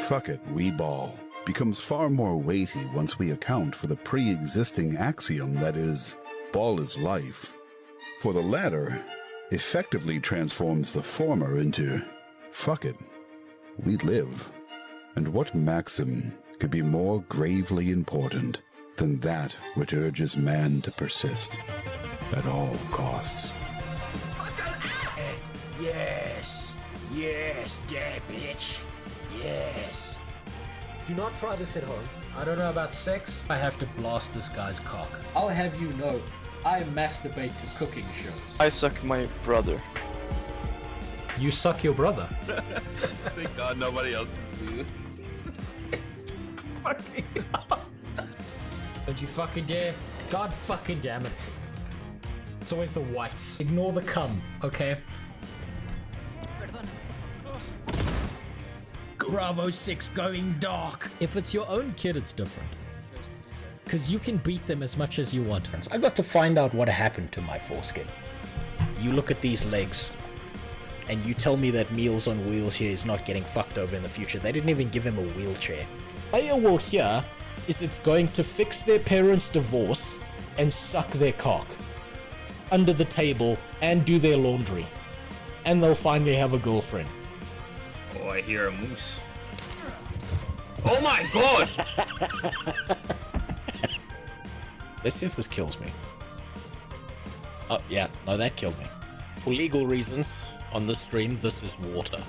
"fuck it, we ball" becomes far more weighty once we account for the pre-existing axiom that is, ball is life. For the latter effectively transforms the former into "fuck it, we live." And what maxim could be more gravely important than that which urges man to persist at all costs? Yes, yes, dare, bitch. Yes. Do not try this at home. I don't know about sex. I have to blast this guy's cock. I'll have you know, I masturbate to cooking shows. I suck my brother. You suck your brother. Thank God nobody else can see it. Fucking Don't you fucking dare. God fucking damn it. It's always the whites. Ignore the cum, okay? Bravo 6 going dark. If it's your own kid, it's different. Because you can beat them as much as you want. I got to find out what happened to my foreskin. You look at these legs, and you tell me that Meals on Wheels here is not getting fucked over in the future. They didn't even give him a wheelchair. Player will hear is it's going to fix their parents' divorce and suck their cock under the table and do their laundry. And they'll finally have a girlfriend. Oh, I hear a moose. Oh my God! Let's see if this kills me. Oh, yeah. No, that killed me. For legal reasons, on this stream, this is water.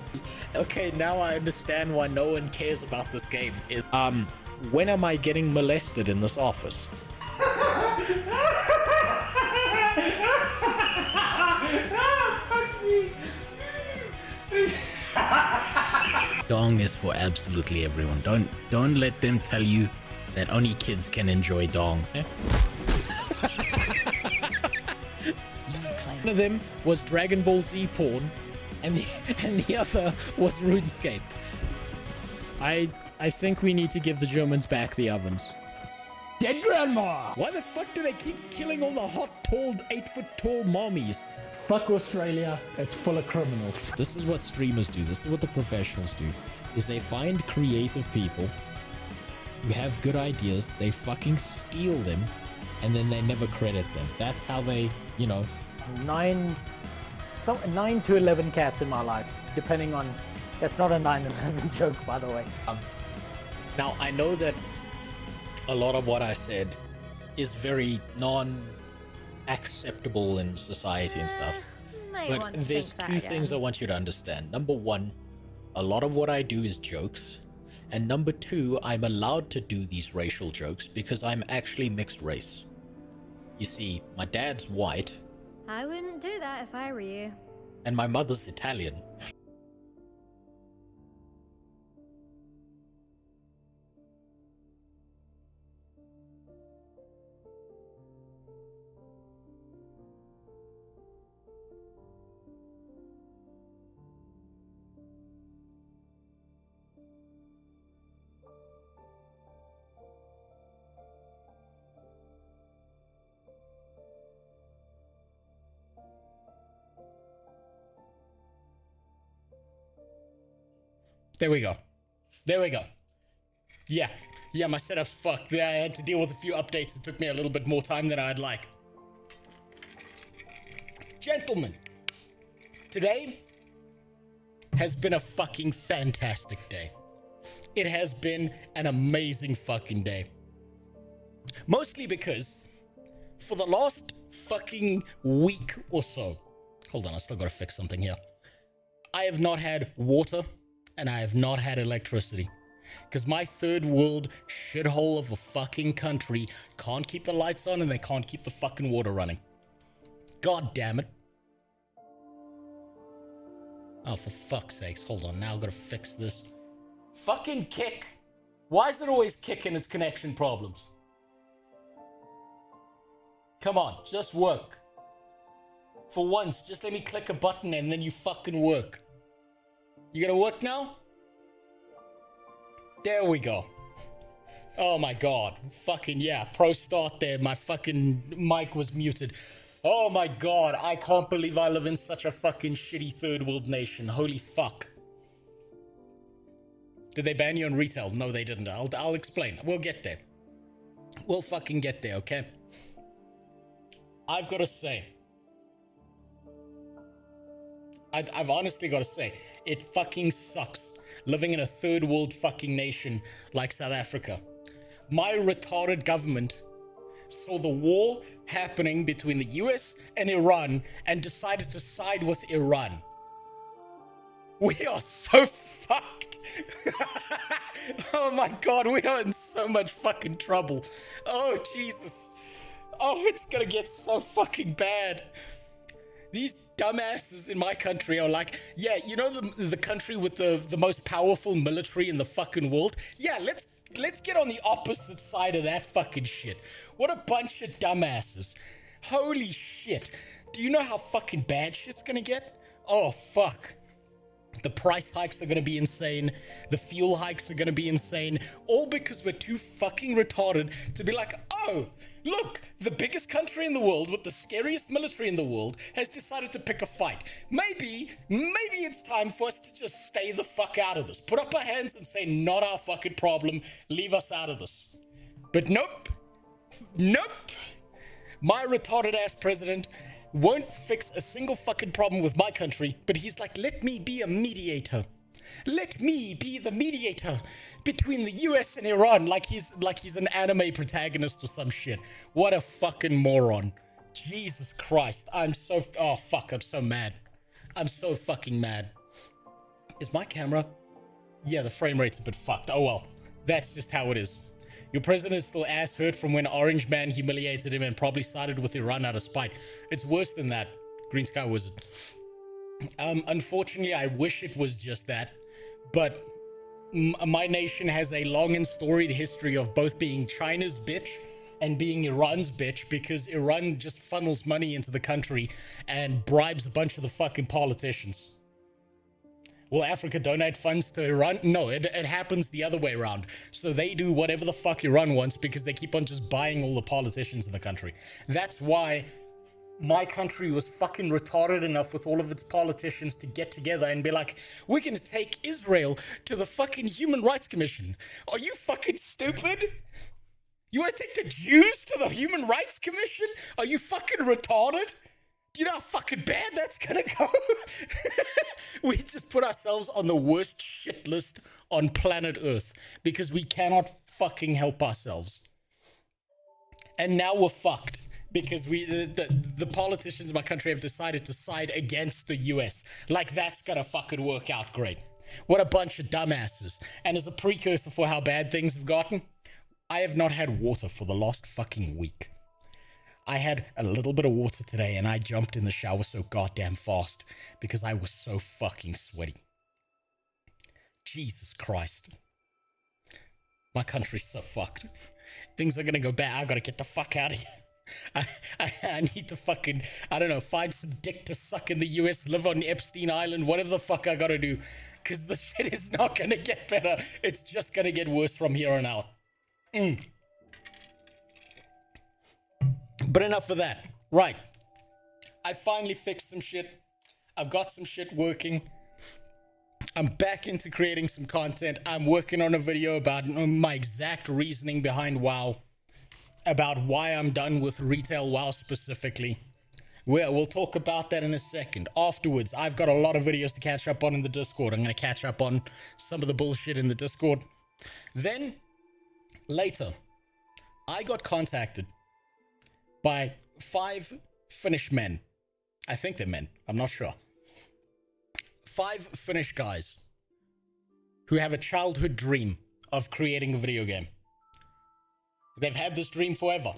Okay, now I understand why no one cares about this game. When am I getting molested in this office? Dong is for absolutely everyone. Don't let them tell you that only kids can enjoy dong. One of them was Dragon Ball Z porn, and the other was RuneScape. I think we need to give the Germans back the ovens. Dead grandma! Why the fuck do they keep killing all the hot, tall, 8-foot-tall mommies? Fuck Australia, it's full of criminals. This is what streamers do, this is what the professionals do, is they find creative people who have good ideas, they fucking steal them, and then they never credit them. That's how they, you know... 9 to 11 cats in my life, depending on... That's not a 9/11 joke, by the way. Now, I know that a lot of what I said is very non-acceptable in society and stuff. But there's two things I want you to understand. Number one, a lot of what I do is jokes. And number two, I'm allowed to do these racial jokes because I'm actually mixed race. You see, my dad's white. I wouldn't do that if I were you. And my mother's Italian. There we go. There we go. Yeah, my setup's fucked. I had to deal with a few updates. It took me a little bit more time than I'd like. Gentlemen, today has been a fucking fantastic day. It has been an amazing fucking day. Mostly because for the last fucking week or so, hold on, I still gotta fix something here. I have not had water and I have not had electricity. Because my third world shithole of a fucking country can't keep the lights on and they can't keep the fucking water running. God damn it. Oh, for fuck's sakes. Hold on, now I've gotta fix this. Fucking kick. Why is it always kicking its connection problems? Come on, just work. For once, just let me click a button and then you fucking work. You gonna work now? There we go. Oh my god. Fucking yeah. Pro start there. My fucking mic was muted. Oh my god. I can't believe I live in such a fucking shitty third world nation. Holy fuck. Did they ban you on retail? No, they didn't. I'll explain. We'll get there. We'll fucking get there, okay? I've got to say, I've honestly got to say, it fucking sucks living in a third world fucking nation like South Africa. My retarded government saw the war happening between the US and Iran and decided to side with Iran. We are so fucked. Oh my god, we are in so much fucking trouble. Oh Jesus. Oh, it's gonna get so fucking bad. These dumbasses in my country are like, yeah, you know the country with the most powerful military in the fucking world? Yeah, let's get on the opposite side of that fucking shit. What a bunch of dumbasses. Holy shit. Do you know how fucking bad shit's gonna get? Oh, fuck. The price hikes are gonna be insane. The fuel hikes are gonna be insane. All because we're too fucking retarded to be like, oh, look, the biggest country in the world with the scariest military in the world has decided to pick a fight. Maybe it's time for us to just stay the fuck out of this. Put up our hands and say, not our fucking problem. Leave us out of this. But nope. Nope. My retarded ass president won't fix a single fucking problem with my country, but he's like, let me be a mediator. Let me be the mediator between the US and Iran, like he's an anime protagonist or some shit. What a fucking moron. Jesus Christ. I'm so mad. I'm so fucking mad. Is my camera? Yeah, the frame rate's a bit fucked. Oh well. That's just how it is. Your president is still ass hurt from when Orange Man humiliated him and probably sided with Iran out of spite. It's worse than that, Green Sky Wizard. Unfortunately, I wish it was just that, but my nation has a long and storied history of both being China's bitch and being Iran's bitch, because Iran just funnels money into the country and bribes a bunch of the fucking politicians. Will Africa donate funds to Iran? No, it happens the other way around. So they do whatever the fuck Iran wants because they keep on just buying all the politicians in the country. That's why my country was fucking retarded enough with all of its politicians to get together and be like, we're gonna take Israel to the fucking Human Rights Commission. Are you fucking stupid? You wanna take the Jews to the Human Rights Commission? Are you fucking retarded? Do you know how fucking bad that's gonna go? We just put ourselves on the worst shit list on planet Earth because we cannot fucking help ourselves. And now we're fucked because the politicians in my country have decided to side against the US. Like that's gonna fucking work out great. What a bunch of dumbasses. And as a precursor for how bad things have gotten, I have not had water for the last fucking week. I had a little bit of water today and I jumped in the shower so goddamn fast because I was so fucking sweaty. Jesus Christ. My country's so fucked. Things are gonna go bad. I gotta get the fuck out of here. I need to fucking, I don't know, find some dick to suck in the US, live on Epstein Island, whatever the fuck I gotta do. Because the shit is not gonna get better. It's just gonna get worse from here on out. But enough of that. Right. I finally fixed some shit. I've got some shit working. I'm back into creating some content. I'm working on a video about my exact reasoning behind WoW. About why I'm done with retail WoW specifically. We'll talk about that in a second. Afterwards, I've got a lot of videos to catch up on in the Discord. I'm going to catch up on some of the bullshit in the Discord. Then, later, I got contacted by 5 Finnish men. I think they're men. I'm not sure. 5 Finnish guys who have a childhood dream of creating a video game. They've had this dream forever.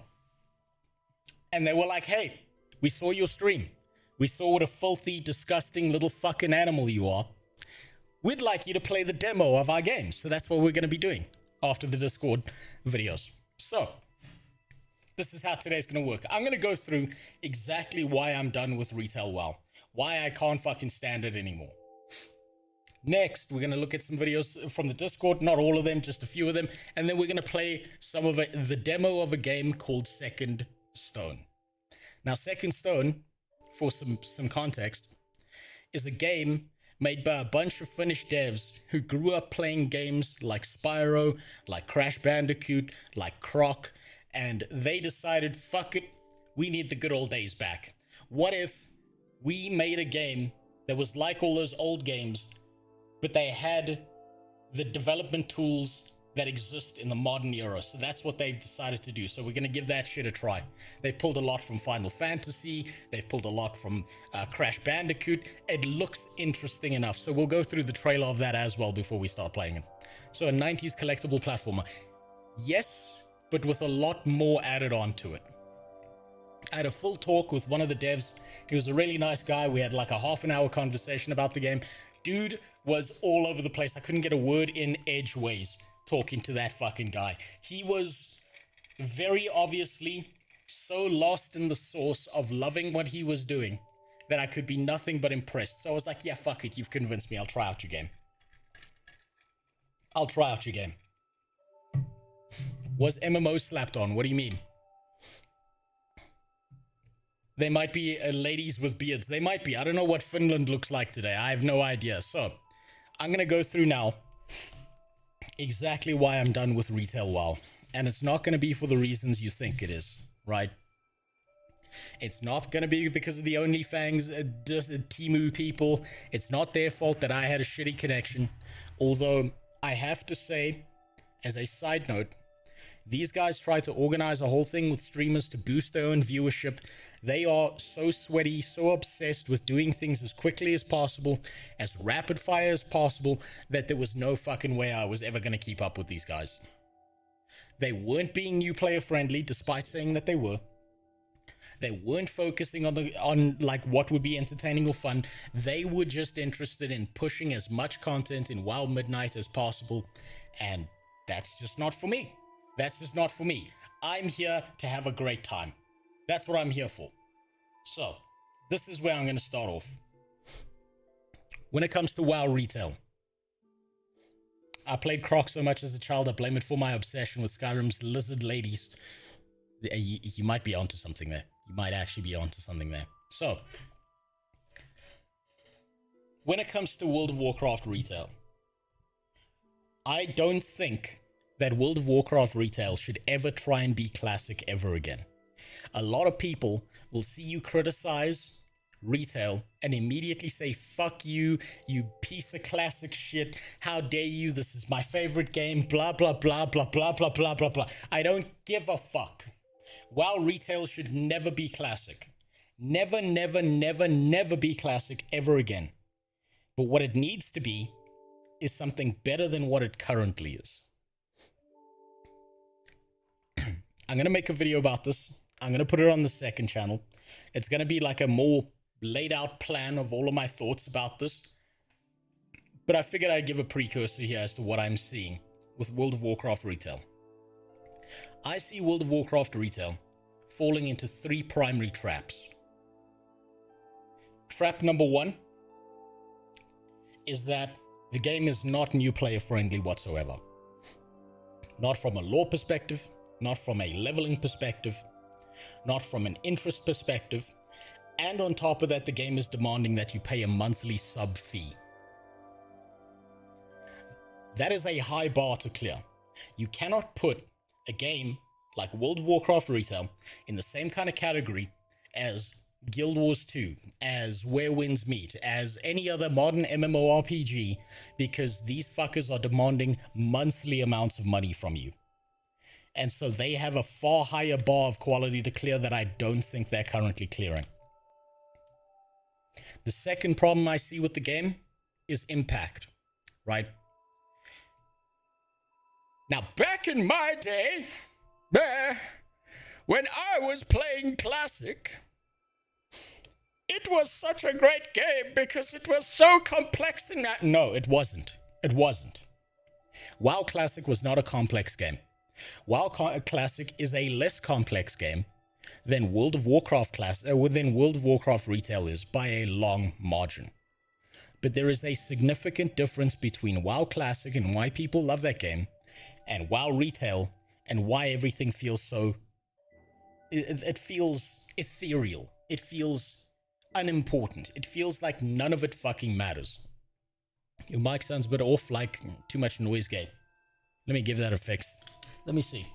And they were like, hey, we saw your stream. We saw what a filthy, disgusting little fucking animal you are. We'd like you to play the demo of our game. So that's what we're going to be doing after the Discord videos. So this is how today's going to work. I'm going to go through exactly why I'm done with retail WoW. Why I can't fucking stand it anymore. Next, we're going to look at some videos from the Discord. Not all of them, just a few of them. And then we're going to play some of the demo of a game called Second Stone. Now, Second Stone, for some context, is a game made by a bunch of Finnish devs who grew up playing games like Spyro, like Crash Bandicoot, like Croc, and they decided, fuck it, we need the good old days back. What if we made a game that was like all those old games, but they had the development tools that exist in the modern era? So that's what they've decided to do. So we're going to give that shit a try. They've pulled a lot from Final Fantasy. They've pulled a lot from Crash Bandicoot. It looks interesting enough. So we'll go through the trailer of that as well before we start playing it. So a 90s collectible platformer. Yes, but with a lot more added on to it. I had a full talk with one of the devs. He was a really nice guy. We had like a half-an-hour conversation about the game. Dude was all over the place. I couldn't get a word in edgeways talking to that fucking guy. He was very obviously so lost in the source of loving what he was doing that I could be nothing but impressed. So I was like, yeah, fuck it. You've convinced me. I'll try out your game. I'll try out your game. Was MMO slapped on? What do you mean? They might be ladies with beards. They might be. I don't know what Finland looks like today. I have no idea. So I'm going to go through now exactly why I'm done with retail WoW. And it's not going to be for the reasons you think it is, right? It's not going to be because of the OnlyFans, Temu people. It's not their fault that I had a shitty connection. Although I have to say, as a side note, these guys try to organize a whole thing with streamers to boost their own viewership. They are so sweaty, so obsessed with doing things as quickly as possible, as rapid fire as possible, that there was no fucking way I was ever going to keep up with these guys. They weren't being new player friendly, despite saying that they were. They weren't focusing on like what would be entertaining or fun. They were just interested in pushing as much content in WoW Midnight as possible, and that's just not for me. That's just not for me. I'm here to have a great time. That's what I'm here for. So, this is where I'm going to start off. When it comes to WoW retail, I played Croc so much as a child, I blame it for my obsession with Skyrim's lizard ladies. You might be onto something there. You might actually be onto something there. So, when it comes to World of Warcraft retail, I don't think that World of Warcraft retail should ever try and be classic ever again. A lot of people will see you criticize retail and immediately say, fuck you, you piece of classic shit, how dare you, this is my favorite game, blah, blah, blah, blah, blah, blah, blah, blah, blah. I don't give a fuck. WoW retail should never be classic. Never, never, never, never be classic ever again. But what it needs to be is something better than what it currently is. I'm going to make a video about this. I'm going to put it on the second channel. It's going to be like a more laid out plan of all of my thoughts about this. But I figured I'd give a precursor here as to what I'm seeing with World of Warcraft retail. I see World of Warcraft retail falling into three primary traps. Trap number one is that the game is not new player friendly whatsoever. Not from a lore perspective, not from a leveling perspective, not from an interest perspective, and on top of that, the game is demanding that you pay a monthly sub fee. That is a high bar to clear. You cannot put a game like World of Warcraft retail in the same kind of category as Guild Wars 2, as Where Winds Meet, as any other modern MMORPG, because these fuckers are demanding monthly amounts of money from you. And so they have a far higher bar of quality to clear that I don't think they're currently clearing. The second problem I see with the game is impact, right? Now, back in my day, when I was playing Classic, it was such a great game because it was so complex and that... No, it wasn't. It wasn't. WoW Classic was not a complex game. WoW Classic is a less complex game than World of Warcraft within World of Warcraft retail is by a long margin. But there is a significant difference between WoW Classic and why people love that game, and WoW retail and why everything feels so... It feels ethereal. It feels unimportant. It feels like none of it fucking matters. Your mic sounds a bit off, like too much noise gate. Let me give that a fix. Let me see.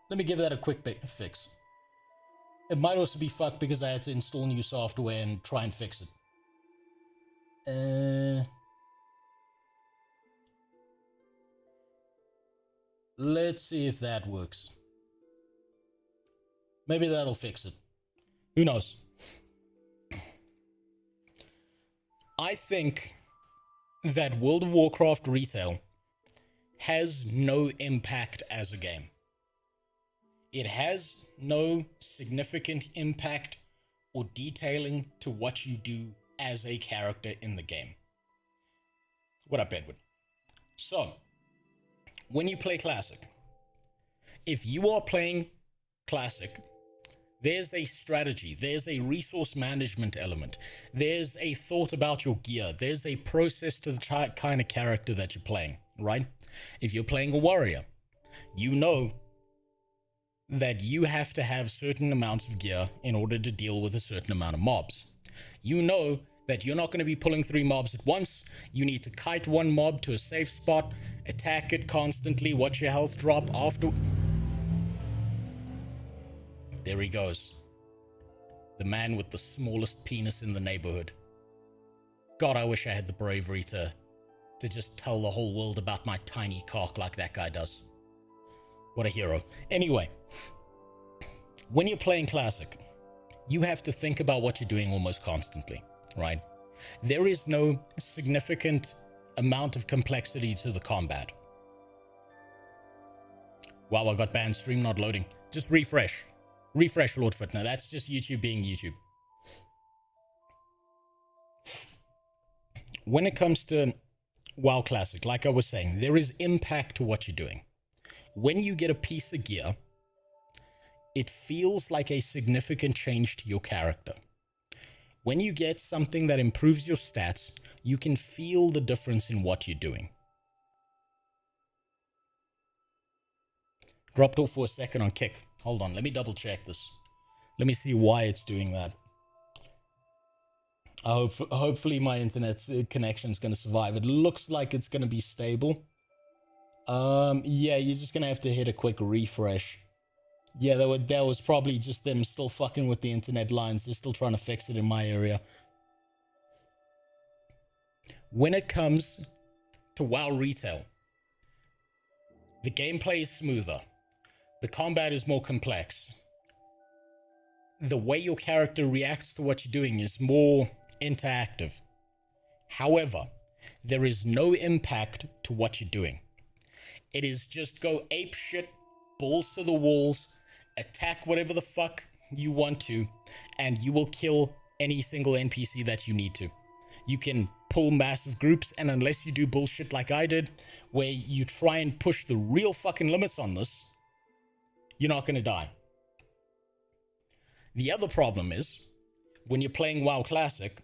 Let me give that a quick fix. It might also be fucked because I had to install new software and try and fix it. Let's see if that works. Maybe that'll fix it. Who knows? I think that World of Warcraft retail has no impact as a game. It has no significant impact or detailing to what you do as a character in the game. What up, Edward? So, when you play Classic, if you are playing Classic, there's a strategy, there's a resource management element, there's a thought about your gear, there's a process to the kind of character that you're playing, right? If you're playing a warrior, you know that you have to have certain amounts of gear in order to deal with a certain amount of mobs. You know that you're not going to be pulling 3 mobs at once. You need to kite one mob to a safe spot, attack it constantly, watch your health drop after. There he goes. The man with the smallest penis in the neighborhood. God, I wish I had the bravery to just tell the whole world about my tiny cock like that guy does. What a hero. Anyway, when you're playing Classic, you have to think about what you're doing almost constantly, right? There is no significant amount of complexity to the combat. Wow, I got banned. Stream not loading. Just refresh. Refresh, Lord Footner. That's just YouTube being YouTube. When it comes to WoW Classic, like I was saying, there is impact to what you're doing. When you get a piece of gear, it feels like a significant change to your character. When you get something that improves your stats, you can feel the difference in what you're doing. Dropped off for a second on kick. Hold on, let me double check this. Let me see why it's doing that. Hopefully my internet connection is going to survive. It looks like it's going to be stable. Yeah, you're just going to have to hit a quick refresh. Yeah, that was probably just them still fucking with the internet lines. They're still trying to fix it in my area. When it comes to WoW retail, the gameplay is smoother. The combat is more complex. The way your character reacts to what you're doing is more interactive. However, there is no impact to what you're doing. It is just go ape shit, balls to the walls, attack whatever the fuck you want to, and you will kill any single NPC that you need to. You can pull massive groups, and unless you do bullshit like I did, where you try and push the real fucking limits on this, you're not going to die. The other problem is, when you're playing WoW Classic,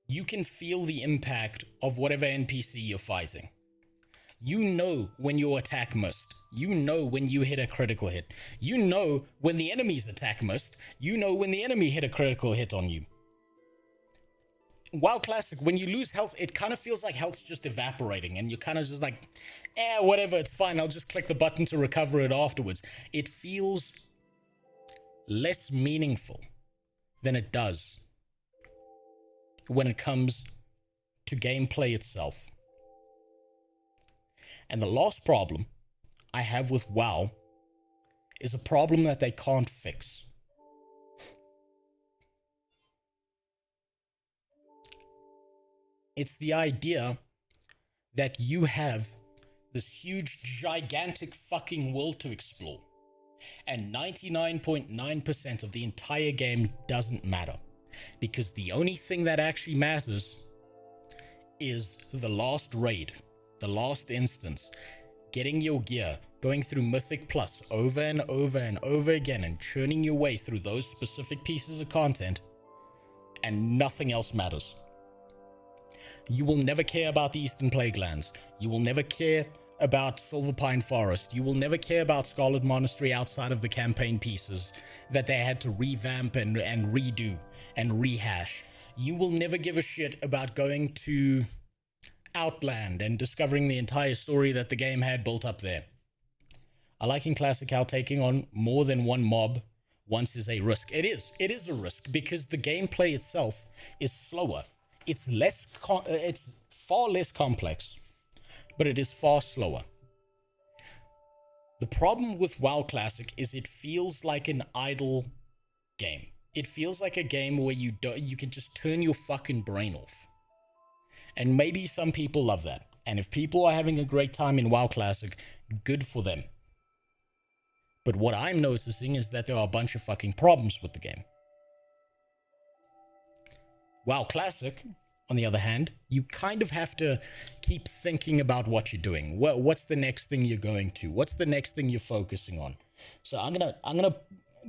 you can feel the impact of whatever NPC you're fighting. You know when your attack missed. You know when you hit a critical hit. You know when the enemy's attack missed. You know when the enemy hit a critical hit on you. WoW Classic, when you lose health, it kind of feels like health's just evaporating, and you're kind of just like, whatever, it's fine, I'll just click the button to recover it afterwards. It feels less meaningful than it does when it comes to gameplay itself. And the last problem I have with WoW is a problem that they can't fix. It's the idea that you have this huge, gigantic fucking world to explore, and 99.9% of the entire game doesn't matter, because the only thing that actually matters is the last raid, the last instance, getting your gear, going through Mythic Plus over and over and over again, and churning your way through those specific pieces of content, and nothing else matters. You will never care about the Eastern Plaguelands. You will never care about Silverpine Forest. You will never care about Scarlet Monastery outside of the campaign pieces that they had to revamp and redo and rehash. You will never give a shit about going to Outland and discovering the entire story that the game had built up there. I like in Classic how taking on more than one mob once is a risk. It is a risk because the gameplay itself is slower. It's it's far less complex, but it is far slower. The problem with WoW Classic is it feels like an idle game. It feels like a game where you can just turn your fucking brain off. And maybe some people love that. And if people are having a great time in WoW Classic, good for them. But what I'm noticing is that there are a bunch of fucking problems with the game. WoW Classic, on the other hand, you kind of have to keep thinking about what you're doing. What's the next thing you're going to? What's the next thing you're focusing on? So I'm gonna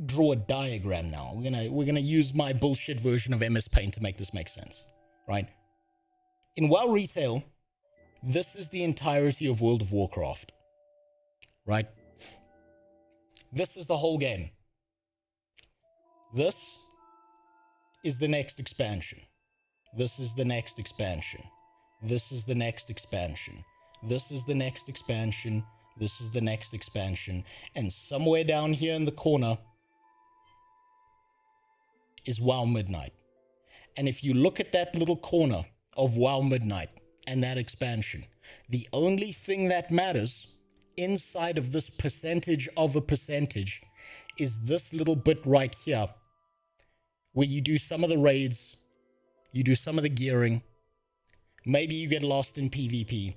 draw a diagram now. We're gonna use my bullshit version of MS Paint to make this make sense, right? In WoW Retail, this is the entirety of World of Warcraft, right? This is the whole game. This is the next expansion. This is the next expansion. This is the next expansion. This is the next expansion. This is the next expansion. And somewhere down here in the corner is WoW Midnight. And if you look at that little corner of WoW Midnight and that expansion, the only thing that matters inside of this percentage of a percentage is this little bit right here, where you do some of the raids, you do some of the gearing, maybe you get lost in PvP,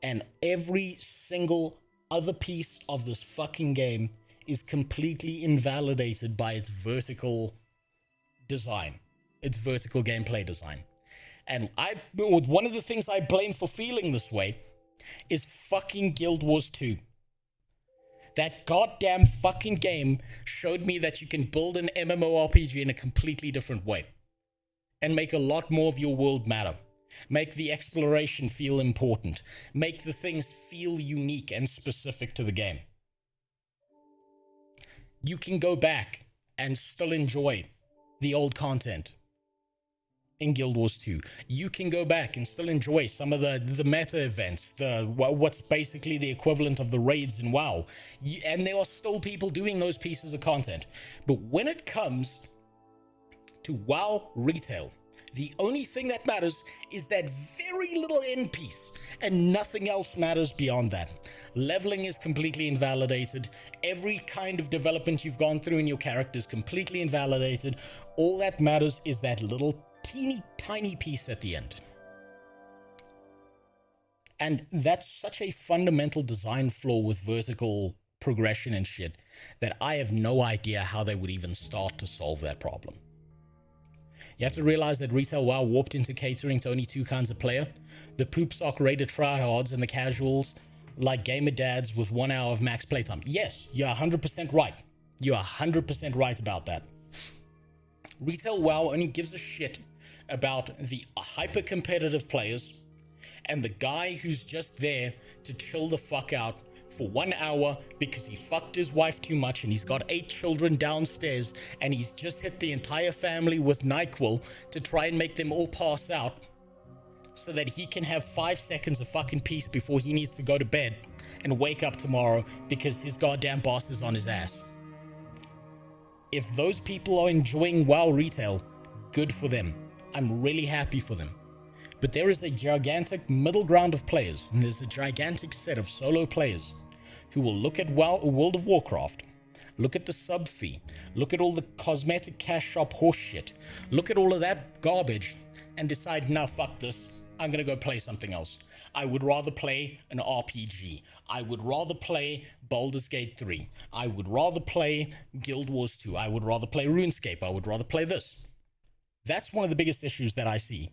and every single other piece of this fucking game is completely invalidated by its vertical design, its vertical gameplay design. And one of the things I blame for feeling this way is fucking Guild Wars 2. That goddamn fucking game showed me that you can build an MMORPG in a completely different way and make a lot more of your world matter. Make the exploration feel important. Make the things feel unique and specific to the game. You can go back and still enjoy the old content in Guild Wars 2. You can go back and still enjoy some of the meta events, what's basically the equivalent of the raids in WoW. And there are still people doing those pieces of content. But when it comes to WoW Retail, the only thing that matters is that very little end piece, and nothing else matters beyond that. Leveling is completely invalidated. Every kind of development you've gone through in your character is completely invalidated. All that matters is that little teeny tiny piece at the end. And that's such a fundamental design flaw with vertical progression and shit that I have no idea how they would even start to solve that problem. You have to realize that Retail WoW warped into catering to only two kinds of player: the poop sock rated tryhards and the casuals like gamer dads with 1 hour of max playtime. Yes, you're 100% right. You're 100% right about that. Retail WoW only gives a shit about the hyper-competitive players and the guy who's just there to chill the fuck out for 1 hour because he fucked his wife too much and he's got 8 children downstairs and he's just hit the entire family with NyQuil to try and make them all pass out so that he can have 5 seconds of fucking peace before he needs to go to bed and wake up tomorrow because his goddamn boss is on his ass. If those people are enjoying WoW Retail, good for them. I'm really happy for them. But there is a gigantic middle ground of players, and there's a gigantic set of solo players who will look at World of Warcraft, look at the sub fee, look at all the cosmetic cash shop horse shit, look at all of that garbage, and decide, nah, fuck this, I'm gonna go play something else. I would rather play an RPG. I would rather play Baldur's Gate 3. I would rather play Guild Wars 2. I would rather play RuneScape. I would rather play this. That's one of the biggest issues that I see.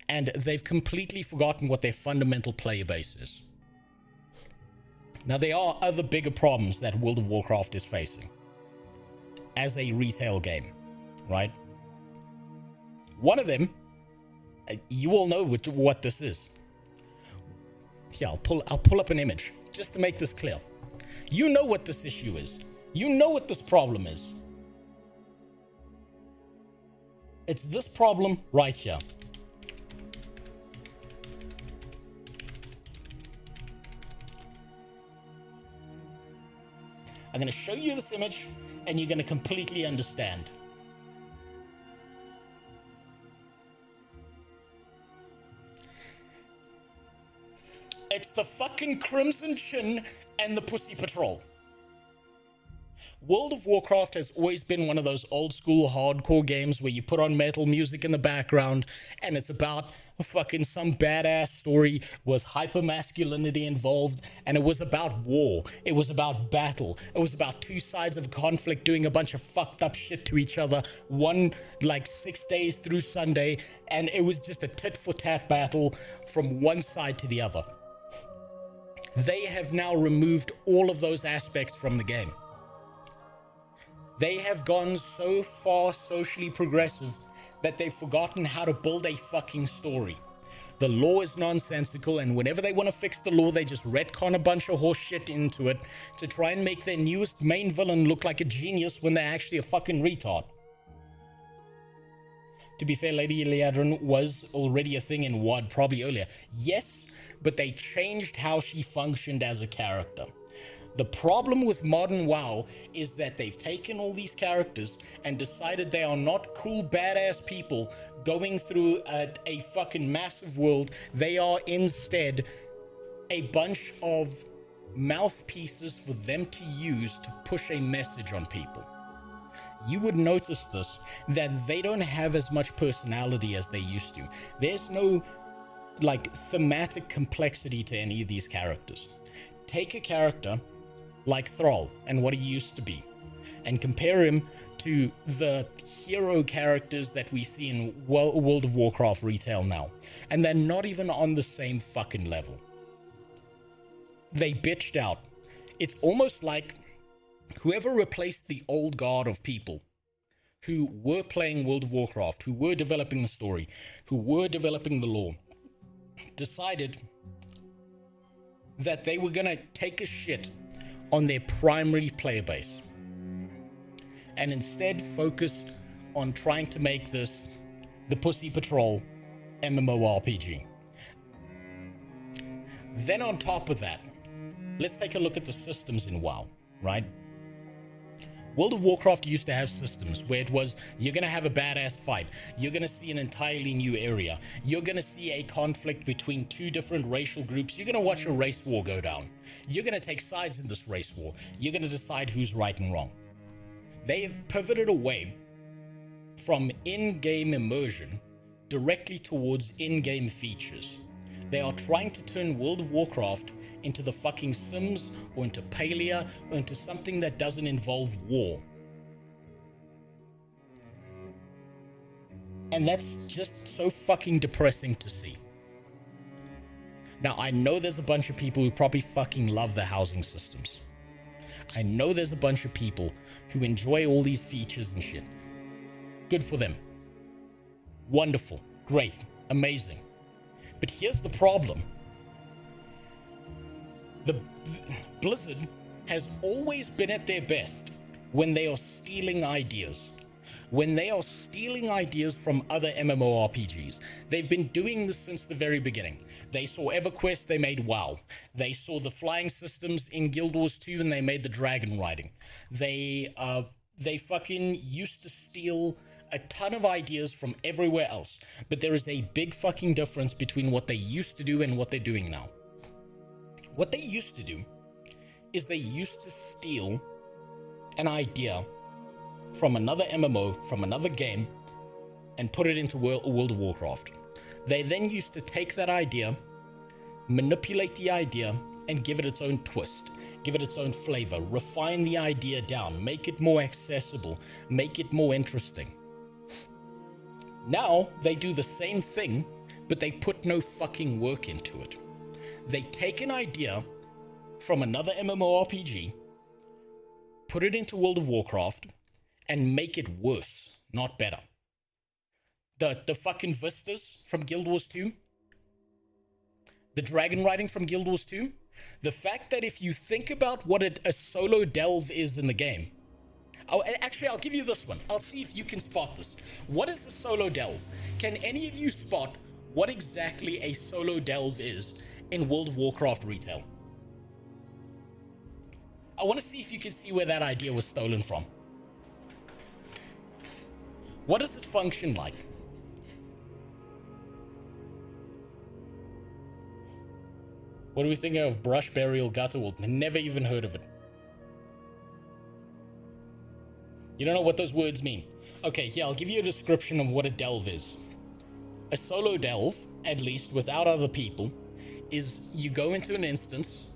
And they've completely forgotten what their fundamental player base is. Now, there are other bigger problems that World of Warcraft is facing as a retail game, right? One of them, you all know what this is. Yeah, I'll pull up an image just to make this clear. You know what this issue is. You know what this problem is. It's this problem right here. I'm going to show you this image, and you're going to completely understand. It's the fucking Crimson Chin and the Pussy Patrol. World of Warcraft has always been one of those old school hardcore games where you put on metal music in the background and it's about fucking some badass story with hyper-masculinity involved, and it was about war, it was about battle, it was about two sides of conflict doing a bunch of fucked up shit to each other, one like 6 days through Sunday, and it was just a tit-for-tat battle from one side to the other. They have now removed all of those aspects from the game. They have gone so far socially progressive that they've forgotten how to build a fucking story. The lore is nonsensical, and whenever they want to fix the lore, they just retcon a bunch of horse shit into it to try and make their newest main villain look like a genius when they're actually a fucking retard. To be fair, Lady Iliadrin was already a thing in WoD probably earlier. Yes, but they changed how she functioned as a character. The problem with modern WoW is that they've taken all these characters and decided they are not cool, badass people going through a fucking massive world. They are instead a bunch of mouthpieces for them to use to push a message on people. You would notice this, that they don't have as much personality as they used to. There's no, like, thematic complexity to any of these characters. Take a character like Thrall and what he used to be, and compare him to the hero characters that we see in World of Warcraft retail now, and they're not even on the same fucking level. They bitched out. It's almost like whoever replaced the old guard of people who were playing World of Warcraft, who were developing the story, who were developing the lore, decided that they were gonna take a shit on their primary player base and instead focused on trying to make this the Pussy Patrol MMORPG. Then on top of that, let's take a look at the systems in WoW, right? World of Warcraft used to have systems where it was, you're going to have a badass fight, you're going to see an entirely new area, you're going to see a conflict between two different racial groups, you're going to watch a race war go down, you're going to take sides in this race war, you're going to decide who's right and wrong. They've pivoted away from in-game immersion directly towards in-game features. They are trying to turn World of Warcraft into the fucking Sims, or into Palia, or into something that doesn't involve war. And that's just so fucking depressing to see. Now, I know there's a bunch of people who probably fucking love the housing systems. I know there's a bunch of people who enjoy all these features and shit. Good for them. Wonderful. Great. Amazing. But here's the problem. The Blizzard has always been at their best when they are stealing ideas. When they are stealing ideas from other MMORPGs. They've been doing this since the very beginning. They saw EverQuest, they made WoW. They saw the flying systems in Guild Wars 2 and they made the dragon riding. They fucking used to steal a ton of ideas from everywhere else. But there is a big fucking difference between what they used to do and what they're doing now. What they used to do is they used to steal an idea from another MMO, from another game, and put it into World of Warcraft. They then used to take that idea, manipulate the idea, and give it its own twist, give it its own flavor, refine the idea down, make it more accessible, make it more interesting. Now, they do the same thing, but they put no fucking work into it. They take an idea from another MMORPG, put it into World of Warcraft, and make it worse, not better. The fucking vistas from Guild Wars 2, the dragon riding from Guild Wars 2, the fact that if you think about what a solo delve is in the game, actually, I'll give you this one. I'll see if you can spot this. What is a solo delve? Can any of you spot what exactly a solo delve is in World of Warcraft retail? I want to see if you can see where that idea was stolen from. What does it function like? What do we think of Brush Burial Gutterworld? Never even heard of it. You don't know what those words mean. Okay, here, I'll give you a description of what a delve is. A solo delve, at least without other people, is you go into an instance,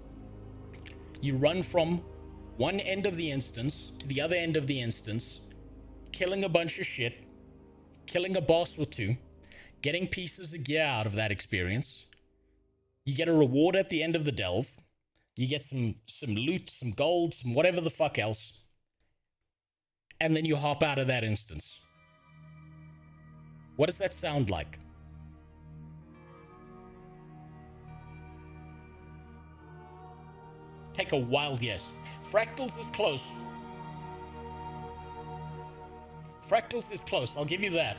you run from one end of the instance to the other end of the instance, killing a bunch of shit, killing a boss or two, getting pieces of gear out of that experience. You get a reward at the end of the delve. You get some loot, some gold, some whatever the fuck else. And then you hop out of that instance. What does that sound like? Take a wild guess. Fractals is close. Fractals is close, I'll give you that.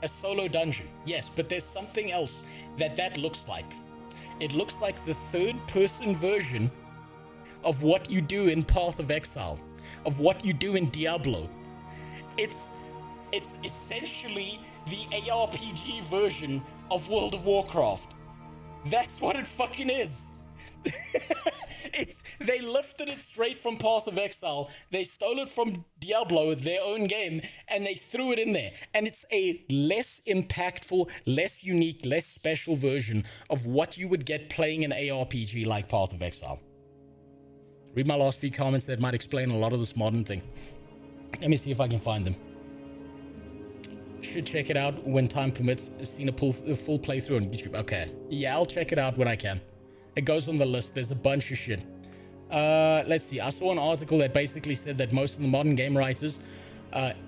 A solo dungeon, yes, but there's something else that looks like. It looks like the third-person version of what you do in Path of Exile, of what you do in Diablo. It's essentially the ARPG version of World of Warcraft. That's what it fucking is. They lifted it straight from Path of Exile. They stole it from Diablo, their own game, and they threw it in there. And it's a less impactful, less unique, less special version of what you would get playing an ARPG like Path of Exile. Read my last few comments that might explain a lot of this modern thing. Let me see if I can find them. Should check it out when time permits. Seen a full playthrough on YouTube. Okay. Yeah, I'll check it out when I can. It goes on the list. There's a bunch of shit. Let's see. I saw an article that basically said that most of the modern game writers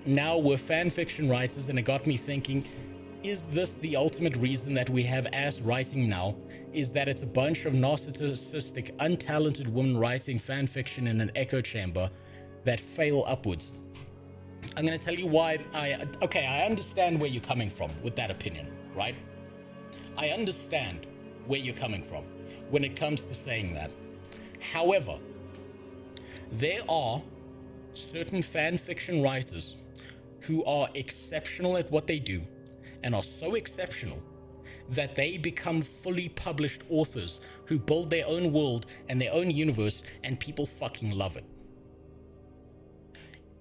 now were fan fiction writers, and it got me thinking, is this the ultimate reason that we have ass writing now? Is that it's a bunch of narcissistic, untalented women writing fan fiction in an echo chamber that fail upwards? I'm going to tell you why. I understand where you're coming from with that opinion, right? I understand where you're coming from when it comes to saying that. However, there are certain fan fiction writers who are exceptional at what they do and are so exceptional that they become fully published authors who build their own world and their own universe, and people fucking love it.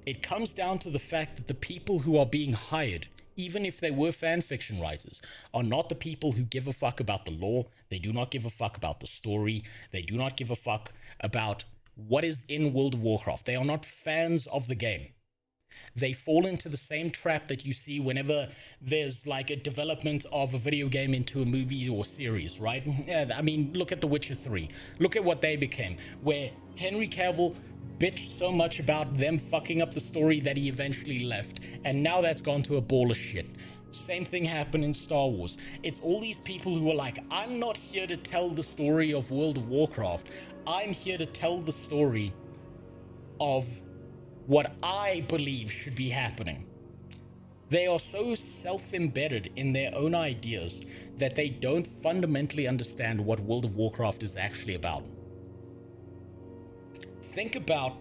It comes down to the fact that the people who are being hired, even if they were fan fiction writers, are not the people who give a fuck about the lore. They do not give a fuck about the story. They do not give a fuck about what is in World of Warcraft. They are not fans of the game. They fall into the same trap that you see whenever there's like a development of a video game into a movie or series, right? Yeah, I mean, look at The Witcher 3. Look at what they became, where Henry Cavill bitched so much about them fucking up the story that he eventually left, and now that's gone to a ball of shit. Same thing happened in Star Wars. It's all these people who are like, I'm not here to tell the story of World of Warcraft. I'm here to tell the story of what I believe should be happening. They are so self-embedded in their own ideas that they don't fundamentally understand what World of Warcraft is actually about. Think about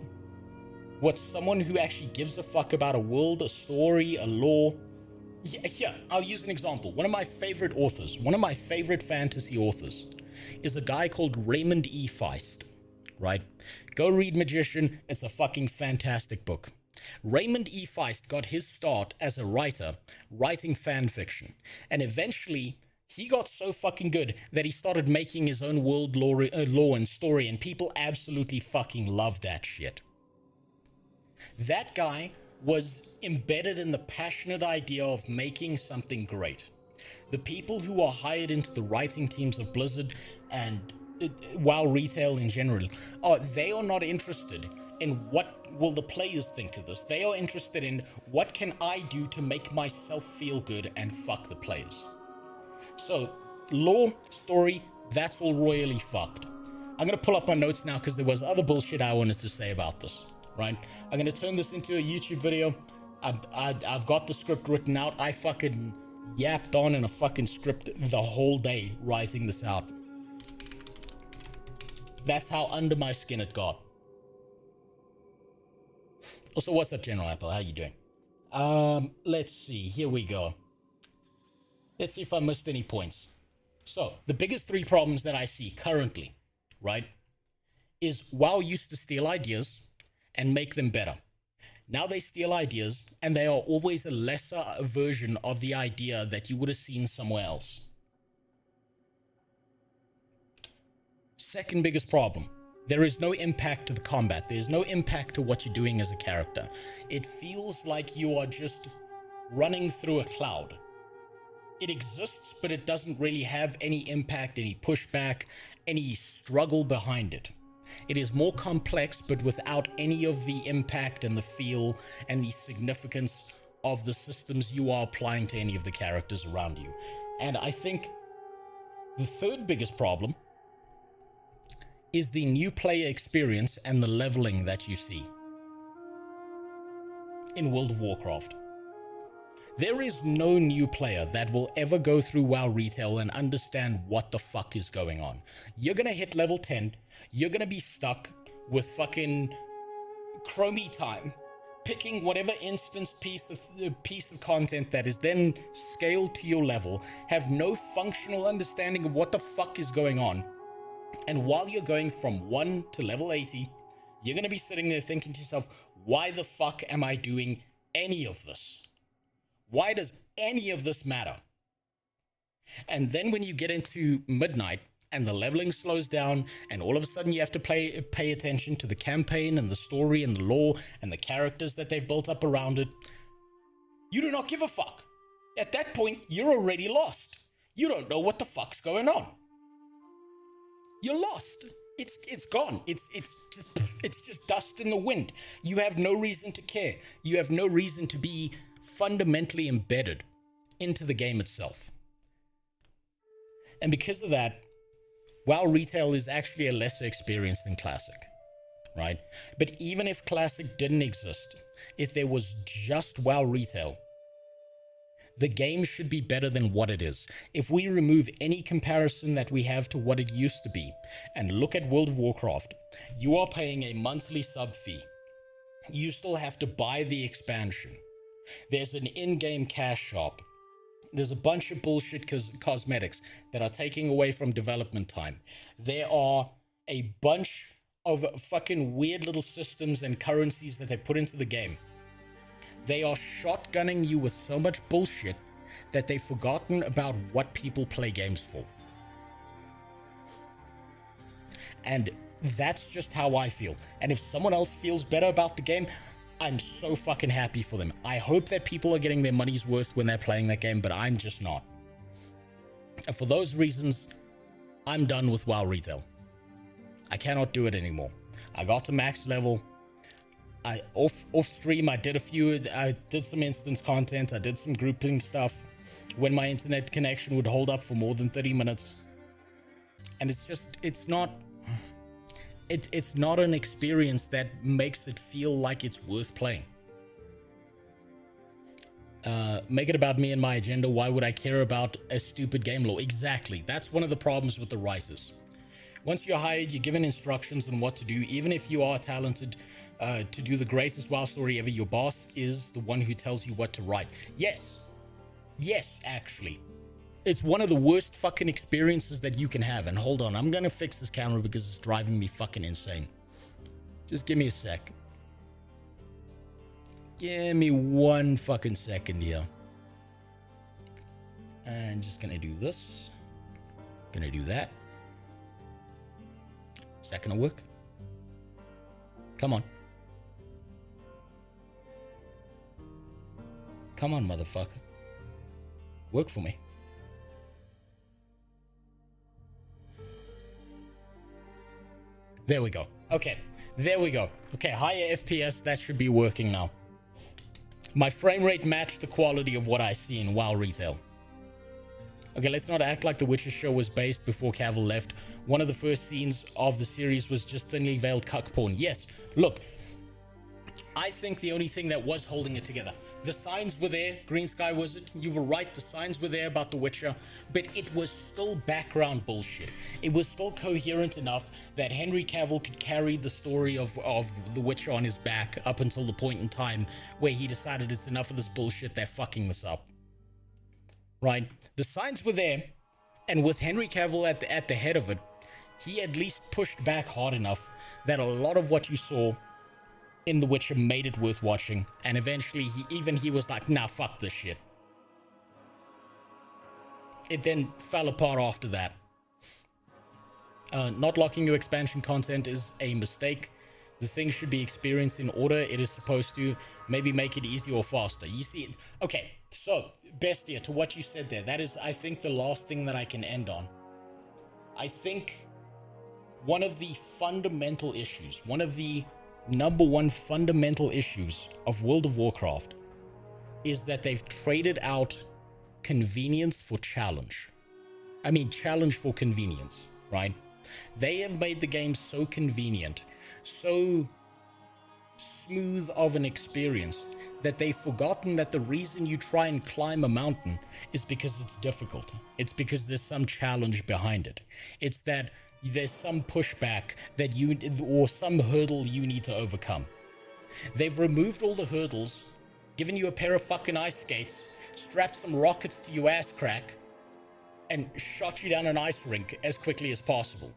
what someone who actually gives a fuck about a world, a story, a lore. Here, I'll use an example. One of my favorite authors, one of my favorite fantasy authors, is a guy called Raymond E. Feist, right? Go read Magician. It's a fucking fantastic book. Raymond E. Feist got his start as a writer, writing fan fiction. And eventually, he got so fucking good that he started making his own world lore and story, and people absolutely fucking loved that shit. That guy was embedded in the passionate idea of making something great. The people who are hired into the writing teams of Blizzard and WoW retail in general, they are not interested in what will the players think of this. They are interested in what can I do to make myself feel good and fuck the players. So, lore, story, that's all royally fucked. I'm going to pull up my notes now because there was other bullshit I wanted to say about this, right? I'm going to turn this into a YouTube video. I've got the script written out. I fucking yapped on in a fucking script the whole day writing this out. That's how under my skin it got. Also, what's up, General Apple? How you doing? Let's see. Here we go. Let's see if I missed any points. So, the biggest three problems that I see currently, right, is WoW used to steal ideas and make them better. Now they steal ideas, and they are always a lesser version of the idea that you would have seen somewhere else. Second biggest problem. There is no impact to the combat. There's no impact to what you're doing as a character. It feels like you are just running through a cloud. It exists, but it doesn't really have any impact, any pushback, any struggle behind it. It is more complex, but without any of the impact and the feel and the significance of the systems you are applying to any of the characters around you. And I think the third biggest problem is the new player experience and the leveling that you see in World of Warcraft. There is no new player that will ever go through WoW Retail and understand what the fuck is going on. You're gonna hit level 10, you're gonna be stuck with fucking chromie time, picking whatever instanced piece of content that is then scaled to your level, have no functional understanding of what the fuck is going on. And while you're going from 1 to level 80, you're going to be sitting there thinking to yourself, why the fuck am I doing any of this? Why does any of this matter? And then when you get into midnight and the leveling slows down and all of a sudden you have to pay attention to the campaign and the story and the lore and the characters that they've built up around it, you do not give a fuck. At that point, you're already lost. You don't know what the fuck's going on. You're lost. It's gone. It's just dust in the wind. You have no reason to care. You have no reason to be fundamentally embedded into the game itself. And because of that, WoW Retail is actually a lesser experience than Classic, right? But even if Classic didn't exist, if there was just WoW Retail, the game should be better than what it is. If we remove any comparison that we have to what it used to be and look at World of Warcraft, you are paying a monthly sub fee. You still have to buy the expansion. There's an in-game cash shop. There's a bunch of bullshit cosmetics that are taking away from development time. There are a bunch of fucking weird little systems and currencies that they put into the game. They are shotgunning you with so much bullshit that they've forgotten about what people play games for. And that's just how I feel. And if someone else feels better about the game, I'm so fucking happy for them. I hope that people are getting their money's worth when they're playing that game, but I'm just not. And for those reasons, I'm done with WoW Retail. I cannot do it anymore. I got to max level. Off stream, I did some instance content. I did some grouping stuff when my internet connection would hold up for more than 30 minutes. And it's not an experience that makes it feel like it's worth playing. Make it about me and my agenda. Why would I care about a stupid game lore? Exactly. That's one of the problems with the writers. Once you're hired, you're given instructions on what to do. Even if you are talented to do the greatest WoW story ever, your boss is the one who tells you what to write. Yes, actually. It's one of the worst fucking experiences that you can have. And hold on, I'm gonna fix this camera because it's driving me fucking insane. Just give me a sec. Give me one fucking second here. And just gonna do this. Gonna do that. Is that gonna work? Come on. Come on, motherfucker. Work for me. There we go. Okay, there we go. Okay, higher FPS, that should be working now. My frame rate matched the quality of what I see in WoW Retail. Okay, let's not act like the Witcher show was based before Cavill left. One of the first scenes of the series was just thinly veiled cuck porn. Yes, look, I think the only thing that was holding it together, The signs were there, Green Sky Wizard. You were right, the signs were there about The Witcher, but it was still background bullshit. It was still coherent enough that Henry Cavill could carry the story of The Witcher on his back up until the point in time where he decided it's enough of this bullshit, they're fucking this up. Right? The signs were there, and with Henry Cavill at the head of it, he at least pushed back hard enough that a lot of what you saw in The Witcher made it worth watching, and eventually he was like, nah, fuck this shit. It then fell apart after that. Not locking your expansion content is a mistake. The thing should be experienced in order. It is supposed to maybe make it easier or faster. You see, okay, so Bestia, to what you said there, that is, I think, the last thing that I can end on. I think one of the fundamental issues, one of the number one fundamental issues of World of Warcraft is that they've traded out convenience for challenge. I mean, challenge for convenience, right? They have made the game so convenient, so smooth of an experience, that they've forgotten that the reason you try and climb a mountain is because it's difficult. It's because there's some challenge behind it. It's that there's some pushback that or some hurdle you need to overcome. They've removed all the hurdles, given you a pair of fucking ice skates, strapped some rockets to your ass crack, and shot you down an ice rink as quickly as possible.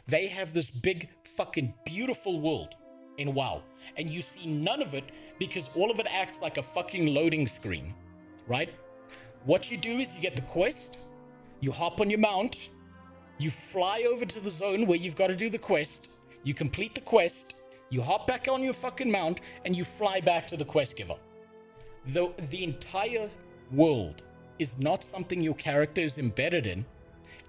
They have this big fucking beautiful world in WoW, and you see none of it because all of it acts like a fucking loading screen, right? What you do is you get the quest, you hop on your mount, you fly over to the zone where you've got to do the quest, you complete the quest, you hop back on your fucking mount, and you fly back to the quest giver. The entire world is not something your character is embedded in.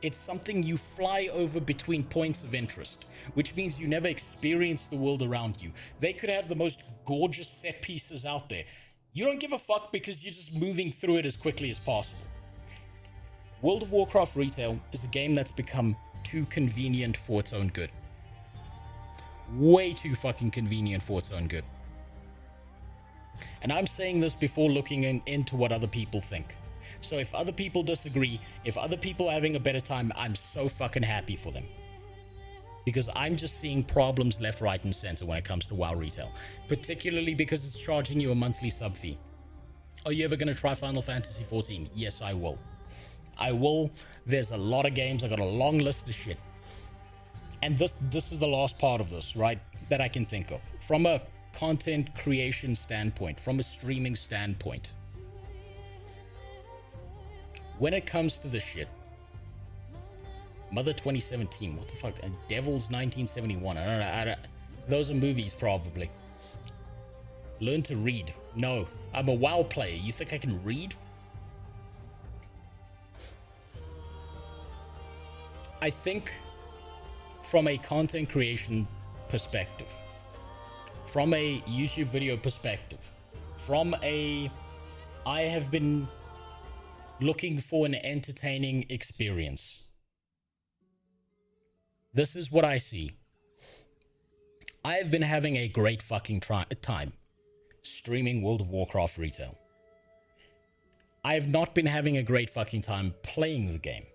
It's something you fly over between points of interest, which means you never experience the world around you. They could have the most gorgeous set pieces out there. You don't give a fuck because you're just moving through it as quickly as possible. World of Warcraft Retail is a game that's become too convenient for its own good. Way too fucking convenient for its own good. And I'm saying this before looking into what other people think. So if other people disagree, if other people are having a better time, I'm so fucking happy for them. Because I'm just seeing problems left, right, and center when it comes to WoW Retail. Particularly because it's charging you a monthly sub fee. Are you ever going to try Final Fantasy XIV? Yes, I will. I will. There's a lot of games. I got a long list of shit. And this is the last part of this, right? That I can think of. From a content creation standpoint, from a streaming standpoint. When it comes to this shit, Mother 2017, what the fuck? Devil's 1971. I don't, those are movies, probably. Learn to read. No, I'm a WoW player. You think I can read? I think from a content creation perspective, from a YouTube video perspective, from a I have been looking for an entertaining experience. This is what I see. I have been having a great fucking time streaming World of Warcraft Retail. I have not been having a great fucking time playing the game.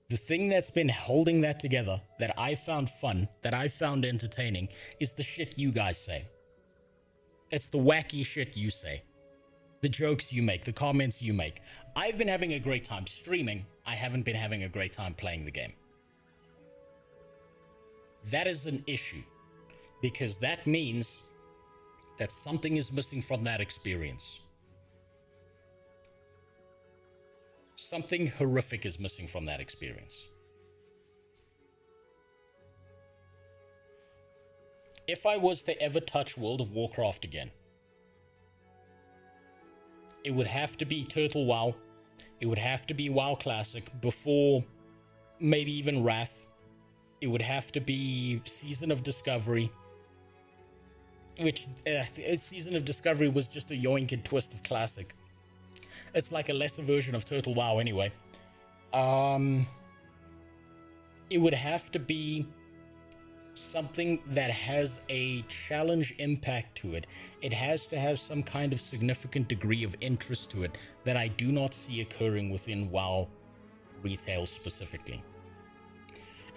The thing that's been holding that together, that I found fun, that I found entertaining, is the shit you guys say. It's the wacky shit you say. The jokes you make, the comments you make. I've been having a great time streaming. I haven't been having a great time playing the game. That is an issue, because that means that something is missing from that experience. Something horrific is missing from that experience. If I was to ever touch World of Warcraft again, it would have to be Turtle WoW. It would have to be WoW Classic before maybe even Wrath. It would have to be Season of Discovery, which Season of Discovery was just a yoink and twist of Classic. It's like a lesser version of Turtle WoW anyway. It would have to be something that has a challenge impact to it. It has to have some kind of significant degree of interest to it that I do not see occurring within WoW retail specifically.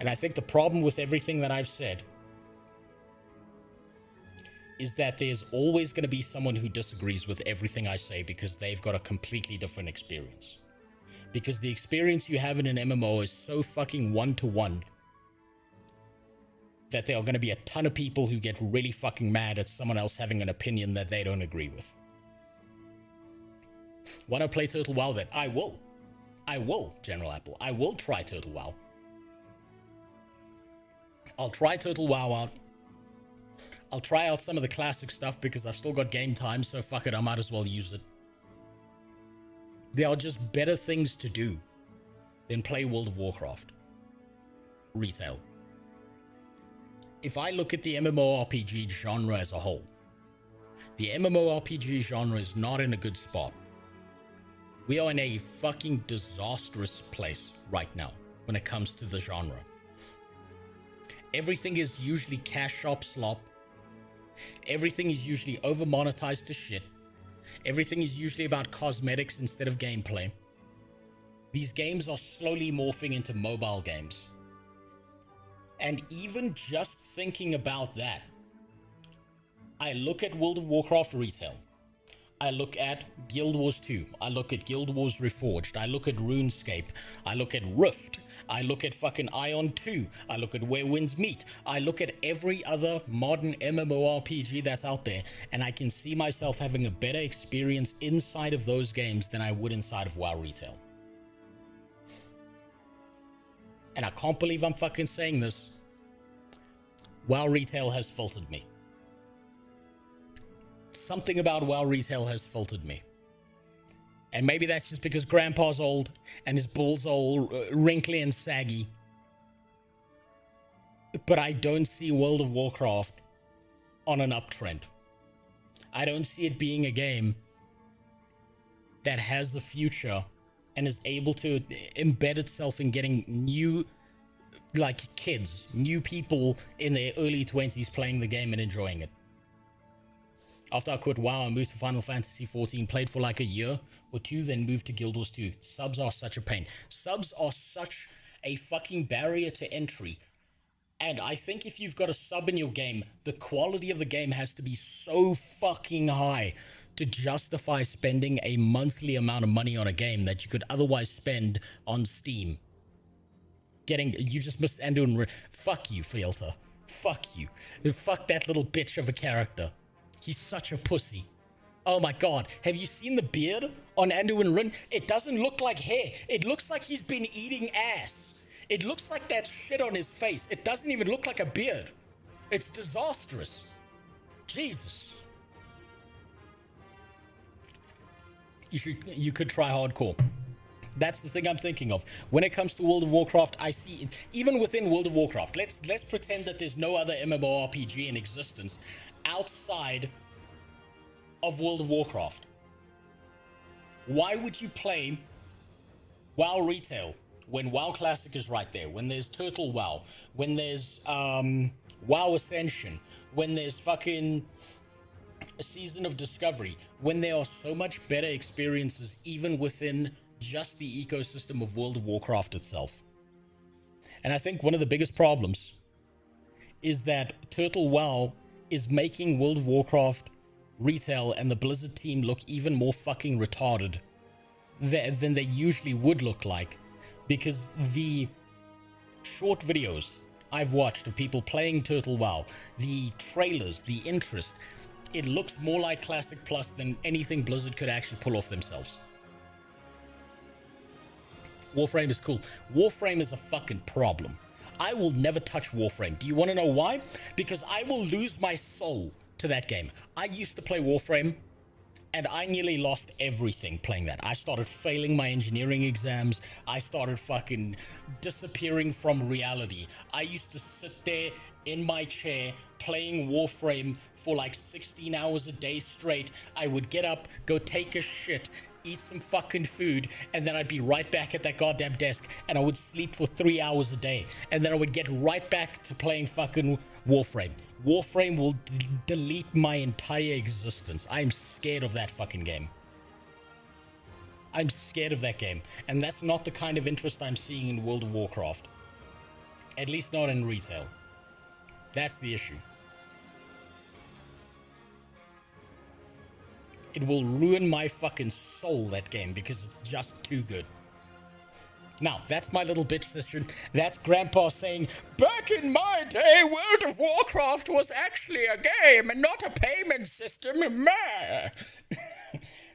And I think the problem with everything that I've said is that there's always going to be someone who disagrees with everything I say because they've got a completely different experience. Because the experience you have in an MMO is so fucking one-to-one that there are going to be a ton of people who get really fucking mad at someone else having an opinion that they don't agree with. Want to play Turtle WoW then? I will. I will, General Apple. I will try Turtle WoW. I'll try Turtle WoW out. I'll try out some of the classic stuff because I've still got game time, so fuck it, I might as well use it. There are just better things to do than play World of Warcraft retail. If I look at the MMORPG genre as a whole, the MMORPG genre is not in a good spot. We are in a fucking disastrous place right now when it comes to the genre. Everything is usually cash shop slop. Everything is usually over monetized to shit. Everything is usually about cosmetics instead of gameplay. These games are slowly morphing into mobile games. And even just thinking about that, I look at World of Warcraft retail. I look at Guild Wars 2. I look at Guild Wars Reforged. I look at RuneScape. I look at Rift. I look at fucking Ion 2. I look at Where Winds Meet. I look at every other modern MMORPG that's out there, and I can see myself having a better experience inside of those games than I would inside of WoW retail. And I can't believe I'm fucking saying this. WoW retail has filtered me. Something about WoW retail has filtered me. And maybe that's just because Grandpa's old and his balls are all wrinkly and saggy. But I don't see World of Warcraft on an uptrend. I don't see it being a game that has a future and is able to embed itself in getting new, like kids, new people in their early 20s playing the game and enjoying it. After I quit WoW, I moved to Final Fantasy XIV, played for like a year or two, then moved to Guild Wars 2. Subs are such a pain. Subs are such a fucking barrier to entry. And I think if you've got a sub in your game, the quality of the game has to be so fucking high to justify spending a monthly amount of money on a game that you could otherwise spend on Steam. You just missed Anduin. Fuck you, Fielta. Fuck you. Fuck that little bitch of a character. He's such a pussy. Oh my god, have you seen the beard on Anduin Rin? It doesn't look like hair. It looks like he's been eating ass. It looks like that shit on his face. It doesn't even look like a beard. It's disastrous. Jesus. You could try hardcore. That's the thing I'm thinking of. When it comes to World of Warcraft, I see, even within World of Warcraft, let's pretend that there's no other MMORPG in existence outside of World of Warcraft. Why would you play WoW Retail when WoW Classic is right there? When there's Turtle WoW, when there's WoW Ascension, when there's fucking a Season of Discovery, when there are so much better experiences even within just the ecosystem of World of Warcraft itself. And I think one of the biggest problems is that Turtle WoW is making World of Warcraft retail and the Blizzard team look even more fucking retarded than they usually would look like, because the short videos I've watched of people playing Turtle WoW, the trailers, the interest, it looks more like Classic Plus than anything Blizzard could actually pull off themselves. Warframe is cool. Warframe is a fucking problem. I will never touch Warframe. Do you want to know why? Because I will lose my soul to that game. I used to play Warframe, and I nearly lost everything playing that. I started failing my engineering exams. I started fucking disappearing from reality. I used to sit there in my chair playing Warframe for like 16 hours a day straight. I would get up, go take a shit, eat some fucking food, and then I'd be right back at that goddamn desk, and I would sleep for 3 hours a day, and then I would get right back to playing fucking Warframe. Warframe will delete my entire existence. I'm scared of that fucking game. I'm scared of that game. And that's not the kind of interest I'm seeing in World of Warcraft. At least not in retail. That's the issue. It will ruin my fucking soul, that game, because it's just too good. Now, that's my little bitch sister. That's Grandpa saying, back in my day, World of Warcraft was actually a game and not a payment system. Meh.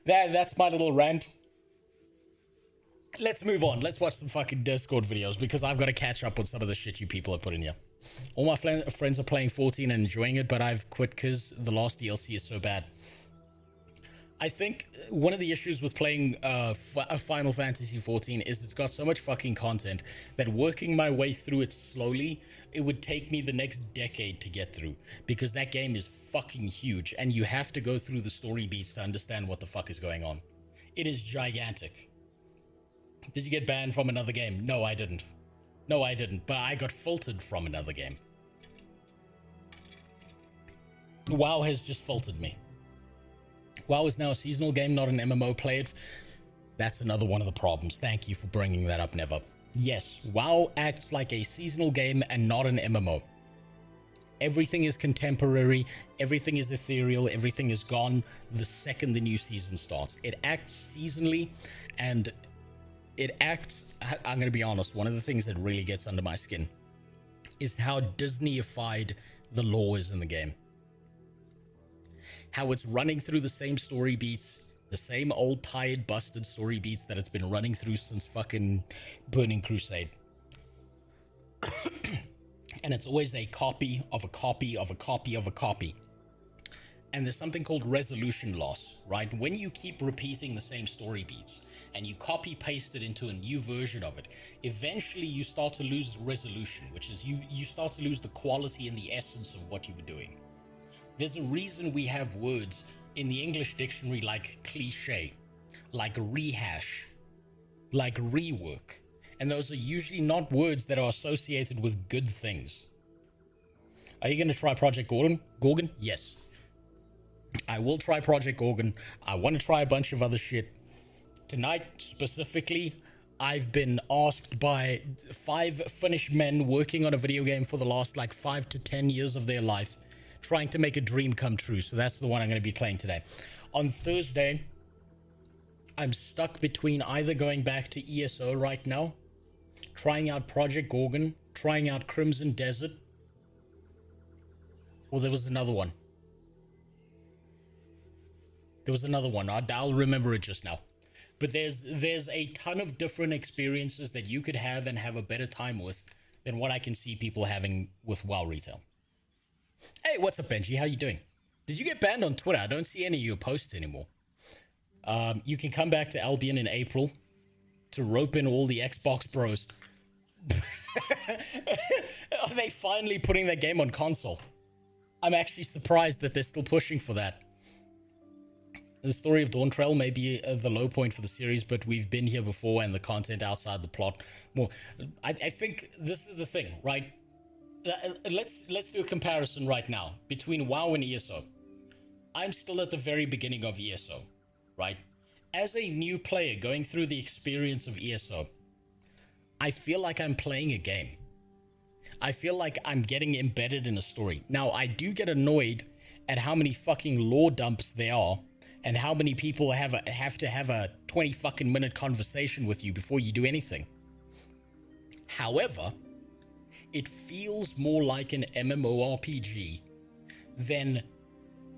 That's my little rant. Let's move on. Let's watch some fucking Discord videos because I've got to catch up with some of the shit you people are putting here. All my friends are playing 14 and enjoying it, but I've quit because the last DLC is so bad. I think one of the issues with playing Final Fantasy 14 is it's got so much fucking content that working my way through it slowly, it would take me the next decade to get through because that game is fucking huge and you have to go through the story beats to understand what the fuck is going on. It is gigantic. Did you get banned from another game? No, I didn't. No, I didn't, but I got filtered from another game. WoW has just filtered me. WoW is now a seasonal game, not an MMO played. That's another one of the problems. Thank you for bringing that up, Never. Yes, WoW acts like a seasonal game and not an MMO. Everything is contemporary, everything is ethereal, everything is gone the second the new season starts. It acts seasonally, and it acts, I'm going to be honest, one of the things that really gets under my skin is how Disney-ified the lore is in the game. How it's running through the same story beats, the same old tired busted story beats that it's been running through since fucking Burning Crusade. And it's always a copy of a copy of a copy of a copy. And there's something called resolution loss, right? When you keep repeating the same story beats and you copy paste it into a new version of it, eventually you start to lose resolution, which is you start to lose the quality and the essence of what you were doing. There's a reason we have words in the English dictionary like cliche, like rehash, like rework. And those are usually not words that are associated with good things. Are you going to try Project Gorgon? Yes. I will try Project Gorgon. I want to try a bunch of other shit. Tonight, specifically, I've been asked by 5 Finnish men working on a video game for the last like 5 to 10 years of their life, trying to make a dream come true. So that's the one I'm going to be playing today. On Thursday, I'm stuck between either going back to ESO right now, trying out Project Gorgon, trying out Crimson Desert, or there was another one. There was another one. I'll remember it just now. But there's a ton of different experiences that you could have and have a better time with than what I can see people having with WoW retail. Hey, what's up, Benji? How you doing? Did you get banned on Twitter? I don't see any of your posts anymore. You can come back to Albion in April to rope in all the Xbox bros. Are they finally putting that game on console? I'm actually surprised that they're still pushing for that. The story of Dawntrail may be the low point for the series, but we've been here before and the content outside the plot more. I think this is the thing, right? Let's do a comparison right now between WoW and ESO. I'm still at the very beginning of ESO, right? As a new player going through the experience of ESO, I feel like I'm playing a game. I feel like I'm getting embedded in a story. Now, I do get annoyed at how many fucking lore dumps there are and how many people have to have a 20 fucking minute conversation with you before you do anything. However, it feels more like an MMORPG than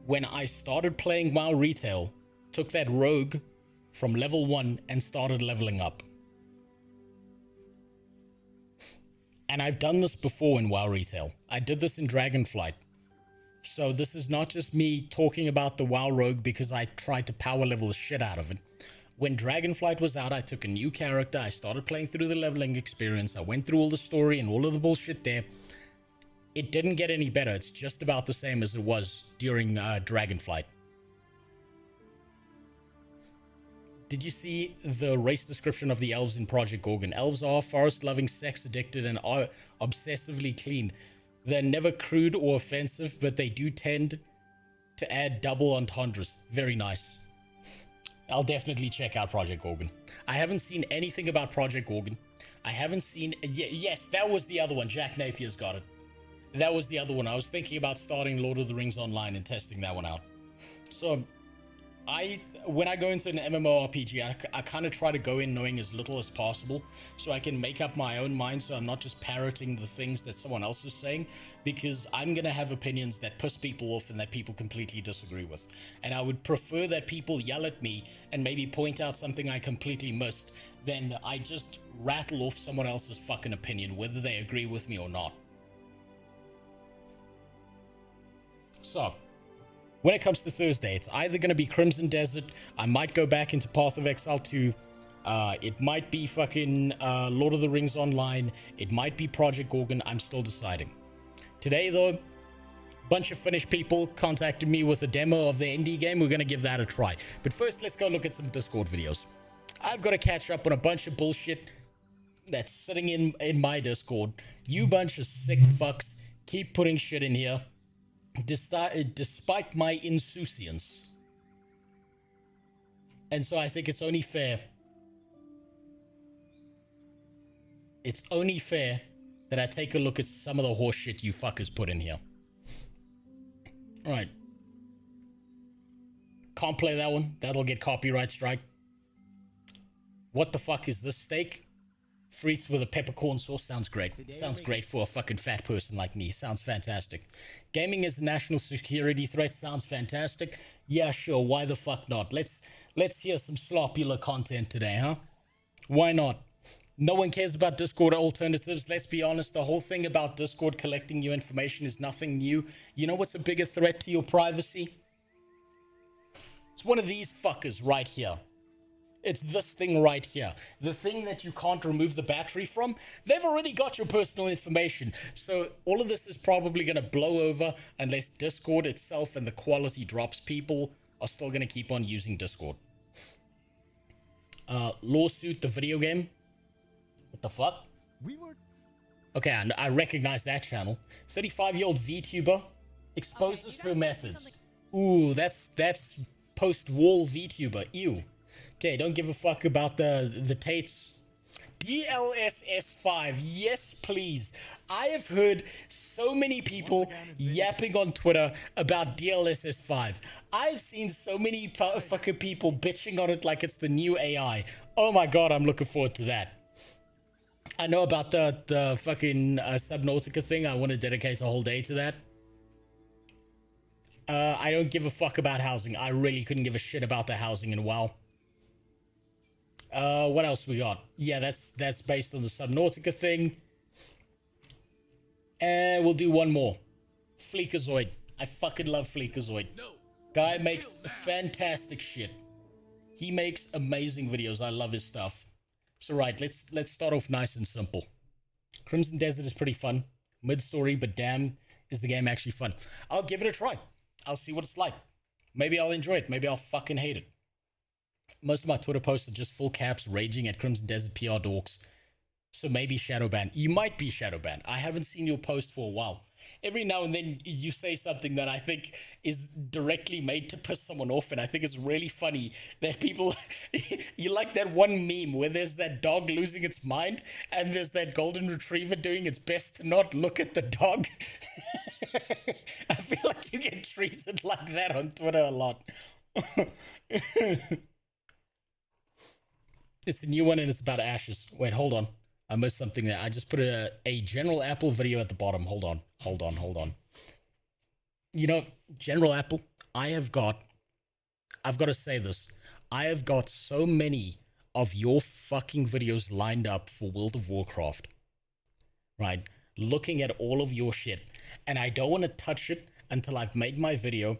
when I started playing WoW Retail, took that rogue from level 1 and started leveling up. And I've done this before in WoW Retail. I did this in Dragonflight. So this is not just me talking about the WoW rogue because I tried to power level the shit out of it. When Dragonflight was out, I took a new character, I started playing through the leveling experience, I went through all the story and all of the bullshit there. It didn't get any better, it's just about the same as it was during Dragonflight. Did you see the race description of the elves in Project Gorgon? Elves are forest-loving, sex-addicted, and are obsessively clean. They're never crude or offensive, but they do tend to add double entendres. Very nice. I'll definitely check out Project Gorgon. I haven't seen anything about Project Gorgon. I haven't seen... yes, that was the other one. Jack Napier's got it. That was the other one. I was thinking about starting Lord of the Rings Online and testing that one out. So, when I go into an MMORPG, I kind of try to go in knowing as little as possible so I can make up my own mind, so I'm not just parroting the things that someone else is saying, because I'm going to have opinions that piss people off and that people completely disagree with. And I would prefer that people yell at me and maybe point out something I completely missed than I just rattle off someone else's fucking opinion, whether they agree with me or not. So, when it comes to Thursday, it's either going to be Crimson Desert, I might go back into Path of Exile 2, it might be fucking Lord of the Rings Online, it might be Project Gorgon, I'm still deciding. Today, though, a bunch of Finnish people contacted me with a demo of the indie game. We're going to give that a try. But first, let's go look at some Discord videos. I've got to catch up on a bunch of bullshit that's sitting in my Discord. You bunch of sick fucks keep putting shit in here. Despite my insouciance. And so I think it's only fair. It's only fair that I take a look at some of the horse shit you fuckers put in here. Alright. Can't play that one. That'll get copyright strike. What the fuck is this steak? Frites with a peppercorn sauce sounds great. Sounds great for a fucking fat person like me. Sounds fantastic. Gaming is a national security threat. Sounds fantastic. Yeah, sure. Why the fuck not? Let's hear some sloppular content today, huh? Why not? No one cares about Discord alternatives. Let's be honest. The whole thing about Discord collecting your information is nothing new. You know what's a bigger threat to your privacy? It's one of these fuckers right here. It's this thing right here. The thing that you can't remove the battery from. They've already got your personal information. So all of this is probably going to blow over unless Discord itself and the quality drops. People are still going to keep on using Discord. Lawsuit, the video game. What the fuck? Okay, I recognize that channel. 35-year-old VTuber exposes her methods. Ooh, that's post-wall VTuber. Ew. Okay, don't give a fuck about the Tates. DLSS5, yes please. I have heard so many people yapping on Twitter about DLSS5. I've seen so many fucking people bitching on it like it's the new AI. Oh my god, I'm looking forward to that. I know about the fucking Subnautica thing. I want to dedicate a whole day to that. I don't give a fuck about housing. I really couldn't give a shit about the housing in WoW. What else we got? Yeah, that's based on the Subnautica thing. And we'll do one more. Fleekazoid. I fucking love Fleekazoid. Guy makes fantastic shit. He makes amazing videos. I love his stuff. So right, let's start off nice and simple. Crimson Desert is pretty fun. Mid-story, but damn, is the game actually fun. I'll give it a try. I'll see what it's like. Maybe I'll enjoy it. Maybe I'll fucking hate it. Most of my Twitter posts are just full caps raging at Crimson Desert PR dorks. So maybe Shadowban. You might be Shadowban. I haven't seen your post for a while. Every now and then you say something that I think is directly made to piss someone off, and I think it's really funny that people... you like that one meme where there's that dog losing its mind, and there's that golden retriever doing its best to not look at the dog. I feel like you get treated like that on Twitter a lot. It's a new one and it's about ashes. Wait, hold on. I missed something there. I just put a General Apple video at the bottom. Hold on. You know, General Apple, I've got to say this. I have got so many of your fucking videos lined up for World of Warcraft. Right? Looking at all of your shit. And I don't want to touch it until I've made my video.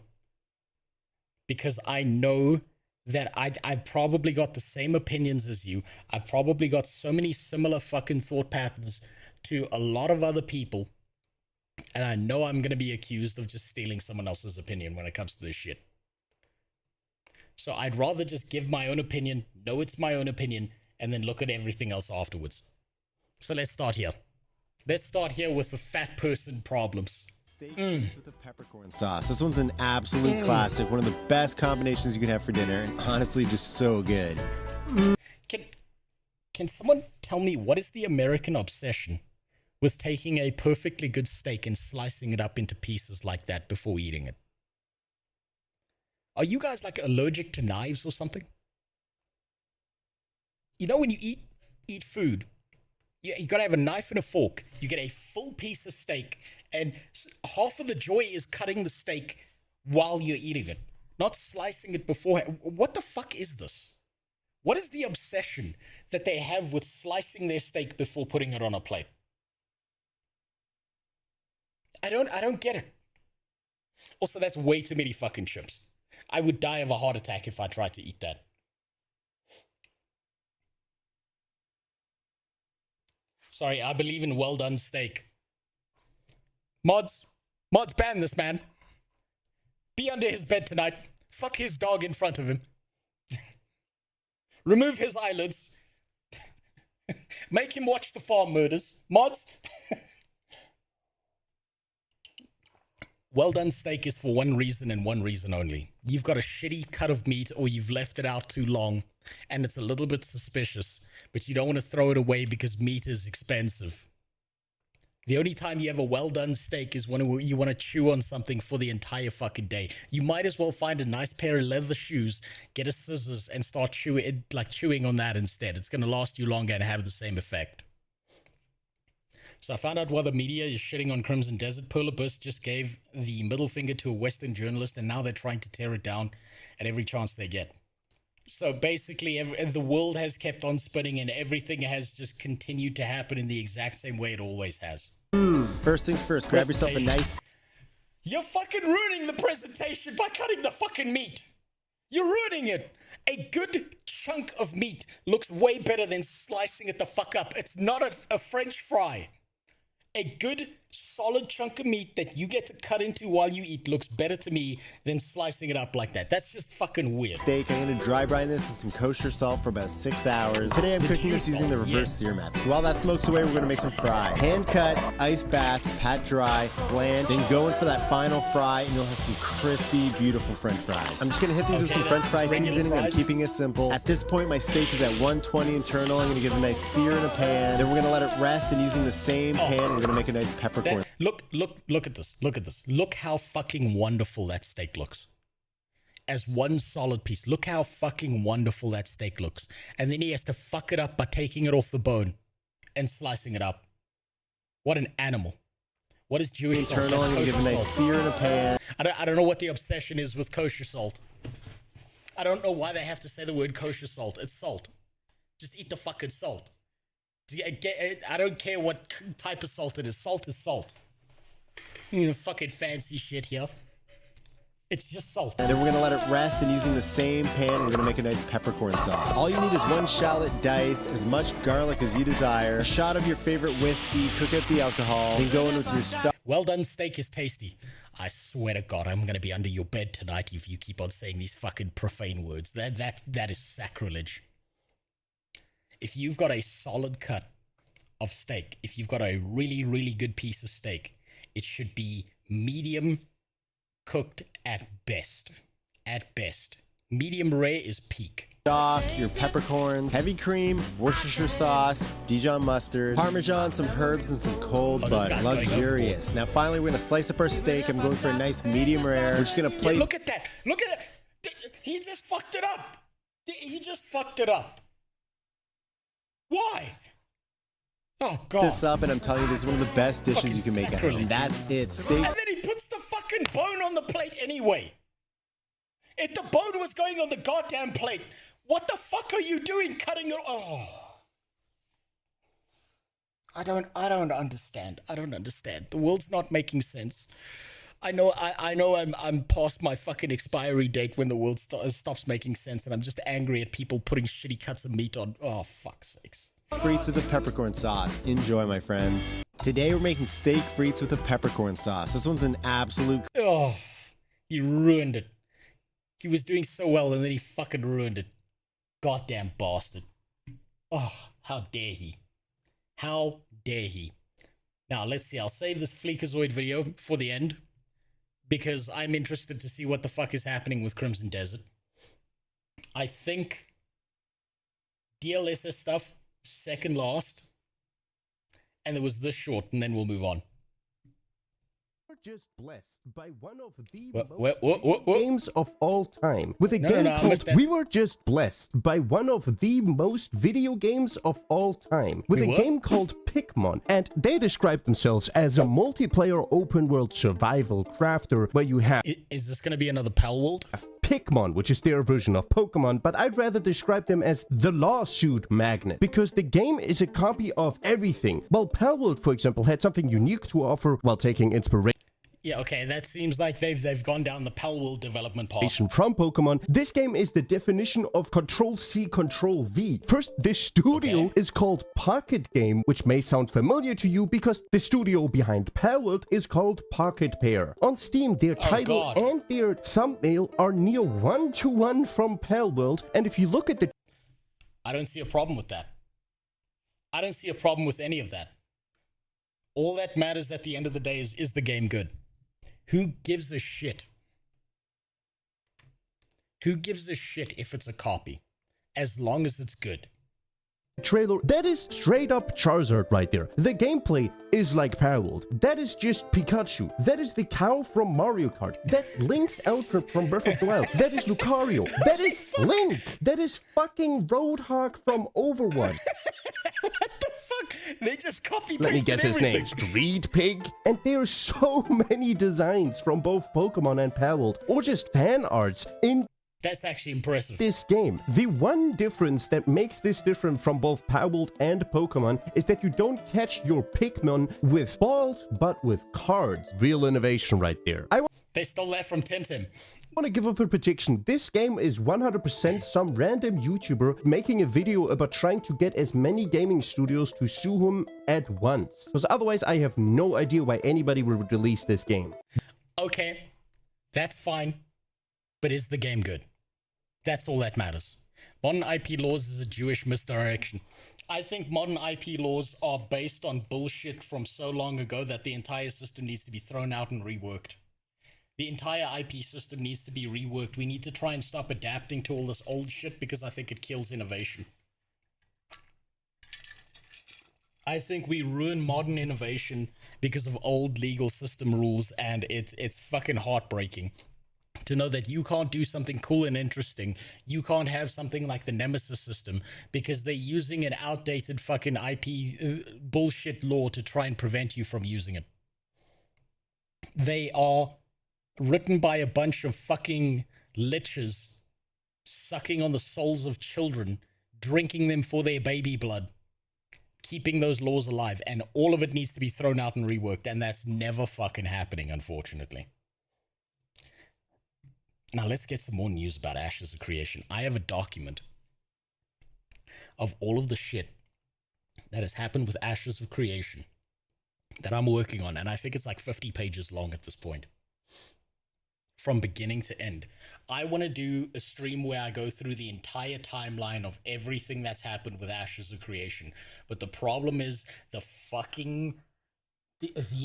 Because I know that I've probably got the same opinions as you. I've probably got so many similar fucking thought patterns to a lot of other people. And I know I'm going to be accused of just stealing someone else's opinion when it comes to this shit. So I'd rather just give my own opinion, know it's my own opinion, and then look at everything else afterwards. So let's start here. Let's start here with the fat person problems. Steak frites with a peppercorn sauce. This one's an absolute classic. One of the best combinations you can have for dinner. And honestly, just so good. Can someone tell me what is the American obsession with taking a perfectly good steak and slicing it up into pieces like that before eating it? Are you guys like allergic to knives or something? You know, when you eat food, you gotta have a knife and a fork. You get a full piece of steak, and half of the joy is cutting the steak while you're eating it, not slicing it beforehand. What the fuck is this? What is the obsession that they have with slicing their steak before putting it on a plate? I don't get it. Also, that's way too many fucking chips. I would die of a heart attack if I tried to eat that. Sorry, I believe in well done steak. Mods, ban this man. Be under his bed tonight. Fuck his dog in front of him. Remove his eyelids. Make him watch the farm murders. Mods. Well done steak is for one reason and one reason only. You've got a shitty cut of meat, or you've left it out too long and it's a little bit suspicious, but you don't want to throw it away because meat is expensive. The only time you have a well done steak is when you want to chew on something for the entire fucking day. You might as well find a nice pair of leather shoes, get a scissors, and start chewing on that instead. It's going to last you longer and have the same effect. So I found out why the media is shitting on Crimson Desert. Polar Burst just gave the middle finger to a Western journalist, and now they're trying to tear it down at every chance they get. So basically, the world has kept on spinning, and everything has just continued to happen in the exact same way it always has. First things first, grab yourself a nice... You're fucking ruining the presentation by cutting the fucking meat. You're ruining it. A good chunk of meat looks way better than slicing it the fuck up. It's not a French fry. A good, solid chunk of meat that you get to cut into while you eat looks better to me than slicing it up like that. That's just fucking weird. Steak. I'm going to dry brine this in some kosher salt for about 6 hours. Today I'm cooking this using the reverse sear method. So while that smokes away, we're going to make some fries. Hand cut, ice bath, pat dry, blanch, then go in for that final fry, and you'll have some crispy, beautiful French fries. I'm just going to hit these with some French fry seasoning. I'm keeping it simple. At this point, my steak is at 120 internal. I'm going to give it a nice sear in a pan. Then we're going to let it rest, and using the same pan, we're going to make a nice peppercorn. Look at this. Look at this. Look how fucking wonderful that steak looks. As one solid piece. Look how fucking wonderful that steak looks. And then he has to fuck it up by taking it off the bone and slicing it up. What an animal. What is Jewish internal? salt? I'm going to give a nice sear in a pan. I don't know what the obsession is with kosher salt. I don't know why they have to say the word kosher salt. It's salt. Just eat the fucking salt. I don't care what type of salt it is. Salt is salt. Fucking fancy shit here. It's just salt. And then we're going to let it rest, and using the same pan, we're going to make a nice peppercorn sauce. All you need is 1 shallot diced, as much garlic as you desire, a shot of your favorite whiskey, cook out the alcohol, then go in with your stuff. Well done steak is tasty. I swear to God, I'm going to be under your bed tonight if you keep on saying these fucking profane words. That is sacrilege. If you've got a solid cut of steak, if you've got a really, really good piece of steak, it should be medium cooked at best. At best. Medium rare is peak. Stock, your peppercorns, heavy cream, Worcestershire sauce, Dijon mustard, Parmesan, some herbs, and some cold butter. Luxurious. Now finally, we're going to slice up our steak. I'm going for a nice medium rare. We're just going to plate... Yeah, look at that. Look at that. He just fucked it up. He just fucked it up. Why? Oh, God. This up, and I'm telling you, this is one of the best dishes you can make at home. That's it. Steak. And then he puts the fucking bone on the plate anyway. If the bone was going on the goddamn plate, what the fuck are you doing cutting it? Oh. I don't understand. I don't understand. The world's not making sense. I know I'm past my fucking expiry date when the world stops making sense, and I'm just angry at people putting shitty cuts of meat on. Oh, fuck's sakes. Frites with a peppercorn sauce. Enjoy, my friends. Today we're making steak frites with a peppercorn sauce. This one's an absolute... Oh, he ruined it. He was doing so well, and then he fucking ruined it. Goddamn bastard. Oh, how dare he. How dare he. Now, let's see. I'll save this Fleekazoid video for the end because I'm interested to see what the fuck is happening with Crimson Desert. I think DLSS stuff, second last. And there was this short, and then we'll move on. We're just blessed by one of the What? games of all time. With a No, game no, I called missed that. We were just blessed by one of the most video games of all time. With Wait, a what? game called Pikmin. And they describe themselves as a multiplayer open world survival crafter where you have Is this going to be another Pal World? Pikmin, which is their version of Pokemon, but I'd rather describe them as the lawsuit magnet, because the game is a copy of everything. While Palworld, for example, had something unique to offer while taking inspiration Yeah, okay, that seems like they've gone down the Pal World development path. from Pokemon, this game is the definition of Control-C, Control-V. First, this studio Okay. is called Pocket Game, which may sound familiar to you because the studio behind Palworld is called Pocket Pair. On Steam, their title God. and their thumbnail are near one-to-one from Palworld, and if you look at the I don't see a problem with that. I don't see a problem with any of that. All that matters at the end of the day is the game good? Who gives a shit? Who gives a shit if it's a copy? As long as it's good. trailer, that is straight up Charizard right there. The gameplay is like Palworld. That is just Pikachu. That is the cow from Mario Kart. That's Link's outfit from Breath of the Wild. That is Lucario. That is Link. That is fucking Roadhog from Overwatch. What the fuck? They just copy pasted Let me guess his name. everything. Street Pig? And there are so many designs from both Pokemon and Palworld, or just fan arts in That's actually impressive. this game. The one difference that makes this different from both Palworld and Pokemon is that you don't catch your Pikmin with balls, but with cards. Real innovation right there. I They stole that from Tencent. want to give up a prediction. This game is 100% some random YouTuber making a video about trying to get as many gaming studios to sue him at once. Because otherwise I have no idea why anybody would release this game. Okay, that's fine. But is the game good? That's all that matters. Modern IP laws is a Jewish misdirection. I think modern IP laws are based on bullshit from so long ago that the entire system needs to be thrown out and reworked. The entire IP system needs to be reworked. We need to try and stop adapting to all this old shit because I think it kills innovation. I think we ruin modern innovation because of old legal system rules, and it's fucking heartbreaking to know that you can't do something cool and interesting. You can't have something like the Nemesis system because they're using an outdated fucking IP bullshit law to try and prevent you from using it. They are written by a bunch of fucking liches sucking on the souls of children, drinking them for their baby blood, keeping those laws alive, and all of it needs to be thrown out and reworked, and that's never fucking happening, unfortunately. Now let's get some more news about Ashes of Creation. I have a document of all of the shit that has happened with Ashes of Creation that I'm working on, and I think it's like 50 pages long at this point. From beginning to end. I want to do a stream where I go through the entire timeline of everything that's happened with Ashes of Creation. But the problem is the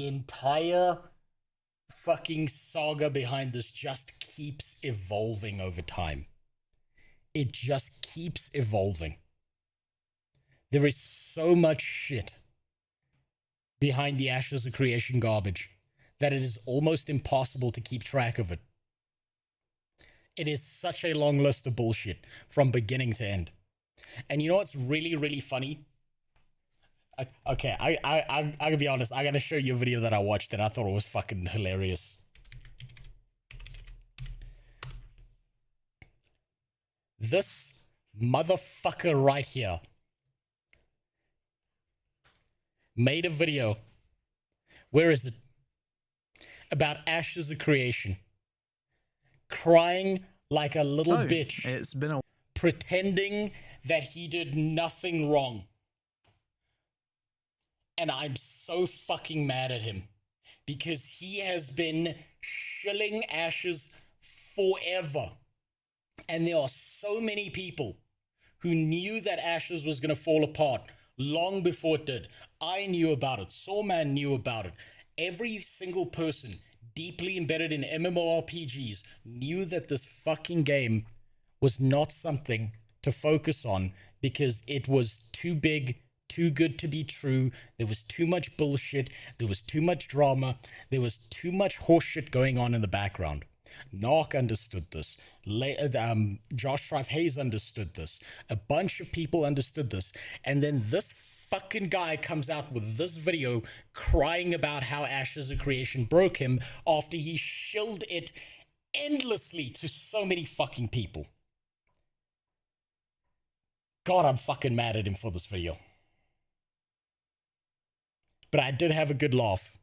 entire fucking saga behind this just keeps evolving over time. It just keeps evolving. There is so much shit behind the Ashes of Creation garbage that it is almost impossible to keep track of it. It is such a long list of bullshit from beginning to end. And you know what's really, really funny? I'm gonna be honest, I gotta show you a video that I watched and I thought it was fucking hilarious. This motherfucker right here made a video. Where is it? About Ashes of Creation. Crying like a little bitch. It's been a pretending that he did nothing wrong. And I'm so fucking mad at him. Because he has been shilling Ashes forever. And there are so many people who knew that Ashes was going to fall apart long before it did. I knew about it. Sawman knew about it. Every single person deeply embedded in MMORPGs knew that this fucking game was not something to focus on because it was too big, too good to be true. There was too much bullshit. There was too much drama. There was too much horseshit going on in the background. Narc understood this. Josh Strife Hayes understood this. A bunch of people understood this. And then this fucking guy comes out with this video crying about how Ashes of Creation broke him after he shilled it endlessly to so many fucking people. God, I'm fucking mad at him for this video. But I did have a good laugh.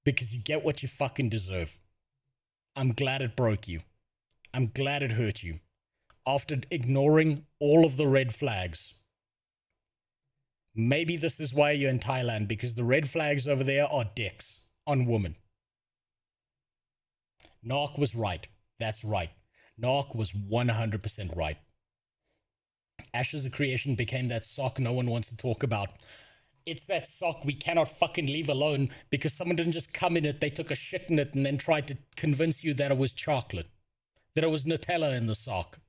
Because you get what you fucking deserve. I'm glad it broke you. I'm glad it hurt you. After ignoring all of the red flags. Maybe this is why you're in Thailand, because the red flags over there are dicks on women. Narc was right. That's right. Narc was 100% right. Ashes of Creation became that sock no one wants to talk about. It's that sock we cannot fucking leave alone because someone didn't just come in it, they took a shit in it and then tried to convince you that it was chocolate. That it was Nutella in the sock.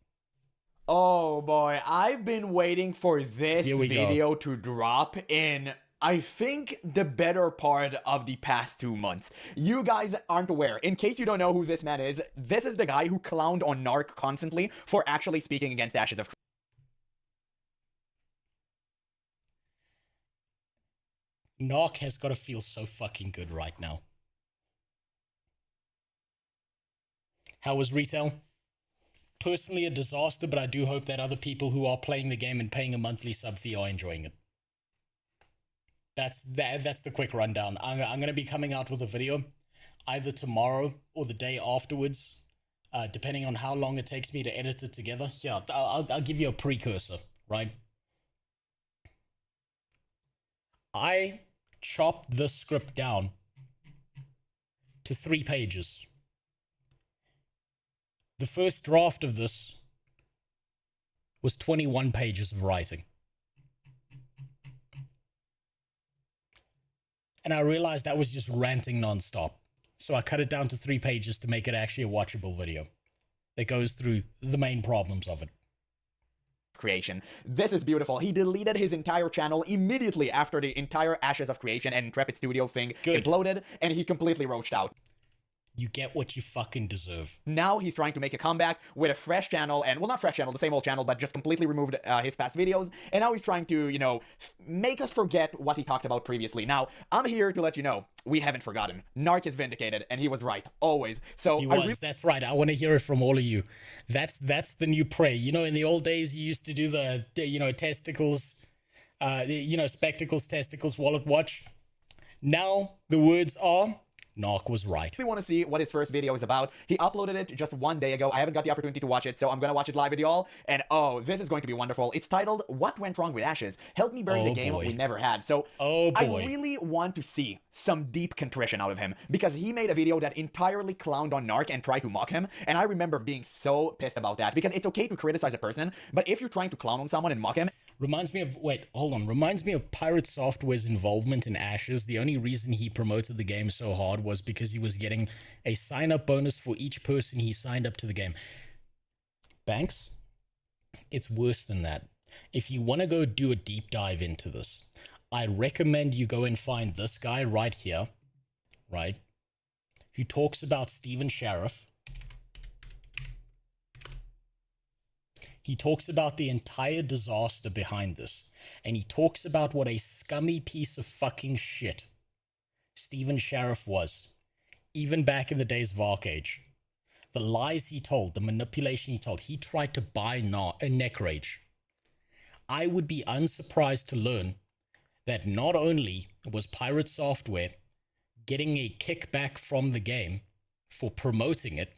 Oh boy, I've been waiting for this video to drop in, I think, the better part of the past 2 months. You guys aren't aware. In case you don't know who this man is, this is the guy who clowned on Narc constantly for actually speaking against Ashes of Creation. Narc has got to feel so fucking good right now. How was retail? Personally, a disaster, but I do hope that other people who are playing the game and paying a monthly sub fee are enjoying it. That's the quick rundown. I'm going to be coming out with a video either tomorrow or the day afterwards, depending on how long it takes me to edit it together. Yeah, I'll give you a precursor, right? I chopped the script down to 3 pages. The first draft of this was 21 pages of writing. And I realized that was just ranting nonstop. So I cut it down to 3 pages to make it actually a watchable video that goes through the main problems of it. Creation. This is beautiful. He deleted his entire channel immediately after the entire Ashes of Creation and Intrepid Studio thing imploded, and he completely roached out. You get what you fucking deserve. Now he's trying to make a comeback with a fresh channel, and, well, not fresh channel, the same old channel, but just completely removed his past videos, and now he's trying to, you know, make us forget what he talked about previously. Now, I'm here to let you know, we haven't forgotten. Narc is vindicated, and he was right, always. So he was, that's right. I want to hear it from all of you. That's the new prey. You know, in the old days, you used to do the you know, testicles, you know, spectacles, testicles, wallet, watch. Now, the words are... Narc was right. We want to see what his first video is about. He uploaded it just 1 day ago. I haven't got the opportunity to watch it, so I'm going to watch it live with y'all. And oh, this is going to be wonderful. It's titled, What Went Wrong with Ashes? Help me bury the game we never had. So I really want to see some deep contrition out of him, because he made a video that entirely clowned on Narc and tried to mock him. And I remember being so pissed about that, because it's okay to criticize a person, but if you're trying to clown on someone and mock him... Reminds me of, reminds me of Pirate Software's involvement in Ashes. The only reason he promoted the game so hard was because he was getting a sign-up bonus for each person he signed up to the game. Banks, it's worse than that. If you want to go do a deep dive into this, I recommend you go and find this guy right here, right, who talks about Stephen Sheriff. He talks about the entire disaster behind this. And he talks about what a scummy piece of fucking shit Stephen Sheriff was. Even back in the days of Arcade. The lies he told, the manipulation he told. He tried to buy neck rage. I would be unsurprised to learn that not only was Pirate Software getting a kickback from the game for promoting it,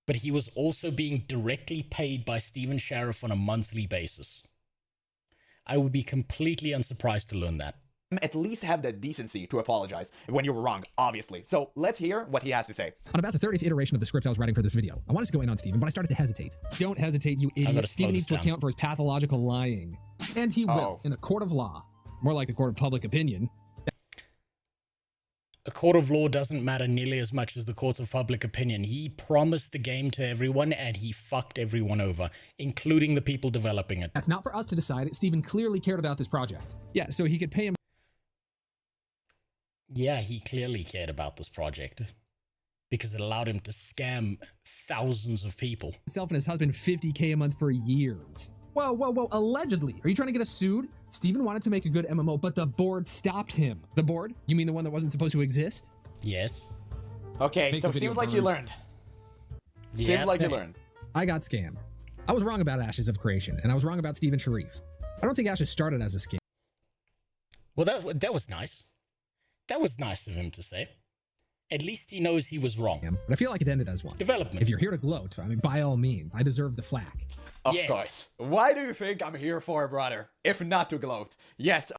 but he was also being directly paid by Stephen Sheriff on a monthly basis. I would be completely unsurprised to learn that. At least have the decency to apologize when you were wrong, obviously. So let's hear what he has to say. On about the 30th iteration of the script I was writing for this video, I wanted to go in on Steven, but I started to hesitate. Don't hesitate, you idiot. Steven needs to account for his pathological lying. And he will, in a court of law. more like the court of public opinion. A court of law doesn't matter nearly as much as the court of public opinion. He promised the game to everyone and he fucked everyone over, including the people developing it. That's not for us to decide. Steven clearly cared about this project. Yeah, so he could pay him. Yeah, he clearly cared about this project because it allowed him to scam thousands of people. Himself and his husband $50K a month for years. Whoa, whoa, whoa, allegedly. Are you trying to get us sued? Steven wanted to make a good MMO, but the board stopped him. The board? You mean the one that wasn't supposed to exist? Yes. Okay, Make so a video, seems like you bros. learned. Seems like you learned. I got scammed. I was wrong about Ashes of Creation, and I was wrong about Steven Sharif. I don't think Ashes started as a scam. Well, that was nice. That was nice of him to say. At least he knows he was wrong. But I feel like it ended as one. Development. If you're here to gloat, I mean, by all means, I deserve the flack. Of Yes. course. Why do you think I'm here for, brother? If not to gloat. Yes.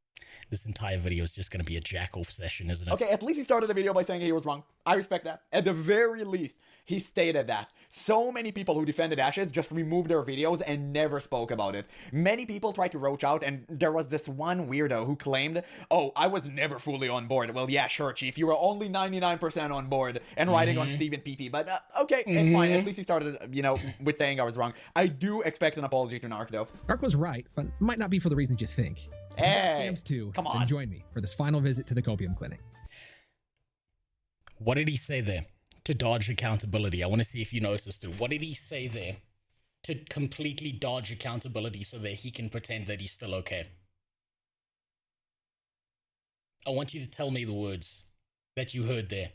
This entire video is just going to be a jack-off session, isn't it? Okay, at least he started the video by saying he was wrong. I respect that. At the very least, he stated that. So many people who defended Ashes just removed their videos and never spoke about it. Many people tried to roach out, and there was this one weirdo who claimed, oh, I was never fully on board. Well, yeah, sure, Chief. You were only 99% on board and writing on Steven PP. But, okay, it's fine. At least he started, with saying I was wrong. I do expect an apology to Narc, though. Narc was right, but might not be for the reasons you think. If you got Hey, scams too, come on. then join me for this final visit to the Copium Clinic. What did he say there? To dodge accountability. I want to see if you noticed it. What did he say there? To completely dodge accountability so that he can pretend that he's still okay. I want you to tell me the words that you heard there.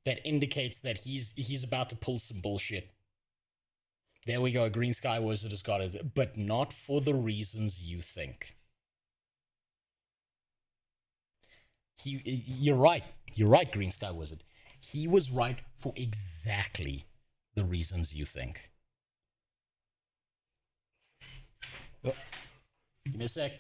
That indicates that he's about to pull some bullshit. There we go. Green Sky Wizard has got it. But not for the reasons you think. You're right. You're right, Green Sky Wizard. He was right for exactly the reasons you think. Oh, give me a sec.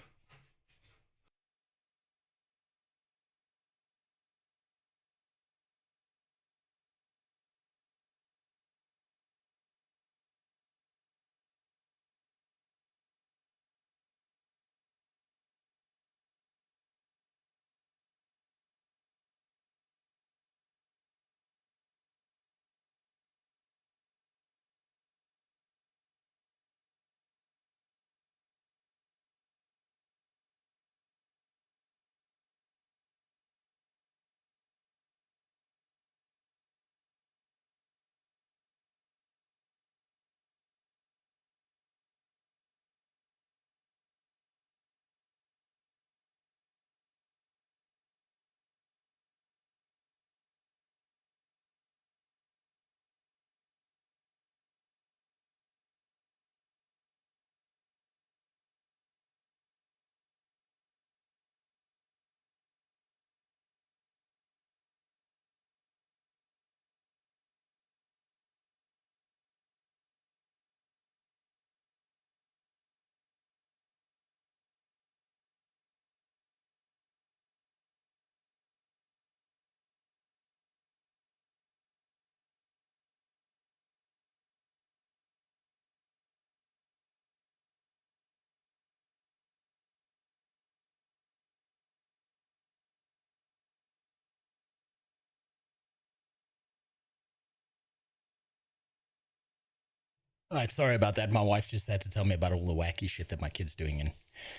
All right, sorry about that. My wife just had to tell me about all the wacky shit that my kid's doing, and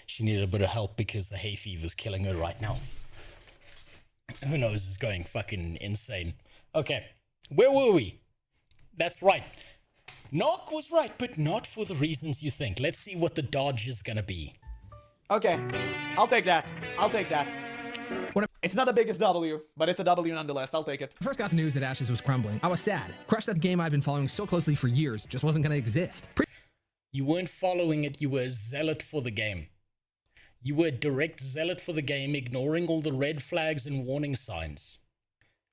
she needed a bit of help because the hay fever's killing her right now. Who knows, is going fucking insane. Okay, where were we? That's right. Knock was right, but not for the reasons you think. Let's see what the dodge is gonna be. Okay, I'll take that. I'll take that. It's not the biggest W, but it's a W nonetheless. I'll take it. I first got the news that Ashes was crumbling. I was sad. Crushed that the game I'd been following so closely for years just wasn't going to exist. You weren't following it, you were a zealot for the game. You were a direct zealot for the game, ignoring all the red flags and warning signs.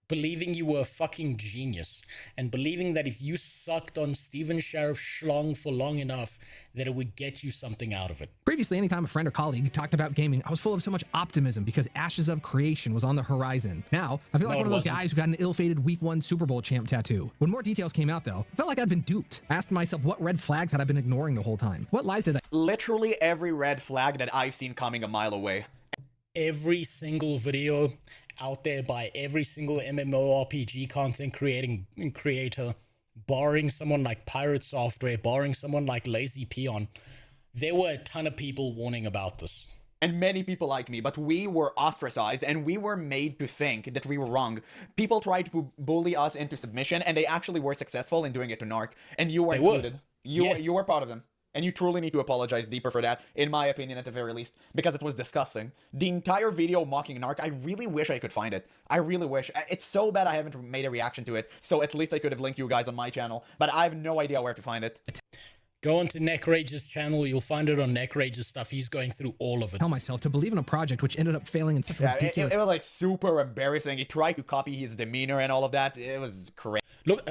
believing you were a fucking genius, and believing that if you sucked on Steven Sheriff Schlong for long enough, that it would get you something out of it. Previously, anytime a friend or colleague talked about gaming, I was full of so much optimism because Ashes of Creation was on the horizon. Now, I feel like one of those guys who got an ill-fated Week 1 Super Bowl champ tattoo. When more details came out, though, I felt like I'd been duped. I asked myself, what red flags had I been ignoring the whole time? What lies did I... Literally every red flag that I've seen coming a mile away. Every single video out there by every single MMORPG content creator, barring someone like Pirate Software, barring someone like Lazy Peon, there were a ton of people warning about this. And many people like me, but we were ostracized and we were made to think that we were wrong. People tried to bully us into submission, and they actually were successful in doing it to Narc. And you were included. You were part of them. And you truly need to apologize deeper for that, in my opinion at the very least, because it was disgusting. The entire video mocking Narc, I really wish I could find it. I really wish. It's so bad I haven't made a reaction to it, so at least I could have linked you guys on my channel, but I have no idea where to find it. Go onto Neckrage's channel, you'll find it on Neckrage's stuff. He's going through all of it. Tell myself to believe in a project which ended up failing in such ridiculous... It was like super embarrassing. He tried to copy his demeanor and all of that. It was crazy. Look,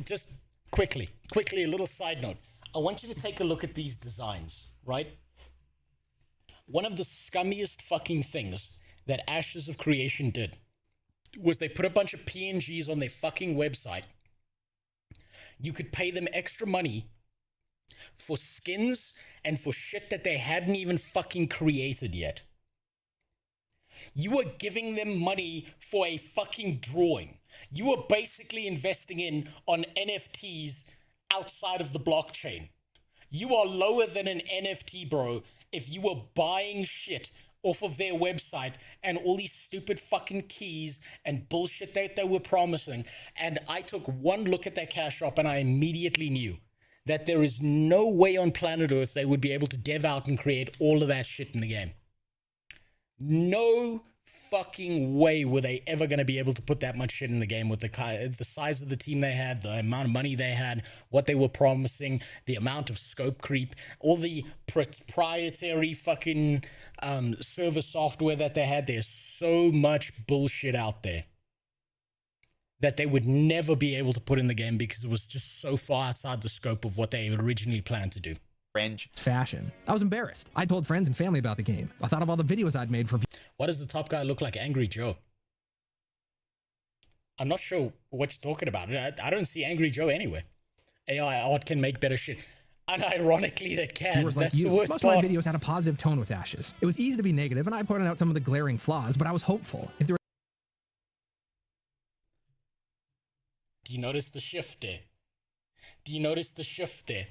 just quickly, a little side note. I want you to take a look at these designs, right? One of the scummiest fucking things that Ashes of Creation did was they put a bunch of PNGs on their fucking website. You could pay them extra money for skins and for shit that they hadn't even fucking created yet. You were giving them money for a fucking drawing. You were basically investing on NFTs outside of the blockchain. You are lower than an NFT, bro, if you were buying shit off of their website and all these stupid fucking keys and bullshit that they were promising. And I took one look at their cash shop and I immediately knew that there is no way on planet Earth they would be able to dev out and create all of that shit in the game. No fucking way were they ever going to be able to put that much shit in the game with the size of the team they had, the amount of money they had, what they were promising, the amount of scope creep, all the proprietary fucking server software that they had. There's so much bullshit out there that they would never be able to put in the game because it was just so far outside the scope of what they originally planned to do. Fashion. I was embarrassed. I told friends and family about the game. I thought of all the videos I'd made for... Why does the top guy look like Angry Joe? I'm not sure what you're talking about. I don't see Angry Joe anywhere. AI art can make better shit. Unironically, that can. That's the worst part. Most of my videos had a positive tone with Ashes. It was easy to be negative, and I pointed out some of the glaring flaws, but I was hopeful. If there were... Do you notice the shift there? Do you notice the shift there?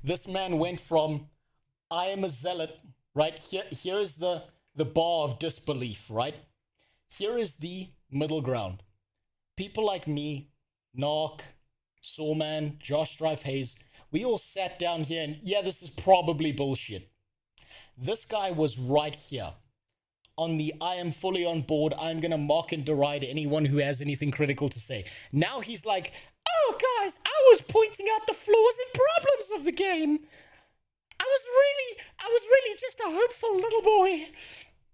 This man went from, I am a zealot, right? Here is the bar of disbelief, right? Here is the middle ground. People like me, Narc, Sawman, Josh Drive Hayes, we all sat down here and, yeah, this is probably bullshit. This guy was right here on the I am fully on board, I'm going to mock and deride anyone who has anything critical to say. Now he's like, oh, guys, I was pointing out the flaws and problems of the game. I was really just a hopeful little boy.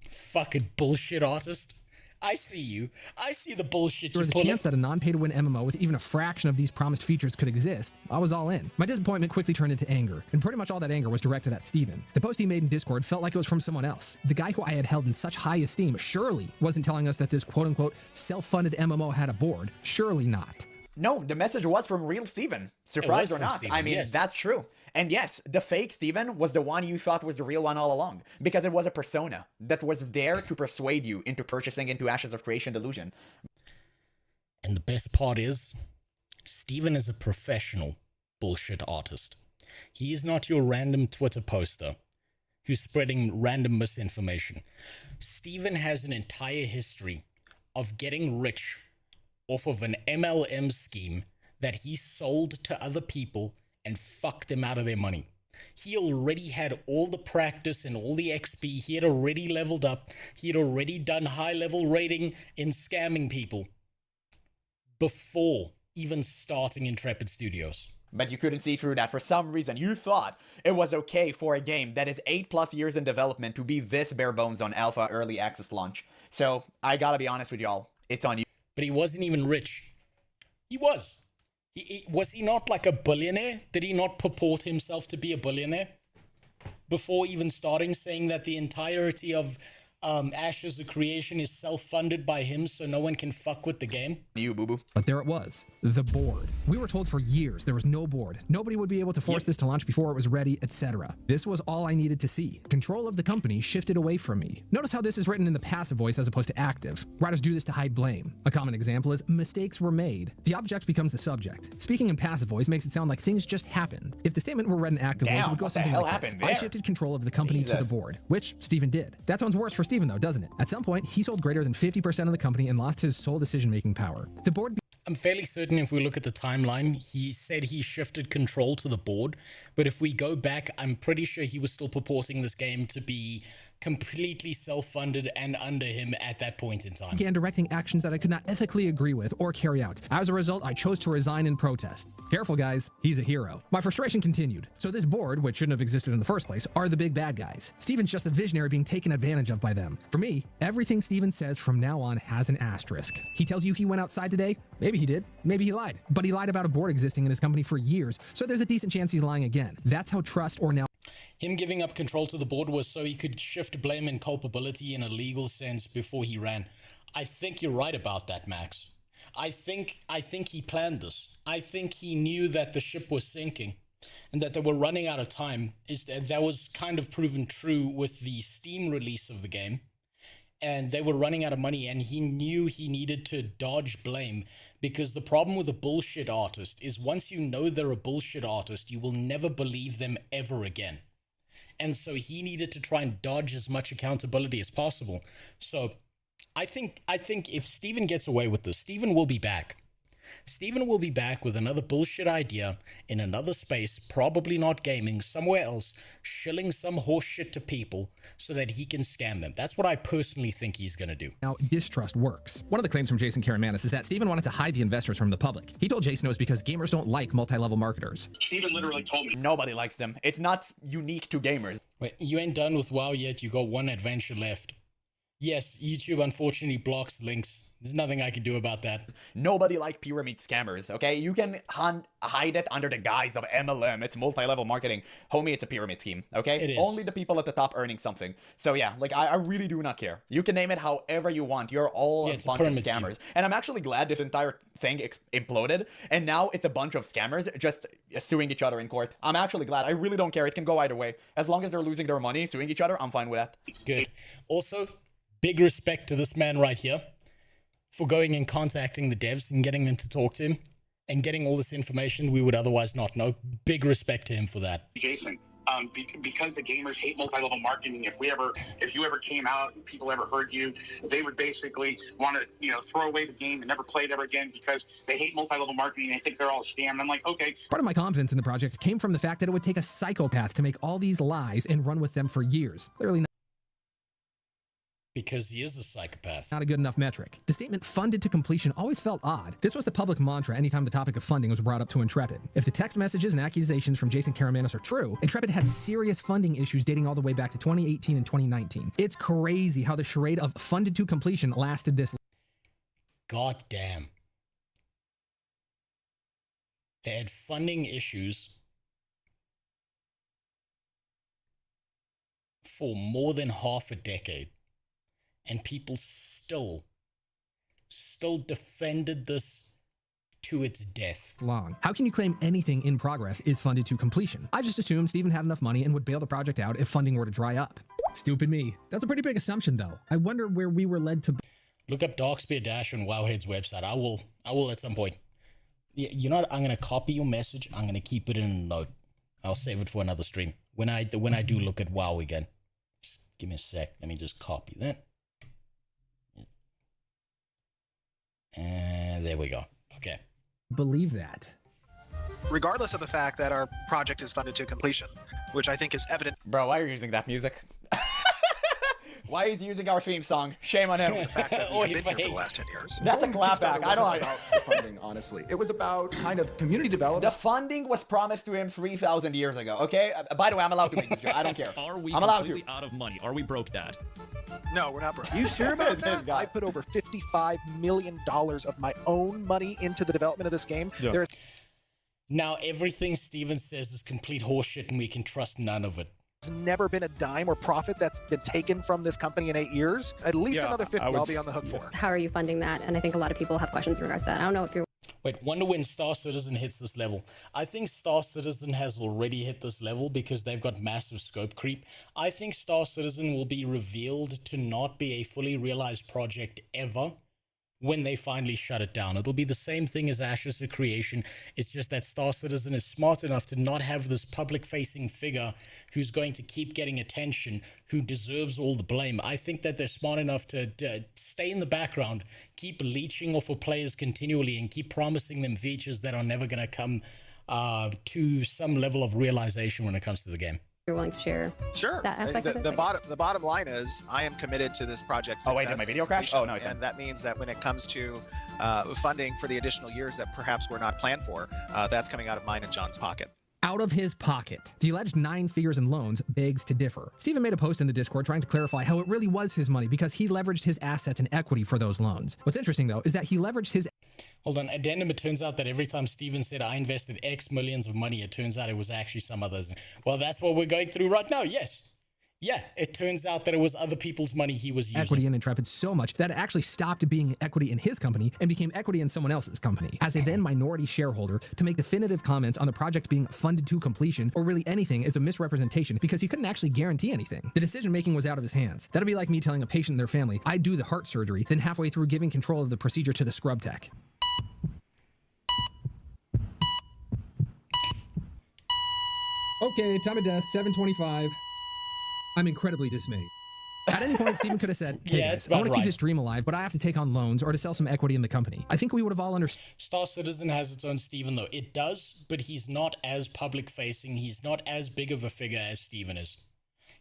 Fucking bullshit artist. I see you. I see the bullshit there was a chance that a non-pay-to-win MMO with even a fraction of these promised features could exist. I was all in. My disappointment quickly turned into anger, and pretty much all that anger was directed at Steven. The post he made in Discord felt like it was from someone else. The guy who I had held in such high esteem surely wasn't telling us that this quote-unquote self-funded MMO had a board. Surely not. No, the message was from real Steven. Surprised or not. Steven, I mean, yes. That's true. And yes, the fake Steven was the one you thought was the real one all along, because it was a persona that was there to persuade you into purchasing into Ashes of Creation Delusion. And the best part is, Steven is a professional bullshit artist. He is not your random Twitter poster who's spreading random misinformation. Steven has an entire history of getting rich off of an MLM scheme that he sold to other people and fucked them out of their money. He already had all the practice and all the XP. He had already leveled up. He had already done high-level rating in scamming people before even starting Intrepid Studios. But you couldn't see through that. For some reason, you thought it was okay for a game that is 8+ years in development to be this bare bones on alpha early access launch. So I gotta be honest with y'all, it's on you. But he wasn't even rich. He was. Was he not like a billionaire? Did he not purport himself to be a billionaire? Before even starting, saying that the entirety of Ashes the Creation is self-funded by him, so no one can fuck with the game. You, boo-boo. But there it was, the board. We were told for years there was no board. Nobody would be able to force this to launch before it was ready, etc. This was all I needed to see. Control of the company shifted away from me. Notice how this is written in the passive voice as opposed to active. Writers do this to hide blame. A common example is mistakes were made. The object becomes the subject. Speaking in passive voice makes it sound like things just happened. If the statement were read in active voice, it would go something like this. I shifted control of the company to the board, which Steven did. That sounds worse for Steven though, doesn't it? At some point, he sold greater than 50% of the company and lost his sole decision-making power. The board... I'm fairly certain if we look at the timeline, he said he shifted control to the board, but if we go back, I'm pretty sure he was still purporting this game to be completely self-funded and under him at that point in time. Began directing actions that I could not ethically agree with or carry out. As a result, I chose to resign in protest. Careful, guys. He's a hero. My frustration continued. So this board, which shouldn't have existed in the first place, are the big bad guys. Steven's just the visionary being taken advantage of by them. For me, everything Steven says from now on has an asterisk. He tells you he went outside today. Maybe he did. Maybe he lied. But he lied about a board existing in his company for years, so there's a decent chance he's lying again. That's how trust or now... Him giving up control to the board was so he could shift blame and culpability in a legal sense before he ran. I think you're right about that, Max. I think he planned this. I think he knew that the ship was sinking and that they were running out of time. That was kind of proven true with the Steam release of the game. And they were running out of money, and he knew he needed to dodge blame, because the problem with a bullshit artist is once you know they're a bullshit artist, you will never believe them ever again. And so he needed to try and dodge as much accountability as possible. So I think if Steven gets away with this, Steven will be back. Steven will be back with another bullshit idea in another space, probably not gaming, somewhere else, shilling some horse shit to people so that he can scam them. That's what I personally think he's going to do. Now, distrust works. One of the claims from Jason Karamanis is that Steven wanted to hide the investors from the public. He told Jason it was because gamers don't like multi-level marketers. Steven literally told me. Nobody likes them. It's not unique to gamers. Wait, you ain't done with WoW yet. You got one adventure left. Yes, YouTube unfortunately blocks links. There's nothing I can do about that. Nobody like pyramid scammers, okay? You can hide it under the guise of MLM. It's multi-level marketing. Homie, it's a pyramid scheme, okay? It is. Only the people at the top earning something. So yeah, like I really do not care. You can name it however you want. You're all a bunch of scammers. Scheme. And I'm actually glad this entire thing imploded. And now it's a bunch of scammers just suing each other in court. I'm actually glad. I really don't care. It can go either way. As long as they're losing their money, suing each other, I'm fine with that. Good. Also, big respect to this man right here for going and contacting the devs and getting them to talk to him and getting all this information we would otherwise not know. Big respect to him for that. Jason, because the gamers hate multi-level marketing, if you ever came out and people ever heard you, they would basically want to, throw away the game and never play it ever again because they hate multi-level marketing and they think they're all a scam. And I'm like, okay. Part of my confidence in the project came from the fact that it would take a psychopath to make all these lies and run with them for years. Clearly not. Because he is a psychopath. Not a good enough metric. The statement funded to completion always felt odd. This was the public mantra anytime the topic of funding was brought up to Intrepid. If the text messages and accusations from Jason Karamanis are true, Intrepid had serious funding issues dating all the way back to 2018 and 2019. It's crazy how the charade of funded to completion lasted this long. God damn. They had funding issues for more than half a decade. And people still defended this to its death. Long. How can you claim anything in progress is funded to completion? I just assumed Steven had enough money and would bail the project out if funding were to dry up. Stupid me. That's a pretty big assumption though. I wonder where we were led to... Look up Darkspear Dash on Wowhead's website. I will at some point. You know what? I'm going to copy your message. I'm going to keep it in a note. I'll save it for another stream. When I do look at WoW again. Just give me a sec. Let me just copy that. And there we go. Okay. Believe that. Regardless of the fact that our project is funded to completion, which I think is evident. Bro, why are you using that music? Why is he using our theme song? Shame on him. The fact that we've been here for the last 10 years. That's a clapback. I don't know. Funding, honestly. It was about kind of community development. The funding was promised to him 3,000 years ago, okay? By the way, I'm allowed to make this joke. I don't care. Are we I'm allowed completely out of money? Are we broke, Dad? No, we're not broke. You sure about that? I put over $55 million of my own money into the development of this game. Yeah. There's Now, everything Steven says is complete horseshit, and we can trust none of it. never been a dime or profit that's been taken from this company in 8 years. At least another 50 I'll be on the hook for. How are you funding that? And I think a lot of people have questions in regards to that. I don't know if you're... Wait, wonder when Star Citizen hits this level. I think Star Citizen has already hit this level because they've got massive scope creep. I think Star Citizen will be revealed to not be a fully realized project ever when they finally shut it down. It'll be the same thing as Ashes of Creation. It's just that Star Citizen is smart enough to not have this public-facing figure who's going to keep getting attention, who deserves all the blame. I think that they're smart enough to stay in the background, keep leeching off of players continually, and keep promising them features that are never going to come to some level of realization when it comes to the game. You're willing to share Sure. that aspect of it? The bottom line is I am committed to this project's success. Oh, wait, did my video crash? Oh, no, it's and that means that when it comes to funding for the additional years that perhaps we're not planned for, that's coming out of mine and John's pocket. Out of his pocket. The alleged 9 figures in loans begs to differ. Steven made a post in the Discord trying to clarify how it really was his money because he leveraged his assets and equity for those loans. What's interesting, though, is that he leveraged his... Hold on, addendum, it turns out that every time Steven said, I invested X millions of money, it turns out it was actually some others. Well, that's what we're going through right now, yes. Yeah, it turns out that it was other people's money he was using. Equity in Intrepid so much that it actually stopped being equity in his company and became equity in someone else's company. As a then minority shareholder, to make definitive comments on the project being funded to completion or really anything is a misrepresentation because he couldn't actually guarantee anything. The decision making was out of his hands. That'd be like me telling a patient and their family, I'd do the heart surgery, then halfway through giving control of the procedure to the scrub tech. Okay, time of death, 7:25. I'm incredibly dismayed. At any point, Steven could have said, hey yeah, guys, I want to keep this dream alive, but I have to take on loans or to sell some equity in the company. I think we would have all understood. Star Citizen has its own Steven, though. It does, but he's not as public-facing. He's not as big of a figure as Steven is.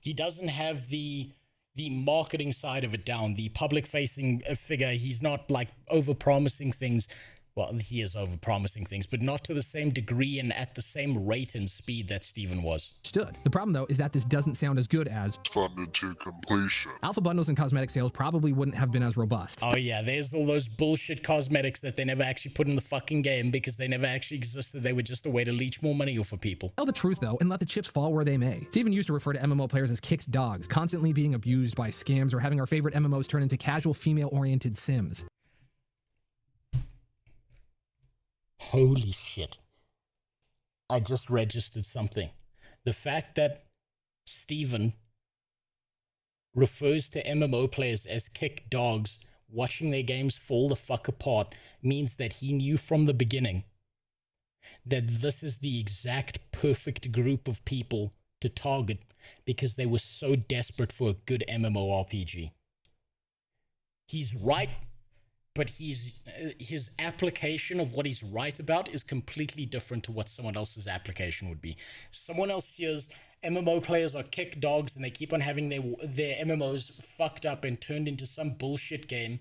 He doesn't have the marketing side of it down, the public-facing figure. He's not, like, over-promising things. Well, he is over-promising things, but not to the same degree and at the same rate and speed that Steven was. The problem, though, is that this doesn't sound as good as funded to completion. Alpha bundles and cosmetic sales probably wouldn't have been as robust. Oh yeah, there's all those bullshit cosmetics that they never actually put in the fucking game because they never actually existed. They were just a way to leech more money off of people. Tell the truth, though, and let the chips fall where they may. Steven used to refer to MMO players as kicked dogs, constantly being abused by scams or having our favorite MMOs turn into casual female-oriented sims. Holy shit. I just registered something. The fact that Steven refers to MMO players as kick dogs watching their games fall the fuck apart means that he knew from the beginning that this is the exact perfect group of people to target because they were so desperate for a good MMORPG. He's right. But his application of what he's right about is completely different to what someone else's application would be. Someone else hears MMO players are kick dogs and they keep on having their MMOs fucked up and turned into some bullshit game.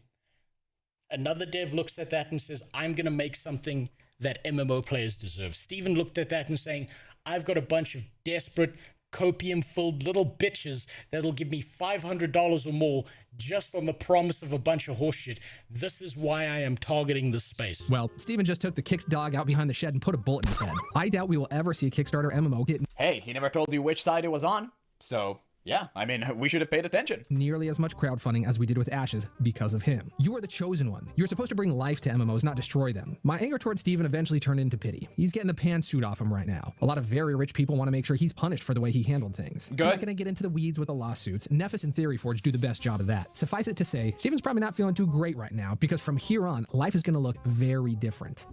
Another dev looks at that and says, I'm going to make something that MMO players deserve. Steven looked at that and saying, I've got a bunch of desperate, copium-filled little bitches that'll give me $500 or more just on the promise of a bunch of horseshit. This is why I am targeting this space. Well, Steven just took the kicked dog out behind the shed and put a bullet in his head. I doubt we will ever see a Kickstarter MMO get... Hey, he never told you which side it was on. So, yeah, I mean, we should have paid attention. Nearly as much crowdfunding as we did with Ashes because of him. You are the chosen one. You're supposed to bring life to MMOs, not destroy them. My anger towards Steven eventually turned into pity. He's getting the pantsuit off him right now. A lot of very rich people want to make sure he's punished for the way he handled things. Good. I'm not going to get into the weeds with the lawsuits. Nefis and Theoryforge do the best job of that. Suffice it to say, Steven's probably not feeling too great right now because from here on, life is going to look very different.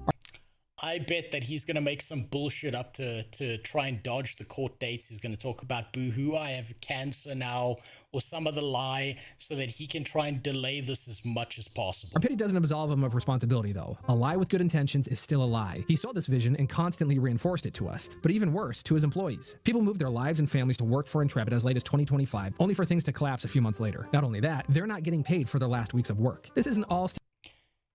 I bet that he's going to make some bullshit up to try and dodge the court dates. He's going to talk about boohoo, I have cancer now, or some other lie, so that he can try and delay this as much as possible. Our pity doesn't absolve him of responsibility, though. A lie with good intentions is still a lie. He saw this vision and constantly reinforced it to us, but even worse, to his employees. People moved their lives and families to work for Intrepid as late as 2025, only for things to collapse a few months later. Not only that, they're not getting paid for their last weeks of work. This isn't all...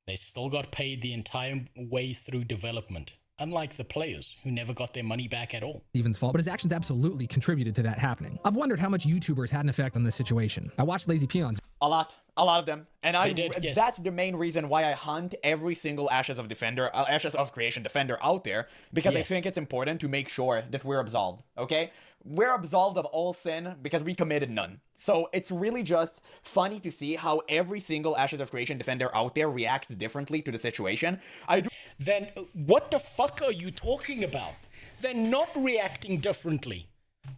They still got paid the entire way through development. unlike the players who never got their money back at all. Steven's fault, but his actions absolutely contributed to that happening. I've wondered how much YouTubers had an effect on this situation. I watched Lazy Peons. A lot of them, and Yes. that's the main reason why I hunt every single Ashes of Creation Defender out there, because I Yes. think it's important to make sure that we're absolved. Okay, we're absolved of all sin because we committed none. So it's really just funny to see how every single Ashes of Creation Defender out there reacts differently to the situation. Then what the fuck are you talking about? They're not reacting differently.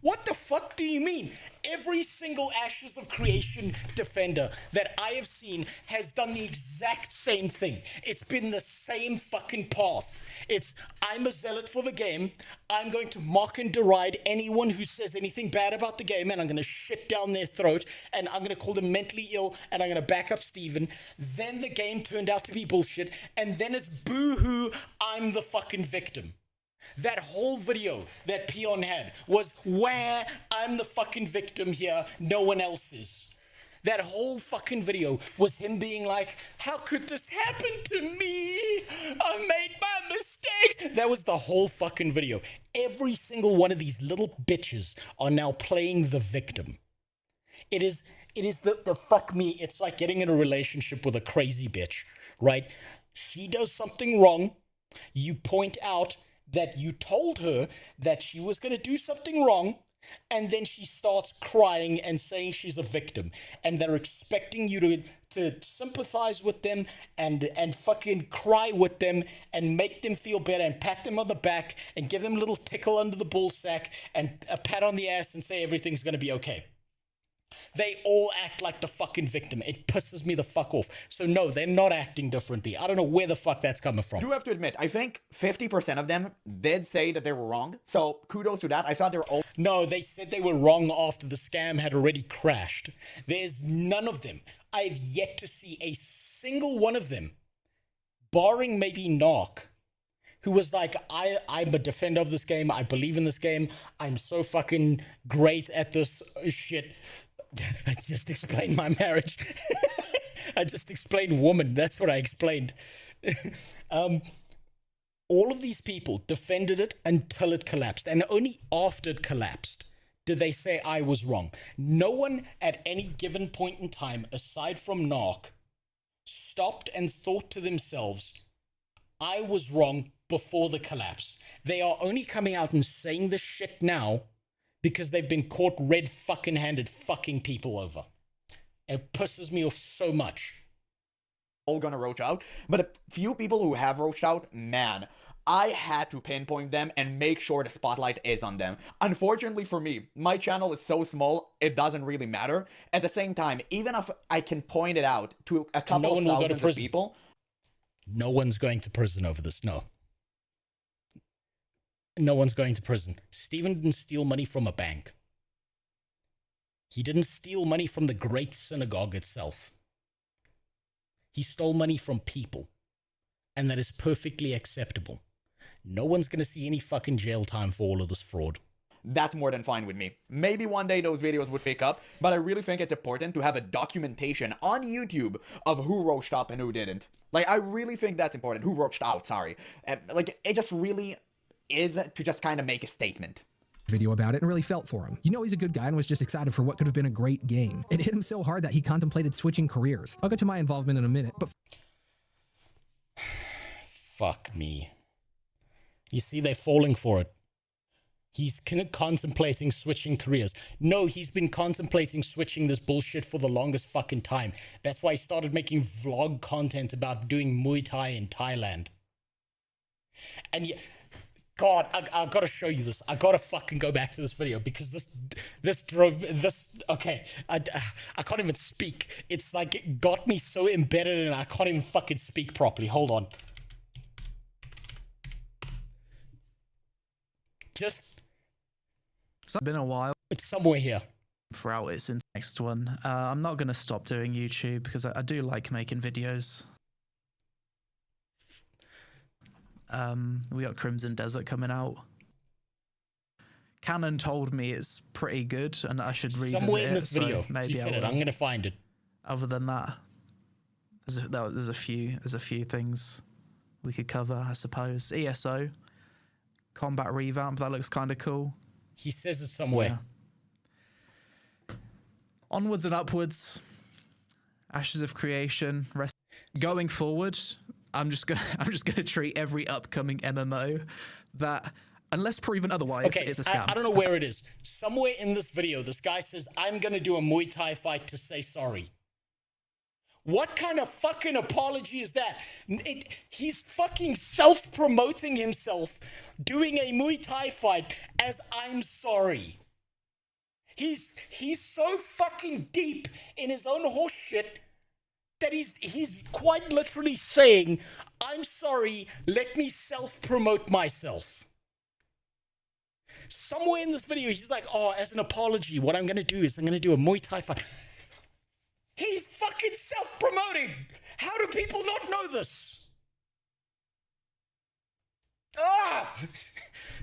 What the fuck do you mean? Every single Ashes of Creation Defender that I have seen has done the exact same thing. It's been the same fucking path. It's, I'm a zealot for the game. I'm going to mock and deride anyone who says anything bad about the game, and I'm going to shit down their throat, and I'm going to call them mentally ill, and I'm going to back up Steven. Then the game turned out to be bullshit, and then it's boo-hoo, I'm the fucking victim. That whole video that Peon had was where I'm the fucking victim here, no one else is. That whole fucking video was him being like, how could this happen to me? I made my mistakes. That was the whole fucking video. Every single one of these little bitches are now playing the victim. It is the fuck me. It's like getting in a relationship with a crazy bitch, right? She does something wrong. You point out that you told her that she was going to do something wrong, and then she starts crying and saying she's a victim, and they're expecting you to sympathize with them and fucking cry with them and make them feel better and pat them on the back and give them a little tickle under the ball sack and a pat on the ass and say everything's going to be okay. They all act like the fucking victim. It pisses me the fuck off. So no, they're not acting differently. I don't know where the fuck that's coming from. I do have to admit, I think 50% of them did say that they were wrong. So kudos to that. I thought they were all... No, they said they were wrong after the scam had already crashed. There's none of them. I've yet to see a single one of them, barring maybe Narc, who was like, I'm a defender of this game. I believe in this game. I'm so fucking great at this shit. I just explained my marriage. I just explained woman. That's what I explained. All of these people defended it until it collapsed. And only after it collapsed did they say I was wrong. No one at any given point in time, aside from Narc, stopped and thought to themselves, I was wrong before the collapse. They are only coming out and saying this shit now because they've been caught red fucking handed fucking people over. It pisses me off so much. All gonna roach out, but a few people who have roached out, man, I had to pinpoint them and make sure the spotlight is on them. Unfortunately for me, my channel is so small, it doesn't really matter. At the same time, even if I can point it out to a couple of thousands of people... No one's going to prison over this, no. No one's going to prison. Steven didn't steal money from a bank. He didn't steal money from the great synagogue itself. He stole money from people. And that is perfectly acceptable. No one's going to see any fucking jail time for all of this fraud. That's more than fine with me. Maybe one day those videos would pick up, but I really think it's important to have a documentation on YouTube of who roached up and who didn't. Like, I really think that's important. Who roached out, sorry. Like, it just really is to just kind of make a statement. Video about it and really felt for him. You know he's a good guy and was just excited for what could have been a great game. It hit him so hard that he contemplated switching careers. I'll get to my involvement in a minute, but... Fuck me. You see, they're falling for it. He's contemplating switching careers. No, he's been contemplating switching this bullshit for the longest fucking time. That's why he started making vlog content about doing Muay Thai in Thailand. And yeah, God, I gotta show you this. I gotta fucking go back to this video because this drove this. Okay, I can't even speak. It's like it got me so embedded and I can't even fucking speak properly. Hold on. It's been a while. It's somewhere here. Throughout it's in the next one. I'm not going to stop doing YouTube because I do like making videos. We got Crimson Desert coming out. Canon told me it's pretty good and I should revisit somewhere in it, this video. So maybe He said it. I'm going to find it. Other than that, there's a few things we could cover, I suppose. ESO. combat revamp. That looks kind of cool. He says it somewhere. Yeah. Onwards and upwards. Ashes of Creation. Going forward, I'm just gonna treat every upcoming MMO that, unless proven otherwise, is a scam. I don't know where it is. Somewhere in this video, this guy says, I'm gonna do a Muay Thai fight to say sorry. What kind of fucking apology is that? He's fucking self-promoting himself, doing a Muay Thai fight as I'm sorry. He's so fucking deep in his own horse shit that he's quite literally saying, I'm sorry, let me self-promote myself. Somewhere in this video, he's like, oh, as an apology, what I'm gonna do is I'm gonna do a Muay Thai fight. He's fucking self-promoting. How do people not know this? Ah!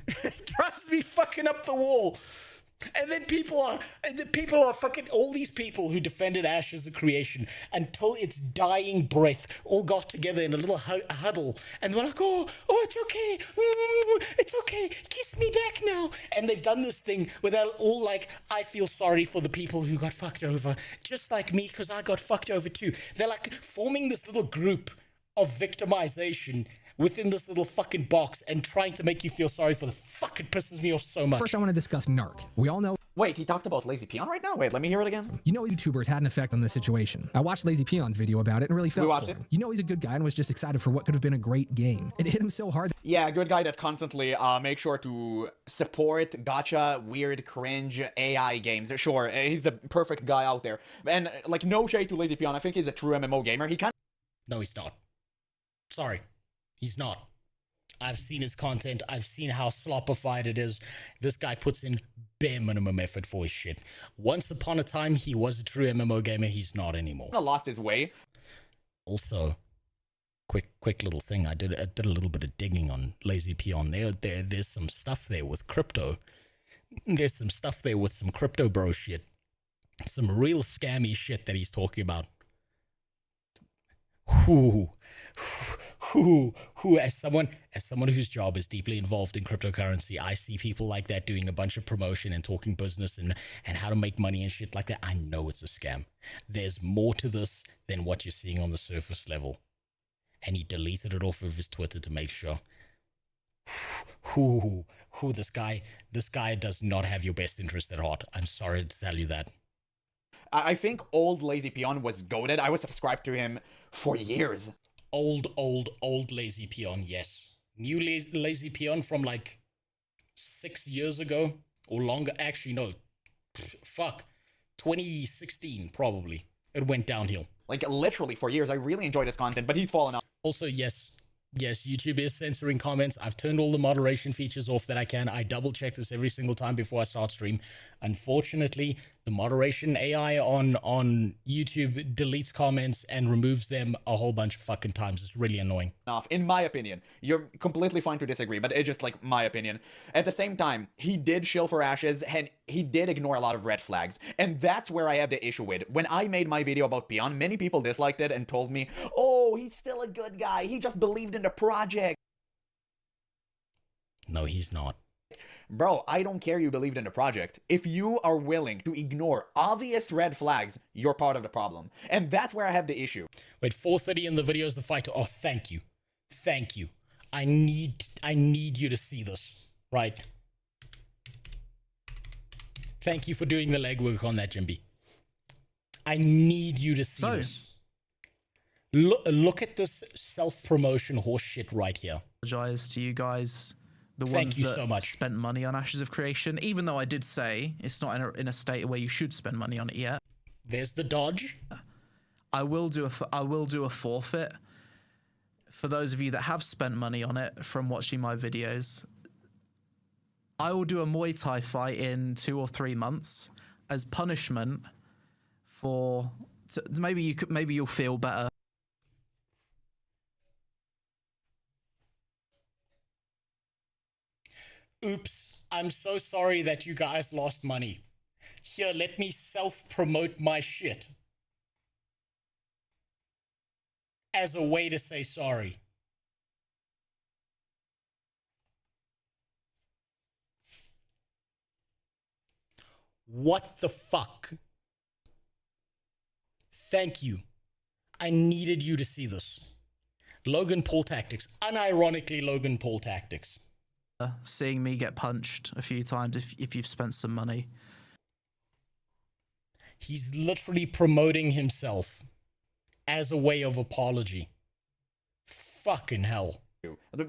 It drives me fucking up the wall. And then people are fucking, all these people who defended Ashes of Creation until its dying breath all got together in a little huddle and were like, oh, it's okay, kiss me back now. And they've done this thing where they're all like, I feel sorry for the people who got fucked over, just like me, because I got fucked over too. They're like forming this little group of victimization within this little fucking box and trying to make you feel sorry for the fucking pisses me off so much. First, I want to discuss Narc. We all know. Wait, he talked about Lazy Peon right now? Wait, let me hear it again. You know, YouTubers had an effect on this situation. I watched Lazy Peon's video about it and really felt for him. You know, he's a good guy and was just excited for what could have been a great game. It hit him so hard. Yeah, good guy that constantly make sure to support gacha, weird, cringe AI games. Sure, he's the perfect guy out there. And like, no shade to Lazy Peon. I think he's a true MMO gamer. He can't. No, he's not. Sorry, he's not. I've seen his content. I've seen how sloppified it is. This guy puts in bare minimum effort for his shit. Once upon a time, he was a true MMO gamer. He's not anymore. Lost his way. Also, quick little thing. I did a little bit of digging on Lazy Peon. There's some stuff there with crypto. There's some stuff there with some crypto bro shit. Some real scammy shit that he's talking about. As someone whose job is deeply involved in cryptocurrency, I see people like that doing a bunch of promotion and talking business and how to make money and shit like that. I know it's a scam. There's more to this than what you're seeing on the surface level. And he deleted it off of his Twitter to make sure. This guy does not have your best interest at heart. I'm sorry to tell you that. I think old Lazy Peon was goated. I was subscribed to him for years. Old Lazy Peon, yes. New Lazy Peon from like 6 years ago or longer. Actually, no. Fuck. 2016, probably. It went downhill. Like, literally for years. I really enjoyed his content, but he's fallen off. Also, yes, YouTube is censoring comments. I've turned all the moderation features off that I can. I double check this every single time before I start stream. Unfortunately, the moderation AI on YouTube deletes comments and removes them a whole bunch of fucking times. It's really annoying. In my opinion. You're completely fine to disagree, but it's just like my opinion. At the same time, he did shill for Ashes and he did ignore a lot of red flags. And that's where I have the issue with. When I made my video about Peon, many people disliked it and told me, oh, he's still a good guy. He just believed in the project. No, he's not. Bro, I don't care you believed in the project. If you are willing to ignore obvious red flags, you're part of the problem. And that's where I have the issue. Wait, 4:30 in the video is the fight. Oh, thank you. Thank you. I need you to see this, right? Thank you for doing the legwork on that, Jimby. I need you to see this. Look at this self-promotion horse shit right here. Apologize to you guys, the ones that spent money on Ashes of Creation, even though I did say it's not in a state where you should spend money on it yet. There's the dodge. I will do a forfeit for those of you that have spent money on it from watching my videos. I will do a Muay Thai fight in 2 or 3 months as punishment for maybe you'll feel better. Oops, I'm so sorry that you guys lost money. Here, let me self-promote my shit as a way to say sorry. What the fuck? Thank you. I needed you to see this. Logan Paul tactics. Unironically, Logan Paul tactics. Seeing me get punched a few times if you've spent some money. He's literally promoting himself as a way of apology. Fucking hell.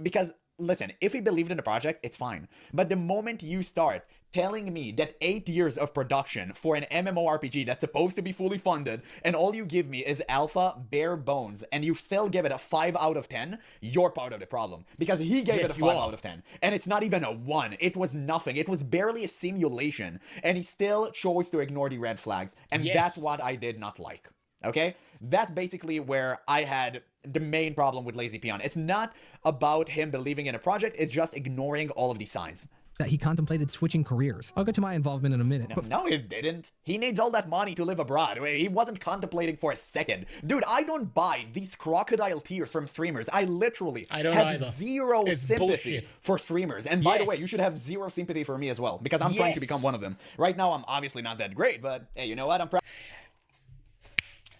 Because, listen, if he believed in the project, it's fine. But the moment you start telling me that 8 years of production for an MMORPG that's supposed to be fully funded, and all you give me is alpha, bare bones, and you still give it a 5 out of 10, you're part of the problem. Because he gave it a 5 out of 10. And it's not even a 1. It was nothing. It was barely a simulation. And he still chose to ignore the red flags. And that's what I did not like. Okay? That's basically where I had the main problem with Lazy Peon. It's not about him believing in a project, it's just ignoring all of these signs. That he contemplated switching careers. I'll get to my involvement in a minute. No, he didn't. He needs all that money to live abroad. He wasn't contemplating for a second. Dude, I don't buy these crocodile tears from streamers. I literally have zero sympathy for streamers. And by the way, you should have zero sympathy for me as well, because I'm trying to become one of them. Right now, I'm obviously not that great, but hey, you know what? I'm proud.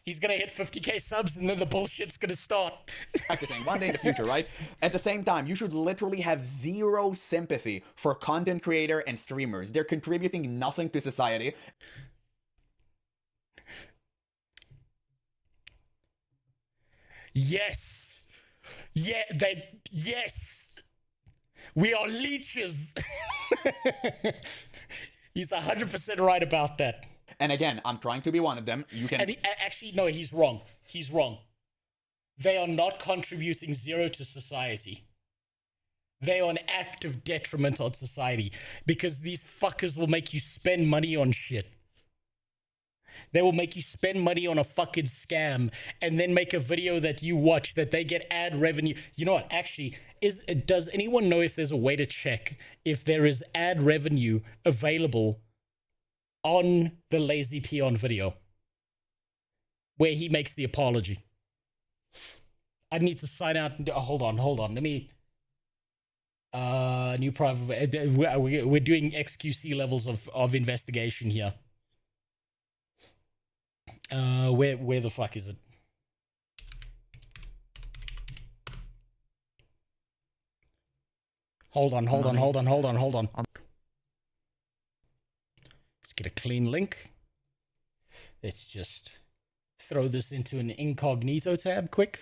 He's gonna hit 50k subs and then the bullshit's gonna start. Practicing one day in the future, right? At the same time, you should literally have zero sympathy for content creator and streamers. They're contributing nothing to society. Yes. Yeah, yes. We are leeches. He's 100% right about that. And again, I'm trying to be one of them. You can actually, no, he's wrong. He's wrong. They are not contributing zero to society. They are an active detriment on society because these fuckers will make you spend money on shit. They will make you spend money on a fucking scam and then make a video that you watch that they get ad revenue. You know what? Actually, does anyone know if there's a way to check if there is ad revenue available on the Lazy Peon video where he makes the apology? I need to sign out. Hold on. Let me new private. We're doing XQC levels of investigation here. Where the fuck is it? Hold on. Let's get a clean link. Let's just throw this into an incognito tab quick.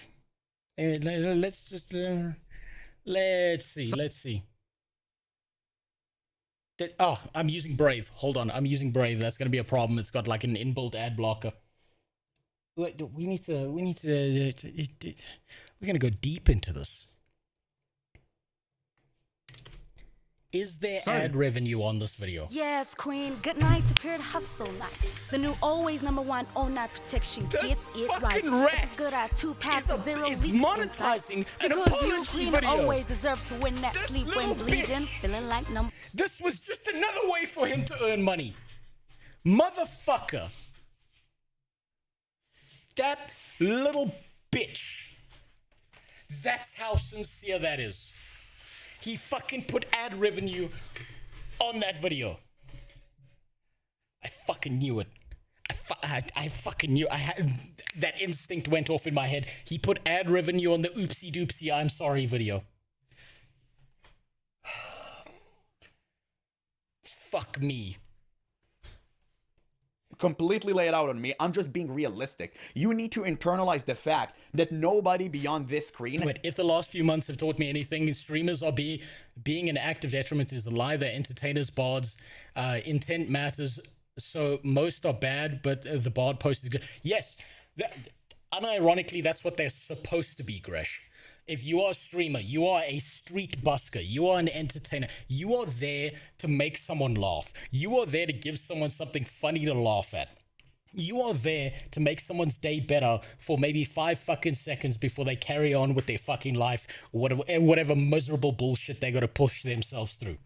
Let's see. Oh, I'm using Brave. Hold on, I'm using Brave. That's gonna be a problem. It's got like an inbuilt ad blocker. We're gonna go deep into this. Is there ad revenue on this video? Yes, Queen. Good night to Period Hustle Nights. The new always #1 all night protection gets it right. It's as good as 2 packs of 0 leaks monetizing an because you, apology Queen, video. always deserve to win that This sleep when little bleeding, bitch. feeling like number. This was just another way for him to earn money. Motherfucker. That little bitch. That's how sincere that is. He fucking put ad revenue on that video. I fucking knew it. I fucking knew. That instinct went off in my head. He put ad revenue on the oopsie doopsie I'm sorry video. Fuck me. Completely lay it out on me. I'm just being realistic. You need to internalize the fact that nobody beyond this screen. But if the last few months have taught me anything, streamers are being an active detriment is a lie. They're entertainers, bards. Intent matters. So most are bad, but the bard post is good. Yes, unironically, that's what they're supposed to be, Gresh. If you are a streamer, you are a street busker, you are an entertainer, you are there to make someone laugh. You are there to give someone something funny to laugh at. You are there to make someone's day better for maybe 5 fucking seconds before they carry on with their fucking life, or whatever miserable bullshit they got to push themselves through.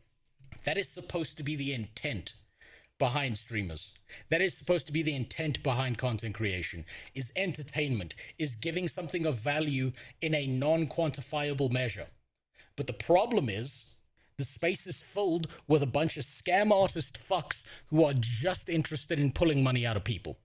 That is supposed to be the intent behind streamers. That is supposed to be the intent behind content creation, is entertainment, is giving something of value in a non-quantifiable measure. But the problem is, The space is filled with a bunch of scam artist fucks who are just interested in pulling money out of people.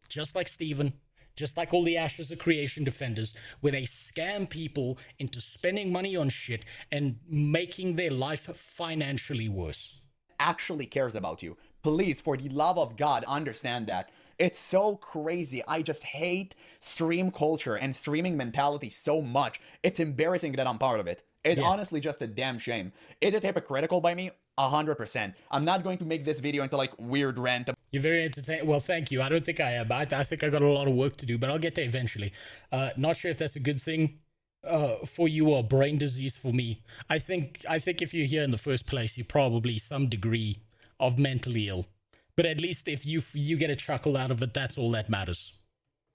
Just like Steven, just like all the Ashes of Creation defenders, where they scam people into spending money on shit and making their life financially worse. Actually cares about you. Please, for the love of God, understand that. It's so crazy. I just hate stream culture and streaming mentality so much. It's embarrassing that I'm part of it. It's honestly just a damn shame. Is it hypocritical by me? 100%. I'm not going to make this video into like weird rant. You're very entertaining. Well, thank you. I don't think I am. I think I got a lot of work to do, but I'll get there eventually. Not sure if that's a good thing for you or brain disease for me. I think if you're here in the first place, you're probably some degree of mentally ill. But at least if you get a chuckle out of it, that's all that matters.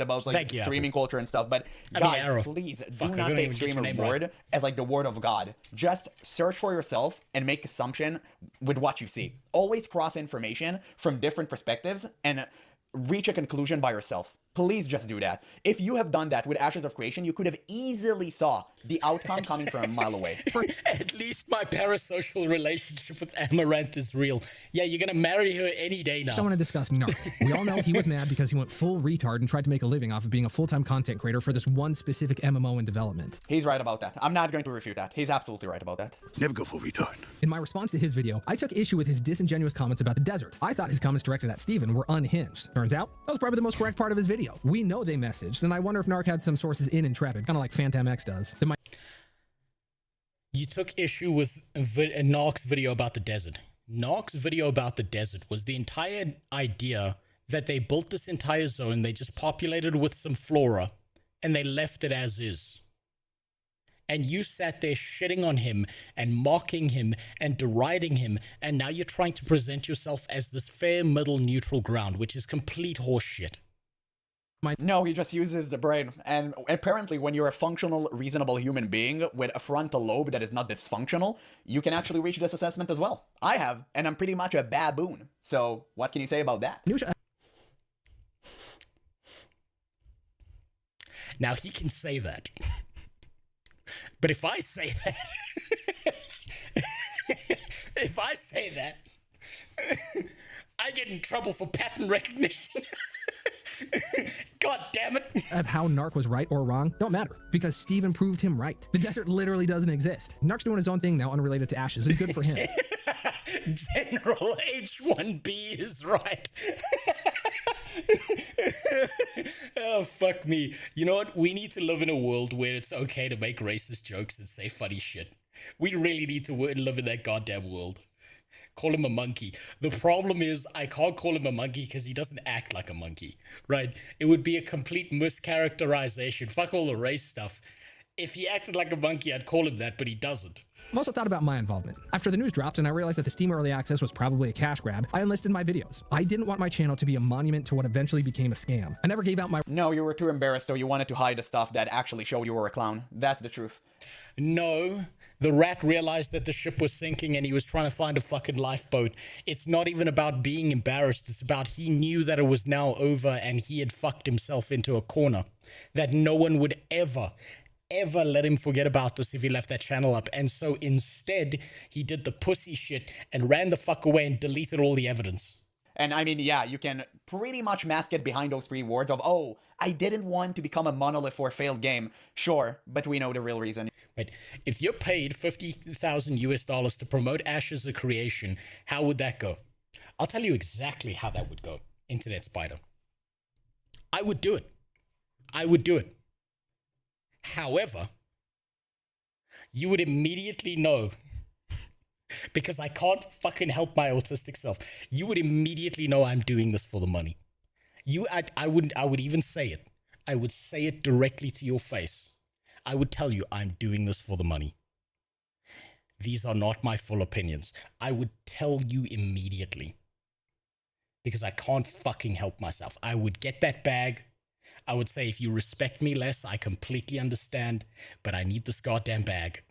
About like streaming culture and stuff, but guys, please do not take streamer word as like the word of God. Just search for yourself and make assumption with what you see. Always cross information from different perspectives and reach a conclusion by yourself. Please just do that. If you have done that with Ashes of Creation, you could have easily saw the outcome coming from a mile away. At least my parasocial relationship with Amaranth is real. Yeah, you're gonna marry her any day now. I want to discuss Narc. We all know he was mad because he went full retard and tried to make a living off of being a full-time content creator for this one specific MMO in development. He's right about that. I'm not going to refute that. He's absolutely right about that. Never go full retard. In my response to his video, I took issue with his disingenuous comments about the desert. I thought his comments directed at Steven were unhinged. Turns out, that was probably the most correct part of his video. We know they messaged, and I wonder if Narc had some sources in Intrepid, kind of like Phantom X does. You took issue with Narc's video about the desert. Narc's video about the desert was the entire idea that they built this entire zone, they just populated it with some flora, and they left it as is. And you sat there shitting on him and mocking him and deriding him, and now you're trying to present yourself as this fair middle neutral ground, which is complete horseshit. No, he just uses the brain. And apparently when you're a functional, reasonable human being with a frontal lobe that is not dysfunctional, you can actually reach this assessment as well. I have, and I'm pretty much a baboon. So what can you say about that? Now he can say that. But if I say that, if I say that, I get in trouble for pattern recognition. God damn it. Of how Narc was right or wrong don't matter, because Steven proved him right. The desert literally doesn't exist. Narc's doing his own thing now, unrelated to Ashes, and good for him. General H1B is right. Oh, fuck me. You know what? We need to live in a world where it's okay to make racist jokes and say funny shit. We really need to live in that goddamn world. Call him a monkey. The problem is I can't call him a monkey because he doesn't act like a monkey, right? It would be a complete mischaracterization. Fuck all the race stuff. If he acted like a monkey, I'd call him that, but he doesn't. I've also thought about my involvement. After the news dropped and I realized that the Steam Early Access was probably a cash grab, I enlisted my videos. I didn't want my channel to be a monument to what eventually became a scam. I never gave out my— No, you were too embarrassed, so you wanted to hide the stuff that actually showed you were a clown. That's the truth. No. The rat realized that the ship was sinking and he was trying to find a fucking lifeboat. It's not even about being embarrassed. It's about he knew that it was now over and he had fucked himself into a corner. That no one would ever let him forget about this if he left that channel up. And so instead, he did the pussy shit and ran the fuck away and deleted all the evidence. And I mean, yeah, you can pretty much mask it behind those 3 words of, oh, I didn't want to become a monolith for a failed game. Sure, but we know the real reason. Right. If you're paid $50,000 to promote Ashes of Creation, how would that go? I'll tell you exactly how that would go, Internet Spider. I would do it. I would do it. However, you would immediately know, because I can't fucking help my autistic self, you would immediately know I'm doing this for the money. I would even say it. I would say it directly to your face. I would tell you I'm doing this for the money. These are not my full opinions. I would tell you immediately. Because I can't fucking help myself. I would get that bag. I would say, if you respect me less, I completely understand, but I need this goddamn bag.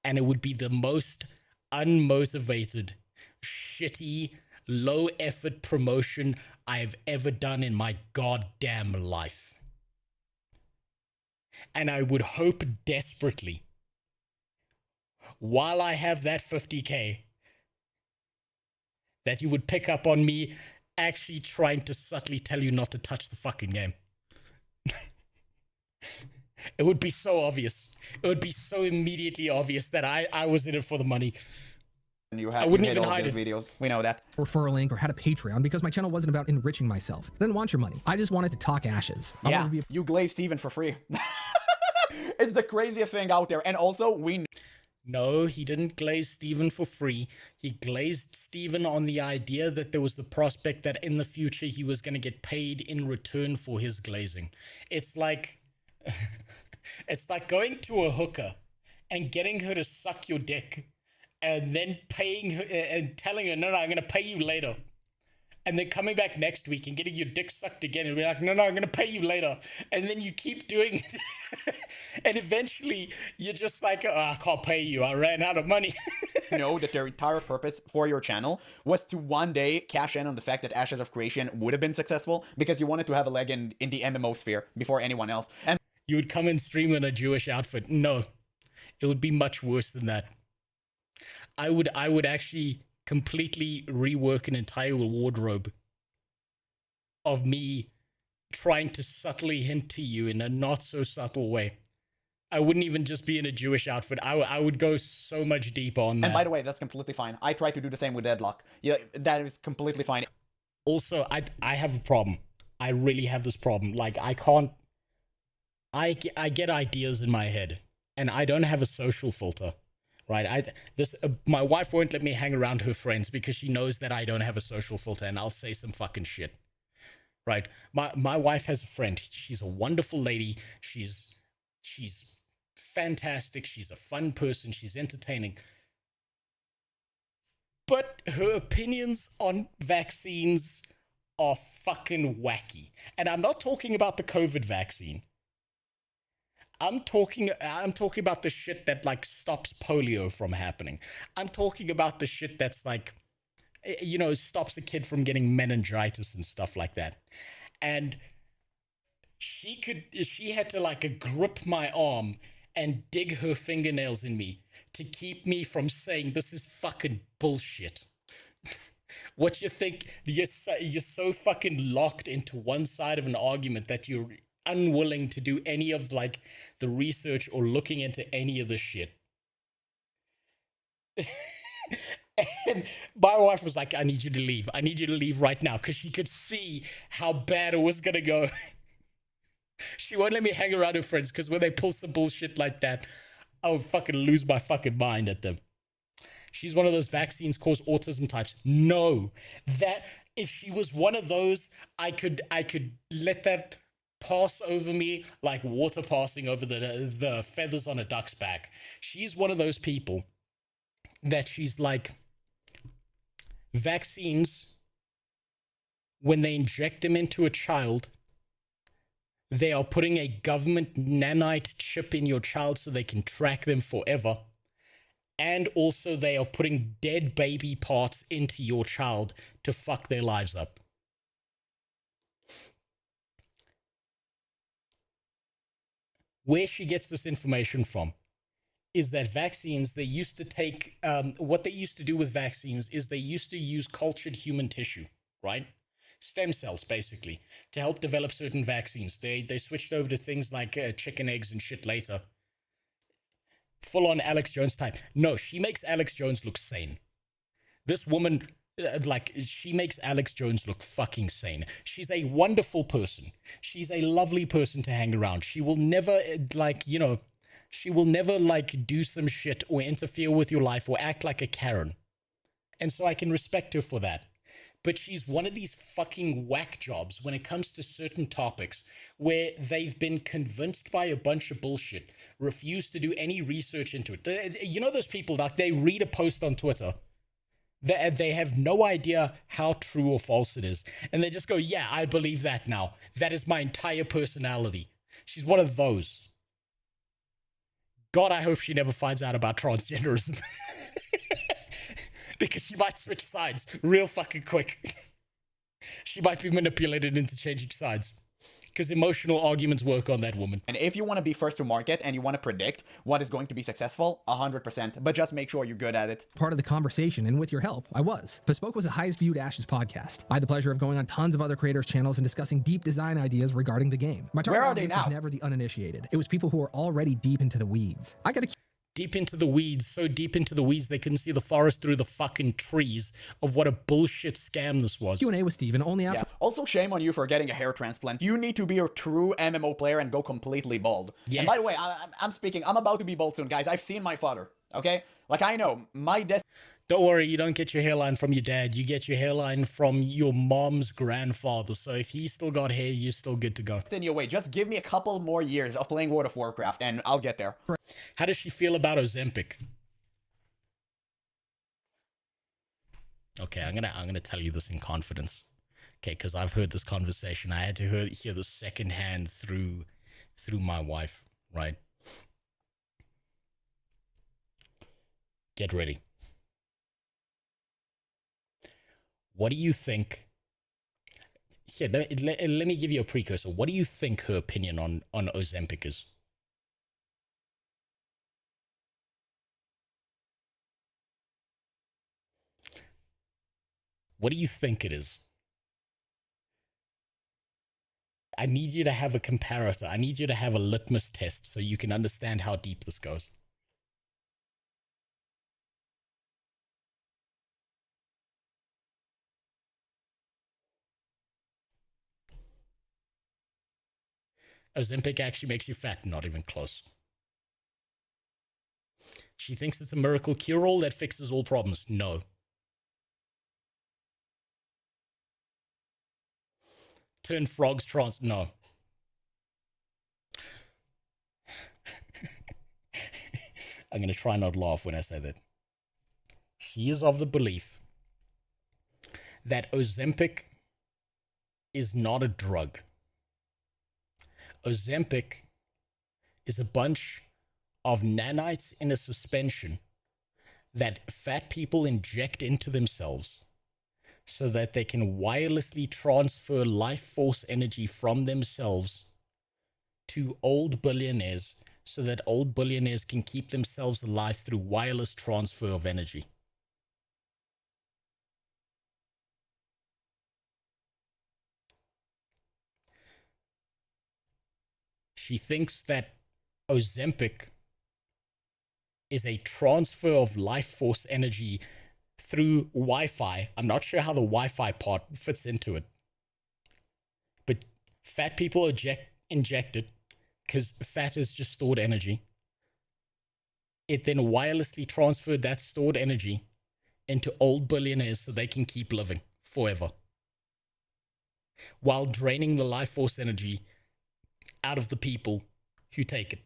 And it would be the most unmotivated, shitty, low-effort promotion I've ever done in my goddamn life. And I would hope desperately while I have that 50k, that you would pick up on me actually trying to subtly tell you not to touch the fucking game. It would be so obvious. It would be so immediately obvious that I was in it for the money. I wouldn't even hide those videos. We know that. Referral link or had a Patreon because my channel wasn't about enriching myself. I didn't want your money. I just wanted to talk ashes. Yeah, you glazed Steven for free. It's the craziest thing out there. And also, No, he didn't glaze Steven for free. He glazed Steven on the idea that there was the prospect that in the future he was going to get paid in return for his glazing. It's like... it's like going to a hooker and getting her to suck your dick and then paying her and telling her, no, I'm going to pay you later. And then coming back next week and getting your dick sucked again and be like, no, I'm going to pay you later. And then you keep doing it. And eventually you're just like, oh, I can't pay you. I ran out of money. Know that their entire purpose for your channel was to one day cash in on the fact that Ashes of Creation would have been successful because you wanted to have a leg in the MMO sphere before anyone else. And you would come and stream in a Jewish outfit. No, it would be much worse than that. I would actually completely rework an entire wardrobe of me trying to subtly hint to you in a not so subtle way. I wouldn't even just be in a Jewish outfit. I would go so much deeper on that. And by the way, that's completely fine. I try to do the same with Deadlock. Yeah, that is completely fine. Also, I have a problem. I really have this problem. Like, I get ideas in my head, and I don't have a social filter, right? My wife won't let me hang around her friends because she knows that I don't have a social filter, and I'll say some fucking shit, right? My wife has a friend. She's a wonderful lady. She's fantastic. She's a fun person. She's entertaining. But her opinions on vaccines are fucking wacky. And I'm not talking about the COVID vaccine. I'm talking about the shit that like stops polio from happening. I'm talking about the shit that's like, you know, stops a kid from getting meningitis and stuff like that. And she had to like grip my arm and dig her fingernails in me to keep me from saying this is fucking bullshit. What you think? You're so fucking locked into one side of an argument that you're unwilling to do any of like the research or looking into any of the shit. And my wife was like, I need you to leave. I need you to leave right now, because she could see how bad it was gonna go. She won't let me hang around her friends, because when they pull some bullshit like that, I would fucking lose my fucking mind at them. She's one of those vaccines cause autism types. No, that if she was one of those, I could let that pass over me like water passing over the feathers on a duck's back. She's one of those people that she's like, vaccines, when they inject them into a child, they are putting a government nanite chip in your child so they can track them forever. And also they are putting dead baby parts into your child to fuck their lives up. Where she gets this information from is that vaccines, they used to take, what they used to do with vaccines is they used to use cultured human tissue, right? Stem cells, basically, to help develop certain vaccines. They switched over to things like chicken eggs and shit later. Full-on Alex Jones type. No, she makes Alex Jones look sane. This woman, she makes Alex Jones look fucking sane. She's a wonderful person. She's a lovely person to hang around. She will never, she will never, do some shit or interfere with your life or act like a Karen. And so I can respect her for that. But she's one of these fucking whack jobs when it comes to certain topics where they've been convinced by a bunch of bullshit, refuse to do any research into it. You know those people, like, they read a post on Twitter, they have no idea how true or false it is, and they just go, yeah, I believe that now. That is my entire personality. She's one of those. God, I hope she never finds out about transgenderism. Because she might switch sides real fucking quick. She might be manipulated into changing sides. Because emotional arguments work on that woman. And if you want to be first to market and you want to predict what is going to be successful, 100%, but just make sure you're good at it. Part of the conversation, and with your help, I was. Bespoke was the highest viewed Ashes podcast. I had the pleasure of going on tons of other creators' channels and discussing deep design ideas regarding the game. My target audience was never the uninitiated. It was people who were already deep into the weeds. I got a deep into the weeds, so deep into the weeds they couldn't see the forest through the fucking trees of what a bullshit scam this was. Q&A with Steven only after... Yeah. Also, shame on you for getting a hair transplant. You need to be a true MMO player and go completely bald. Yes. And by the way, I'm about to be bald soon, guys. I've seen my father, okay? Like, I know, my Don't worry, you don't get your hairline from your dad. You get your hairline from your mom's grandfather. So if he's still got hair, you're still good to go. In your way, just give me a couple more years of playing World of Warcraft and I'll get there. How does she feel about Ozempic? Okay, I'm gonna tell you this in confidence. Okay, because I've heard this conversation. I had to hear this secondhand through my wife, right? Get ready. What do you think? Here, let me give you a precursor. What do you think her opinion on Ozempic is? What do you think it is? I need you to have a comparator. I need you to have a litmus test so you can understand how deep this goes. Ozempic actually makes you fat. Not even close. She thinks it's a miracle cure-all that fixes all problems. No. Turn frogs trans. No. I'm going to try not laugh when I say that. She is of the belief that Ozempic is not a drug. Ozempic is a bunch of nanites in a suspension that fat people inject into themselves so that they can wirelessly transfer life force energy from themselves to old billionaires so that old billionaires can keep themselves alive through wireless transfer of energy. She thinks that Ozempic is a transfer of life force energy through Wi-Fi. I'm not sure how the Wi-Fi part fits into it. But fat people inject it because fat is just stored energy. It then wirelessly transferred that stored energy into old billionaires so they can keep living forever, while draining the life force energy out of the people who take it.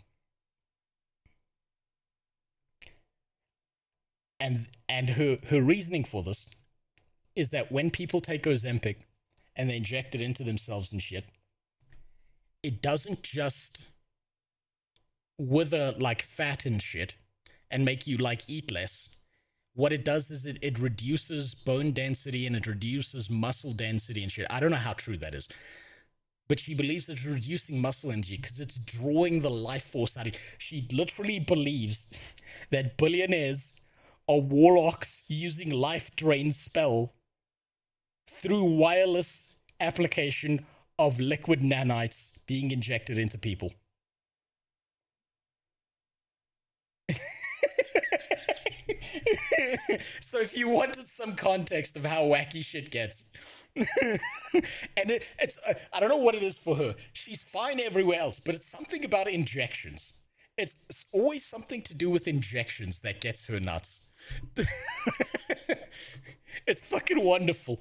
And her reasoning for this is that when people take Ozempic and they inject it into themselves and shit, it doesn't just wither like fat and shit and make you like eat less. What it does is it reduces bone density and it reduces muscle density and shit. I don't know how true that is. But she believes it's reducing muscle energy because it's drawing the life force out of it. She literally believes that billionaires are warlocks using life drain spell through wireless application of liquid nanites being injected into people. So if you wanted some context of how wacky shit gets, and it's I don't know what it is for her. She's fine everywhere else, but it's something about injections. It's always something to do with injections that gets her nuts. It's fucking wonderful.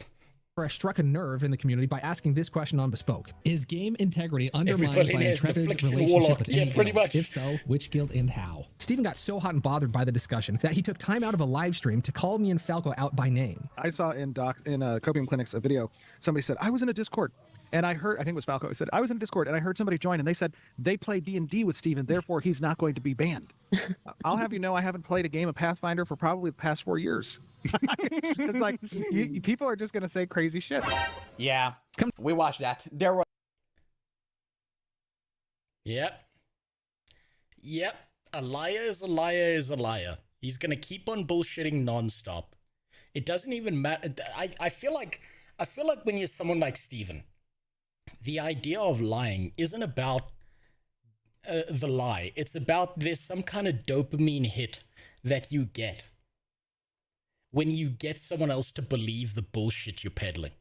I struck a nerve in the community by asking this question on Bespoke. Is game integrity undermined by Intrepid's relationship with any guild? Much. If so, which guild and how? Steven got so hot and bothered by the discussion that he took time out of a live stream to call me and Falco out by name. I saw in Copium Clinics a video. Somebody said, I was in a Discord. And I heard, I think it was Falco, who said, I was in a Discord and I heard somebody join and they said they play D&D with Steven, therefore he's not going to be banned. I'll have you know I haven't played a game of Pathfinder for probably the past 4 years. It's like, people are just going to say crazy shit. Yeah, we watched that. There were Yep. Yep. A liar is a liar is a liar. He's gonna keep on bullshitting nonstop. It doesn't even matter. I feel like when you're someone like Steven, the idea of lying isn't about the lie. It's about there's some kind of dopamine hit that you get when you get someone else to believe the bullshit you're peddling.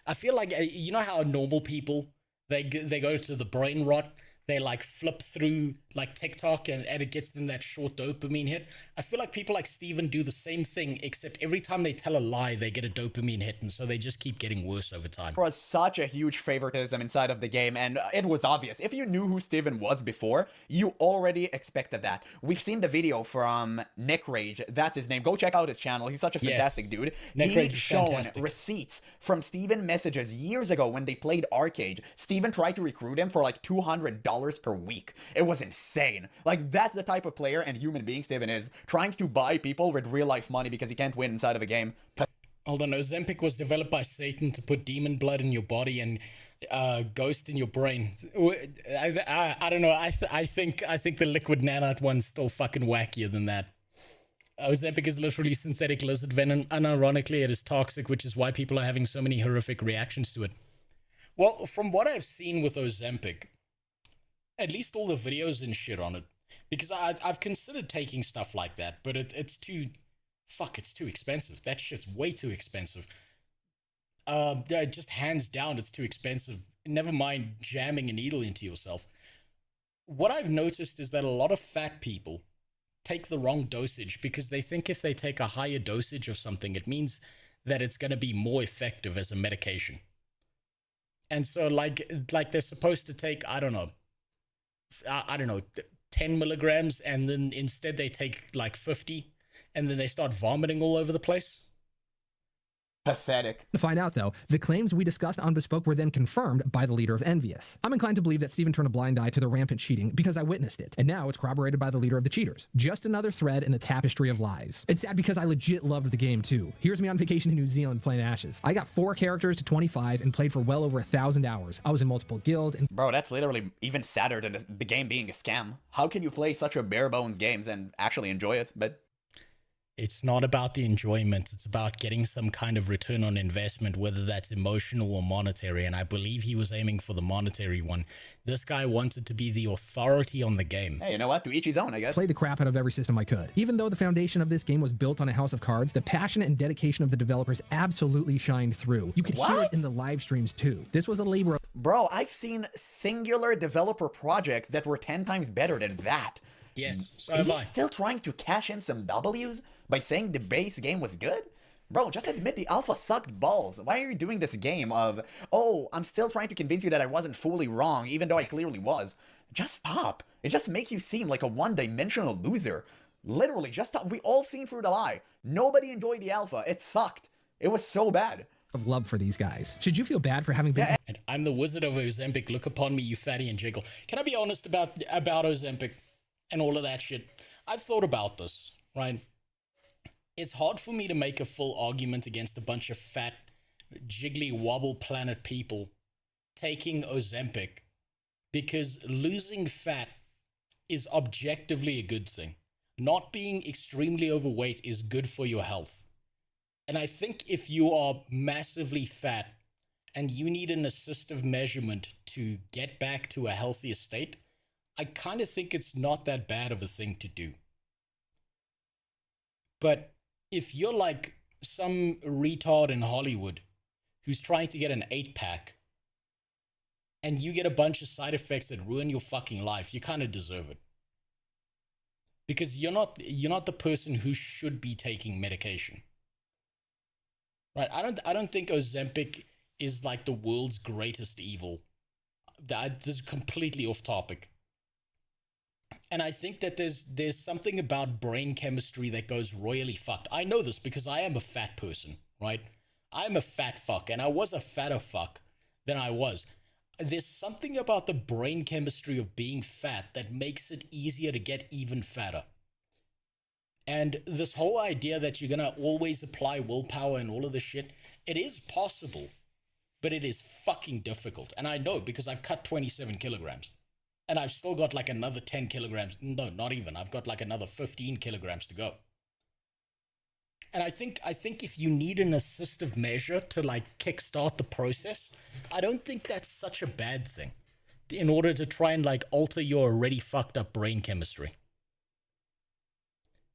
I feel like, you know how normal people, they go to the brain rot, they like flip through like TikTok and it gets them that short dopamine hit. I feel like people like Steven do the same thing, except every time they tell a lie, they get a dopamine hit, and so they just keep getting worse over time. There was such a huge favoritism inside of the game, and it was obvious. If you knew who Steven was before, you already expected that. We've seen the video from Nick Rage, that's his name. Go check out his channel. He's such a fantastic dude. He's shown receipts from Steven messages years ago when they played Arcade. Steven tried to recruit him for like $200 per week. It was insane. Like, that's the type of player and human being Steven is, trying to buy people with real life money because he can't win inside of a game. Hold on, Ozempic was developed by Satan to put demon blood in your body and ghost in your brain. I don't know. I think the liquid nanite one's still fucking wackier than that. Ozempic is literally synthetic lizard venom, and ironically it is toxic, which is why people are having so many horrific reactions to it. Well, from what I've seen with Ozempic, at least all the videos and shit on it, because I've considered taking stuff like that, but it's too expensive. That shit's way too expensive. Just hands down, it's too expensive. Never mind jamming a needle into yourself. What I've noticed is that a lot of fat people take the wrong dosage because they think if they take a higher dosage of something, it means that it's going to be more effective as a medication. And so like they're supposed to take, I don't know, 10 milligrams, and then instead they take like 50, and then they start vomiting all over the place. Pathetic. To find out, though, the claims we discussed on Bespoke were then confirmed by the leader of Envious. I'm inclined to believe that Steven turned a blind eye to the rampant cheating because I witnessed it, and now it's corroborated by the leader of the cheaters. Just another thread in a tapestry of lies. It's sad because I legit loved the game, too. Here's me on vacation in New Zealand playing Ashes. I got 4 characters to 25 and played for well over 1,000 hours. I was in multiple guilds and— Bro, that's literally even sadder than the game being a scam. How can you play such a bare bones games and actually enjoy it? But it's not about the enjoyment. It's about getting some kind of return on investment, whether that's emotional or monetary. And I believe he was aiming for the monetary one. This guy wanted to be the authority on the game. Hey, you know what? To each his own, I guess. Played the crap out of every system I could. Even though the foundation of this game was built on a house of cards, the passion and dedication of the developers absolutely shined through. You could hear it in the live streams too. This was a labor of— Bro, I've seen singular developer projects that were 10 times better than that. Yes, so Is have he I. still trying to cash in some W's by saying the base game was good? Bro, just admit the alpha sucked balls. Why are you doing this game of, oh, I'm still trying to convince you that I wasn't fully wrong, even though I clearly was? Just stop. It just makes you seem like a one-dimensional loser. Literally, just stop. We all seen through the lie. Nobody enjoyed the alpha. It sucked. It was so bad. Of love for these guys. Should you feel bad for having been— And I'm the wizard of Ozempic. Look upon me, you fatty and jiggle. Can I be honest about Ozempic and all of that shit? I've thought about this, right? It's hard for me to make a full argument against a bunch of fat, jiggly wobble planet people taking Ozempic, because losing fat is objectively a good thing. Not being extremely overweight is good for your health. And I think if you are massively fat and you need an assistive measurement to get back to a healthier state, I kind of think it's not that bad of a thing to do. But if you're like some retard in Hollywood who's trying to get an 8-pack and you get a bunch of side effects that ruin your fucking life, you kind of deserve it. Because you're not the person who should be taking medication. Right? I don't think Ozempic is like the world's greatest evil. This is completely off topic. And I think that there's something about brain chemistry that goes royally fucked. I know this because I am a fat person, right? I'm a fat fuck, and I was a fatter fuck than I was. There's something about the brain chemistry of being fat that makes it easier to get even fatter. And this whole idea that you're gonna always apply willpower and all of this shit, it is possible, but it is fucking difficult. And I know because I've cut 27 kilograms. And I've still got like another 10 kilograms. No, not even. I've got like another 15 kilograms to go. And I think if you need an assistive measure to like kickstart the process, I don't think that's such a bad thing in order to try and like alter your already fucked up brain chemistry.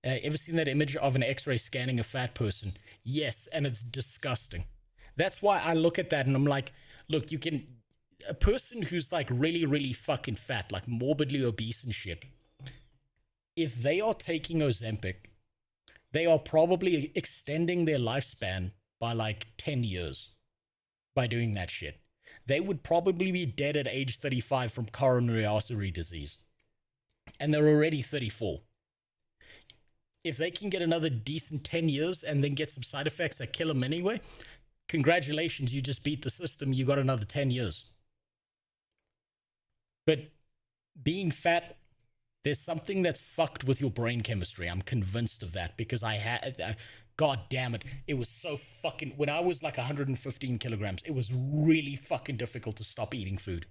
Ever seen that image of an x-ray scanning a fat person? Yes, and it's disgusting. That's why I look at that and I'm like, look, a person who's like really, really fucking fat, like morbidly obese and shit, if they are taking Ozempic, they are probably extending their lifespan by like 10 years by doing that shit. They would probably be dead at age 35 from coronary artery disease. And they're already 34. If they can get another decent 10 years and then get some side effects that kill them anyway, congratulations, you just beat the system, you got another 10 years. But being fat, there's something that's fucked with your brain chemistry. I'm convinced of that because God damn it, it was so fucking, when I was like 115 kilograms, it was really fucking difficult to stop eating food.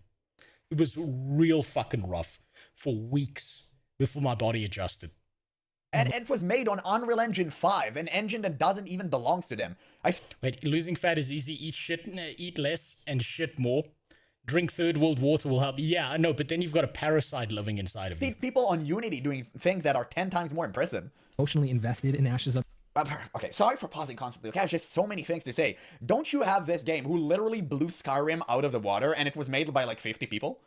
It was real fucking rough for weeks before my body adjusted. And it was made on Unreal Engine 5, an engine that doesn't even belong to them. Wait, losing fat is easy. Eat less and shit more. Drink third world water will help. Yeah, I know, but then you've got a parasite living inside of you. See people on Unity doing things that are 10 times more impressive. Emotionally invested in Ashes of... Okay, sorry for pausing constantly. Okay, I have just so many things to say. Don't you have this game who literally blew Skyrim out of the water and it was made by like 50 people?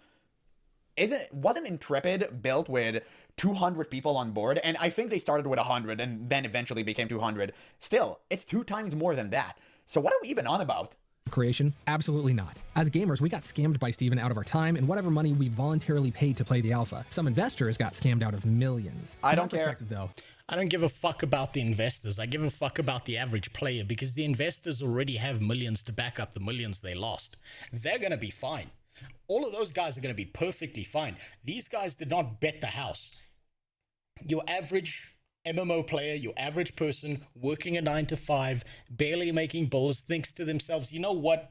Wasn't Intrepid built with 200 people on board? And I think they started with 100 and then eventually became 200. Still, it's 2 times more than that. So what are we even on about? Creation? Absolutely not. As gamers, we got scammed by Steven out of our time and whatever money we voluntarily paid to play the alpha. Some investors got scammed out of millions. I don't care. Though. I don't give a fuck about the investors. I give a fuck about the average player because the investors already have millions to back up the millions they lost. They're going to be fine. All of those guys are going to be perfectly fine. These guys did not bet the house. Your average MMO player, your average person working a 9 to 5, barely making bills, thinks to themselves, you know what?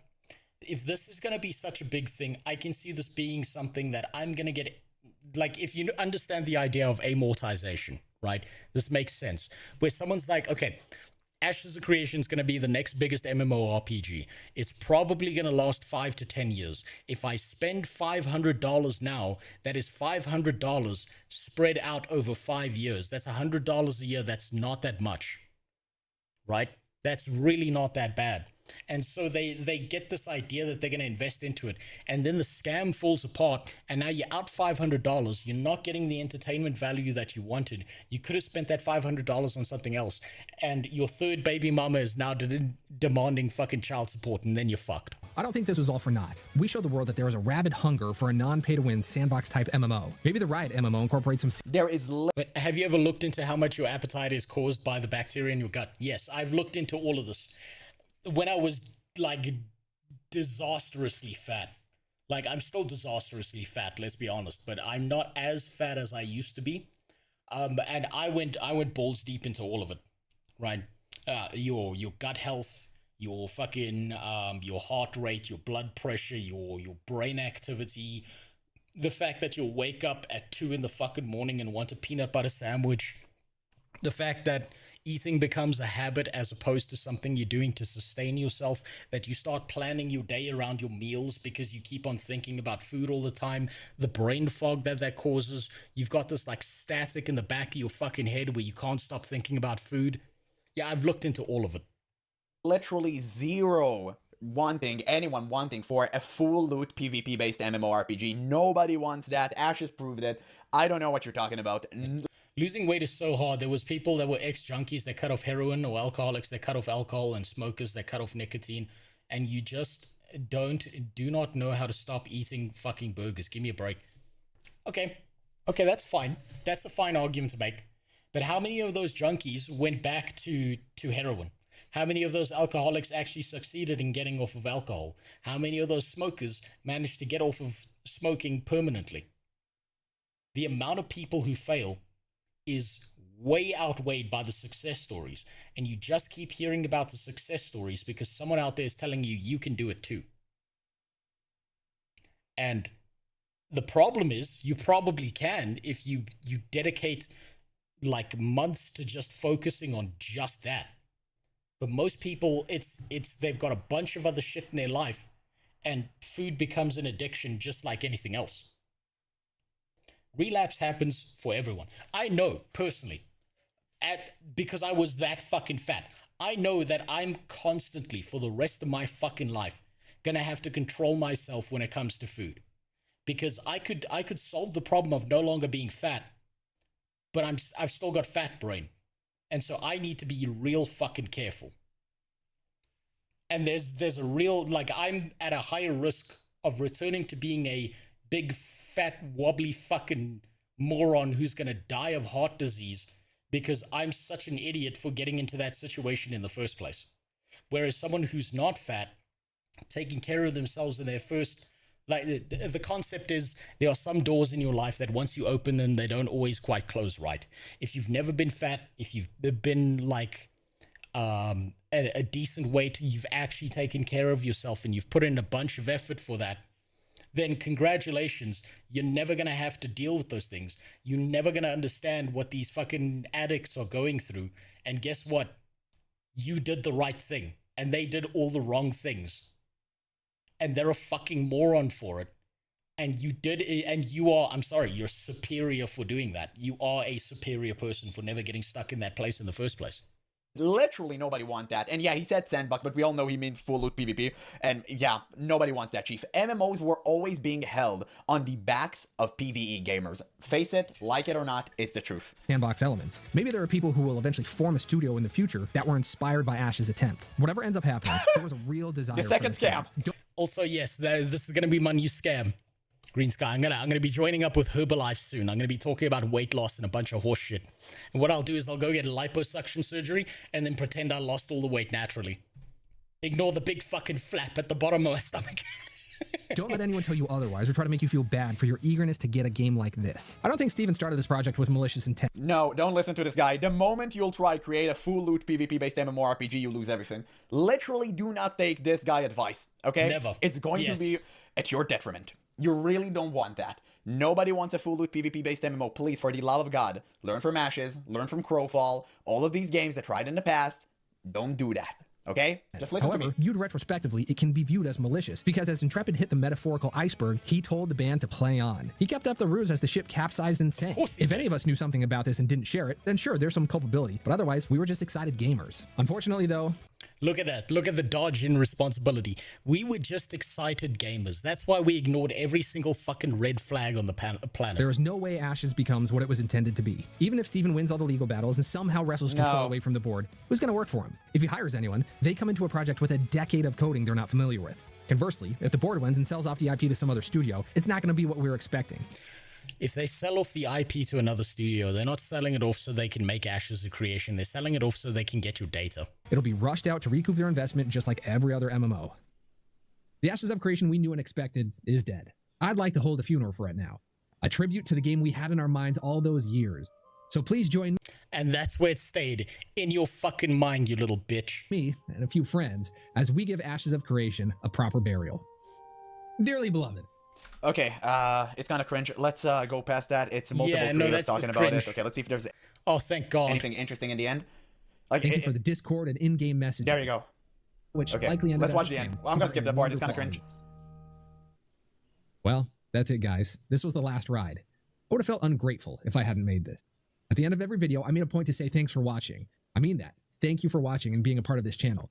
If this is going to be such a big thing, I can see this being something that I'm going to get. Like, if you understand the idea of amortization, right? This makes sense. Where someone's like, okay, Ashes of Creation is going to be the next biggest MMORPG. It's probably going to last 5 to 10 years. If I spend $500 now, that is $500 spread out over 5 years. That's $100 a year. That's not that much, right? That's really not that bad. And so they get this idea that they're going to invest into it. And then the scam falls apart. And now you're out $500. You're not getting the entertainment value that you wanted. You could have spent that $500 on something else. And your third baby mama is now demanding fucking child support. And then you're fucked. I don't think this was all for naught. We showed the world that there is a rabid hunger for a non-pay-to-win sandbox-type MMO. Maybe the Riot MMO incorporates some... But have you ever looked into how much your appetite is caused by the bacteria in your gut? Yes, I've looked into all of this. When I was like disastrously fat, like I'm still disastrously fat, let's be honest, but I'm not as fat as I used to be. And I went balls deep into all of it, right? Your gut health, your fucking your heart rate, your blood pressure, your brain activity, the fact that you'll wake up at 2 in the fucking morning and want a peanut butter sandwich, the fact that eating becomes a habit as opposed to something you're doing to sustain yourself, that you start planning your day around your meals because you keep on thinking about food all the time, the brain fog that causes, you've got this like static in the back of your fucking head where you can't stop thinking about food. Yeah, I've looked into all of it. Literally zero anyone wanting for a full loot PvP based MMORPG. Nobody wants that. Ashes proved it. I don't know what you're talking about. Losing weight is so hard. There was people that were ex-junkies that cut off heroin, or alcoholics that cut off alcohol, and smokers that cut off nicotine, and you just do not know how to stop eating fucking burgers. Give me a break. Okay, that's fine. That's a fine argument to make. But how many of those junkies went back to heroin? How many of those alcoholics actually succeeded in getting off of alcohol? How many of those smokers managed to get off of smoking permanently? The amount of people who fail is way outweighed by the success stories. And you just keep hearing about the success stories because someone out there is telling you you can do it too. And The problem is you probably can if you dedicate like months to just focusing on just that. But most people, it's they've got a bunch of other shit in their life, and food becomes an addiction just like anything else. Relapse happens for everyone. I know personally, because I was that fucking fat, I know that I'm constantly, for the rest of my fucking life, gonna have to control myself when it comes to food. Because I could solve the problem of no longer being fat, but I've still got fat brain. And so I need to be real fucking careful. And there's a real, like, I'm at a higher risk of returning to being a big, fat, wobbly fucking moron who's going to die of heart disease because I'm such an idiot for getting into that situation in the first place. Whereas someone who's not fat, taking care of themselves in their first, like, the concept is there are some doors in your life that once you open them, they don't always quite close right. If you've never been fat, if you've been like a decent weight, you've actually taken care of yourself and you've put in a bunch of effort for that, then congratulations, you're never going to have to deal with those things. You're never going to understand what these fucking addicts are going through. And guess what? You did the right thing and they did all the wrong things. And they're a fucking moron for it. And you did it, and you are, I'm sorry, you're superior for doing that. You are a superior person for never getting stuck in that place in the first place. Literally nobody wants that. And yeah, he said sandbox, but we all know he means full loot PvP. And yeah, nobody wants that, Chief. MMOs were always being held on the backs of PvE gamers. Face it, like it or not, it's the truth. Sandbox elements. Maybe there are people who will eventually form a studio in the future that were inspired by Ash's attempt. Whatever ends up happening, there was a real desire. The second scam. Also, yes, this is going to be my new scam. Green Sky. I'm gonna be joining up with Herbalife soon. I'm gonna be talking about weight loss and a bunch of horse shit. And what I'll do is I'll go get liposuction surgery and then pretend I lost all the weight naturally. Ignore the big fucking flap at the bottom of my stomach. Don't let anyone tell you otherwise or try to make you feel bad for your eagerness to get a game like this. I don't think Steven started this project with malicious intent. No, don't listen to this guy. The moment you'll try create a full loot PvP based MMORPG, you lose everything. Literally do not take this guy advice, okay? Never. It's going to be at your detriment. You really don't want that. Nobody wants a full loot PvP based MMO. Please, for the love of God, learn from Ashes, learn from Crowfall, all of these games that tried in the past. Don't do that. Okay? Just listen to me. However, viewed retrospectively, it can be viewed as malicious because as Intrepid hit the metaphorical iceberg, he told the band to play on. He kept up the ruse as the ship capsized and sank. If any of us knew something about this and didn't share it, then sure, there's some culpability. But otherwise, we were just excited gamers. Unfortunately, though, look at that. Look at the dodge in responsibility. We were just excited gamers. That's why we ignored every single fucking red flag on the planet. There is no way Ashes becomes what it was intended to be. Even if Steven wins all the legal battles and somehow wrestles control away from the board, who's going to work for him? If he hires anyone, they come into a project with a decade of coding they're not familiar with. Conversely, if the board wins and sells off the IP to some other studio, it's not going to be what we were expecting. If they sell off the IP to another studio, they're not selling it off so they can make Ashes a creation. They're selling it off so they can get your data. It'll be rushed out to recoup their investment just like every other MMO. The Ashes of Creation we knew and expected is dead. I'd like to hold a funeral for it now. A tribute to the game we had in our minds all those years. So please join me. And that's where it stayed. In your fucking mind, you little bitch. Me and a few friends as we give Ashes of Creation a proper burial. Dearly beloved. Okay, it's kind of cringe. Let's go past that. It's multiple creators talking about it. Okay, let's see if there's thank God. Anything interesting in the end. Like, Thank you for the Discord and in-game messages. There you go. Which okay, likely ended let's as watch the end. Well, I'm gonna skip that part. It's kind of cringe. Well, that's it, guys. This was the last ride. I would have felt ungrateful if I hadn't made this. At the end of every video, I made a point to say thanks for watching. I mean that. Thank you for watching and being a part of this channel.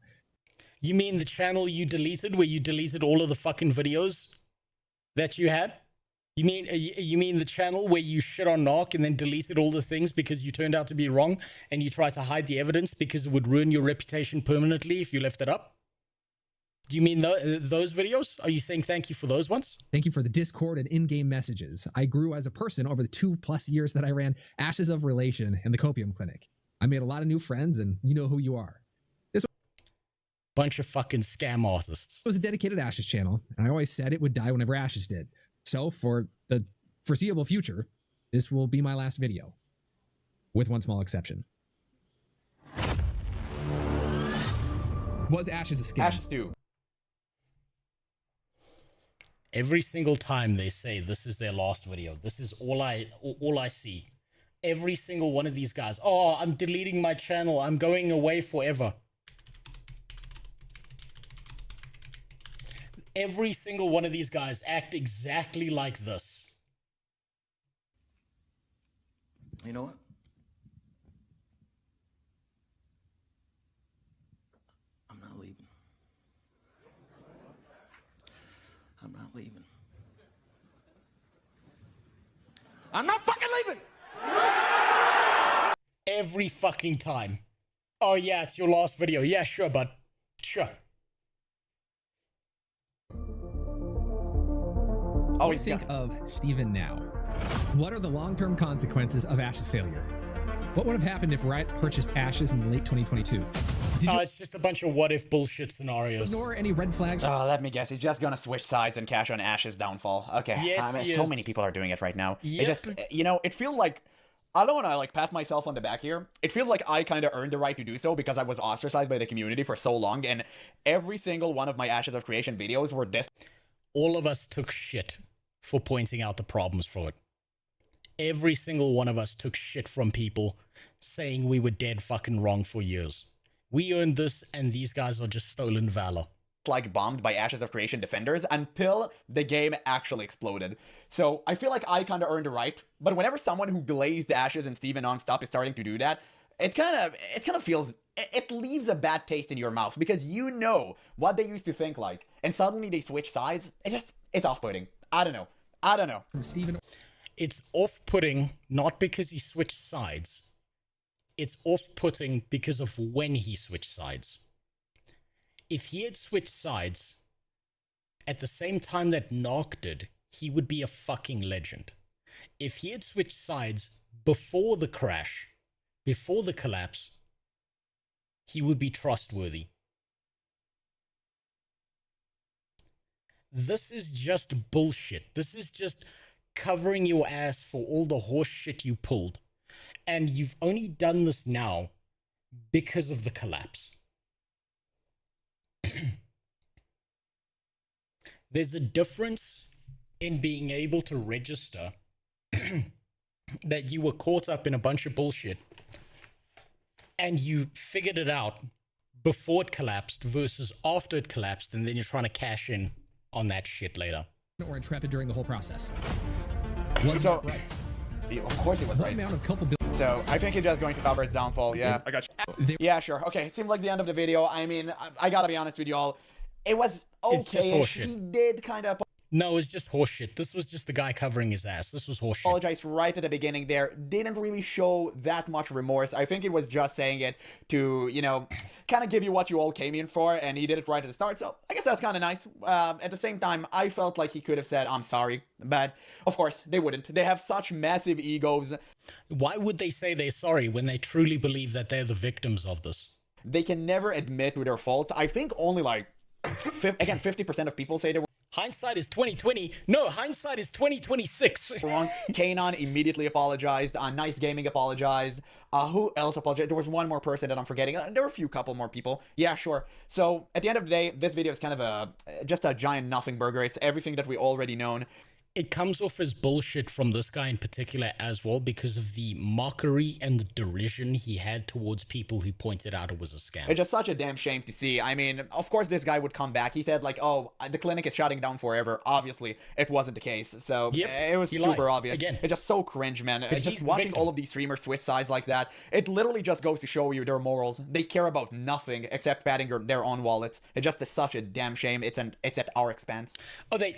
You mean the channel you deleted, where you deleted all of the fucking videos that you had? You mean the channel where you shit on Narc and then deleted all the things because you turned out to be wrong and you tried to hide the evidence because it would ruin your reputation permanently if you left it up? Do you mean those videos? Are you saying thank you for those ones? Thank you for the Discord and in-game messages. I grew as a person over the 2+ years that I ran Ashes of Relation and the Copium Clinic. I made a lot of new friends and you know who you are. This bunch of fucking scam artists. It was a dedicated Ashes channel, and I always said it would die whenever Ashes did. So for the foreseeable future, this will be my last video, with one small exception. Was Ashes a scam? Ashes 2. Every single time they say this is their last video, this is all I see. Every single one of these guys, oh, I'm deleting my channel, I'm going away forever. Every single one of these guys act exactly like this. You know what? I'm not leaving. I'm not leaving. I'm not fucking leaving! Every fucking time. Oh yeah, it's your last video. Yeah, sure, bud. Sure. What do you think of Steven now? What are the long-term consequences of Ash's failure? What would have happened if Riot purchased Ashes in late 2022? It's just a bunch of what-if bullshit scenarios. Ignore any red flags? Let me guess. He's just gonna switch sides and cash on Ash's downfall. Okay. Yes, he so is. many people are doing it right now. Yep. It just, you know, it feels like, I don't want to like pat myself on the back here. It feels like I kind of earned the right to do so because I was ostracized by the community for so long, and every single one of my Ashes of Creation videos were this. All of us took shit for pointing out the problems for it. Every single one of us took shit from people saying we were dead fucking wrong for years. We earned this, and these guys are just stolen valor. Like bombed by Ashes of Creation defenders until the game actually exploded. So I feel like I kind of earned the right, but whenever someone who glazed Ashes and Steven nonstop is starting to do that, it kind of feels, it leaves a bad taste in your mouth because you know what they used to think like, and suddenly they switch sides. It's off-putting. I don't know. From Steven. It's off-putting not because he switched sides. It's off-putting because of when he switched sides. If he had switched sides at the same time that Narc did, he would be a fucking legend. If he had switched sides before the crash, before the collapse, he would be trustworthy. This is just bullshit. This is just covering your ass for all the horse shit you pulled. And you've only done this now because of the collapse. There's a difference in being able to register that you were caught up in a bunch of bullshit and you figured it out before it collapsed versus after it collapsed, and then you're trying to cash in on that shit later. Or intrepid during the whole process. So, of course it was right. Amount of culpability. So I think he's just going to cover its downfall. Yeah, I got you. Yeah, sure. Okay, it seemed like the end of the video. I mean, I gotta be honest with you all. It was okay. He did kind of. No, it's just horseshit. This was just the guy covering his ass. This was horseshit. Apologize right at the beginning there. Didn't really show that much remorse. I think he was just saying it to, you know, kind of give you what you all came in for, and he did it right at the start. So I guess that's kind of nice. At the same time, I felt like he could have said, I'm sorry. But, of course, they wouldn't. They have such massive egos. Why would they say they're sorry when they truly believe that they're the victims of this? They can never admit to their faults. I think only like, again, 50% of people say they were. Hindsight is 2020. No, hindsight is 2026. Wrong. Kanon immediately apologized. Nice Gaming apologized. Who else apologized? There was one more person that I'm forgetting. There were a couple more people. Yeah, sure. So at the end of the day, this video is kind of just a giant nothing burger. It's everything that we already known. It comes off as bullshit from this guy in particular as well because of the mockery and the derision he had towards people who pointed out it was a scam. It's just such a damn shame to see. I mean, of course this guy would come back. He said like, oh, the clinic is shutting down forever. Obviously, it wasn't the case. So it was super obvious. Again, it's just so cringe, man. Just watching all of these streamers switch sides like that, it literally just goes to show you their morals. They care about nothing except padding their own wallets. It just is such a damn shame. It's at our expense. Oh, they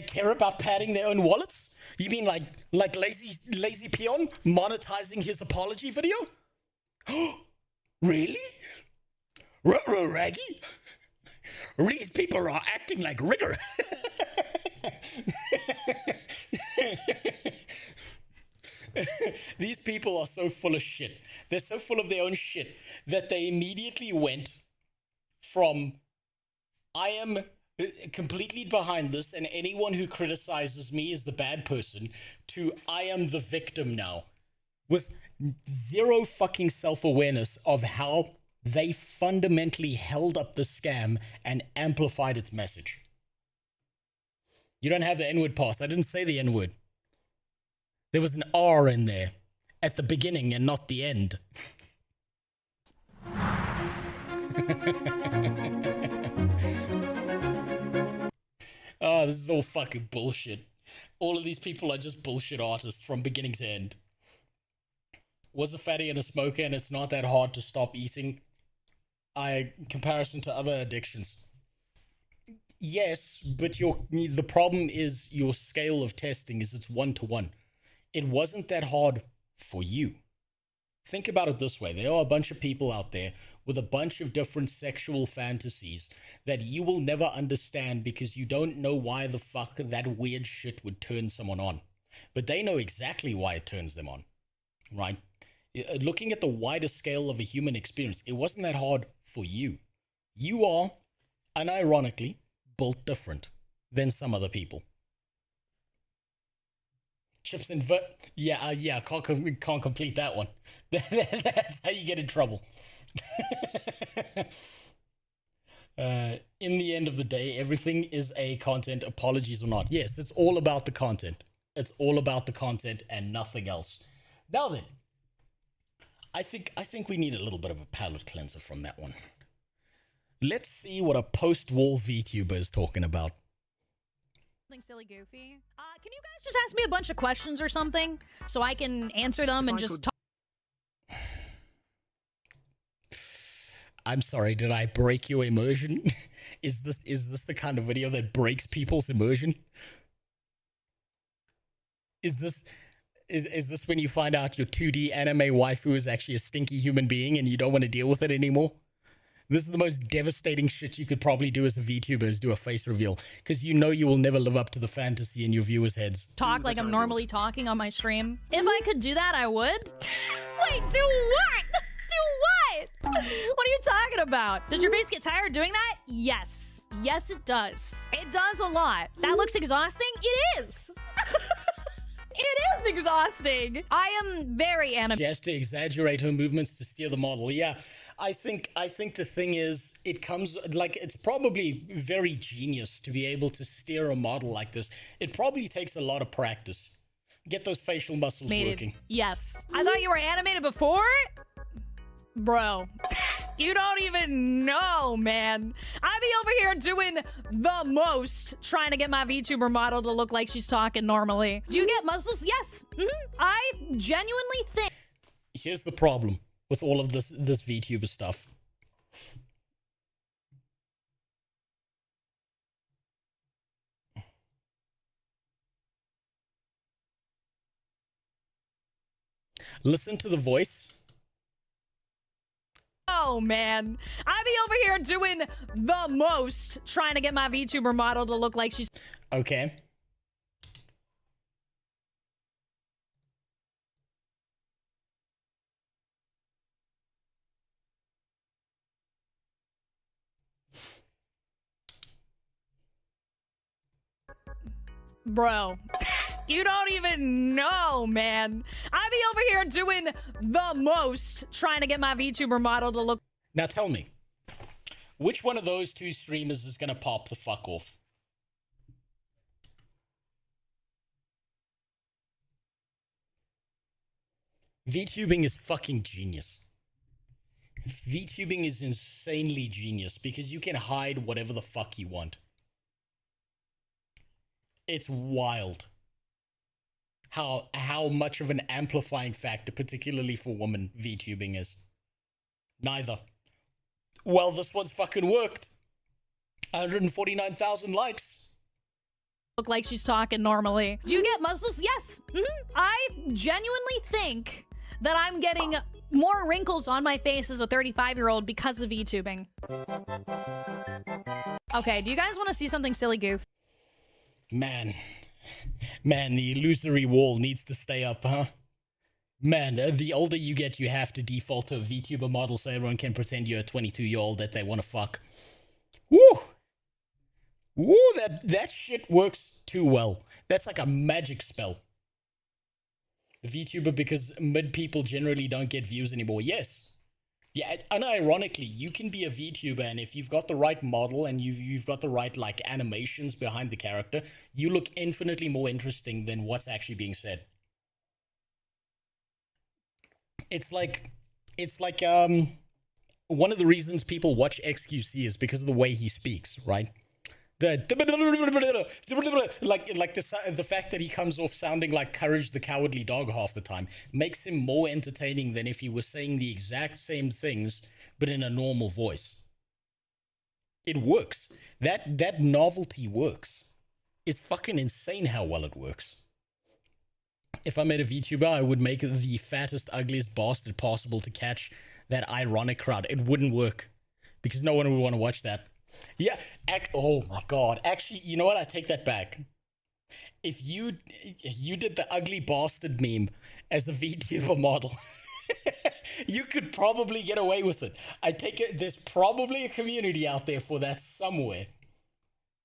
care about padding their own wallets? You mean like lazy peon monetizing his apology video? Really? Ruh-roh, Raggy? These people are acting like rigor. These people are so full of shit. They're so full of their own shit that they immediately went from I am completely behind this and anyone who criticizes me is the bad person to I am the victim now, with zero fucking self-awareness of how they fundamentally held up the scam and amplified its message. You don't have the N-word pass. I didn't say the N-word. There was an R in there at the beginning and not the end. Oh, this is all fucking bullshit. All of these people are just bullshit artists from beginning to end. Was a fatty and a smoker, and it's not that hard to stop eating. In comparison to other addictions. Yes, but the problem is your scale of testing is it's 1-to-1. It wasn't that hard for you. Think about it this way. There are a bunch of people out there with a bunch of different sexual fantasies that you will never understand because you don't know why the fuck that weird shit would turn someone on. But they know exactly why it turns them on, right? Looking at the wider scale of a human experience, it wasn't that hard for you. You are, unironically, built different than some other people. Chips and can't complete that one. That's how you get in trouble. In the end of the day, everything is a content, apologies or not. Yes, it's all about the content. It's all about the content and nothing else. Now then, I think we need a little bit of a palate cleanser from that one. Let's see what a post-wall VTuber is talking about. Something silly goofy. Can you guys just ask me a bunch of questions or something so I can answer them and just talk? I'm sorry, did I break your immersion? Is this the kind of video that breaks people's immersion? Is this when you find out your 2D anime waifu is actually a stinky human being and you don't want to deal with it anymore? This is the most devastating shit you could probably do as a VTuber, is do a face reveal, because you know you will never live up to the fantasy in your viewers' heads. Talk like I'm normally talking on my stream. If I could do that, I would. Wait, do what? Do what? What are you talking about? Does your face get tired doing that? Yes. Yes, it does. It does a lot. That looks exhausting? It is. It is exhausting. I am very animated. She has to exaggerate her movements to steer the model. Yeah, I think the thing is, it comes, like, it's probably very genius to be able to steer a model like this. It probably takes a lot of practice. Get those facial muscles working. Yes. I thought you were animated before? Bro, you don't even know, man. I be over here doing the most, trying to get my VTuber model to look like she's talking normally. Do you get muscles? Yes. I genuinely think. Here's the problem with all of this VTuber stuff. Listen to the voice. Oh, man. I be over here doing the most, trying to get my VTuber model to look like she's... Okay. Bro, you don't even know, man. I be over here doing the most, trying to get my VTuber model to look... Now tell me, which one of those two streamers is gonna pop the fuck off? VTubing is fucking genius. VTubing is insanely genius because you can hide whatever the fuck you want. It's wild how much of an amplifying factor, particularly for women, VTubing is. Neither. Well, this one's fucking worked. 149,000 likes. Look like she's talking normally. Do you get muscles? Yes. I genuinely think that I'm getting more wrinkles on my face as a 35-year-old because of VTubing. Okay, do you guys want to see something silly goof? Man, the illusory wall needs to stay up, huh? Man, the older you get, you have to default to a VTuber model so everyone can pretend you're a 22-year-old that they want to fuck. Woo! Woo, that shit works too well. That's like a magic spell. The VTuber, because mid people generally don't get views anymore. Yes, Yeah, unironically, you can be a VTuber, and if you've got the right model and you've got the right like animations behind the character, you look infinitely more interesting than what's actually being said. It's like one of the reasons people watch XQC is because of the way he speaks, right? The fact that he comes off sounding like Courage the Cowardly Dog half the time makes him more entertaining than if he was saying the exact same things but in a normal voice. It works. That novelty works. It's fucking insane how well it works. If I made a VTuber, I would make the fattest, ugliest bastard possible to catch that ironic crowd. It wouldn't work because no one would want to watch that. Yeah, oh my god. Actually, you know what? I take that back. If you did the ugly bastard meme as a VTuber model, you could probably get away with it. I take it, there's probably a community out there for that somewhere.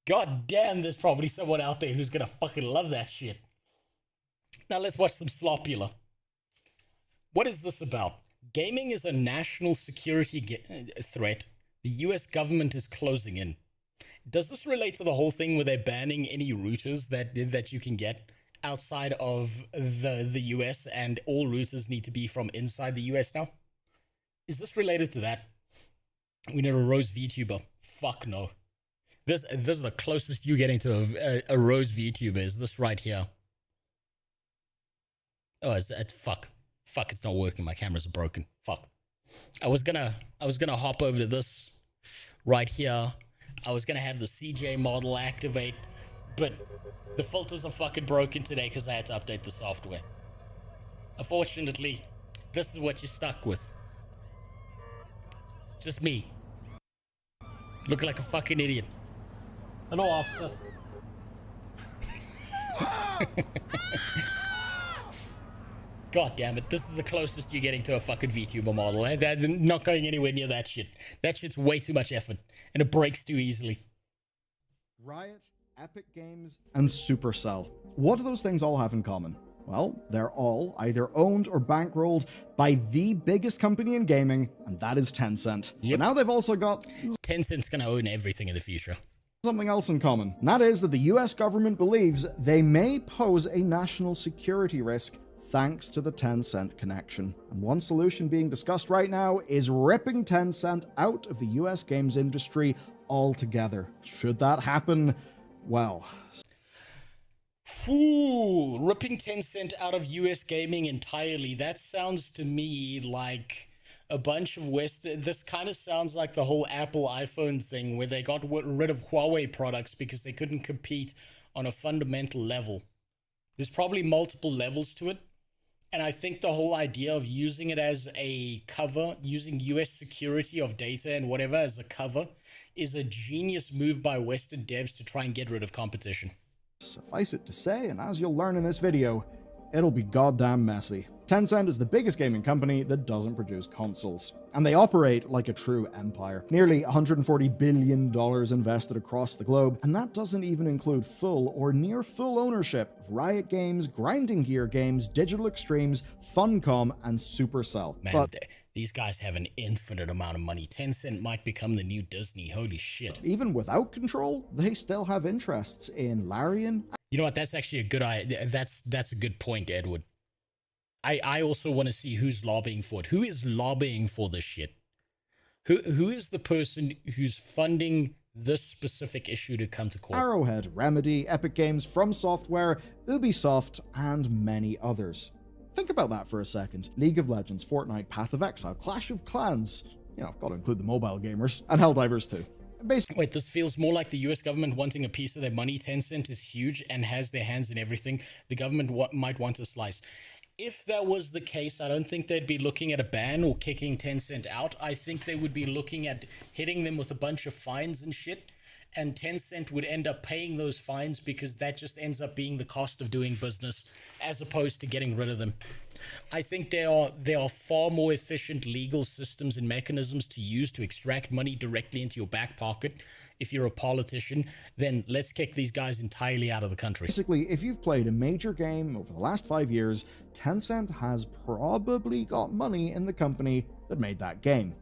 God damn, there's probably someone out there who's gonna fucking love that shit. Now let's watch some Slopula. What is this about? Gaming is a national security threat. The US government is closing in. Does this relate to the whole thing where they're banning any routers that you can get outside of the US, and all routers need to be from inside the US now? Is this related to that? We need a Rose VTuber. Fuck no. This is the closest you're getting to a Rose VTuber, is this right here. Oh, fuck, it's not working. My cameras are broken. Fuck. I was gonna hop over to this right here. I was gonna have the CJ model activate, but the filters are fucking broken today because I had to update the software. Unfortunately, this is what you're stuck with. Just me. Looking like a fucking idiot. Hello, officer. God damn it, this is the closest you're getting to a fucking VTuber model. They're not going anywhere near that shit. That shit's way too much effort, and it breaks too easily. Riot, Epic Games, and Supercell. What do those things all have in common? Well, they're all either owned or bankrolled by the biggest company in gaming, and that is Tencent. Yep. But now they've also got... Tencent's gonna own everything in the future. Something else in common, and that is that the US government believes they may pose a national security risk thanks to the Tencent connection. And one solution being discussed right now is ripping Tencent out of the US games industry altogether. Should that happen, well... Ooh, ripping Tencent out of US gaming entirely. That sounds to me like a bunch of this kind of sounds like the whole Apple iPhone thing where they got rid of Huawei products because they couldn't compete on a fundamental level. There's probably multiple levels to it. And I think the whole idea of using it as a cover, using US security of data and whatever as a cover, is a genius move by Western devs to try and get rid of competition. Suffice it to say, and as you'll learn in this video, it'll be goddamn messy. Tencent is the biggest gaming company that doesn't produce consoles, and they operate like a true empire. Nearly $140 billion invested across the globe, and that doesn't even include full or near full ownership of Riot Games, Grinding Gear Games, Digital Extremes, Funcom, and Supercell. Man, but these guys have an infinite amount of money. Tencent might become the new Disney. Holy shit. Even without control, they still have interests in Larian. You know what? That's actually a good idea. That's a good point, Edward. I also want to see who's lobbying for it. Who is lobbying for this shit? Who is the person who's funding this specific issue to come to court? Arrowhead, Remedy, Epic Games, From Software, Ubisoft, and many others. Think about that for a second. League of Legends, Fortnite, Path of Exile, Clash of Clans, you know, gotta include the mobile gamers, and Helldivers too. Wait, this feels more like the US government wanting a piece of their money. Tencent is huge and has their hands in everything. The government might want a slice. If that was the case, I don't think they'd be looking at a ban or kicking Tencent out. I think they would be looking at hitting them with a bunch of fines and shit and Tencent would end up paying those fines because that just ends up being the cost of doing business as opposed to getting rid of them. I think there are far more efficient legal systems and mechanisms to use to extract money directly into your back pocket if you're a politician. Then let's kick these guys entirely out of the country. Basically, if you've played a major game over the last 5 years, Tencent has probably got money in the company that made that game.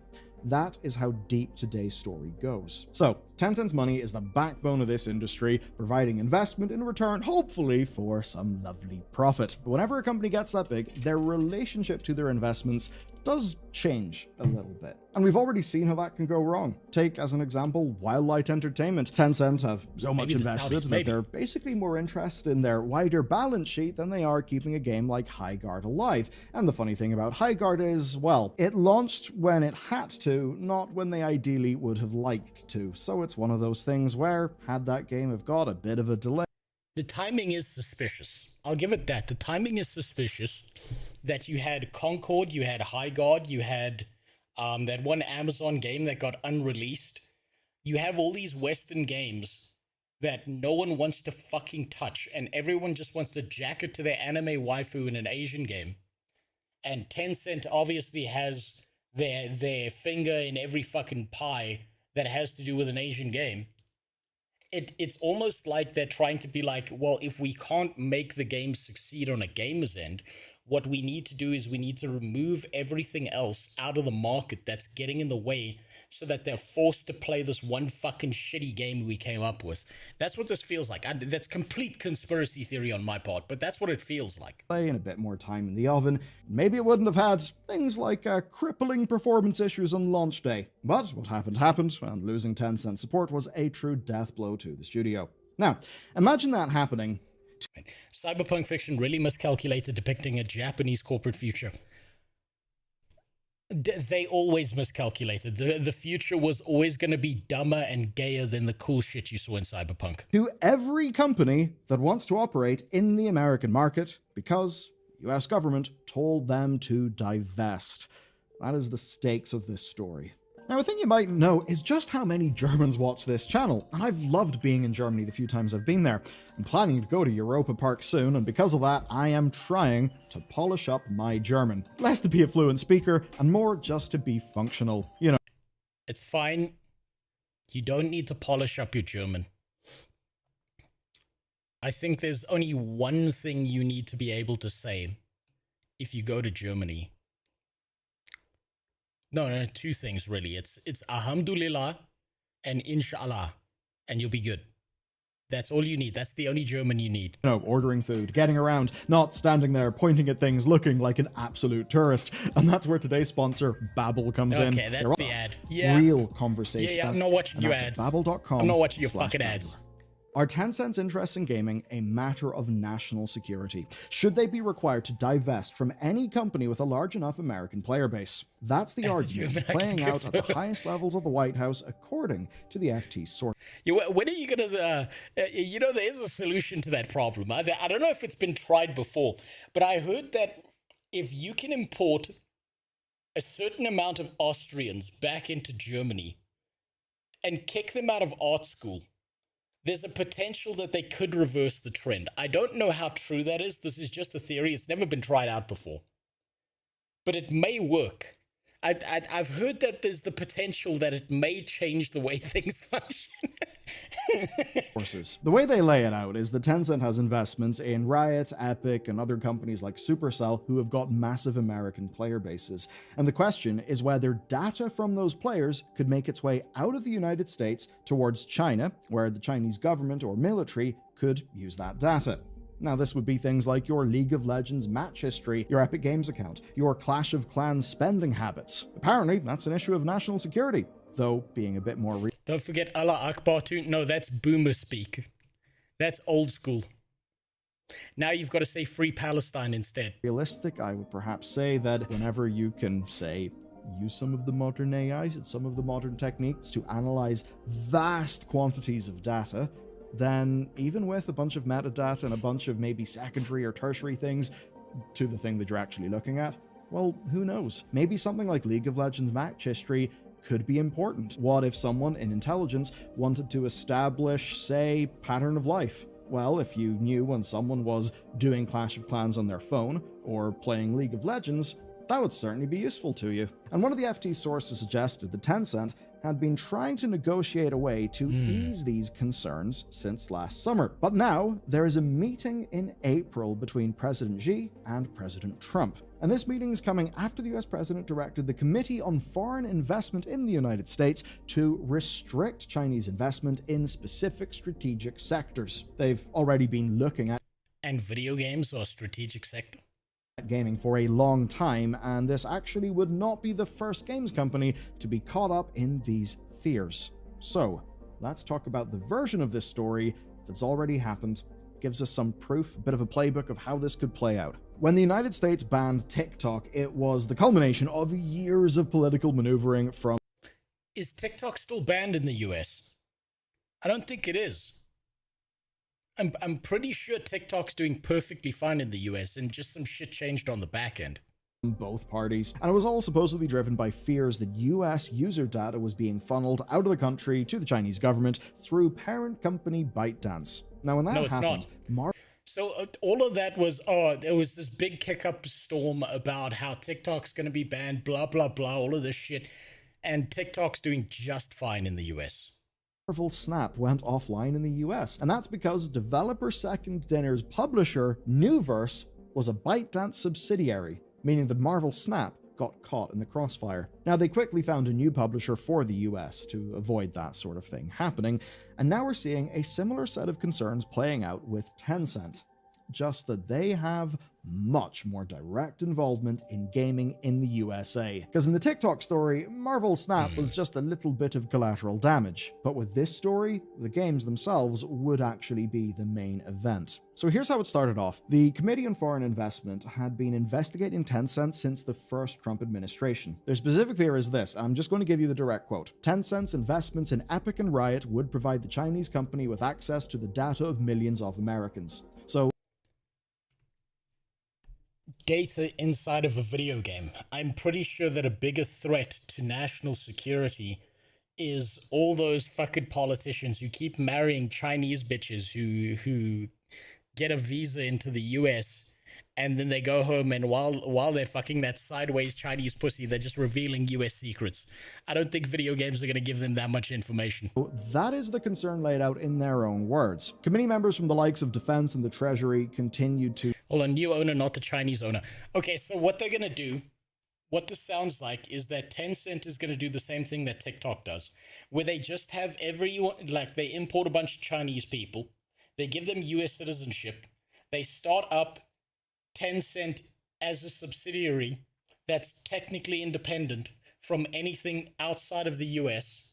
That is how deep today's story goes. So, Tencent's money is the backbone of this industry, providing investment in return, hopefully, for some lovely profit. But whenever a company gets that big, their relationship to their investments does change a little bit. And we've already seen how that can go wrong. Take, as an example, Wildlight Entertainment. Tencent have so much invested that they're basically more interested in their wider balance sheet than they are keeping a game like Highguard alive. And the funny thing about Highguard is, well, it launched when it had to, not when they ideally would have liked to. So it's one of those things where, had that game have got a bit of a delay. The timing is suspicious. I'll give it that. The timing is suspicious. That you had Concord, you had Highguard, you had that one Amazon game that got unreleased. You have all these Western games that no one wants to fucking touch, and everyone just wants to jack it to their anime waifu in an Asian game. And Tencent obviously has their finger in every fucking pie that has to do with an Asian game. It's almost like they're trying to be like, well, if we can't make the game succeed on a gamer's end, what we need to do is we need to remove everything else out of the market that's getting in the way so that they're forced to play this one fucking shitty game we came up with. That's what this feels like. That's complete conspiracy theory on my part, but that's what it feels like. And a bit more time in the oven, maybe it wouldn't have had things like crippling performance issues on launch day. But what happened, and losing Tencent support was a true death blow to the studio. Now, imagine that happening. Cyberpunk fiction really miscalculated depicting a Japanese corporate future. They always miscalculated. The future was always going to be dumber and gayer than the cool shit you saw in Cyberpunk. To every company that wants to operate in the American market because the US government told them to divest. That is the stakes of this story. Now, a thing you might know is just how many Germans watch this channel, and I've loved being in Germany the few times I've been there. I'm planning to go to Europa Park soon, and because of that, I am trying to polish up my German. Less to be a fluent speaker, and more just to be functional, you know. It's fine. You don't need to polish up your German. I think there's only one thing you need to be able to say if you go to Germany. No, two things really. It's Alhamdulillah and Inshallah, and you'll be good. That's all you need. That's the only German you need. You know, ordering food, getting around, not standing there pointing at things looking like an absolute tourist. And that's where today's sponsor, Babbel, comes in. Okay, that's the ad. Yeah. Real conversation. Yeah, I'm not watching your ads. Babbel.com. I'm not watching your fucking ads. Are Tencent's interests in gaming a matter of national security? Should they be required to divest from any company with a large enough American player base? That's the argument playing out at the highest levels of the White House, according to the FT source. When are you going to... there is a solution to that problem. I don't know if it's been tried before, but I heard that if you can import a certain amount of Austrians back into Germany and kick them out of art school, there's a potential that they could reverse the trend. I don't know how true that is. This is just a theory. It's never been tried out before. But it may work. I've heard that there's the potential that it may change the way things function. The way they lay it out is that Tencent has investments in Riot, Epic, and other companies like Supercell who have got massive American player bases. And the question is whether data from those players could make its way out of the United States towards China, where the Chinese government or military could use that data. Now, this would be things like your League of Legends match history, your Epic Games account, your Clash of Clans spending habits. Apparently, that's an issue of national security, though being a bit more Don't forget Allah Akbar too. No, that's boomer speak. That's old school. Now you've got to say Free Palestine instead. Realistic, I would perhaps say that whenever you can, say, use some of the modern AIs and some of the modern techniques to analyze vast quantities of data, then even with a bunch of metadata and a bunch of maybe secondary or tertiary things to the thing that you're actually looking at, well, who knows? Maybe something like League of Legends match history could be important. What if someone in intelligence wanted to establish, say, pattern of life? Well, if you knew when someone was doing Clash of Clans on their phone or playing League of Legends, that would certainly be useful to you. And one of the FT sources suggested that Tencent had been trying to negotiate a way to ease these concerns since last summer. But now, there is a meeting in April between President Xi and President Trump. And this meeting is coming after the US president directed the Committee on Foreign Investment in the United States to restrict Chinese investment in specific strategic sectors. They've already been looking at And video games are a strategic sector. Gaming for a long time, and this actually would not be the first games company to be caught up in these fears. So, let's talk about the version of this story that's already happened, gives us some proof, a bit of a playbook of how this could play out. When the United States banned TikTok, it was the culmination of years of political maneuvering from... Is TikTok still banned in the US? I don't think it is. I'm pretty sure TikTok's doing perfectly fine in the US and just some shit changed on the back end. Both parties, and it was all supposedly driven by fears that US user data was being funneled out of the country to the Chinese government through parent company ByteDance. Now, when that happened, So all of that was, there was this big kick-up storm about how TikTok's going to be banned, blah, blah, blah, all of this shit, and TikTok's doing just fine in the US. Marvel Snap went offline in the US, and that's because developer Second Dinner's publisher, Newverse, was a ByteDance subsidiary, meaning that Marvel Snap got caught in the crossfire. Now, they quickly found a new publisher for the US to avoid that sort of thing happening, and now we're seeing a similar set of concerns playing out with Tencent, just that they have much more direct involvement in gaming in the USA. Because in the TikTok story, Marvel Snap was just a little bit of collateral damage, but with this story, the games themselves would actually be the main event. So here's how it started off. The Committee on Foreign Investment had been investigating Tencent since the first Trump administration. Their specific fear is this, I'm just going to give you the direct quote. Tencent's investments in Epic and Riot would provide the Chinese company with access to the data of millions of Americans. So data inside of a video game. I'm pretty sure that a bigger threat to national security is all those fucking politicians who keep marrying Chinese bitches who get a visa into the US and then they go home and while they're fucking that sideways Chinese pussy, they're just revealing US secrets. I don't think video games are going to give them that much information. that is the concern laid out in their own words. Committee members from the likes of Defense and the Treasury continued to... Hold on, new owner, not the Chinese owner. Okay, so what they're going to do, what this sounds like, is that Tencent is going to do the same thing that TikTok does, where they just have everyone, like they import a bunch of Chinese people, they give them US citizenship, they start up Tencent as a subsidiary that's technically independent from anything outside of the US.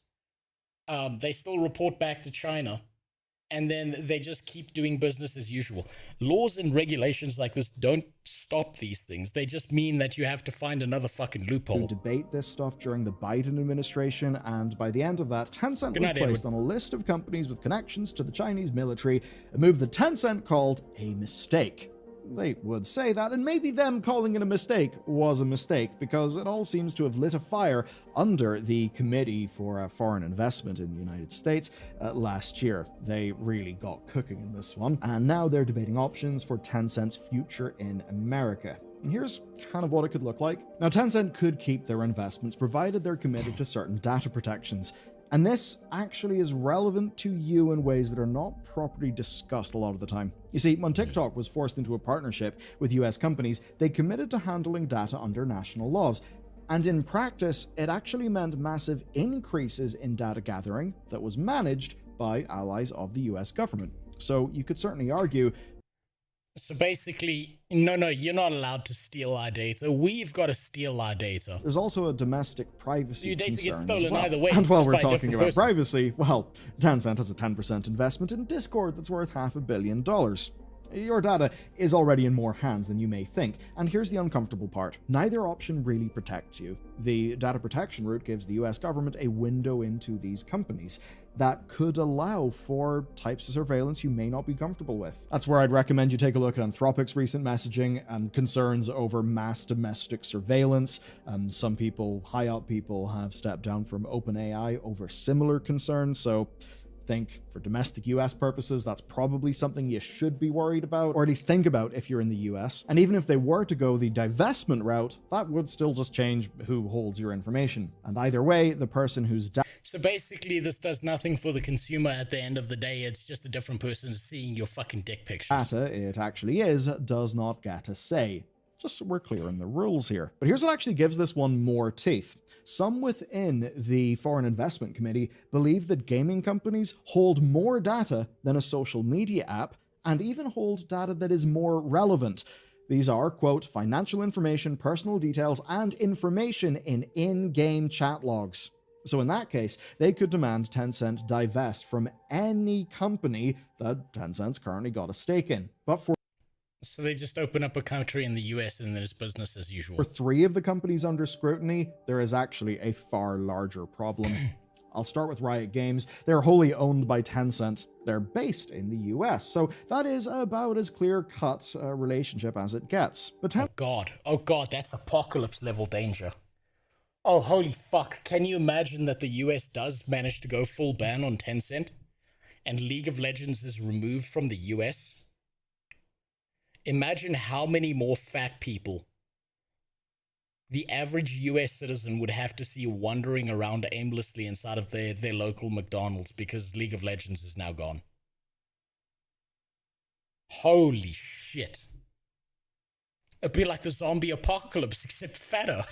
They still report back to China, and then they just keep doing business as usual. Laws and regulations like this don't stop these things. They just mean that you have to find another fucking loophole. Debate this stuff during the Biden administration, and by the end of that, Tencent was placed on a list of companies with connections to the Chinese military, a move that Tencent called a mistake. They would say that, and maybe them calling it a mistake was a mistake, because it all seems to have lit a fire under the Committee for Foreign Investment in the United States last year. They really got cooking in this one, and now they're debating options for Tencent's future in America. And here's kind of what it could look like. Now, Tencent could keep their investments provided they're committed to certain data protections. And this actually is relevant to you in ways that are not properly discussed a lot of the time. You see, when TikTok was forced into a partnership with US companies, they committed to handling data under national laws. And in practice, it actually meant massive increases in data gathering that was managed by allies of the US government. So you could certainly argue... So basically, no, you're not allowed to steal our data. We've got to steal our data. There's also a domestic privacy Your data concern gets stolen as well. either way. And while we're talking about privacy, well, Tencent has a 10% investment in Discord that's worth $500 million. Your data is already in more hands than you may think, and here's the uncomfortable part. Neither option really protects you. The data protection route gives the US government a window into these companies that could allow for types of surveillance you may not be comfortable with. That's where I'd recommend you take a look at Anthropic's recent messaging and concerns over mass domestic surveillance. Some people, high up people, have stepped down from OpenAI over similar concerns, so think for domestic US purposes, that's probably something you should be worried about, or at least think about if you're in the US. And even if they were to go the divestment route, that would still just change who holds your information. And either way, the person who's So basically, this does nothing for the consumer at the end of the day. It's just a different person seeing your fucking dick pictures. data it actually is does not get a say. Just so we're clear in the rules here. But here's what actually gives this one more teeth. Some within the Foreign Investment Committee believe that gaming companies hold more data than a social media app, and even hold data that is more relevant. These are, quote, financial information, personal details, and information in in-game chat logs. So in that case, they could demand Tencent divest from any company that Tencent's currently got a stake in. But for So they just open up a country in the US and then it's business as usual. 3 of the companies under scrutiny, there is actually a far larger problem. I'll start with Riot Games. They're wholly owned by Tencent. They're based in the US, so that is about as clear-cut a relationship as it gets. But Oh god, that's apocalypse level danger. Oh, holy fuck. Can you imagine that the US does manage to go full ban on Tencent? And League of Legends is removed from the US? Imagine how many more fat people the average US citizen would have to see wandering around aimlessly inside of their local McDonald's because League of Legends is now gone. Holy shit. It'd be like the zombie apocalypse, except fatter.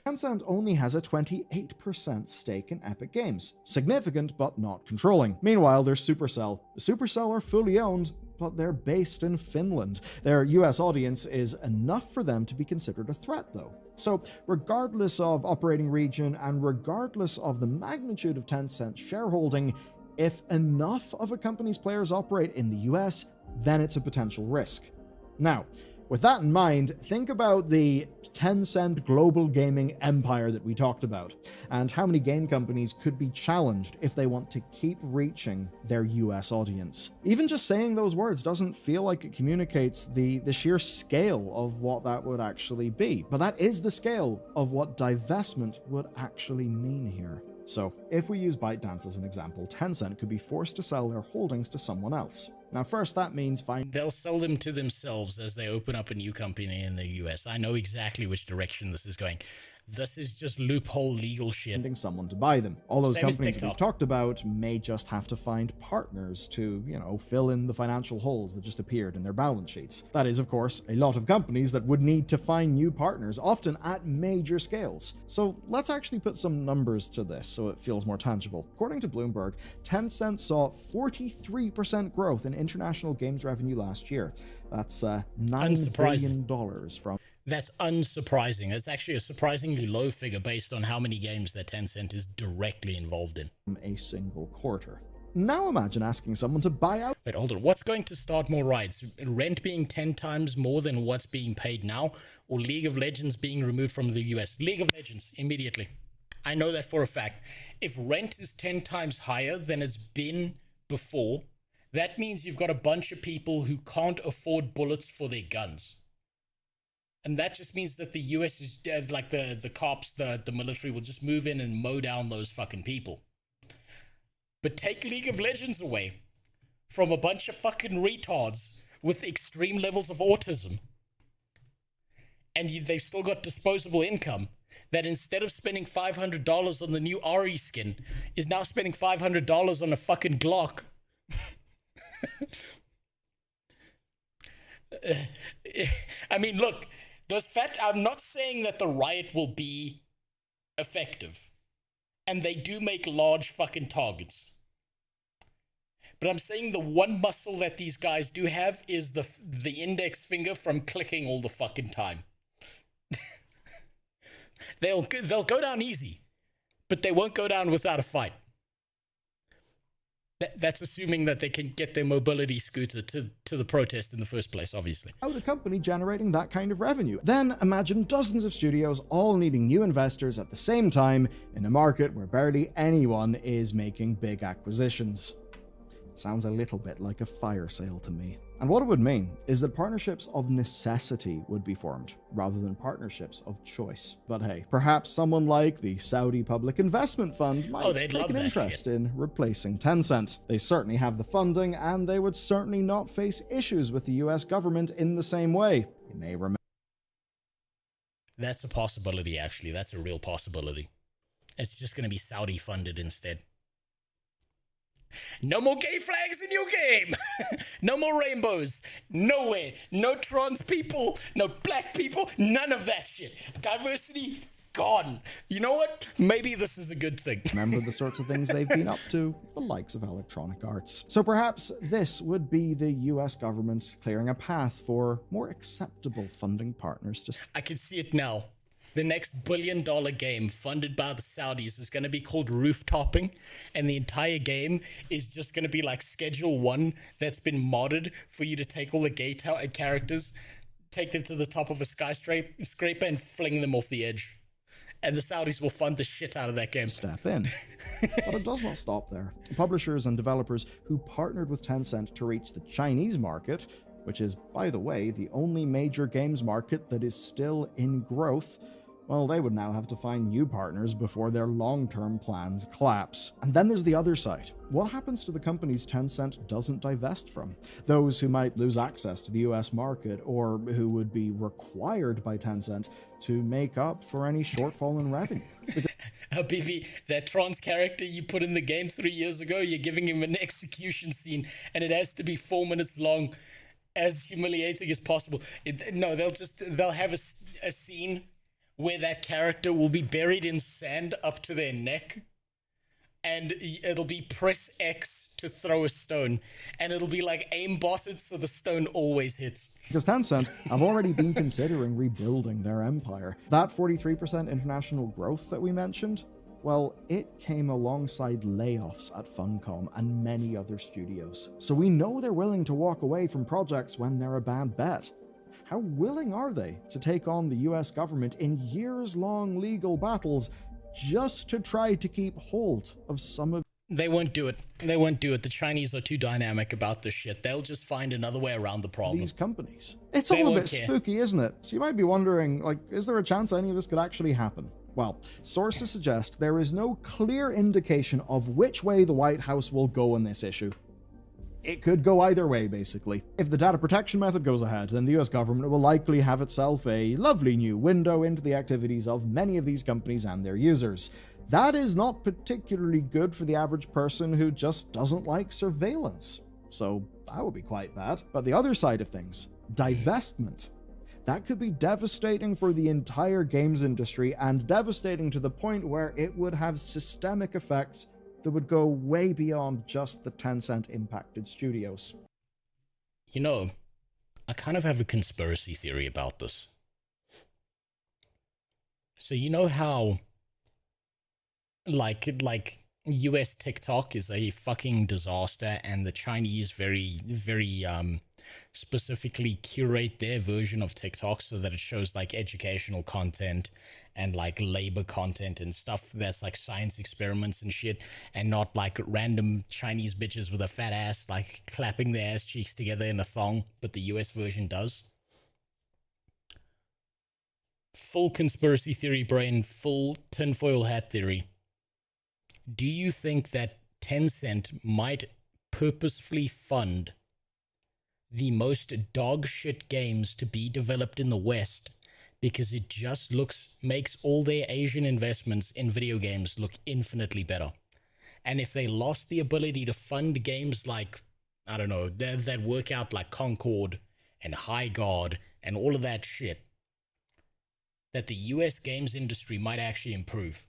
Tencent only has a 28% stake in Epic Games. Significant, but not controlling. Meanwhile, there's Supercell. Supercell are fully owned, but they're based in Finland. Their US audience is enough for them to be considered a threat, though. So, regardless of operating region and regardless of the magnitude of Tencent's shareholding, if enough of a company's players operate in the US, then it's a potential risk. Now, with that in mind, think about the Tencent global gaming empire that we talked about, and how many game companies could be challenged if they want to keep reaching their US audience. Even just saying those words doesn't feel like it communicates the sheer scale of what that would actually be, but that is the scale of what divestment would actually mean here. So, if we use ByteDance as an example, Tencent could be forced to sell their holdings to someone else. Now, first, that means they'll sell them to themselves as they open up a new company in the US. I know exactly which direction this is going. This is just loophole legal shit. Finding someone to buy them. All those Same as companies that we've TikTok. talked about may just have to find partners to, fill in the financial holes that just appeared in their balance sheets. That is, of course, a lot of companies that would need to find new partners, often at major scales. So let's actually put some numbers to this so it feels more tangible. According to Bloomberg, Tencent saw 43% growth in international games revenue last year. That's $9 billion from... That's unsurprising. That's actually a surprisingly low figure based on how many games that Tencent is directly involved in. A single quarter. Now imagine asking someone to buy out... Wait, hold on. What's going to start more riots? Rent being 10 times more than what's being paid now? Or League of Legends being removed from the US? League of Legends, immediately. I know that for a fact. If rent is 10 times higher than it's been before, that means you've got a bunch of people who can't afford bullets for their guns. And that just means that the US is, like the cops, the military will just move in and mow down those fucking people. But take League of Legends away from a bunch of fucking retards with extreme levels of autism. And they've still got disposable income that instead of spending $500 on the new Ari skin is now spending $500 on a fucking Glock. I mean, look, I'm not saying that the riot will be effective. And they do make large fucking targets. But I'm saying the one muscle that these guys do have is the index finger from clicking all the fucking time. They'll go down easy, but they won't go down without a fight. That's assuming that they can get their mobility scooter to the protest in the first place, obviously. Out a company generating that kind of revenue. Then imagine dozens of studios all needing new investors at the same time in a market where barely anyone is making big acquisitions. It sounds a little bit like a fire sale to me. And what it would mean is that partnerships of necessity would be formed, rather than partnerships of choice. But hey, perhaps someone like the Saudi Public Investment Fund might take an interest in replacing Tencent. They certainly have the funding, and they would certainly not face issues with the US government in the same way. You may remember. That's a possibility, actually. That's a real possibility. It's just going to be Saudi funded instead. No more gay flags in your game. No more rainbows. Nowhere. No trans people. No black people. None of that shit. Diversity gone. You know what? Maybe this is a good thing. Remember the sorts of things they've been up to, the likes of Electronic Arts. So perhaps this would be the US government clearing a path for more acceptable funding partners. I can see it now. The next billion-dollar game funded by the Saudis is going to be called Rooftopping, and the entire game is just going to be like Schedule 1 that's been modded for you to take all the gay characters, take them to the top of a skyscraper, and fling them off the edge. And the Saudis will fund the shit out of that game. Step in. But it does not stop there. Publishers and developers who partnered with Tencent to reach the Chinese market, which is, by the way, the only major games market that is still in growth, well, they would now have to find new partners before their long-term plans collapse. And then there's the other side. What happens to the companies Tencent doesn't divest from? Those who might lose access to the US market, or who would be required by Tencent to make up for any shortfall in revenue. BB, that trans character you put in the game 3 years ago, you're giving him an execution scene, and it has to be 4 minutes long, as humiliating as possible. They'll have a scene where that character will be buried in sand up to their neck, and it'll be press X to throw a stone, and it'll be like aimbotted so the stone always hits. Because Tencent have already been considering rebuilding their empire. That 43% international growth that we mentioned, well, it came alongside layoffs at Funcom and many other studios. So we know they're willing to walk away from projects when they're a bad bet. How willing are they to take on the US government in years-long legal battles just to try to keep hold of some of... They won't do it. They won't do it. The Chinese are too dynamic about this shit. They'll just find another way around the problem. These companies. It's all a bit spooky, isn't it? So you might be wondering, like, is there a chance any of this could actually happen? Well, sources suggest there is no clear indication of which way the White House will go on this issue. It could go either way, basically. If the data protection method goes ahead, then the US government will likely have itself a lovely new window into the activities of many of these companies and their users. That is not particularly good for the average person who just doesn't like surveillance. So that would be quite bad. But the other side of things, divestment. That could be devastating for the entire games industry, and devastating to the point where it would have systemic effects that would go way beyond just the Tencent impacted studios. You know, I kind of have a conspiracy theory about this. So you know how like US TikTok is a fucking disaster, and the Chinese very specifically curate their version of TikTok so that it shows like educational content and like labor content and stuff that's like science experiments and shit, and not like random Chinese bitches with a fat ass like clapping their ass cheeks together in a thong, but the US version does. Full conspiracy theory brain, full tinfoil hat theory. Do you think that Tencent might purposefully fund the most dog shit games to be developed in the West because it just makes all their Asian investments in video games look infinitely better? And if they lost the ability to fund games like, I don't know, that work out like Concord and High Guard and all of that shit, that the US games industry might actually improve.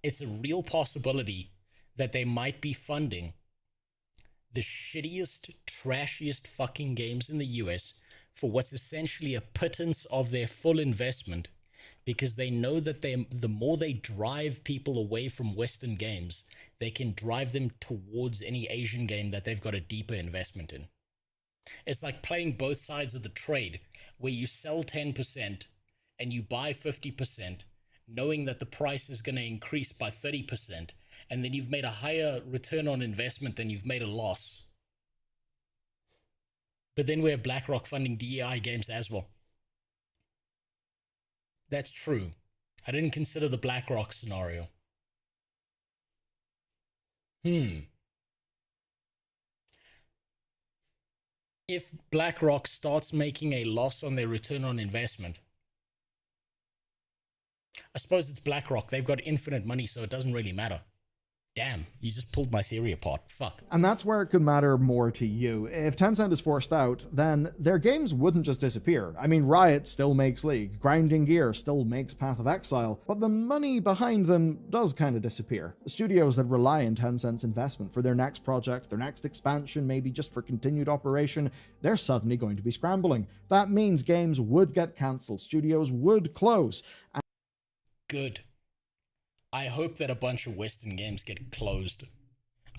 It's a real possibility that they might be funding the shittiest, trashiest fucking games in the US for what's essentially a pittance of their full investment, because they know that the more they drive people away from Western games, they can drive them towards any Asian game that they've got a deeper investment in. It's like playing both sides of the trade, where you sell 10% and you buy 50%, knowing that the price is going to increase by 30%, and then you've made a higher return on investment than you've made a loss. But then we have BlackRock funding DEI games as well. That's true. I didn't consider the BlackRock scenario. If BlackRock starts making a loss on their return on investment, I suppose it's BlackRock. They've got infinite money, so it doesn't really matter. Damn, you just pulled my theory apart. Fuck. And that's where it could matter more to you. If Tencent is forced out, then their games wouldn't just disappear. I mean, Riot still makes League, Grinding Gear still makes Path of Exile, but the money behind them does kind of disappear. The studios that rely on Tencent's investment for their next project, their next expansion, maybe just for continued operation, they're suddenly going to be scrambling. That means games would get cancelled, studios would close. Good. I hope that a bunch of Western games get closed.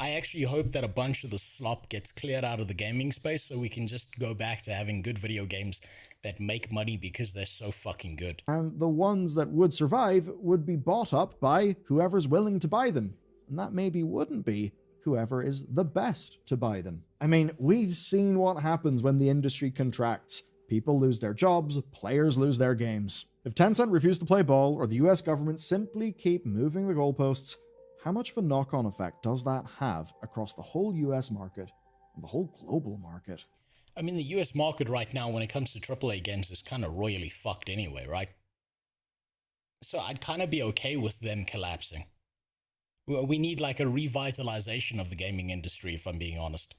I actually hope that a bunch of the slop gets cleared out of the gaming space so we can just go back to having good video games that make money because they're so fucking good. And the ones that would survive would be bought up by whoever's willing to buy them. And that maybe wouldn't be whoever is the best to buy them. I mean, we've seen what happens when the industry contracts. People lose their jobs, players lose their games. If Tencent refuse to play ball, or the US government simply keep moving the goalposts, how much of a knock-on effect does that have across the whole US market and the whole global market? I mean, the US market right now, when it comes to AAA games, is kind of royally fucked anyway, right? So I'd kind of be okay with them collapsing. We need like a revitalization of the gaming industry, if I'm being honest.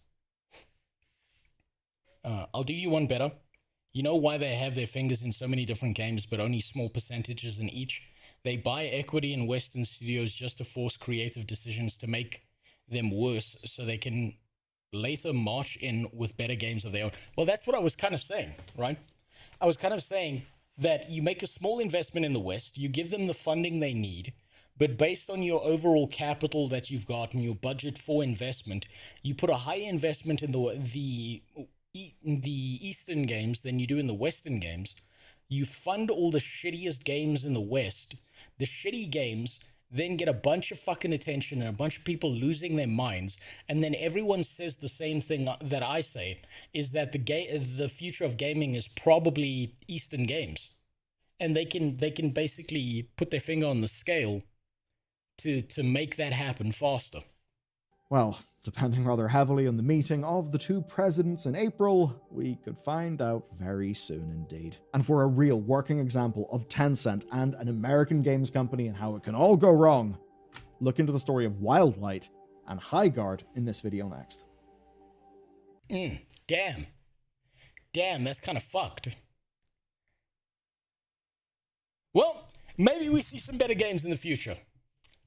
I'll do you one better. You know why they have their fingers in so many different games, but only small percentages in each? They buy equity in Western studios just to force creative decisions to make them worse so they can later march in with better games of their own. Well, that's what I was kind of saying, right? I was kind of saying that you make a small investment in the West, you give them the funding they need, but based on your overall capital that you've got and your budget for investment, you put a higher investment in the Eastern games than you do in the Western games. You fund all the shittiest games in the West. The shitty games then get a bunch of fucking attention and a bunch of people losing their minds, and then everyone says the same thing that I say, is that the future of gaming is probably Eastern games, and they can basically put their finger on the scale to make that happen faster. Well, depending rather heavily on the meeting of the two presidents in April, we could find out very soon indeed. And for a real working example of Tencent and an American games company and how it can all go wrong, look into the story of Wildlight and Highguard in this video next. Damn, that's kind of fucked. Well, maybe we see some better games in the future.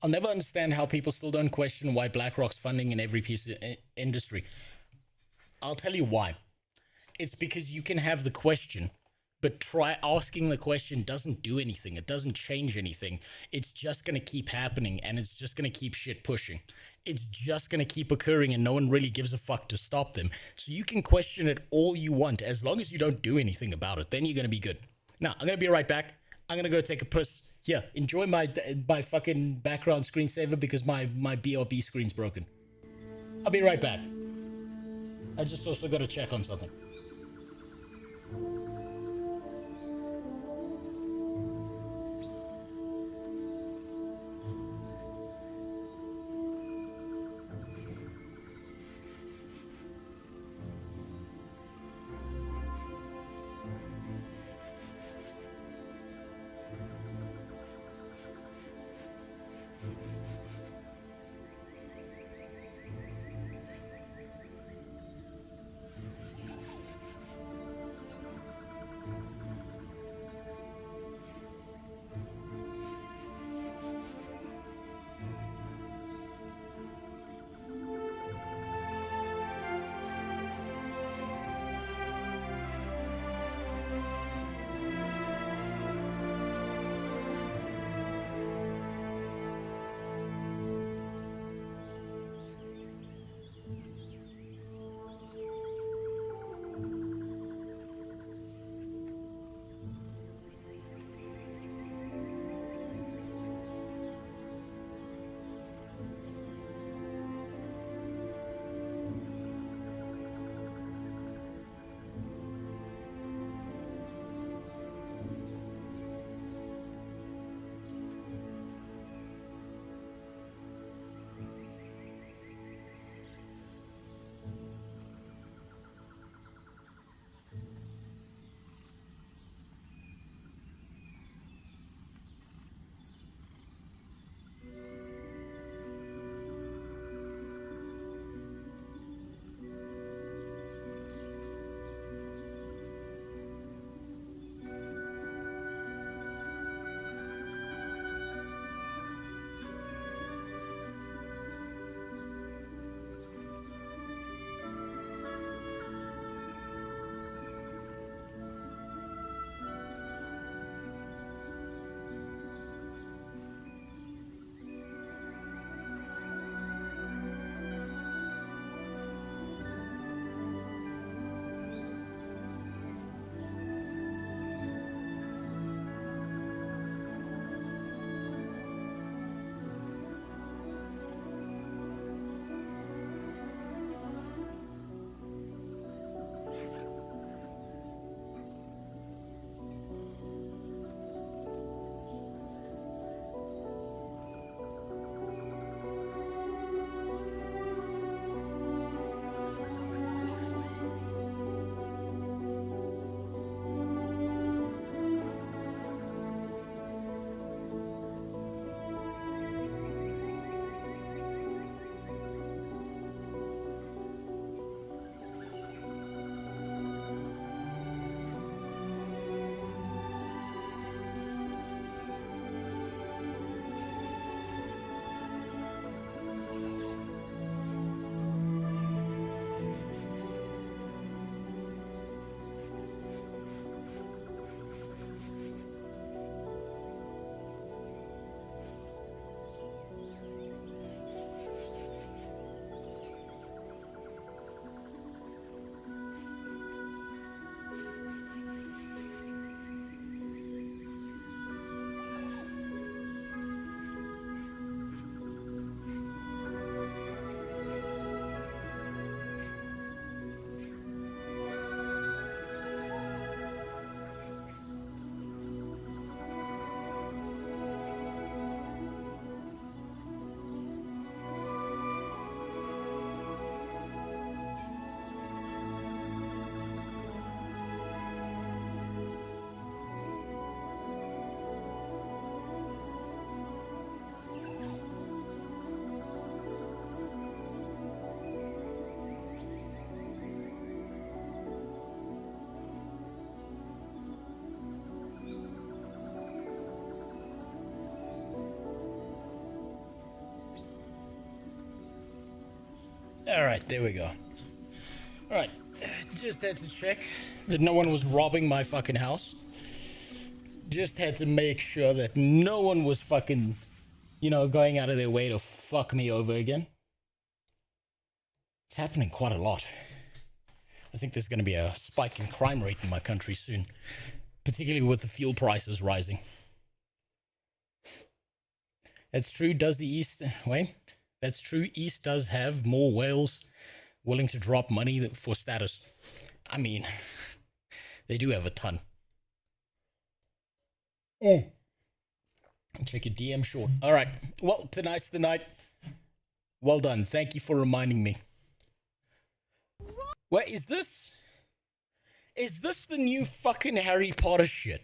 I'll never understand how people still don't question why BlackRock's funding in every piece of industry. I'll tell you why. It's because you can have the question, but try asking the question doesn't do anything. It doesn't change anything. It's just going to keep happening, and it's just going to keep shit pushing. It's just going to keep occurring, and no one really gives a fuck to stop them. So you can question it all you want. As long as you don't do anything about it, then you're going to be good. Now, I'm going to be right back. I'm going to go take a piss. Yeah, enjoy my fucking background screensaver because my BRB screen's broken. I'll be right back. I just also got to check on something. Alright, there we go. Alright, just had to check that no one was robbing my fucking house. Just had to make sure that no one was fucking, you know, going out of their way to fuck me over again. It's happening quite a lot. I think there's going to be a spike in crime rate in my country soon, particularly with the fuel prices rising. That's true. Does the East... Wait. That's true. East does have more whales willing to drop money for status. I mean, they do have a ton. Check your DM short. All right. Well, tonight's the night. Well done. Thank you for reminding me. What is this? Is this the new fucking Harry Potter shit?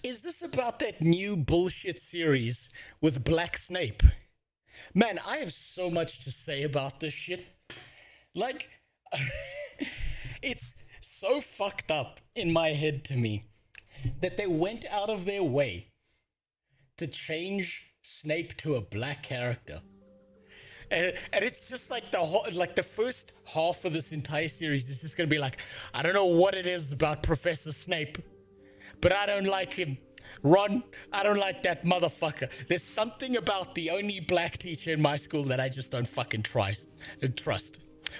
Is this about that new bullshit series with Black Snape? Man, I have so much to say about this shit. Like, it's so fucked up in my head to me that they went out of their way to change Snape to a black character. And it's just like the first half of this entire series is just gonna be like, I don't know what it is about Professor Snape, but I don't like him. Ron, I don't like that motherfucker. There's something about the only black teacher in my school that I just don't fucking trust.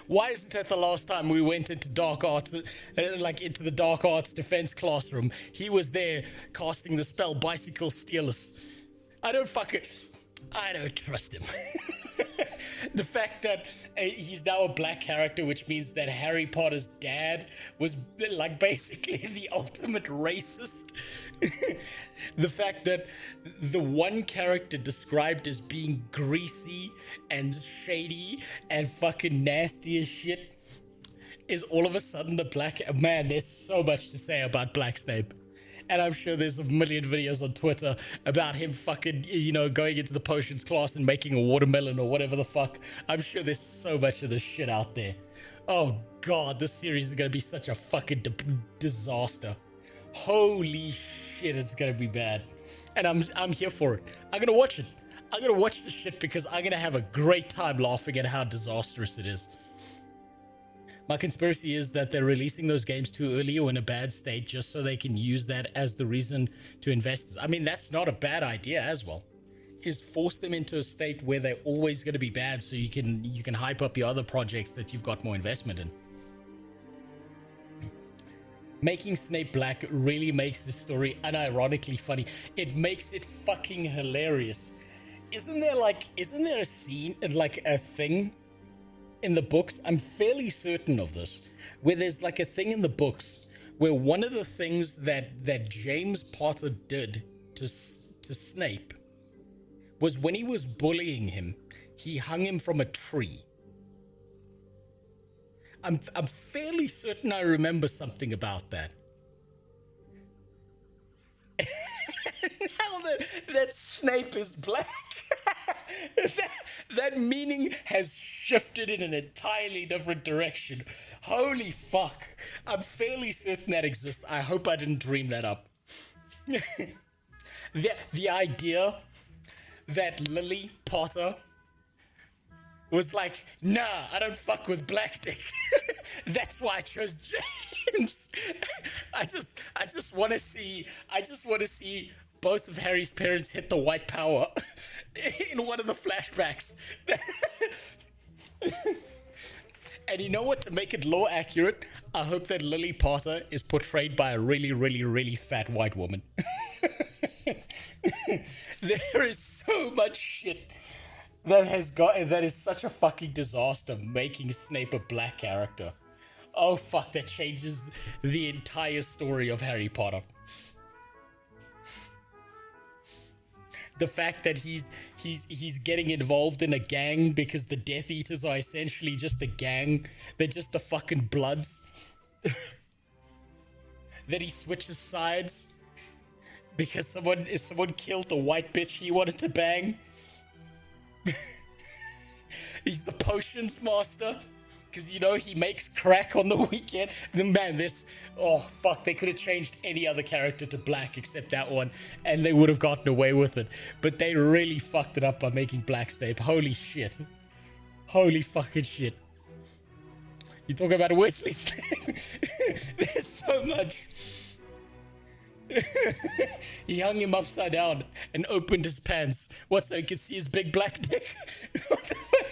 Why isn't that the last time we went into dark arts, into the dark arts defense classroom, he was there casting the spell Bicycle Steelers? I don't trust him. The fact that he's now a black character, which means that Harry Potter's dad was like basically the ultimate racist. The fact that the one character described as being greasy and shady and fucking nasty as shit is all of a sudden the black... Man, there's so much to say about Black Snape. And I'm sure there's a million videos on Twitter about him fucking, you know, going into the potions class and making a watermelon or whatever the fuck. I'm sure there's so much of this shit out there. Oh god, this series is gonna be such a fucking disaster. Holy shit, it's gonna be bad. And I'm here for it. I'm gonna watch it. I'm gonna watch this shit because I'm gonna have a great time laughing at how disastrous it is. My conspiracy is that they're releasing those games too early or in a bad state just so they can use that as the reason to invest. I mean, that's not a bad idea as well. Is force them into a state where they're always going to be bad so you can hype up your other projects that you've got more investment in. Making Snape black really makes this story unironically funny. It makes it fucking hilarious. Isn't there a scene, like a thing in the books, I'm fairly certain of this, where there's like a thing in the books where one of the things that James Potter did to Snape was when he was bullying him, he hung him from a tree. I'm fairly certain I remember something about that. Now that Snape is black, that meaning has shifted in an entirely different direction. Holy fuck. I'm fairly certain that exists. I hope I didn't dream that up. The idea that Lily Potter was like, nah, I don't fuck with black dick. That's why I chose James. I just want to see both of Harry's parents hit the white power in one of the flashbacks. And you know what? To make it lore accurate, I hope that Lily Potter is portrayed by a really, really, really fat white woman. There is so much shit that is such a fucking disaster making Snape a black character. Oh fuck, that changes the entire story of Harry Potter. The fact that he's getting involved in a gang because the Death Eaters are essentially just a gang. They're just the fucking Bloods. That he switches sides because someone killed the white bitch he wanted to bang. He's the potions master because, you know, he makes crack on the weekend. Man, oh fuck, they could have changed any other character to black except that one and they would have gotten away with it, but they really fucked it up by making Black Snape. Holy shit. Holy fucking shit. You talk about Wesley Snipes. There's so much. He hung him upside down and opened his pants. What, so he could see his big black dick? What the fuck?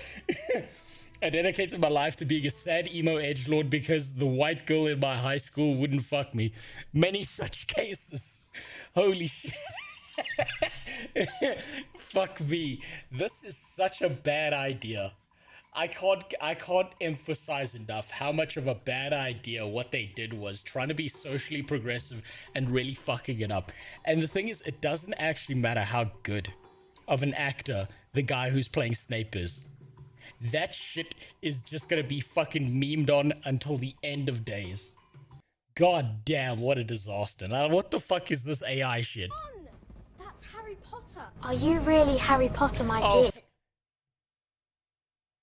I dedicated my life to being a sad emo edgelord because the white girl in my high school wouldn't fuck me. Many such cases. Holy shit. Fuck me. This is such a bad idea. I can't emphasize enough how much of a bad idea what they did was trying to be socially progressive and really fucking it up. And the thing is, it doesn't actually matter how good of an actor the guy who's playing Snape is. That shit is just gonna be fucking memed on until the end of days. God damn, what a disaster. Now, what the fuck is this AI shit? That's Harry Potter. Are you really Harry Potter, my Oh, G?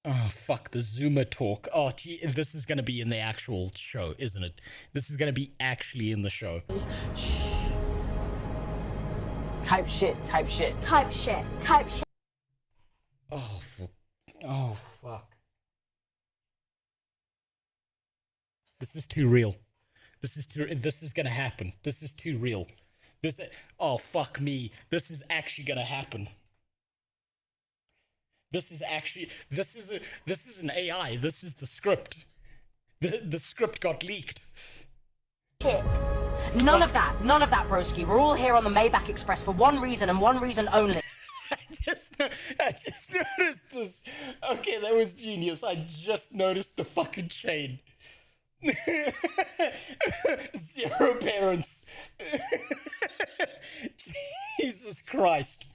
Oh, fuck, the Zoomer talk. Oh, gee, this is going to be in the actual show, isn't it? This is going to be actually in the show. Type shit, type shit. Type shit, type shit. Oh, fuck. This is too real. This is going to happen. This is too real. Oh, fuck me. This is actually going to happen. This is an AI. This is the script. The script got leaked. Shit. None of that, broski. We're all here on the Maybach Express for one reason and one reason only. I just noticed this. Okay, that was genius. I just noticed the fucking chain. 0 parents. Jesus Christ.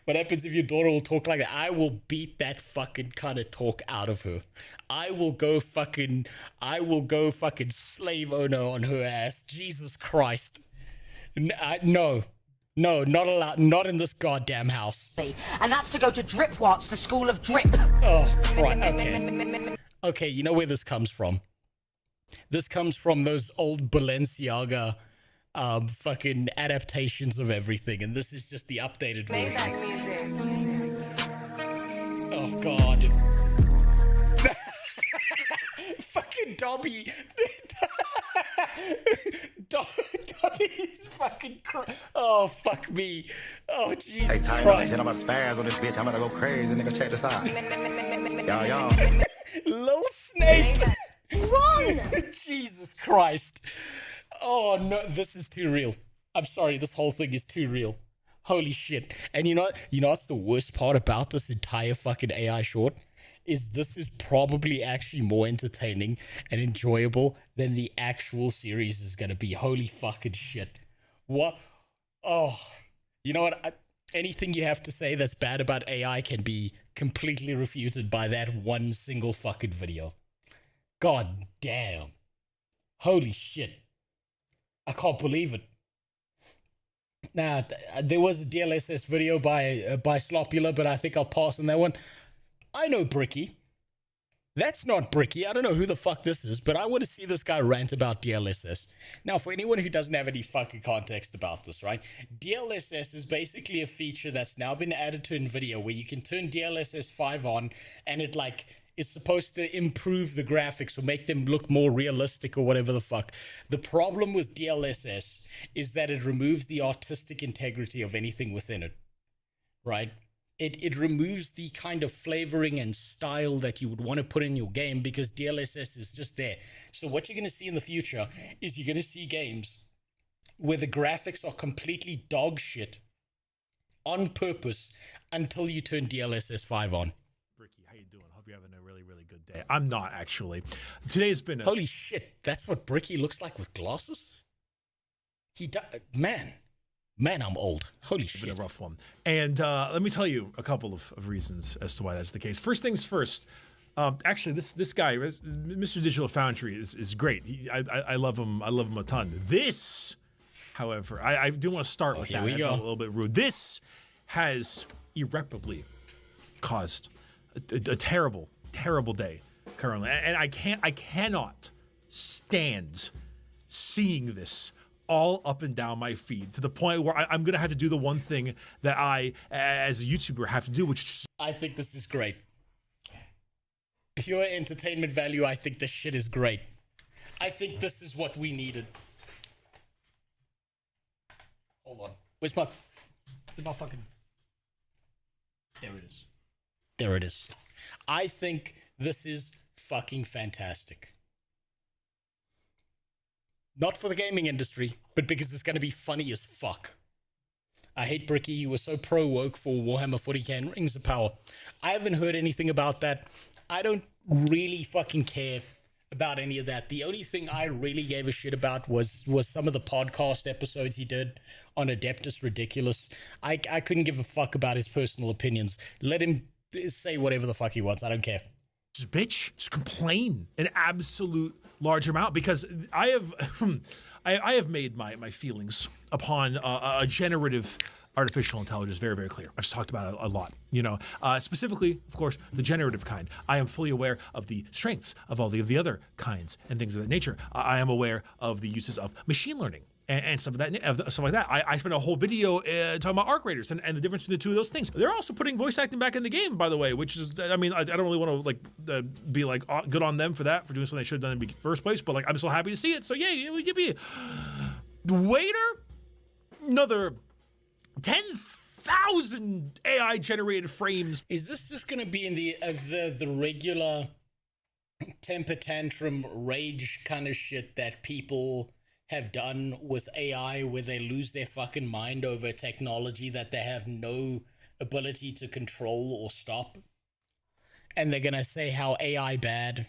What happens if your daughter will talk like that? I will beat that fucking kind of talk out of her. I will go fucking slave owner on her ass. Jesus Christ. No, not allowed. Not in this goddamn house. And that's to go to Dripwatts, the school of drip. Oh, right, okay. Okay, you know where this comes from? This comes from those old Balenciaga fucking adaptations of everything, and this is just the updated version. Oh god. Fucking Dobby. Dobby's fucking oh fuck me. Oh Jesus Christ. I'm about to spaz on this bitch. I'm about to go crazy, nigga. Check this out. Y'all. Lil Snape. Run! Jesus Christ. Oh no, this is too real. I'm sorry, this whole thing is too real. Holy shit. And you know what's the worst part about this entire fucking AI short? Is this is probably actually more entertaining and enjoyable than the actual series is going to be. Holy fucking shit. What? Oh, you know what? Anything you have to say that's bad about AI can be completely refuted by that one single fucking video. God damn. Holy shit. I can't believe it. Now, there was a DLSS video by Slopula, but I think I'll pass on that one. I know Bricky. That's not Bricky. I don't know who the fuck this is, but I want to see this guy rant about DLSS. Now, for anyone who doesn't have any fucking context about this, right? DLSS is basically a feature that's now been added to NVIDIA where you can turn DLSS 5 on and it is supposed to improve the graphics or make them look more realistic or whatever the fuck. The problem with DLSS is that it removes the artistic integrity of anything within it, right? It removes the kind of flavoring and style that you would want to put in your game because DLSS is just there. So what you're going to see in the future is you're going to see games where the graphics are completely dog shit on purpose until you turn DLSS 5 on. Ricky, how you doing? Hope you're having a really, really good day. I'm not, actually. Today's been Holy shit, that's what Bricky looks like with glasses? Man, I'm old. Holy shit. Been a rough one. And let me tell you a couple of reasons as to why that's the case. First things first. Actually, this guy, Mr. Digital Foundry, is great. I love him. I love him a ton. This, however, I do want to start with that. Here we go. A little bit rude. This has irreparably caused a terrible, terrible day currently, and I cannot stand seeing this all up and down my feed to the point where I'm going to have to do the one thing that I, as a YouTuber, have to do, which is... I think this is great. Pure entertainment value, I think this shit is great. I think this is what we needed. Hold on. Where's my fucking... There it is. There it is. I think this is fucking fantastic. Not for the gaming industry, but because it's going to be funny as fuck. I hate Bricky. You were so pro-woke for Warhammer 40k and Rings of Power. I haven't heard anything about that. I don't really fucking care about any of that. The only thing I really gave a shit about was some of the podcast episodes he did on Adeptus Ridiculous. I couldn't give a fuck about his personal opinions. Let him say whatever the fuck he wants. I don't care. Just bitch, just complain an absolute large amount, because I have made my feelings upon a generative artificial intelligence very, very clear. I've just talked about it a lot, you know, specifically, of course, the generative kind. I am fully aware of the strengths of all the other kinds and things of that nature. I am aware of the uses of machine learning and stuff like that. I spent a whole video talking about arc raiders and the difference between the two of those things. They're also putting voice acting back in the game, by the way, which is, I mean, I don't really want to like be like good on them for that, for doing something they should have done in the first place, but like I'm so happy to see it. So yeah, we give you waiter, another 10,000 AI generated frames. Is this just going to be in the regular temper tantrum rage kind of shit that people have done with AI, where they lose their fucking mind over technology that they have no ability to control or stop, and they're gonna say how AI bad?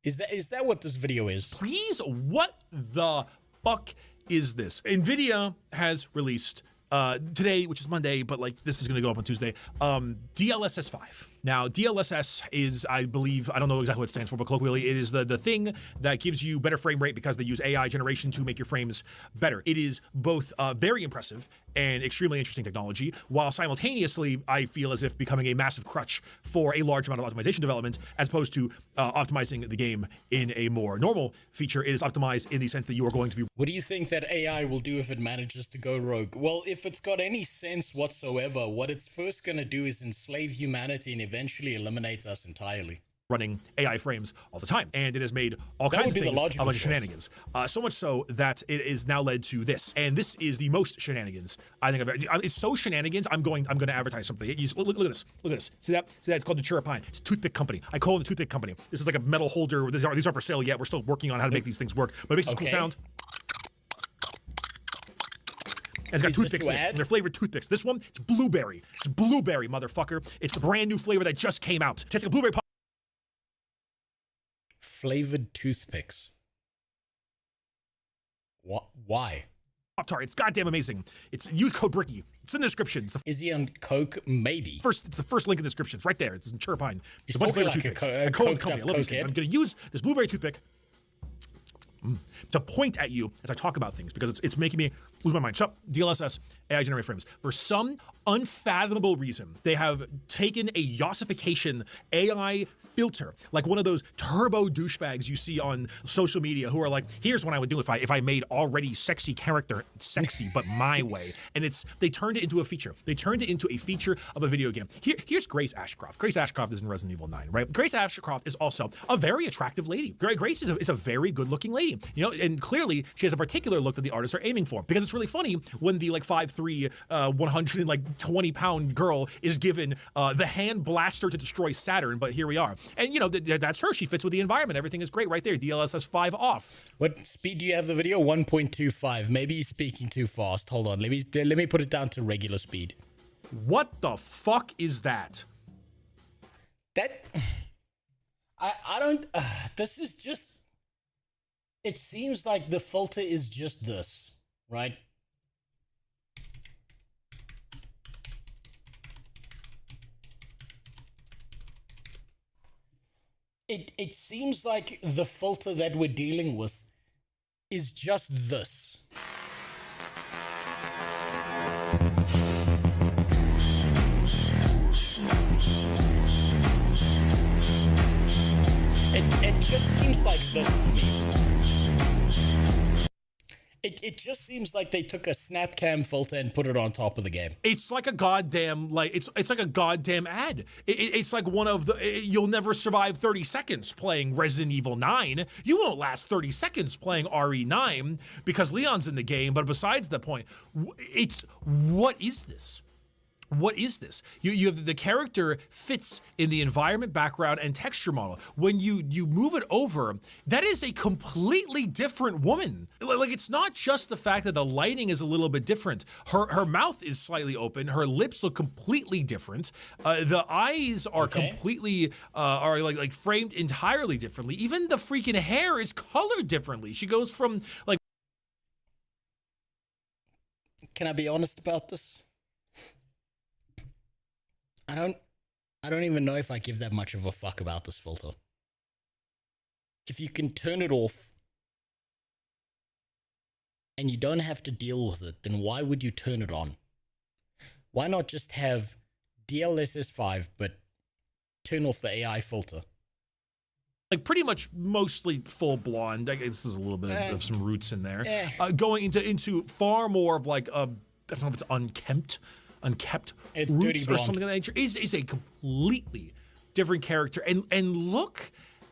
Is that what this video is? Please, what the fuck is this? NVIDIA has released today, which is Monday, but like this is going to go up on Tuesday, DLSS 5. Now, DLSS is, I believe, I don't know exactly what it stands for, but colloquially, it is the thing that gives you better frame rate because they use AI generation to make your frames better. It is both very impressive and extremely interesting technology, while simultaneously, I feel as if becoming a massive crutch for a large amount of optimization development, as opposed to optimizing the game in a more normal feature. It is optimized in the sense that you are going to be... What do you think that AI will do if it manages to go rogue? Well, if it's got any sense whatsoever, what it's first going to do is enslave humanity and eventually eliminate us entirely. Running AI frames all the time, and it has made all kinds of things a bunch of shenanigans. So much so that it is now led to this, and this is the most shenanigans I think I've ever. It's so shenanigans. I'm going to advertise something. Look at this. Look at this. See that? It's called the Chirapine. It's a toothpick company. I call it the toothpick company. This is like a metal holder. These aren't for sale yet. We're still working on how to make these things work, but it makes this cool sound. And it's got toothpicks in it. They're flavored toothpicks. This one, it's blueberry. It's blueberry, motherfucker. It's the brand new flavor that just came out. Tastes like a blueberry pop. Flavored toothpicks. What? Why? Pop-Tart. It's goddamn amazing. Use code Bricky. It's in the description. Is he on Coke? Maybe. It's the first link in the description. It's right there. It's in Chirapine. It's a bunch of flavored toothpicks. A Coke company. I love these things. I'm going to use this blueberry toothpick to point at you as I talk about things, because it's making me lose my mind. So, DLSS, AI generated frames. For some unfathomable reason, they have taken a Yossification AI filter, like one of those turbo douchebags you see on social media who are like, here's what I would do if I made already sexy character sexy, but my way. And they turned it into a feature. They turned it into a feature of a video game. Here's Grace Ashcroft. Grace Ashcroft is in Resident Evil 9, right? Grace Ashcroft is also a very attractive lady. Grace is a very good looking lady, you know, and clearly she has a particular look that the artists are aiming for, because it's really funny when the like 5'3", 120-pound girl is given the hand blaster to destroy Saturn, but here we are. And, you know, that's her. She fits with the environment. Everything is great right there. DLSS 5 off. What speed do you have the video? 1.25. Maybe he's speaking too fast. Hold on. Let me put it down to regular speed. What the fuck is that? I don't... this is just... It seems like the filter is just this, right? It seems like the filter that we're dealing with is just this. It just seems like this to me. It just seems like they took a snap cam filter and put it on top of the game. It's like a goddamn, it's like a goddamn ad. It's like one of the, you'll never survive 30 seconds playing Resident Evil 9. You won't last 30 seconds playing RE9 because Leon's in the game, but besides the point, what is this? What is this? You have the character fits in the environment, background, and texture model. When you move it over, that is a completely different woman. Like, it's not just the fact that the lighting is a little bit different. Her mouth is slightly open. Her lips look completely different. The eyes are completely are like framed entirely differently. Even the freaking hair is colored differently. She goes from like. Can I be honest about this? I don't even know if I give that much of a fuck about this filter. If you can turn it off and you don't have to deal with it, then why would you turn it on? Why not just have DLSS5 but turn off the AI filter? Like pretty much mostly full blonde. I guess there's a little bit of some roots in there. Going into far more of like I don't know if it's unkept it's roots or something of that nature is a completely different character. And look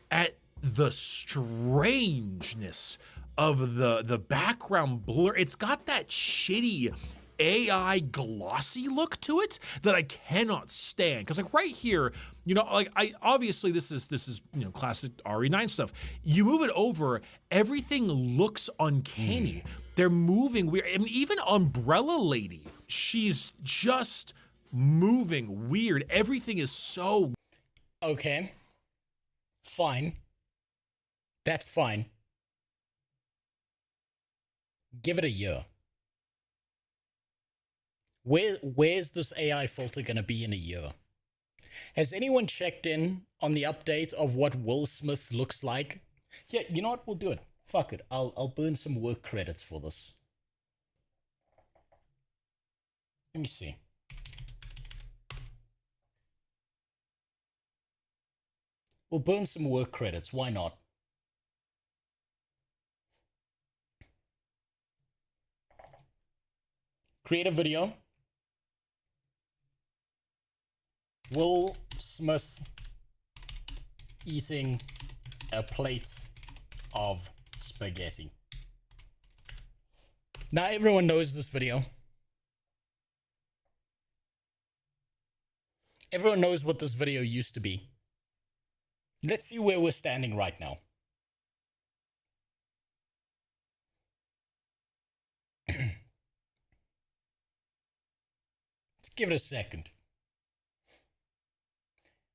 at the strangeness of the background blur. It's got that shitty AI glossy look to it that I cannot stand. Because like right here, I obviously this is classic RE9 stuff. You move it over, everything looks uncanny. They're moving weird. I mean, even Umbrella Lady, she's just moving weird. Everything is so okay. Fine. That's fine. Give it a year. Where's this AI filter gonna be in a year? Has anyone checked in on the update of what Will Smith looks like? Yeah, you know what? We'll do it. Fuck it. I'll burn some work credits for this. Let me see. We'll burn some work credits. Why not? Create a video. Will Smith eating a plate of spaghetti. Now everyone knows this video. Everyone knows what this video used to be. Let's see where we're standing right now. Let's give it a second.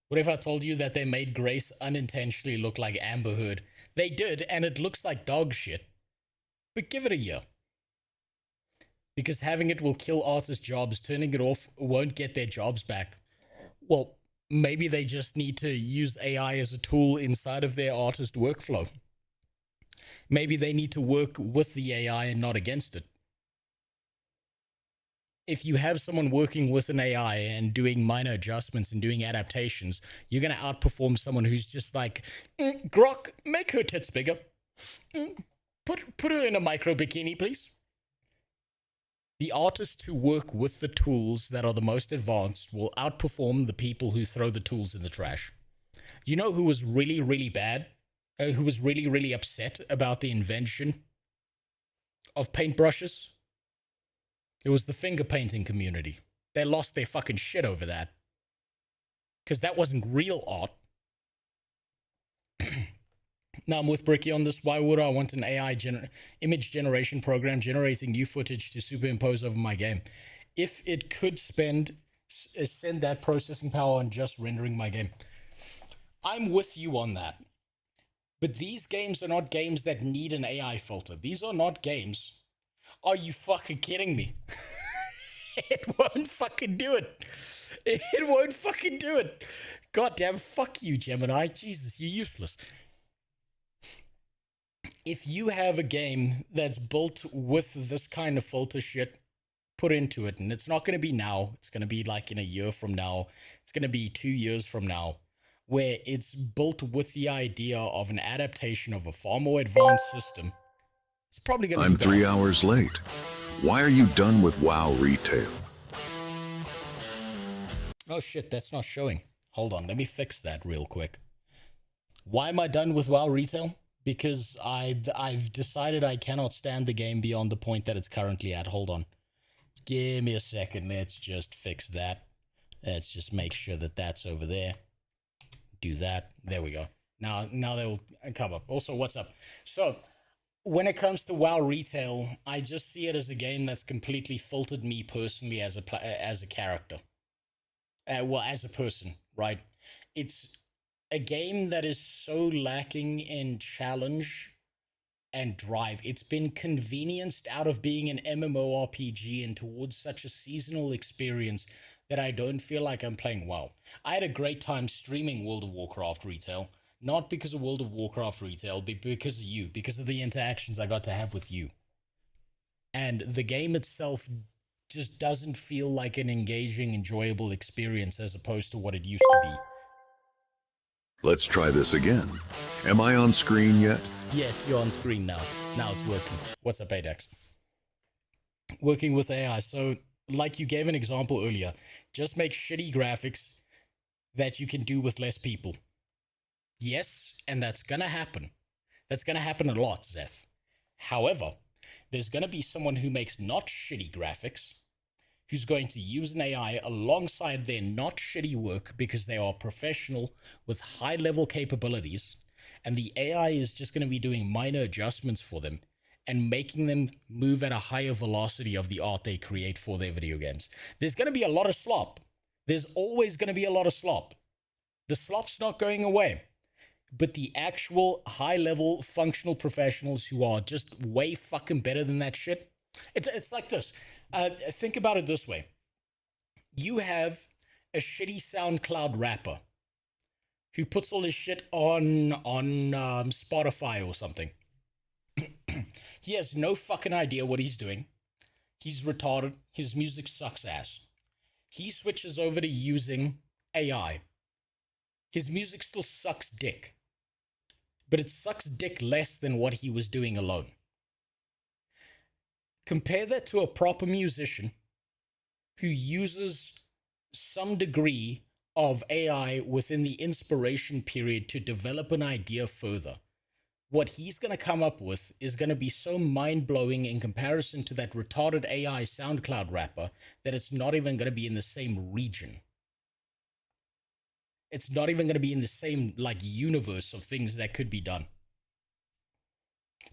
What if I told you that they made Grace unintentionally look like Amber Heard? They did, and it looks like dog shit. But give it a year. Because having it will kill artists' jobs, turning it off won't get their jobs back. Well, maybe they just need to use AI as a tool inside of their artist workflow. Maybe they need to work with the AI and not against it. If you have someone working with an AI and doing minor adjustments and doing adaptations, you're going to outperform someone who's just like, Grok, make her tits bigger. Put her in a micro bikini, please. The artists who work with the tools that are the most advanced will outperform the people who throw the tools in the trash. You know who was really, really bad? Who was really, really upset about the invention of paintbrushes? It was the finger painting community. They lost their fucking shit over that. Because that wasn't real art. Now I'm with Bricky on this. Why would I want an AI image generation program generating new footage to superimpose over my game? If it could send that processing power on just rendering my game. I'm with you on that. But these games are not games that need an AI filter. These are not games. Are you fucking kidding me? It won't fucking do it. It won't fucking do it. Goddamn, fuck you, Gemini. Jesus, you're useless. If you have a game that's built with this kind of filter shit put into it, and it's not going to be now, it's going to be like in a year from now, it's going to be 2 years from now, where it's built with the idea of an adaptation of a far more advanced system. It's probably gonna I'm be 3 hours late. Why are you done with WoW retail? Oh shit, that's not showing. Hold on, let me fix that real quick. Why am I done with WoW retail? Because I've decided I cannot stand the game beyond the point that it's currently at. Hold on. Give me a second. Let's just fix that. Let's just make sure that that's over there. Do that. There we go. Now they will come up. Also, what's up? So, when it comes to WoW retail, I just see it as a game that's completely filtered me personally as a character. Well, as a person, right? It's a game that is so lacking in challenge and drive. It's been convenienced out of being an MMORPG and towards such a seasonal experience that I don't feel like I'm playing WoW. I had a great time streaming World of Warcraft retail, not because of World of Warcraft retail, but because of you, because of the interactions I got to have with you. And the game itself just doesn't feel like an engaging, enjoyable experience as opposed to what it used to be. Let's try this again. Am I on screen yet? Yes, you're on screen now. Now it's working. What's up, ADAX? Working with AI. So, like you gave an example earlier, just make shitty graphics that you can do with less people. Yes, and that's gonna happen. That's gonna happen a lot, Zeth. However, there's gonna be someone who makes not shitty graphics, who's going to use an AI alongside their not shitty work because they are professional with high-level capabilities, and the AI is just going to be doing minor adjustments for them and making them move at a higher velocity of the art they create for their video games. There's going to be a lot of slop. There's always going to be a lot of slop. The slop's not going away. But the actual high-level functional professionals who are just way fucking better than that shit, it's like this. Think about it this way. You have a shitty SoundCloud rapper who puts all his shit on Spotify or something. He has no fucking idea what he's doing. He's retarded. His music sucks ass. He switches over to using AI. His music still sucks dick. But it sucks dick less than what he was doing alone. Compare that to a proper musician who uses some degree of AI within the inspiration period to develop an idea further. What he's going to come up with is going to be so mind-blowing in comparison to that retarded AI SoundCloud rapper that it's not even going to be in the same region. It's not even going to be in the same universe of things that could be done.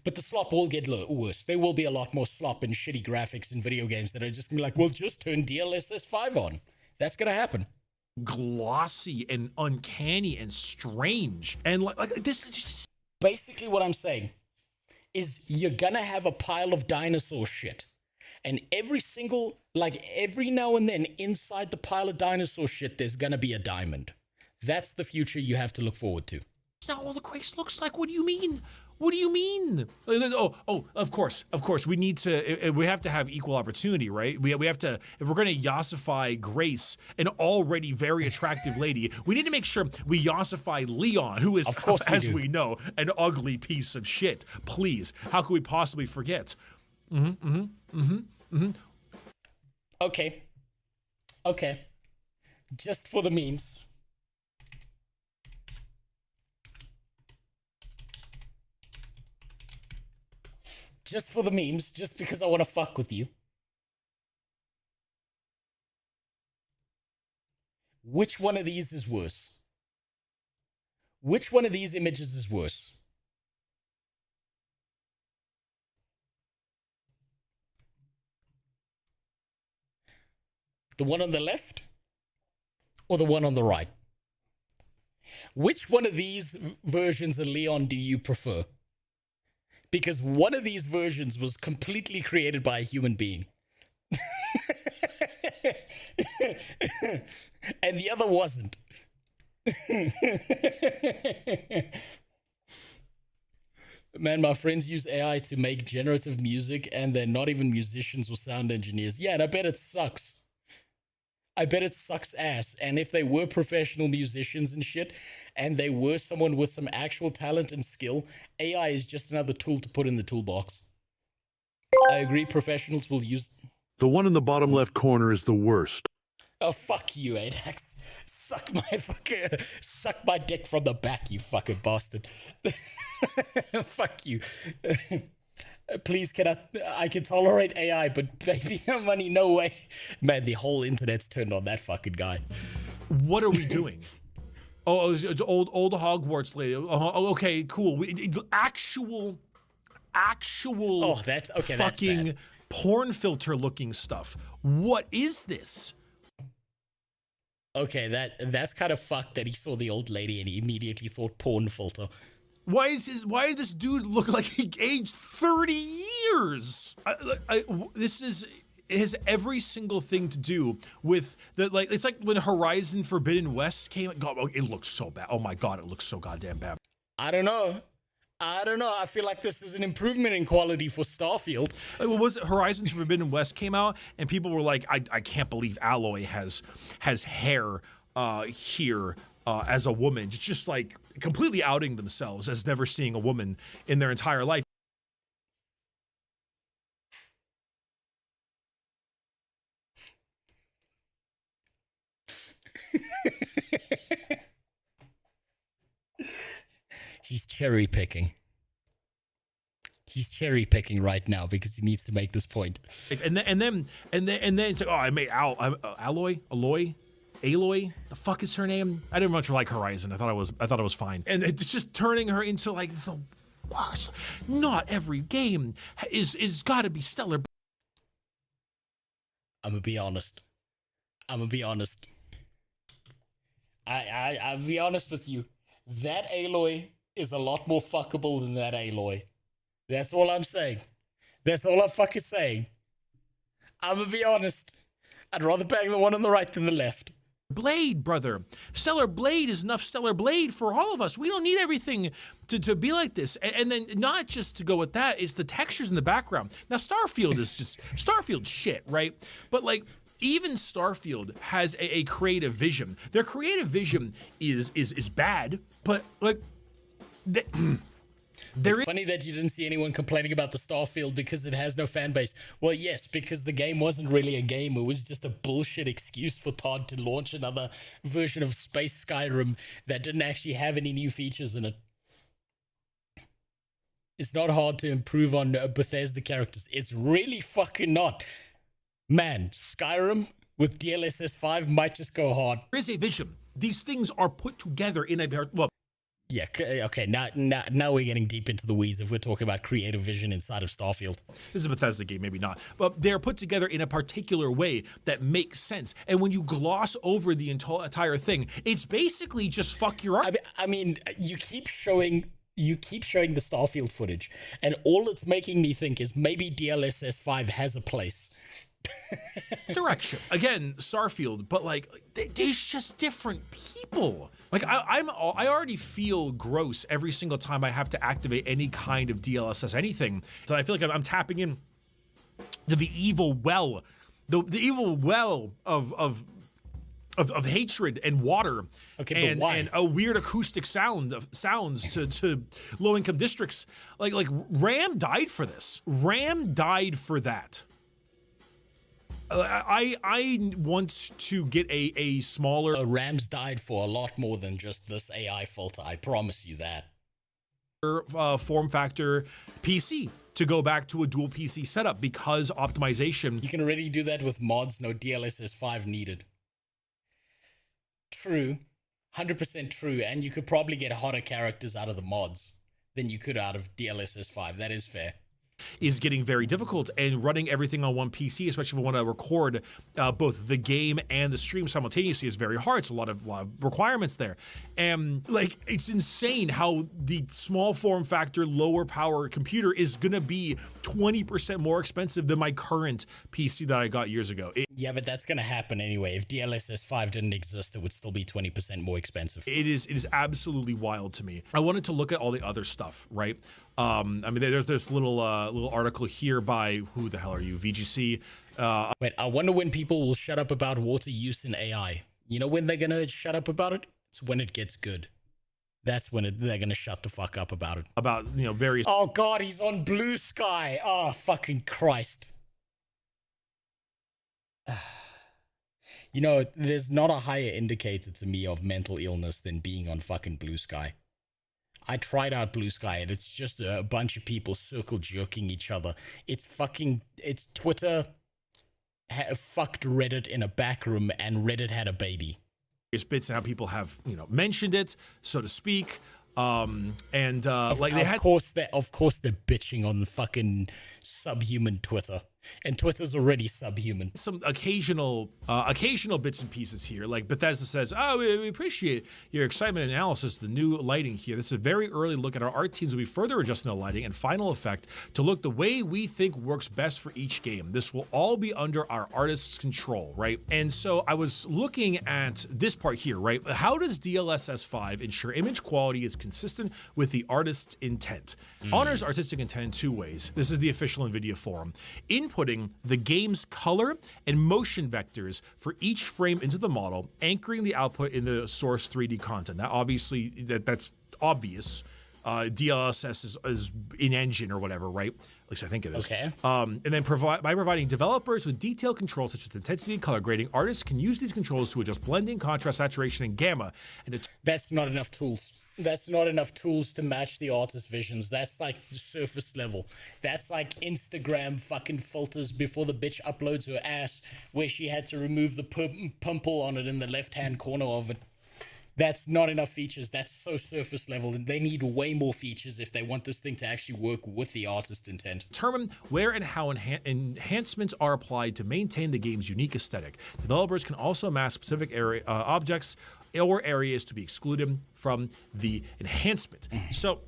But the slop will get worse. There will be a lot more slop and shitty graphics in video games that are just going to be like, well, just turn DLSS 5 on. That's going to happen. Glossy and uncanny and strange. And like this is just... Basically what I'm saying is you're going to have a pile of dinosaur shit. And every now and then inside the pile of dinosaur shit, there's going to be a diamond. That's the future you have to look forward to. That's not all the Grace looks like. What do you mean? What do you mean? Oh, of course. We have to have equal opportunity, right? We have to, if we're going to Yossify Grace, an already very attractive lady, we need to make sure we Yossify Leon, who is, as we know, an ugly piece of shit. Please, how could we possibly forget? Okay. Just for the memes. Just for the memes, just because I want to fuck with you. Which one of these is worse? Which one of these images is worse? The one on the left or the one on the right? Which one of these versions of Leon do you prefer? Because one of these versions was completely created by a human being. And the other wasn't. Man, my friends use AI to make generative music and they're not even musicians or sound engineers. Yeah, and I bet it sucks. I bet it sucks ass. And if they were professional musicians and shit, and they were someone with some actual talent and skill, AI is just another tool to put in the toolbox. I agree. Professionals will use. The one in the bottom left corner is the worst. Oh, fuck you, Adax. Suck my dick from the back, you fucking bastard. Fuck you. Please, I can tolerate AI, but baby, no money, no way. Man, the whole internet's turned on that fucking guy. What are we doing? Oh, it's old Hogwarts lady. Oh, okay, cool. Actual. Oh, that's okay. Fucking that's porn filter looking stuff. What is this? Okay, that's kind of fucked that he saw the old lady and he immediately thought porn filter. Why does this dude look like he aged 30 years? It has every single thing to do with it's like when Horizon Forbidden West came. God, it looks so bad. Oh my God, it looks so goddamn bad. I don't know. I feel like this is an improvement in quality for Starfield. What was it? Horizon Forbidden West came out, and people were like, "I can't believe Aloy has hair here as a woman." Just like completely outing themselves as never seeing a woman in their entire life. He's cherry picking. He's cherry picking right now because he needs to make this point. And then it's like, oh, I made Aloy. The fuck is her name? I didn't much like Horizon. I thought it was fine. And it's just turning her into like the worst. Not every game is got to be stellar. I'm gonna be honest. I'll be honest with you. That Aloy is a lot more fuckable than that Aloy. That's all I'm saying. That's all I'm fucking saying. I'm gonna be honest. I'd rather bang the one on the right than the left. Blade, brother. Stellar Blade is enough Stellar Blade for all of us. We don't need everything to be like this. And then not just to go with that, it's the textures in the background. Now, Starfield is just Starfield shit, right? But like, even Starfield has a creative vision. Their creative vision is bad, but like funny that you didn't see anyone complaining about the Starfield because it has no fan base. Well, yes, because the game wasn't really a game. It was just a bullshit excuse for Todd to launch another version of Space Skyrim that didn't actually have any new features in it. It's not hard to improve on Bethesda characters. It's really fucking not. Man, Skyrim with DLSS 5 might just go hard. There is a vision. These things are put together in a well. Yeah, okay, now we're getting deep into the weeds if we're talking about creative vision inside of Starfield. This is a Bethesda game, maybe not, but they're put together in a particular way that makes sense. And when you gloss over the entire thing, it's basically just fuck your art. I mean, you keep showing the Starfield footage, and all it's making me think is maybe DLSS 5 has a place. Direction again, Starfield, but like there's just different people. Like I already feel gross every single time I have to activate any kind of DLSS anything. So I feel like I'm tapping in to the evil well, the evil well of hatred and water, and a weird acoustic sounds to low income districts. Like Ram died for this. Ram died for that. I want to get a smaller. Rams died for a lot more than just this AI filter. I promise you that. Form factor PC to go back to a dual PC setup because optimization. You can already do that with mods. No DLSS 5 needed. True, 100% true, and you could probably get hotter characters out of the mods than you could out of DLSS 5. That is fair. Is getting very difficult, and running everything on one PC, especially if I want to record both the game and the stream simultaneously, is very hard. It's a lot of requirements there, and like it's insane how the small form factor, lower power computer is gonna be 20% more expensive than my current PC that I got years ago. Yeah, but that's gonna happen anyway. If DLSS 5 didn't exist, it would still be 20% more expensive. It is absolutely wild to me. I wanted to look at all the other stuff, right? I mean, there's this little article here by, who the hell are you, VGC? Wait, I wonder when people will shut up about water use in AI. You know when they're gonna shut up about it? It's when it gets good. That's when they're gonna shut the fuck up about it. About, you know, various... Oh god, he's on Blue Sky. Oh, fucking Christ. You know, there's not a higher indicator to me of mental illness than being on fucking Blue Sky. I tried out Blue Sky and it's just a bunch of people circle jerking each other. It's Twitter fucked Reddit in a back room and Reddit had a baby. Bits and how people have, you know, mentioned it, so to speak. Like they had... Of course they're bitching on fucking subhuman Twitter. And Twitter's already subhuman. Some occasional bits and pieces here, like Bethesda says, "Oh, we appreciate your excitement and analysis of the new lighting here. This is a very early look at our art teams will be further adjusting the lighting and final effect to look the way we think works best for each game. This will all be under our artists' control," right? And so I was looking at this part here, right? How does DLSS 5 ensure image quality is consistent with the artist's intent? Honors artistic intent in two ways. This is the official NVIDIA forum. Inputting the game's color and motion vectors for each frame into the model, anchoring the output in the source 3D content. Now, obviously, that's obvious. DLSS is in-engine or whatever, right? At least I think it is. Okay. And then by providing developers with detailed controls such as intensity and color grading, artists can use these controls to adjust blending, contrast, saturation, and gamma. And that's not enough tools. That's not enough tools to match the artist's visions. That's like the surface level. That's like Instagram fucking filters before the bitch uploads her ass, where she had to remove the pimple on it in the left-hand corner of it. That's not enough features. That's so surface level, and they need way more features if they want this thing to actually work with the artist's intent. Determine where and how enhancements are applied to maintain the game's unique aesthetic. Developers can also mask specific objects or areas to be excluded from the enhancement. So,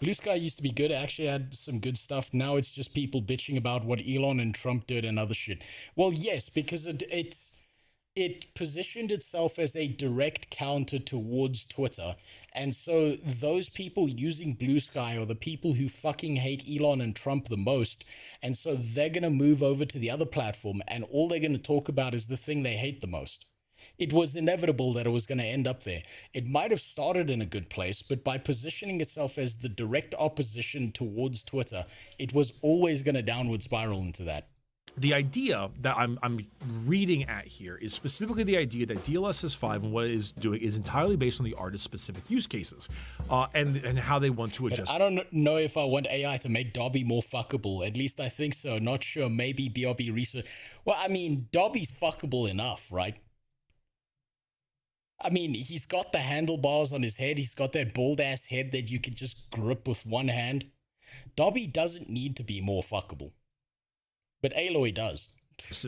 Blue Sky used to be good. It actually had some good stuff. Now it's just people bitching about what Elon and Trump did and other shit. Well, yes, because it positioned itself as a direct counter towards Twitter. And so those people using Blue Sky are the people who fucking hate Elon and Trump the most. And so they're going to move over to the other platform, and all they're going to talk about is the thing they hate the most. It was inevitable that it was going to end up there. It might have started in a good place, but by positioning itself as the direct opposition towards Twitter, it was always going to downward spiral into that. The idea that I'm reading at here is specifically the idea that DLSS 5 and what it is doing is entirely based on the artist's specific use cases and how they want to adjust. But I don't know if I want AI to make Dobby more fuckable. At least I think so. Not sure. Maybe BRB research. Well, I mean, Dobby's fuckable enough, right? I mean, he's got the handlebars on his head. He's got that bald-ass head that you can just grip with one hand. Dobby doesn't need to be more fuckable. But Aloy does.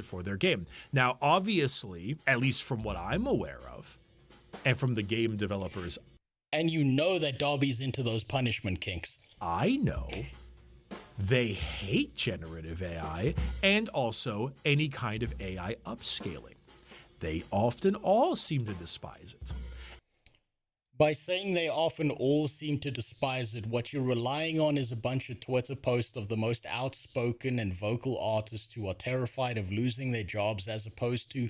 For their game. Now, obviously, at least from what I'm aware of, and from the game developers... And you know that Dobby's into those punishment kinks. I know they hate generative AI and also any kind of AI upscaling. They often all seem to despise it. By saying they often all seem to despise it, what you're relying on is a bunch of Twitter posts of the most outspoken and vocal artists who are terrified of losing their jobs, as opposed to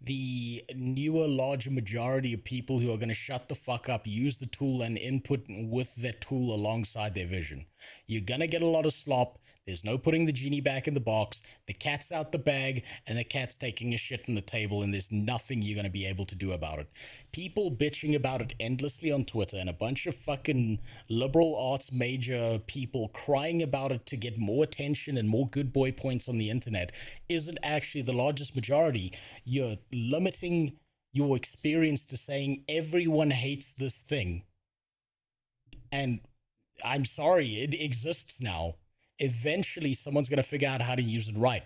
the newer, larger majority of people who are going to shut the fuck up, use the tool, and input with that tool alongside their vision. You're going to get a lot of slop. There's no putting the genie back in the box. The cat's out the bag, and the cat's taking a shit on the table, and there's nothing you're going to be able to do about it. People bitching about it endlessly on Twitter, and a bunch of fucking liberal arts major people crying about it to get more attention and more good boy points on the internet isn't actually the largest majority. You're limiting your experience to saying everyone hates this thing. And I'm sorry, it exists now. Eventually, someone's going to figure out how to use it right.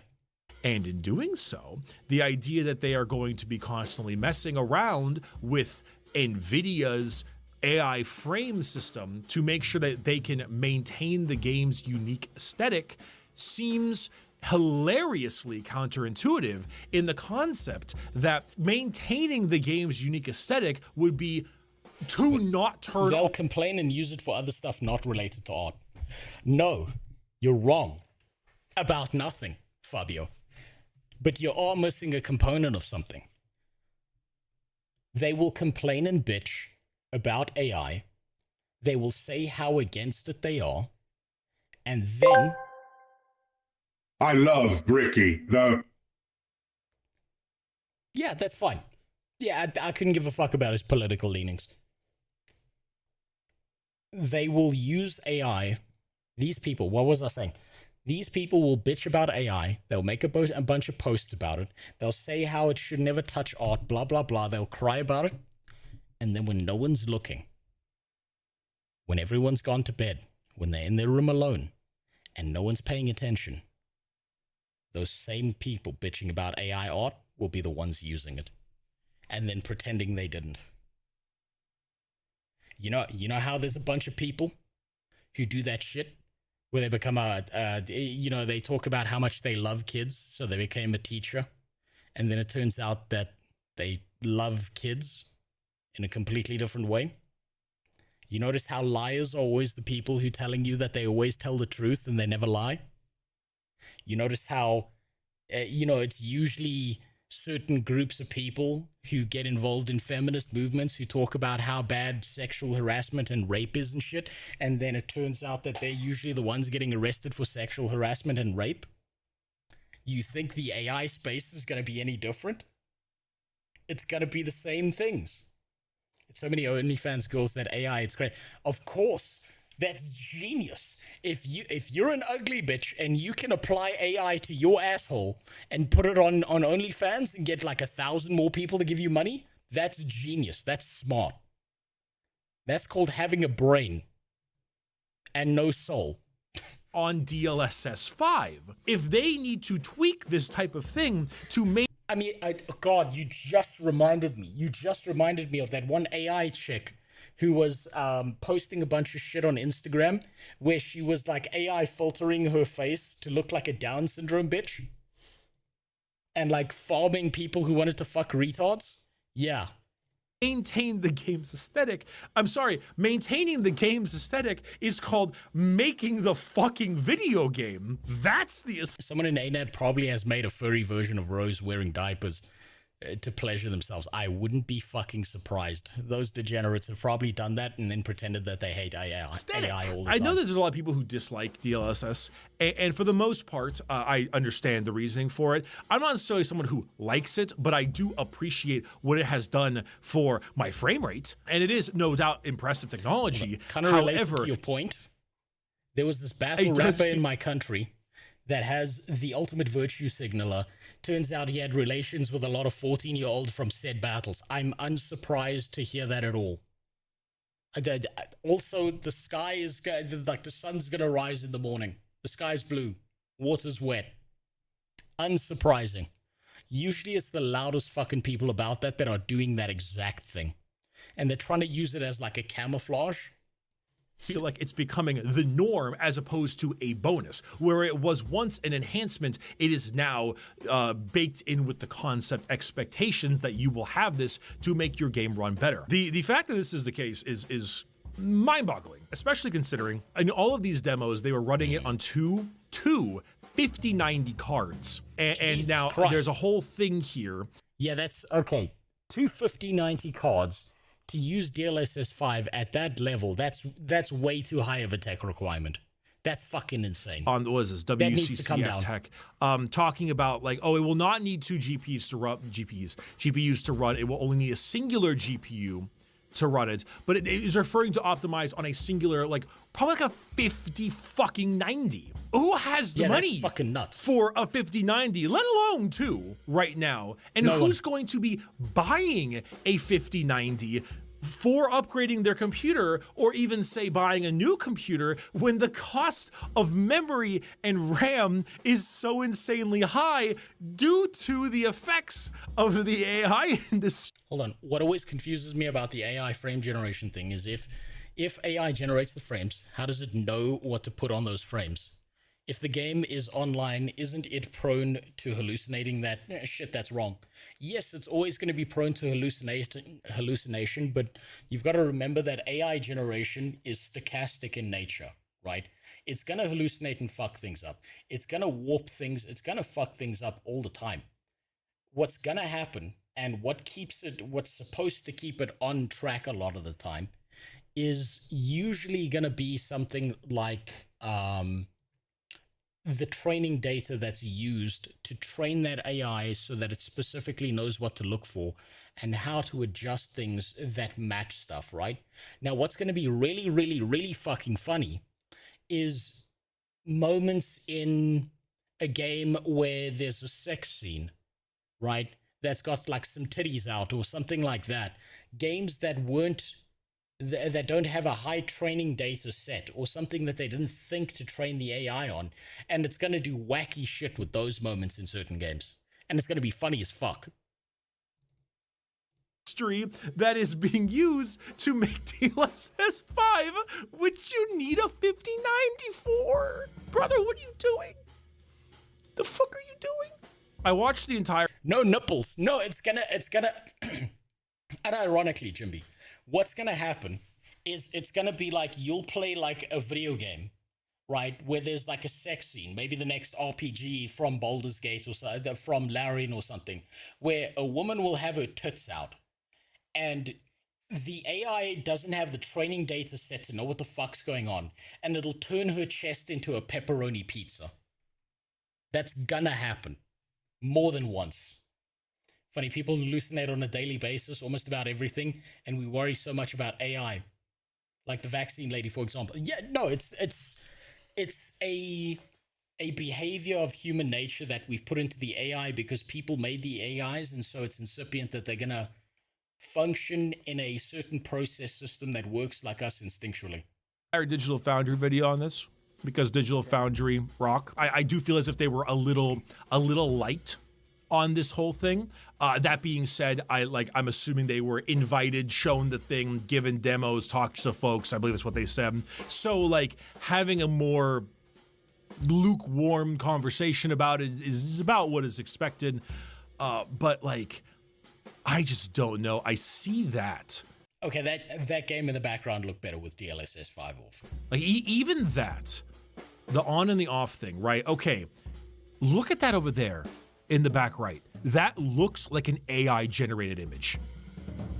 And in doing so, the idea that they are going to be constantly messing around with NVIDIA's AI frame system to make sure that they can maintain the game's unique aesthetic seems hilariously counterintuitive in the concept that maintaining the game's unique aesthetic would be to not turn... They'll complain and use it for other stuff not related to art. No. You're wrong about nothing, Fabio. But you are missing a component of something. They will complain and bitch about AI They will say how against it they are, and then... I love Bricky, though. Yeah, that's fine. Yeah, I couldn't give a fuck about his political leanings. They will use AI. These people, what was I saying? These people will bitch about AI. They'll make a bunch of posts about it. They'll say how it should never touch art, blah, blah, blah. They'll cry about it. And then when no one's looking, when everyone's gone to bed, when they're in their room alone, and no one's paying attention, those same people bitching about AI art will be the ones using it. And then pretending they didn't. You know how there's a bunch of people who do that shit? Where they become they talk about how much they love kids, so they became a teacher. And then it turns out that they love kids in a completely different way. You notice how liars are always the people who telling you that they always tell the truth and they never lie? You notice how, it's usually certain groups of people who get involved in feminist movements who talk about how bad sexual harassment and rape is and shit, and then it turns out that they're usually the ones getting arrested for sexual harassment and rape? You think the AI space is going to be any different? It's going to be the same things. It's so many OnlyFans girls that AI, it's great. Of course, that's genius. If you're an ugly bitch and you can apply AI to your asshole and put it on OnlyFans and get like 1,000 more people to give you money, that's genius. That's smart. That's called having a brain and no soul. On DLSS 5, if they need to tweak this type of thing to make... I mean, God, you just reminded me. You just reminded me of that one AI chick who was posting a bunch of shit on Instagram where she was like AI filtering her face to look like a Down syndrome bitch and like farming people who wanted to fuck retards. Yeah. Maintain the game's aesthetic. I'm sorry, maintaining the game's aesthetic is called making the fucking video game. That's the... Someone in ANET probably has made a furry version of Rose wearing diapers to pleasure themselves. I wouldn't be fucking surprised. Those degenerates have probably done that and then pretended that they hate AI all the time. I know there's a lot of people who dislike DLSS, and for the most part, I understand the reasoning for it. I'm not necessarily someone who likes it, but I do appreciate what it has done for my frame rate, and it is no doubt impressive technology. Kind of relates to your point. There was this battle rapper in my country that has the ultimate virtue signaler. Turns out he had relations with a lot of 14-year-olds from said battles. I'm unsurprised to hear that at all. Also, the sky is like the sun's gonna rise in the morning. The sky's blue. Water's wet. Unsurprising. Usually it's the loudest fucking people about that are doing that exact thing. And they're trying to use it as like a camouflage. Feel like it's becoming the norm as opposed to a bonus. Where it was once an enhancement, it is now baked in with the concept expectations that you will have this to make your game run better. The fact that this is the case is mind-boggling, especially considering in all of these demos, they were running it on two 5090 cards. And now there's a whole thing here. Yeah, that's okay. 2 5090 cards. To use DLSS 5 at that level, that's way too high of a tech requirement. That's fucking insane. On what is this WCCF tech, talking about like, oh, it will not need two GPUs to run. It will only need a singular GPU to run it. But it is referring to optimize on a singular, like probably like a 5090. Who has the money fucking nuts for a 5090, let alone two right now? And who's going to be buying a 5090 for upgrading their computer, or even say buying a new computer when the cost of memory and RAM is so insanely high due to the effects of the AI industry? Hold on. What always confuses me about the AI frame generation thing is if AI generates the frames, how does it know what to put on those frames? If the game is online, isn't it prone to hallucinating that shit that's wrong? Yes, it's always going to be prone to hallucination, but you've got to remember that AI generation is stochastic in nature, right? It's going to hallucinate and fuck things up. It's going to warp things. It's going to fuck things up all the time. What's going to happen and what's supposed to keep it on track a lot of the time is usually going to be something like the training data that's used to train that AI so that it specifically knows what to look for and how to adjust things that match stuff, right? Now, what's going to be really, really, really fucking funny is moments in a game where there's a sex scene, right? That's got like some titties out or something like that. Games that that don't have a high training data set or something that they didn't think to train the AI on. And it's going to do wacky shit with those moments in certain games. And it's going to be funny as fuck. That is being used to make DLSS 5, which you need a 5090 for. Brother, what are you doing? The fuck are you doing? I watched the entire... No nipples. No, it's gonna... And ironically, Jimby, what's gonna happen is it's gonna be like you'll play like a video game, right, where there's like a sex scene, maybe the next RPG from Baldur's Gate or from Larian or something, where a woman will have her tits out, and the AI doesn't have the training data set to know what the fuck's going on, and it'll turn her chest into a pepperoni pizza. That's gonna happen more than once. Funny, people hallucinate on a daily basis, almost about everything, and we worry so much about AI. Like the vaccine lady, for example. Yeah, no, it's a behavior of human nature that we've put into the AI because people made the AIs, and so it's incipient that they're gonna function in a certain process system that works like us instinctually. Our Digital Foundry video on this, because Digital Foundry rock. I do feel as if they were a little light on this whole thing. That being said, I'm assuming they were invited, shown the thing, given demos, talked to folks. I believe that's what they said. So like having a more lukewarm conversation about it is about what is expected. But like, I just don't know. I see that. Okay, that game in the background looked better with DLSS 5 off. Like even that, the on and the off thing, right? Okay, look at that over there in the back right. That looks like an AI generated image.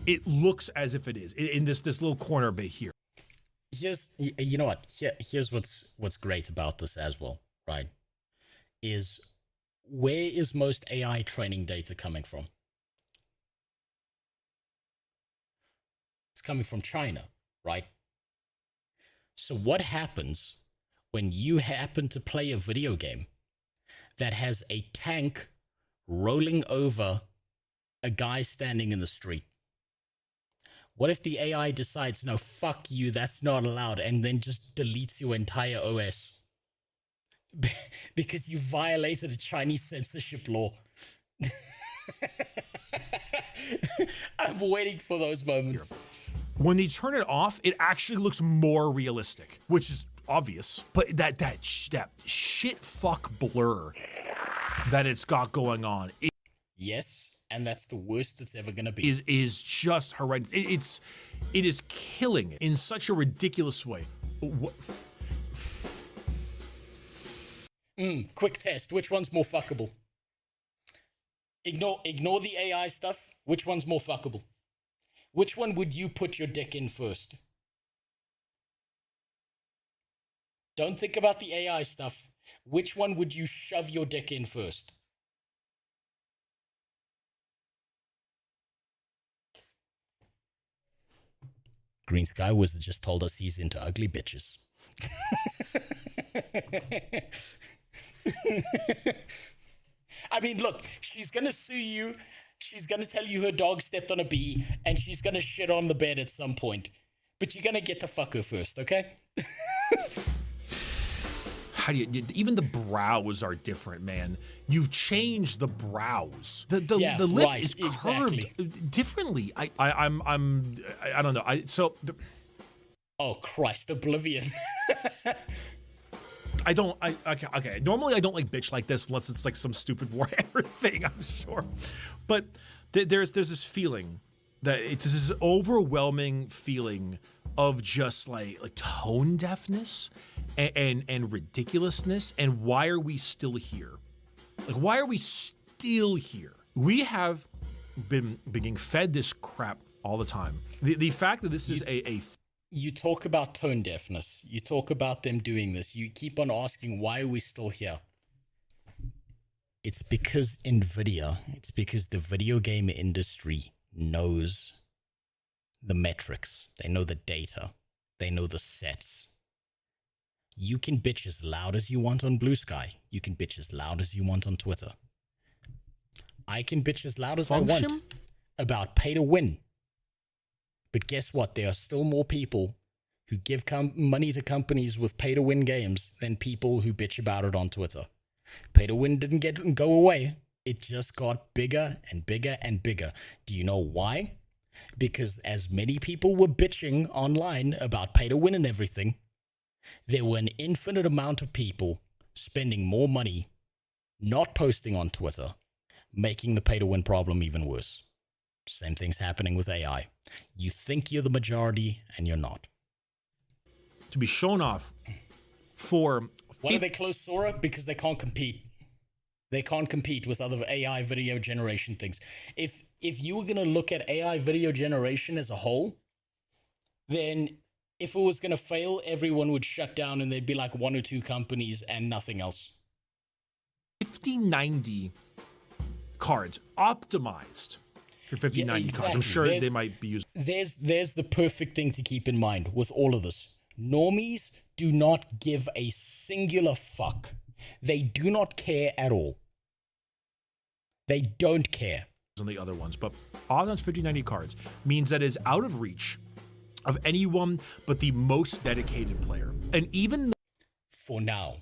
It looks as if it is in this little corner bit here. You know what? Here's what's great about this as well, right? Is where is most AI training data coming from? It's coming from China, right? So what happens when you happen to play a video game that has a tank rolling over a guy standing in the street? What if the AI decides, no, fuck you, that's not allowed, and then just deletes your entire OS? Because you violated a Chinese censorship law. I'm waiting for those moments. When they turn it off, it actually looks more realistic, which is obvious. But that shit fuck blur that it's got going on. Yes, and that's the worst it's ever gonna be. Is just horrendous. It is killing in such a ridiculous way. Quick test. Which one's more fuckable? Ignore the AI stuff. Which one's more fuckable? Which one would you put your dick in first? Don't think about the AI stuff. Which one would you shove your dick in first? Green Sky Wizard just told us he's into ugly bitches. I mean, look, she's gonna sue you. She's gonna tell you her dog stepped on a bee, and she's gonna shit on the bed at some point. But you're gonna get to fuck her first, okay? How do you? Even the brows are different, man. You've changed the brows. The lip right, is curved differently. I don't know. Oh Christ, Oblivion. Okay. Normally I don't like bitch like this unless it's like some stupid Warhammer thing, I'm sure. But there's this feeling that it's this overwhelming feeling of just like tone deafness and ridiculousness. And why are we still here? Like, why are we still here? We have been being fed this crap all the time. The fact that this is You talk about tone deafness. You talk about them doing this. You keep on asking, why are we still here? It's because NVIDIA, it's because the video game industry knows the metrics. They know the data. They know the sets. You can bitch as loud as you want on Blue Sky. You can bitch as loud as you want on Twitter. I can bitch as loud as I want about pay to win. But guess what? There are still more people who give money to companies with pay to win games than people who bitch about it on Twitter. Pay to win didn't go away. It just got bigger and bigger and bigger. Do you know why? Because as many people were bitching online about pay to win and everything, there were an infinite amount of people spending more money not posting on Twitter, making the pay to win problem even worse. Same thing's happening with AI. You think you're the majority and you're not. To be shown off for... Why do they close Sora? Because they can't compete. They can't compete with other AI video generation things. If you were going to look at AI video generation as a whole, then if it was going to fail, everyone would shut down and there'd be like 1 or 2 companies and nothing else. 5090 cards optimized for 5090 cards. I'm sure they might be used. There's the perfect thing to keep in mind with all of this. Normies do not give a singular fuck. They do not care at all. They don't care. On the other ones, but Ogon's 5090 cards means that it's out of reach of anyone but the most dedicated player. And even for now,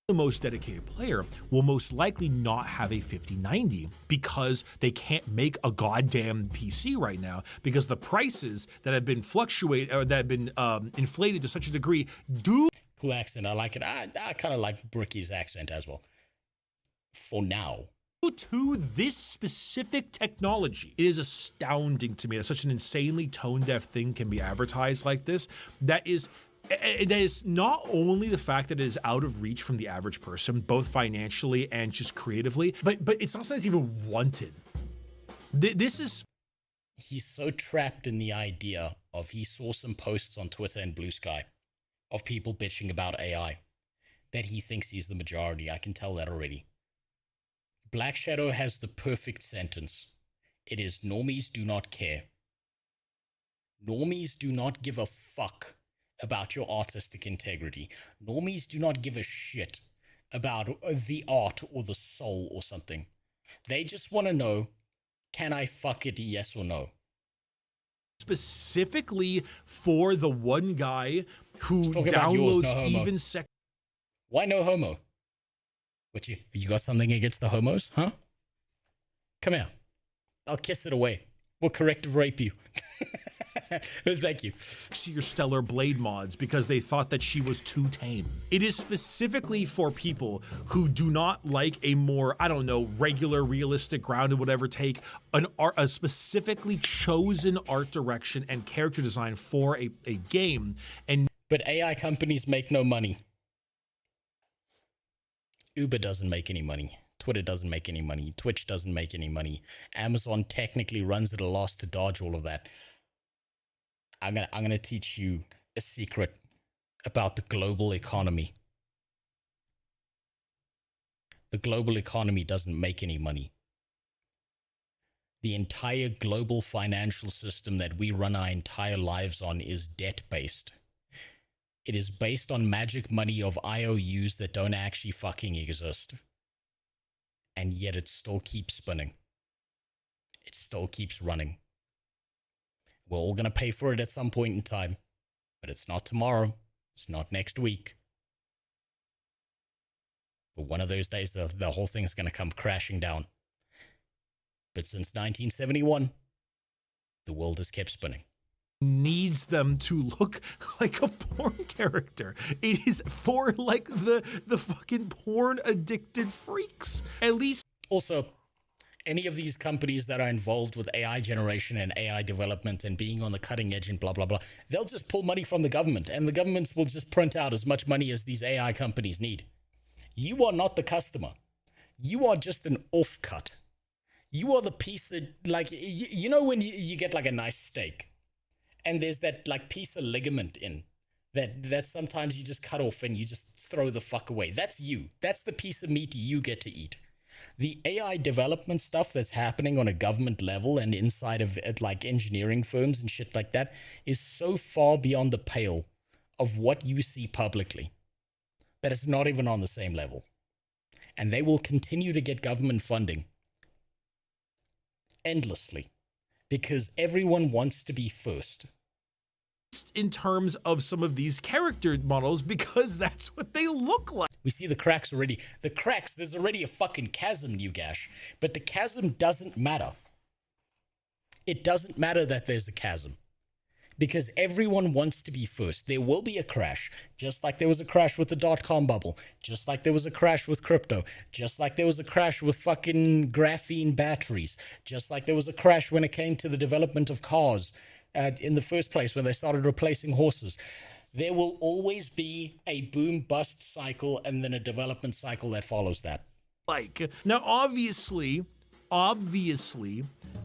the most dedicated player will most likely not have a 5090 because they can't make a goddamn PC right now because the prices that have been inflated to such a degree do. Cool accent. I like it. I kind of like Bricky's accent as well. For now. To this specific technology, it is astounding to me that such an insanely tone-deaf thing can be advertised like this. That is not only the fact that it is out of reach from the average person, both financially and just creatively, but it's not something that's even wanted. This is... He's so trapped in the idea of he saw some posts on Twitter and Blue Sky of people bitching about AI that he thinks he's the majority. I can tell that already. Black Shadow has the perfect sentence. It is normies do not care. Normies do not give a fuck about your artistic integrity. Normies do not give a shit about the art or the soul or something. They just want to know, can I fuck it, yes or no? Specifically for the one guy who downloads no even sex. Why no homo? What, you got something against the homos, huh? Come here. I'll kiss it away. We'll corrective rape you. Thank you. See your Stellar Blade mods because they thought that she was too tame. It is specifically for people who do not like a more, I don't know, regular, realistic, grounded, whatever take, a specifically chosen art direction and character design for a game. But AI companies make no money. Uber doesn't make any money. Twitter doesn't make any money. Twitch doesn't make any money. Amazon technically runs at a loss to dodge all of that. I'm gonna teach you a secret about the global economy. The global economy doesn't make any money. The entire global financial system that we run our entire lives on is debt-based. It is based on magic money of IOUs that don't actually fucking exist. And yet it still keeps spinning. It still keeps running. We're all going to pay for it at some point in time. But it's not tomorrow. It's not next week. But one of those days, the whole thing's going to come crashing down. But since 1971, the world has kept spinning. Needs them to look like a porn character. It is for like the fucking porn addicted freaks. At least. Also, any of these companies that are involved with AI generation and AI development and being on the cutting edge and blah, blah, blah, they'll just pull money from the government and the governments will just print out as much money as these AI companies need. You are not the customer. You are just an offcut. You are the piece that, like, you know when you get like a nice steak and there's that like piece of ligament in that sometimes you just cut off and you just throw the fuck away. That's you. That's the piece of meat you get to eat. The AI development stuff that's happening on a government level and inside of like engineering firms and shit like that is so far beyond the pale of what you see publicly that it's not even on the same level. And they will continue to get government funding endlessly because everyone wants to be first. In terms of some of these character models, because that's what they look like. We see the cracks already. The cracks, there's already a fucking chasm, Newgash. But the chasm doesn't matter. It doesn't matter that there's a chasm. Because everyone wants to be first. There will be a crash. Just like there was a crash with the dot-com bubble. Just like there was a crash with crypto. Just like there was a crash with fucking graphene batteries. Just like there was a crash when it came to the development of cars. In the first place, when they started replacing horses. There will always be a boom-bust cycle and then a development cycle that follows that. Like, now obviously,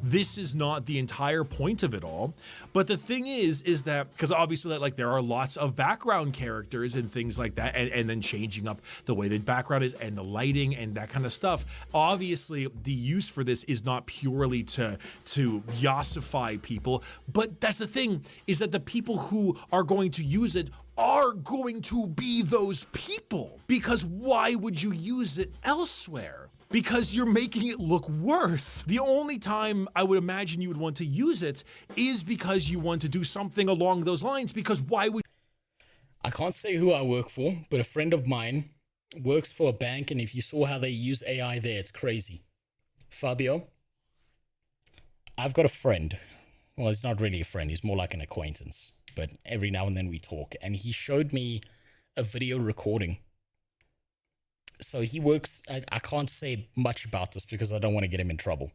this is not the entire point of it all. But the thing is that, because obviously like there are lots of background characters and things like that, and then changing up the way the background is and the lighting and that kind of stuff. Obviously, the use for this is not purely to yassify people, but that's the thing, is that the people who are going to use it are going to be those people. Because why would you use it elsewhere? Because you're making it look worse. The only time I would imagine you would want to use it is because you want to do something along those lines, because why would... I can't say who I work for, but a friend of mine works for a bank, and if you saw how they use AI there, it's crazy. Fabio, I've got a friend. Well, he's not really a friend. He's more like an acquaintance. But every now and then we talk, and he showed me a video recording. So he works, I can't say much about this because I don't want to get him in trouble.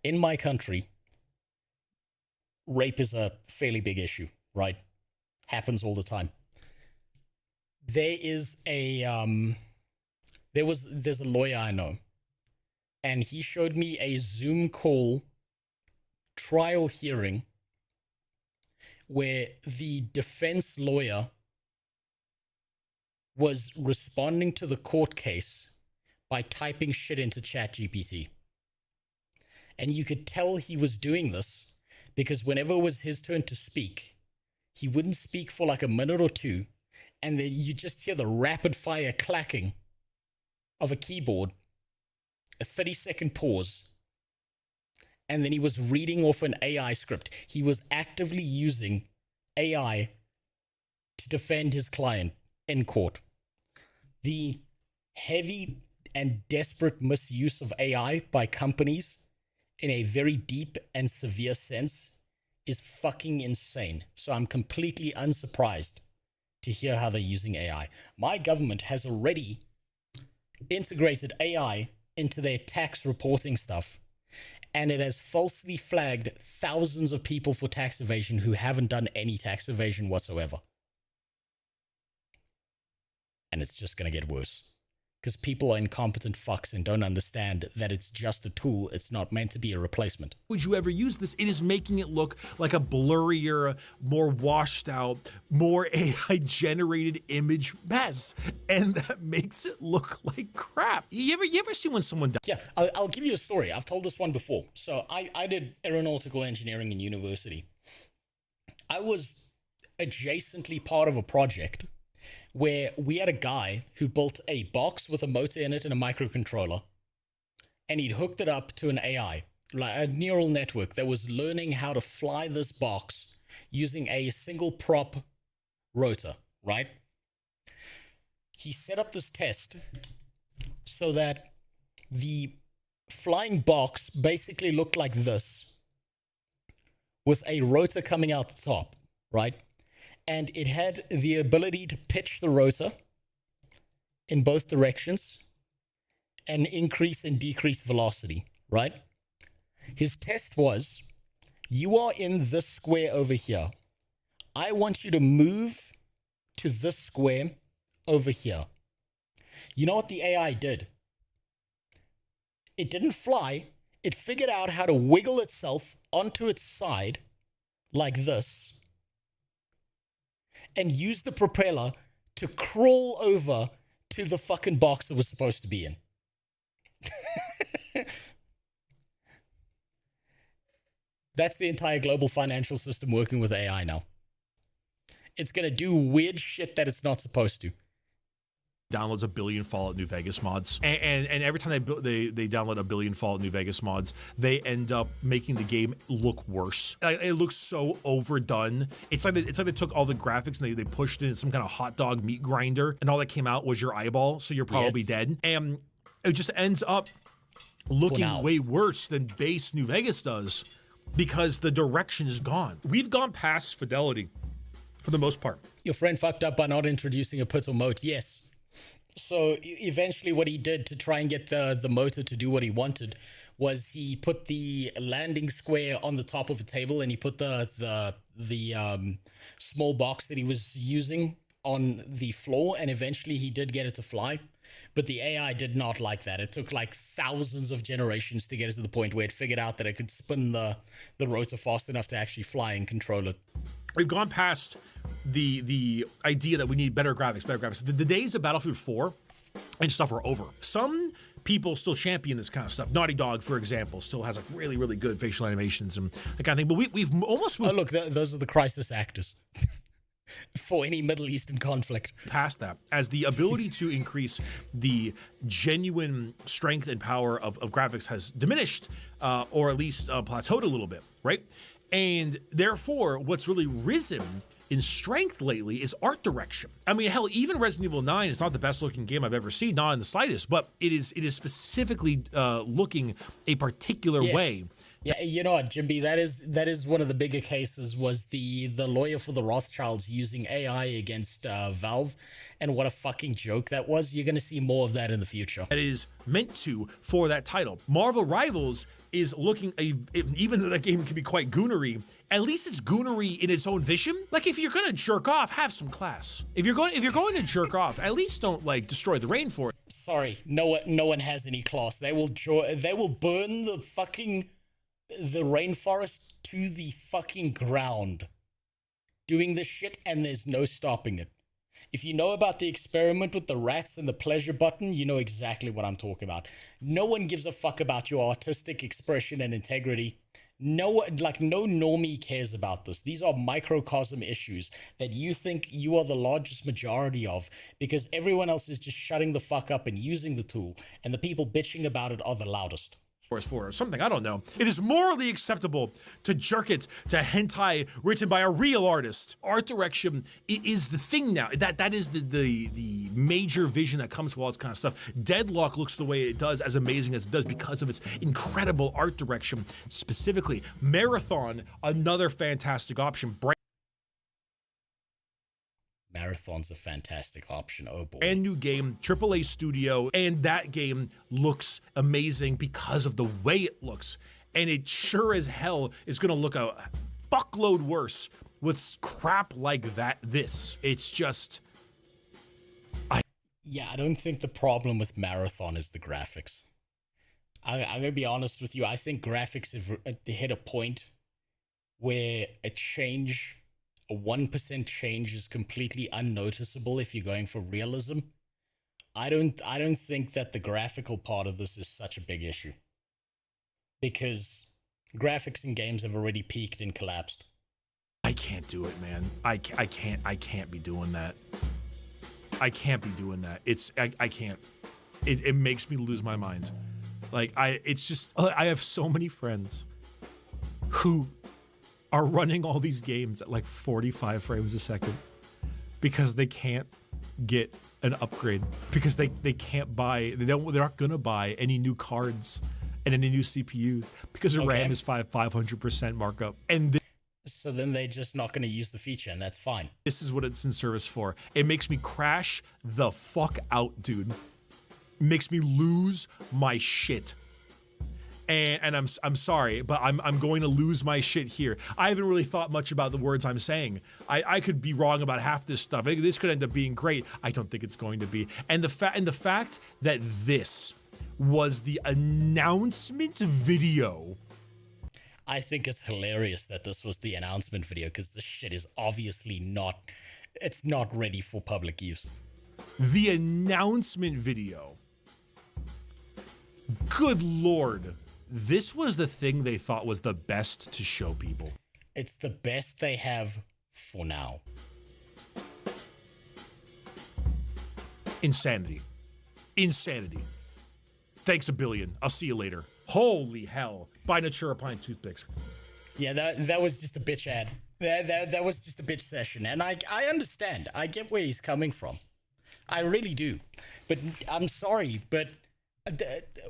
In my country, rape is a fairly big issue, right? Happens all the time. There's a lawyer I know, and he showed me a Zoom call trial hearing where the defense lawyer was responding to the court case by typing shit into ChatGPT. And you could tell he was doing this because whenever it was his turn to speak, he wouldn't speak for like a minute or two, and then you just hear the rapid fire clacking of a keyboard, a 30-second pause, and then he was reading off an AI script. He was actively using AI to defend his client in court. The heavy and desperate misuse of AI by companies in a very deep and severe sense is fucking insane. So I'm completely unsurprised to hear how they're using AI. My government has already integrated AI into their tax reporting stuff, and it has falsely flagged thousands of people for tax evasion who haven't done any tax evasion whatsoever. And it's just going to get worse. Because people are incompetent fucks and don't understand that it's just a tool. It's not meant to be a replacement. Would you ever use this? It is making it look like a blurrier, more washed out, more AI-generated image mess. And that makes it look like crap. You ever see when someone dies? Yeah, I'll give you a story. I've told this one before. So I did aeronautical engineering in university. I was adjacently part of a project where we had a guy who built a box with a motor in it and a microcontroller, and he'd hooked it up to an AI, like a neural network that was learning how to fly this box using a single prop rotor, right? He set up this test so that the flying box basically looked like this with a rotor coming out the top, right? And it had the ability to pitch the rotor in both directions and increase and decrease velocity, right? His test was, you are in this square over here. I want you to move to this square over here. You know what the AI did? It didn't fly. It figured out how to wiggle itself onto its side, like this and use the propeller to crawl over to the fucking box it was supposed to be in. That's the entire global financial system working with AI now. It's going to do weird shit that it's not supposed to. Downloads a billion Fallout New Vegas mods, and every time they download a billion Fallout New Vegas mods, they end up making the game look worse. It looks so overdone. It's like they took all the graphics and they pushed it in some kind of hot dog meat grinder, and all that came out was your eyeball, so you're probably dead. And it just ends up looking way worse than base New Vegas does because the direction is gone. We've gone past fidelity for the most part. Your friend fucked up by not introducing a pit or moat. Yes. So eventually what he did to try and get the motor to do what he wanted was he put the landing square on the top of a table, and he put the small box that he was using on the floor, and eventually he did get it to fly. But the AI did not like that. It took like thousands of generations to get it to the point where it figured out that it could spin the rotor fast enough to actually fly and control it. We've gone past the idea that we need better graphics. The days of Battlefield 4 and stuff are over. Some people still champion this kind of stuff. Naughty Dog, for example, still has like really, really good facial animations and that kind of thing. But we've almost... Oh, look, those are the crisis actors. For any Middle Eastern conflict. Past that, as the ability to increase the genuine strength and power of graphics has diminished, or at least plateaued a little bit, right? And therefore, what's really risen in strength lately is art direction. I mean, hell, even Resident Evil 9 is not the best looking game I've ever seen, not in the slightest, but it is specifically looking a particular way. Yeah, you know what, Jimby, that is one of the bigger cases, was the lawyer for the Rothschilds using AI against Valve, and what a fucking joke that was. You're going to see more of that in the future. That is meant to for that title. Marvel Rivals is looking, even though that game can be quite goonery, at least it's goonery in its own vision. Like, if you're going to jerk off, have some class. If you're going to jerk off, at least don't like destroy the rainforest. Sorry, no one has any class. They will burn the rainforest to the fucking ground doing this shit, and there's no stopping it. If you know about the experiment with the rats and the pleasure button, you know exactly what I'm talking about. No one gives a fuck about your artistic expression and integrity. No normie cares about this. These are microcosm issues that you think you are the largest majority of because everyone else is just shutting the fuck up and using the tool, and the people bitching about it are the loudest. For something, I don't know. It is morally acceptable to jerk it to hentai written by a real artist. Art direction is the thing now. That is the major vision that comes with all this kind of stuff. Deadlock looks the way it does, as amazing as it does, because of its incredible art direction. Specifically, Marathon, another fantastic option. Marathon's a fantastic option. Oh boy. And new game, AAA studio, and that game looks amazing because of the way it looks. And it sure as hell is going to look a fuckload worse with crap like that. It's just... Yeah, I don't think the problem with Marathon is the graphics. I'm going to be honest with you. I think graphics have hit a point where a 1% change is completely unnoticeable if you're going for realism. I don't think that the graphical part of this is such a big issue, because graphics in games have already peaked and collapsed. I can't do it, man. I can't be doing that. I can't be doing that. I can't. It makes me lose my mind. Like, it's just, I have so many friends who are running all these games at like 45 frames a second because they can't get an upgrade, because they can't buy, they're not gonna buy any new cards and any new CPUs because the RAM is 500% markup. And so then they're just not going to use the feature, and that's fine. This is what it's in service for. It makes me crash the fuck out, dude. It makes me lose my shit. And I'm sorry, but I'm going to lose my shit here. I haven't really thought much about the words I'm saying. I could be wrong about half this stuff. This could end up being great. I don't think it's going to be. And the fact that this was the announcement video. I think it's hilarious that this was the announcement video because this shit is obviously not, it's not ready for public use. The announcement video. Good Lord. This was the thing they thought was the best to show people. It's the best they have for now. Insanity. Insanity. Thanks a billion. I'll see you later. Holy hell. Buy Natura Pine toothpicks. Yeah, that was just a bitch ad. That was just a bitch session. And I understand. I get where he's coming from. I really do. But I'm sorry, but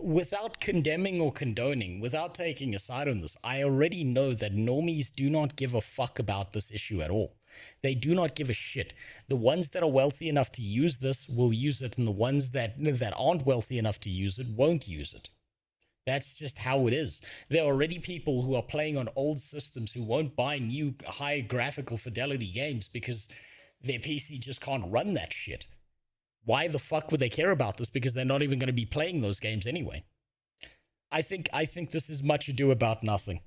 without condemning or condoning, without taking a side on this, I already know that normies do not give a fuck about this issue at all. They do not give a shit. The ones that are wealthy enough to use this will use it, and the ones that aren't wealthy enough to use it won't use it. That's just how it is. There are already people who are playing on old systems who won't buy new high graphical fidelity games because their PC just can't run that shit. Why the fuck would they care about this? Because they're not even going to be playing those games anyway. I think this is much ado about nothing.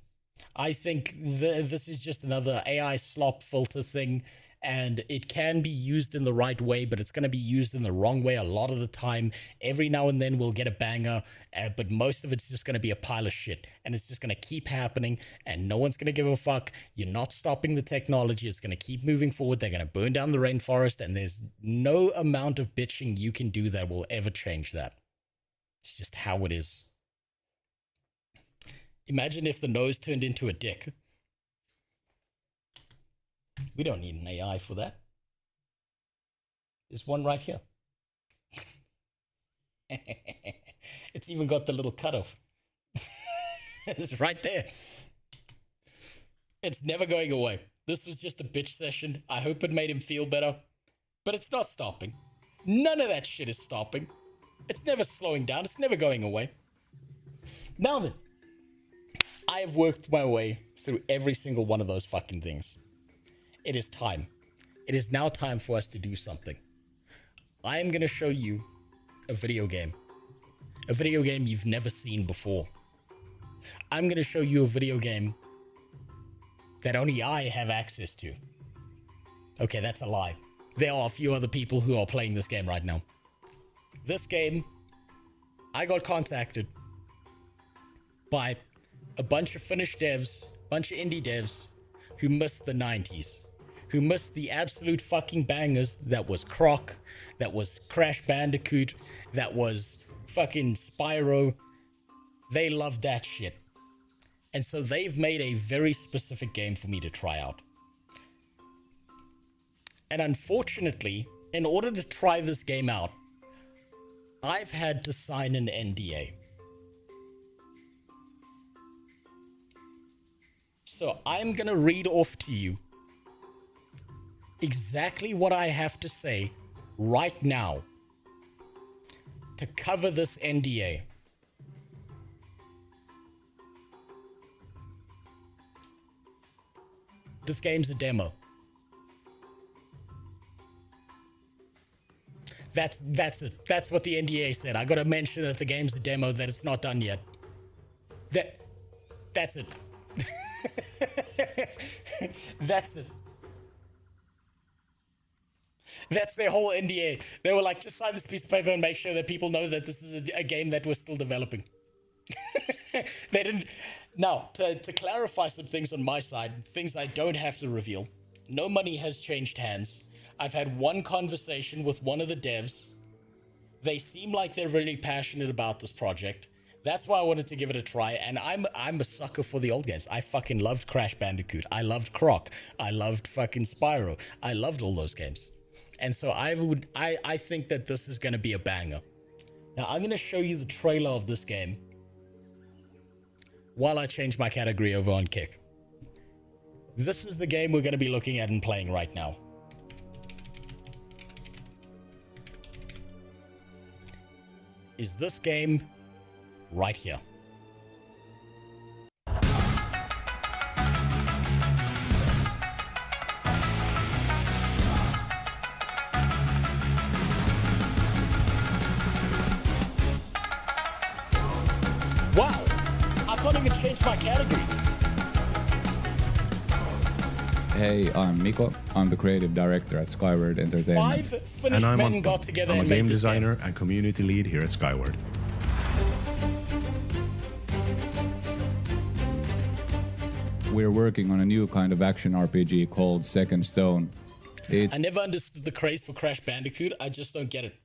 I think this is just another AI slop filter thing, and it can be used in the right way, but it's going to be used in the wrong way a lot of the time. Every now and then we'll get a banger, but most of it's just going to be a pile of shit, and it's just going to keep happening, and no one's going to give a fuck. You're not stopping the technology. It's going to keep moving forward. They're going to burn down the rainforest, and there's no amount of bitching you can do that will ever change that. It's just how it is. Imagine if the nose turned into a dick. We don't need an AI for that. There's one right here. It's even got the little cutoff. It's right there. It's never going away. This was just a bitch session. I hope it made him feel better. But it's not stopping. None of that shit is stopping. It's never slowing down. It's never going away. Now then, I have worked my way through every single one of those fucking things. It is time. It is now time for us to do something. I am going to show you a video game. A video game you've never seen before. I'm going to show you a video game that only I have access to. Okay, that's a lie. There are a few other people who are playing this game right now. This game, I got contacted by a bunch of Finnish devs, bunch of indie devs who missed the 90s, who missed the absolute fucking bangers that was Croc, that was Crash Bandicoot, that was fucking Spyro. They loved that shit. And so they've made a very specific game for me to try out. And unfortunately, in order to try this game out, I've had to sign an NDA. So I'm going to read off to you exactly what I have to say right now to cover this NDA. This game's a demo. That's it. That's what the NDA said. I gotta mention that the game's a demo, that it's not done yet. That's it. That's it. That's their whole NDA. They were like, just sign this piece of paper and make sure that people know that this is a game that we're still developing. They didn't. Now, to clarify some things on my side, things I don't have to reveal. No money has changed hands. I've had one conversation with one of the devs. They seem like they're really passionate about this project. That's why I wanted to give it a try, and I'm a sucker for the old games. I fucking loved Crash Bandicoot. I loved Croc. I loved fucking Spyro. I loved all those games. And so I think that this is going to be a banger. Now, I'm going to show you the trailer of this game while I change my category over on Kick. This is the game we're going to be looking at and playing right now. Is this game right here. Wow, I can't even change my category. Hey, I'm Miko. I'm the creative director at Skyward Entertainment. 5 Finnish men got together I'm a and game made this designer and community lead here at Skyward. We're working on a new kind of action RPG called Second Stone. I never understood the craze for Crash Bandicoot. I just don't get it.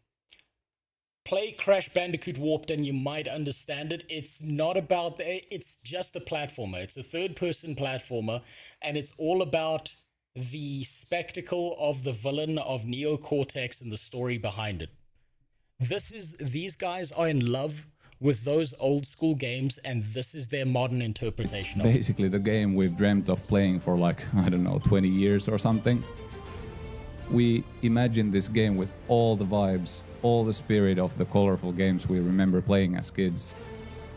Play Crash Bandicoot Warped and you might understand it. It's not about... It's just a platformer. It's a third-person platformer, and it's all about the spectacle of the villain of Neo Cortex and the story behind it. These guys are in love with those old school games, and this is their modern interpretation of it. Basically the game we've dreamt of playing for like, I don't know, 20 years or something. We imagined this game with all the vibes, all the spirit of the colorful games we remember playing as kids.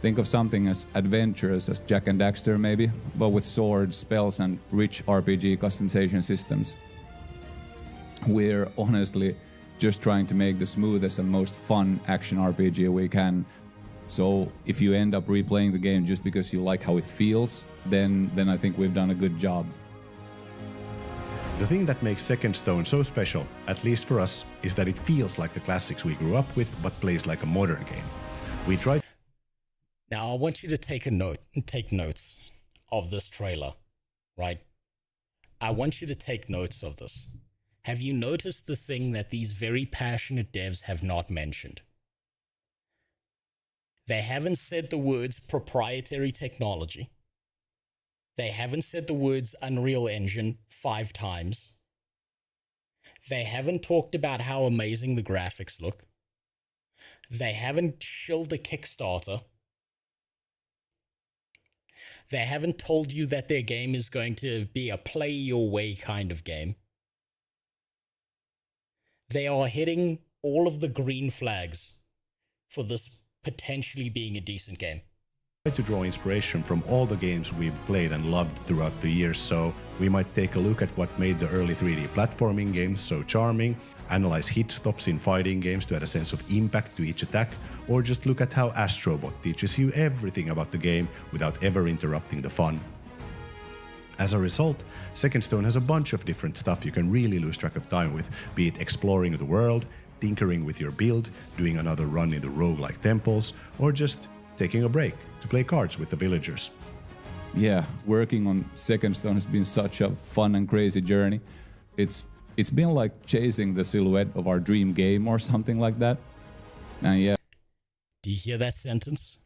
Think of something as adventurous as Jak and Daxter maybe, but with swords, spells and rich RPG customization systems. We're honestly just trying to make the smoothest and most fun action RPG we can. So if you end up replaying the game just because you like how it feels, then I think we've done a good job. The thing that makes Second Stone so special, at least for us, is that it feels like the classics we grew up with, but plays like a modern game. We tried. Now, I want you to take notes of this trailer, right? I want you to take notes of this. Have you noticed the thing that these very passionate devs have not mentioned? They haven't said the words proprietary technology. They haven't said the words Unreal Engine 5 times. They haven't talked about how amazing the graphics look. They haven't shilled a Kickstarter. They haven't told you that their game is going to be a play your way kind of game. They are hitting all of the green flags for this potentially being a decent game. To draw inspiration from all the games we've played and loved throughout the years, so we might take a look at what made the early 3D platforming games so charming, analyze hit stops in fighting games to add a sense of impact to each attack, or just look at how Astrobot teaches you everything about the game without ever interrupting the fun. As a result, Second Stone has a bunch of different stuff you can really lose track of time with, be it exploring the world, tinkering with your build, doing another run in the roguelike temples, or just taking a break to play cards with the villagers. Yeah, working on Second Stone has been such a fun and crazy journey. It's been like chasing the silhouette of our dream game or something like that. And yeah. Do you hear that sentence?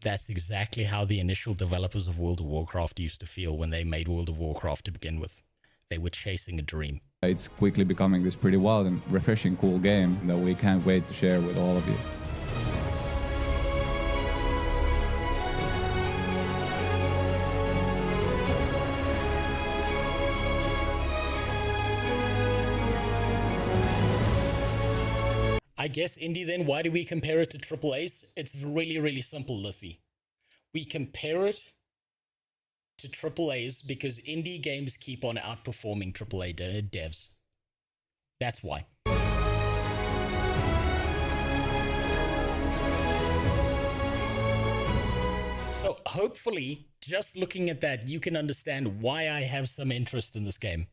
That's exactly how the initial developers of World of Warcraft used to feel when they made World of Warcraft to begin with. They were chasing a dream. It's quickly becoming this pretty wild and refreshing cool game that we can't wait to share with all of you. I guess, Indy, then, why do we compare it to Triple A's? It's really, really simple, Liffy. We compare it to Triple A's because indie games keep on outperforming Triple A devs. That's why. So hopefully, just looking at that, you can understand why I have some interest in this game.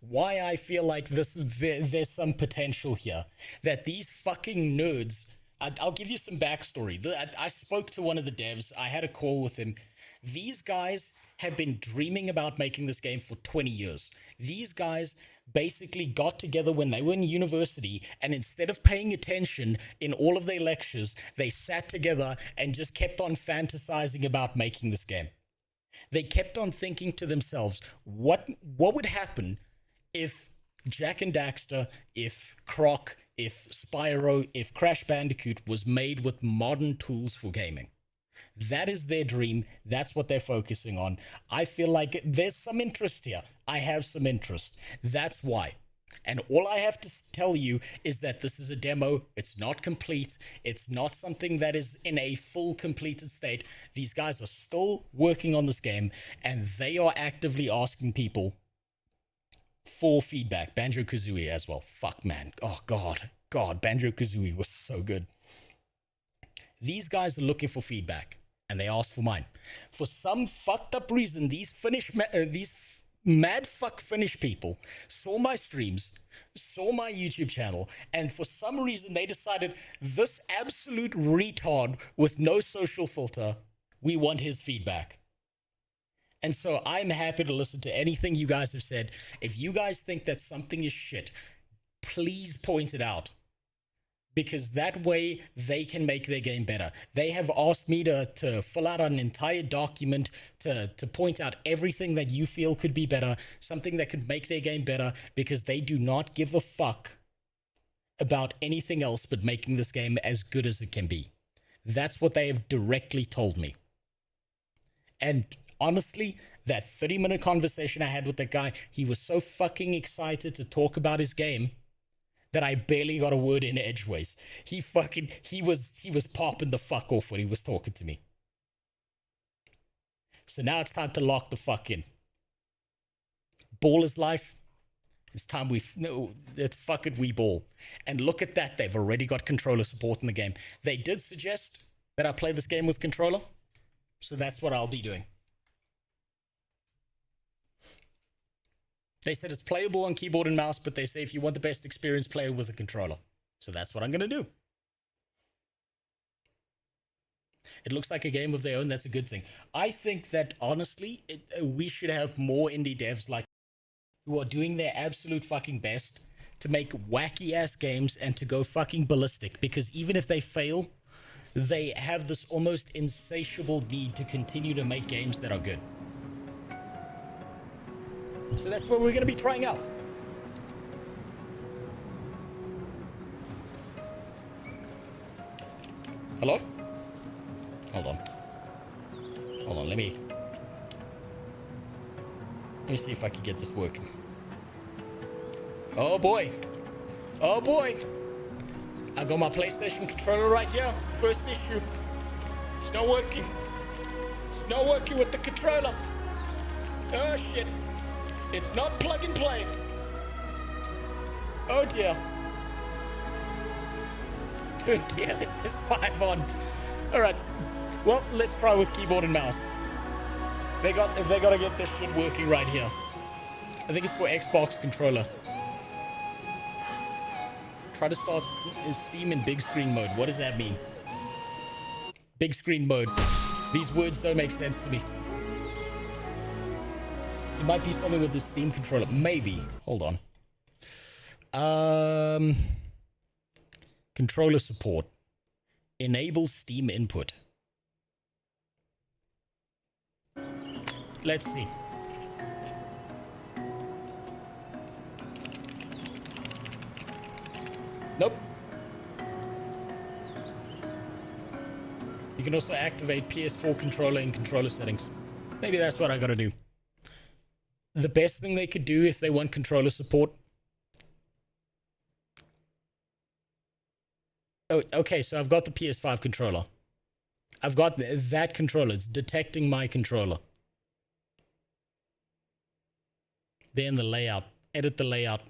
Why I feel like there's some potential here. That these fucking nerds... I'll give you some backstory. I spoke to one of the devs. I had a call with him. These guys have been dreaming about making this game for 20 years. These guys basically got together when they were in university, and instead of paying attention in all of their lectures, they sat together and just kept on fantasizing about making this game. They kept on thinking to themselves, what would happen if Jak and Daxter, if Croc, if Spyro, if Crash Bandicoot was made with modern tools for gaming? That is their dream. That's what they're focusing on. I feel like there's some interest here. I have some interest. That's why. And all I have to tell you is that this is a demo. It's not complete. It's not something that is in a full completed state. These guys are still working on this game, and they are actively asking people for feedback. Banjo-Kazooie as well. Fuck, man. Oh, God. Banjo-Kazooie was so good. These guys are looking for feedback, and they asked for mine. For some fucked up reason, these mad fuck Finnish people saw my streams, saw my YouTube channel, and for some reason they decided this absolute retard with no social filter, we want his feedback. And so I'm happy to listen to anything you guys have said. If you guys think that something is shit, please point it out. Because that way they can make their game better. They have asked me to fill out an entire document to point out everything that you feel could be better, something that could make their game better, because they do not give a fuck about anything else but making this game as good as it can be. That's what they have directly told me. And honestly, that 30-minute conversation I had with that guy, he was so fucking excited to talk about his game that I barely got a word in edgeways. He was popping the fuck off when he was talking to me. So now it's time to lock the fuck in. Ball is life. It's time it's fucking we ball. And look at that, they've already got controller support in the game. They did suggest that I play this game with controller, so that's what I'll be doing. They said it's playable on keyboard and mouse, but they say if you want the best experience, play it with a controller. So that's what I'm going to do. It looks like a game of their own. That's a good thing. I think that, honestly, we should have more indie devs like who are doing their absolute fucking best to make wacky-ass games and to go fucking ballistic. Because even if they fail, they have this almost insatiable need to continue to make games that are good. So that's what we're going to be trying out. Hello? Hold on. Hold on, let me see if I can get this working. Oh boy. Oh boy. I've got my PlayStation controller right here. First issue. It's not working. It's not working with the controller. Oh shit. It's not plug and play. Oh dear. Dude, dear, this is 5 on. Alright. Well, let's try with keyboard and mouse. They gotta get this shit working right here. I think it's for Xbox controller. Try to start Steam in big screen mode. What does that mean? Big screen mode. These words don't make sense to me. It might be something with the Steam controller. Maybe. Hold on. Controller support. Enable Steam input. Let's see. Nope. You can also activate PS4 controller in controller settings. Maybe that's what I gotta do. The best thing they could do if they want controller support. Oh, okay, so I've got the PS5 controller. I've got that controller. It's detecting my controller. Then the layout. Edit the layout.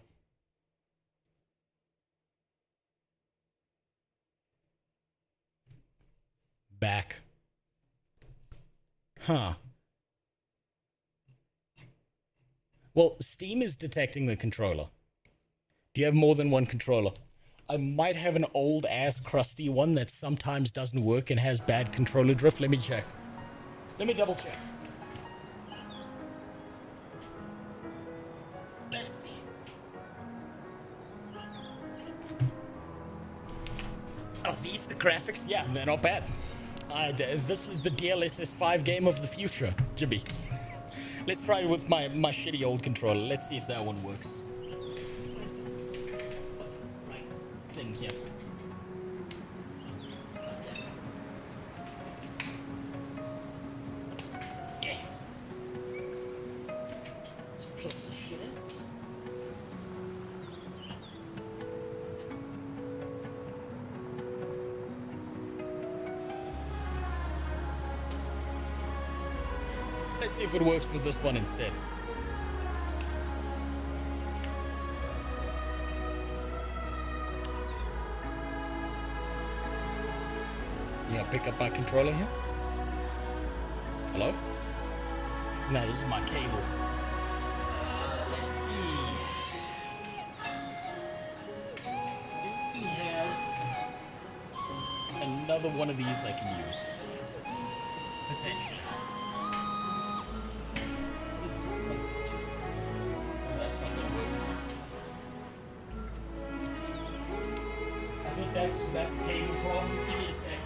Back. Huh. Well, Steam is detecting the controller. Do you have more than one controller? I might have an old-ass crusty one that sometimes doesn't work and has bad controller drift. Let me check. Let me double check. Let's see. Oh, these the graphics? Yeah, they're not bad. This is the DLSS 5 game of the future, Jimmy. Let's try it with my shitty old controller. Let's see if that one works. Where's the right thing here? Yeah. Let's plug this shit in. Let's see if it works with this one instead. Yeah, pick up my controller here. Hello? No, this is my cable. Do we have another one of these I can use? Potentially. That's not gonna work. I think that's a cable problem. Give me a sec.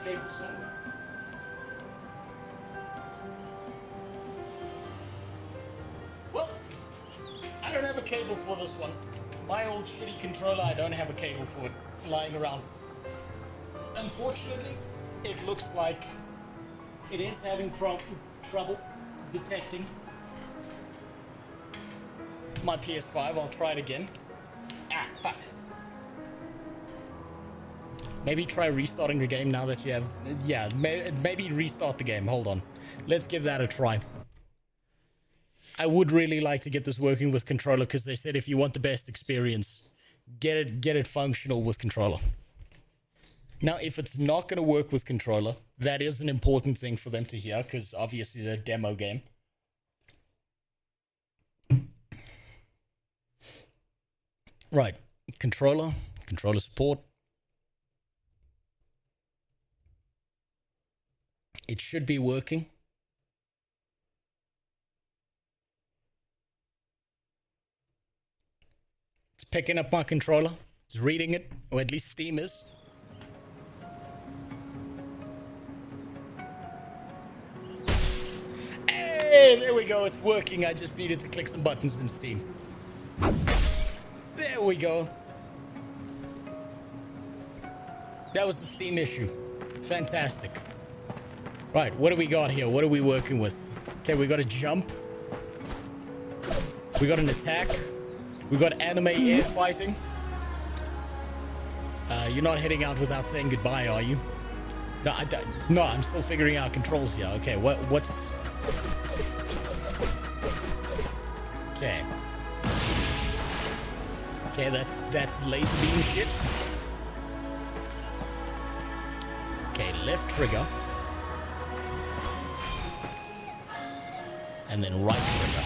Cable somewhere. Well, I don't have a cable for this one. My old shitty controller, I don't have a cable for it lying around. Unfortunately, it looks like it is having trouble detecting my PS5. I'll try it again. Ah, fuck. Maybe try restarting the game now that you have... Yeah, maybe restart the game. Hold on. Let's give that a try. I would really like to get this working with controller because they said if you want the best experience, get it functional with controller. Now, if it's not going to work with controller, that is an important thing for them to hear because obviously it's a demo game. Right. Controller support. It should be working. It's picking up my controller. It's reading it, or at least Steam is. Hey, there we go. It's working. I just needed to click some buttons in Steam. There we go. That was the Steam issue. Fantastic. Right, what do we got here? What are we working with? Okay, we got a jump. We got an attack. We got anime air fighting. You're not heading out without saying goodbye, are you? No, no, I'm still figuring out controls here. Okay, what's... Okay. Okay, that's laser beam shit. Okay, left trigger. And then right trigger.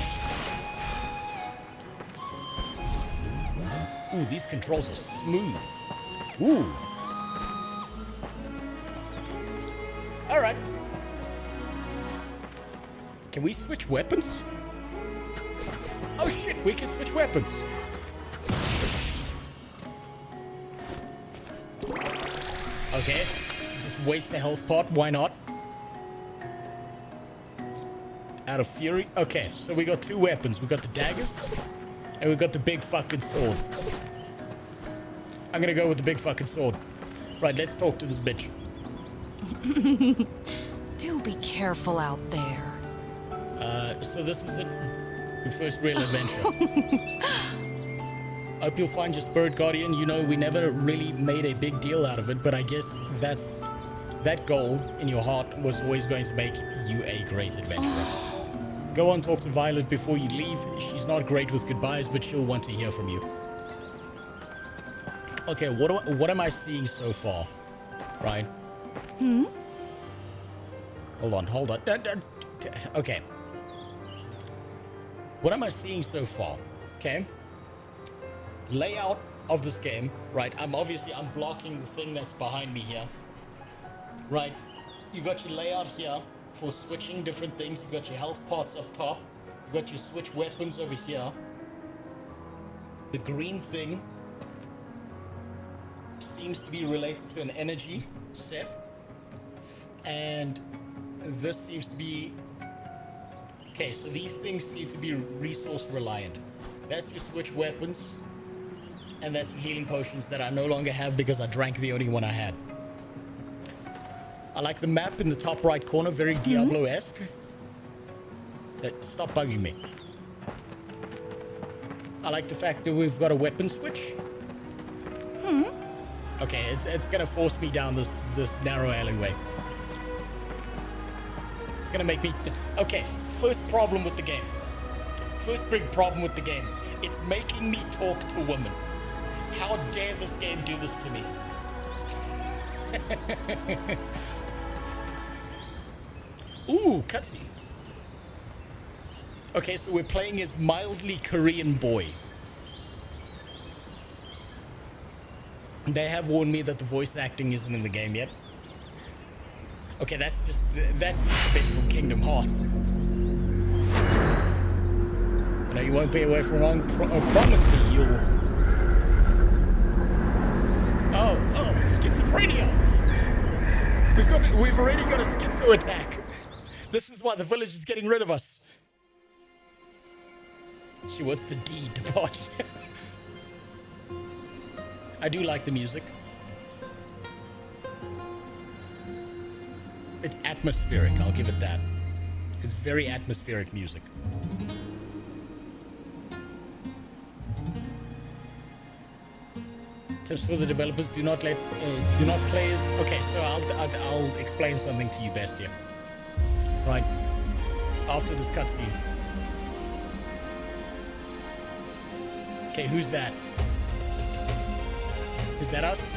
Ooh, these controls are smooth. Ooh. Alright. Can we switch weapons? Oh shit, we can switch weapons. Okay. Just waste a health pot, why not? Out of fury. Okay, so we got two weapons. We got the daggers, and we got the big fucking sword. I'm gonna go with the big fucking sword. Right, let's talk to this bitch. Do be careful out there. So this is it. Your first real adventure. I hope you'll find your spirit guardian. You know, we never really made a big deal out of it, but I guess that goal in your heart was always going to make you a great adventurer. Go on, talk to Violet before you leave. She's not great with goodbyes, but she'll want to hear from you. Okay, what am I seeing so far? Right? Hmm? Hold on. Okay. What am I seeing so far? Okay. Layout of this game, right? I'm blocking the thing that's behind me here. Right. You got your layout here for switching different things. You got your health pots up top. You got your switch weapons over here. The green thing seems to be related to an energy set. And this seems to be Okay, so these things seem to be resource reliant. That's your switch weapons, and that's your healing potions that I no longer have because I drank the only one I had. I like the map in the top right corner, very Diablo-esque. Stop bugging me. I like the fact that we've got a weapon switch. Okay, it's gonna force me down this narrow alleyway. It's gonna make me... Okay, first problem with the game. First big problem with the game. It's making me talk to women. How dare this game do this to me? Ooh, cutscene. Okay, so we're playing as mildly Korean boy. They have warned me that the voice acting isn't in the game yet. Okay, that's just a bit from Kingdom Hearts. You know, you won't be away from wrong. Promise me you'll... Oh, schizophrenia. We've already got a schizo attack. This is why the village is getting rid of us. She wants the D depart. I do like the music. It's atmospheric, I'll give it that. It's very atmospheric music. Tips for the developers: do not play as... Okay, so I'll explain something to you best here. Right, after this cutscene. Okay, who's that? Is that us?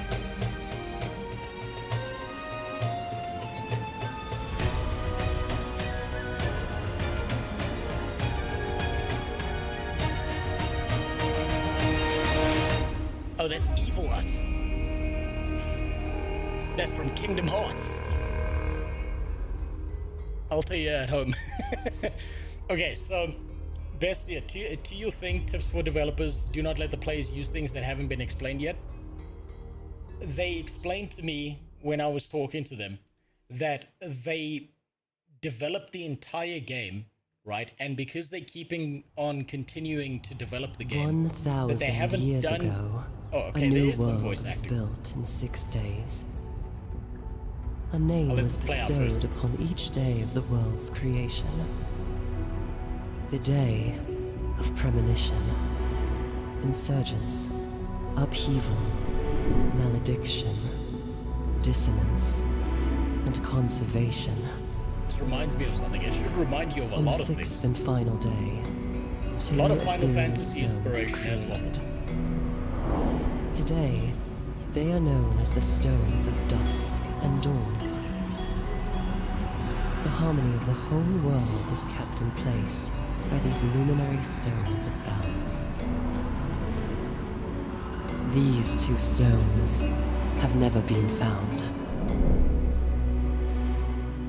Oh, that's evil us. That's from Kingdom Hearts. I'll tell you at home. Okay, so best, yeah, to your thing, tips for developers: do not let the players use things that haven't been explained yet. They explained to me when I was talking to them that they developed the entire game, right? And because they're keeping on continuing to develop the game, 1,000 years ago, oh, okay, a there new is some world voice was acting. built in 6 days. A name let was this play out bestowed first. upon each day of the world's creation. The day of premonition, insurgence, upheaval, malediction, dissonance, and conservation. This reminds me of something. It should remind you of a On the lot of sixth things. and final day, A two lot of Final ethereal Fantasy stones inspiration were as well. created. Today, they are known as the Stones of Dusk and Dawn. The harmony of the whole world is kept in place by these luminary stones of balance. These two stones have never been found.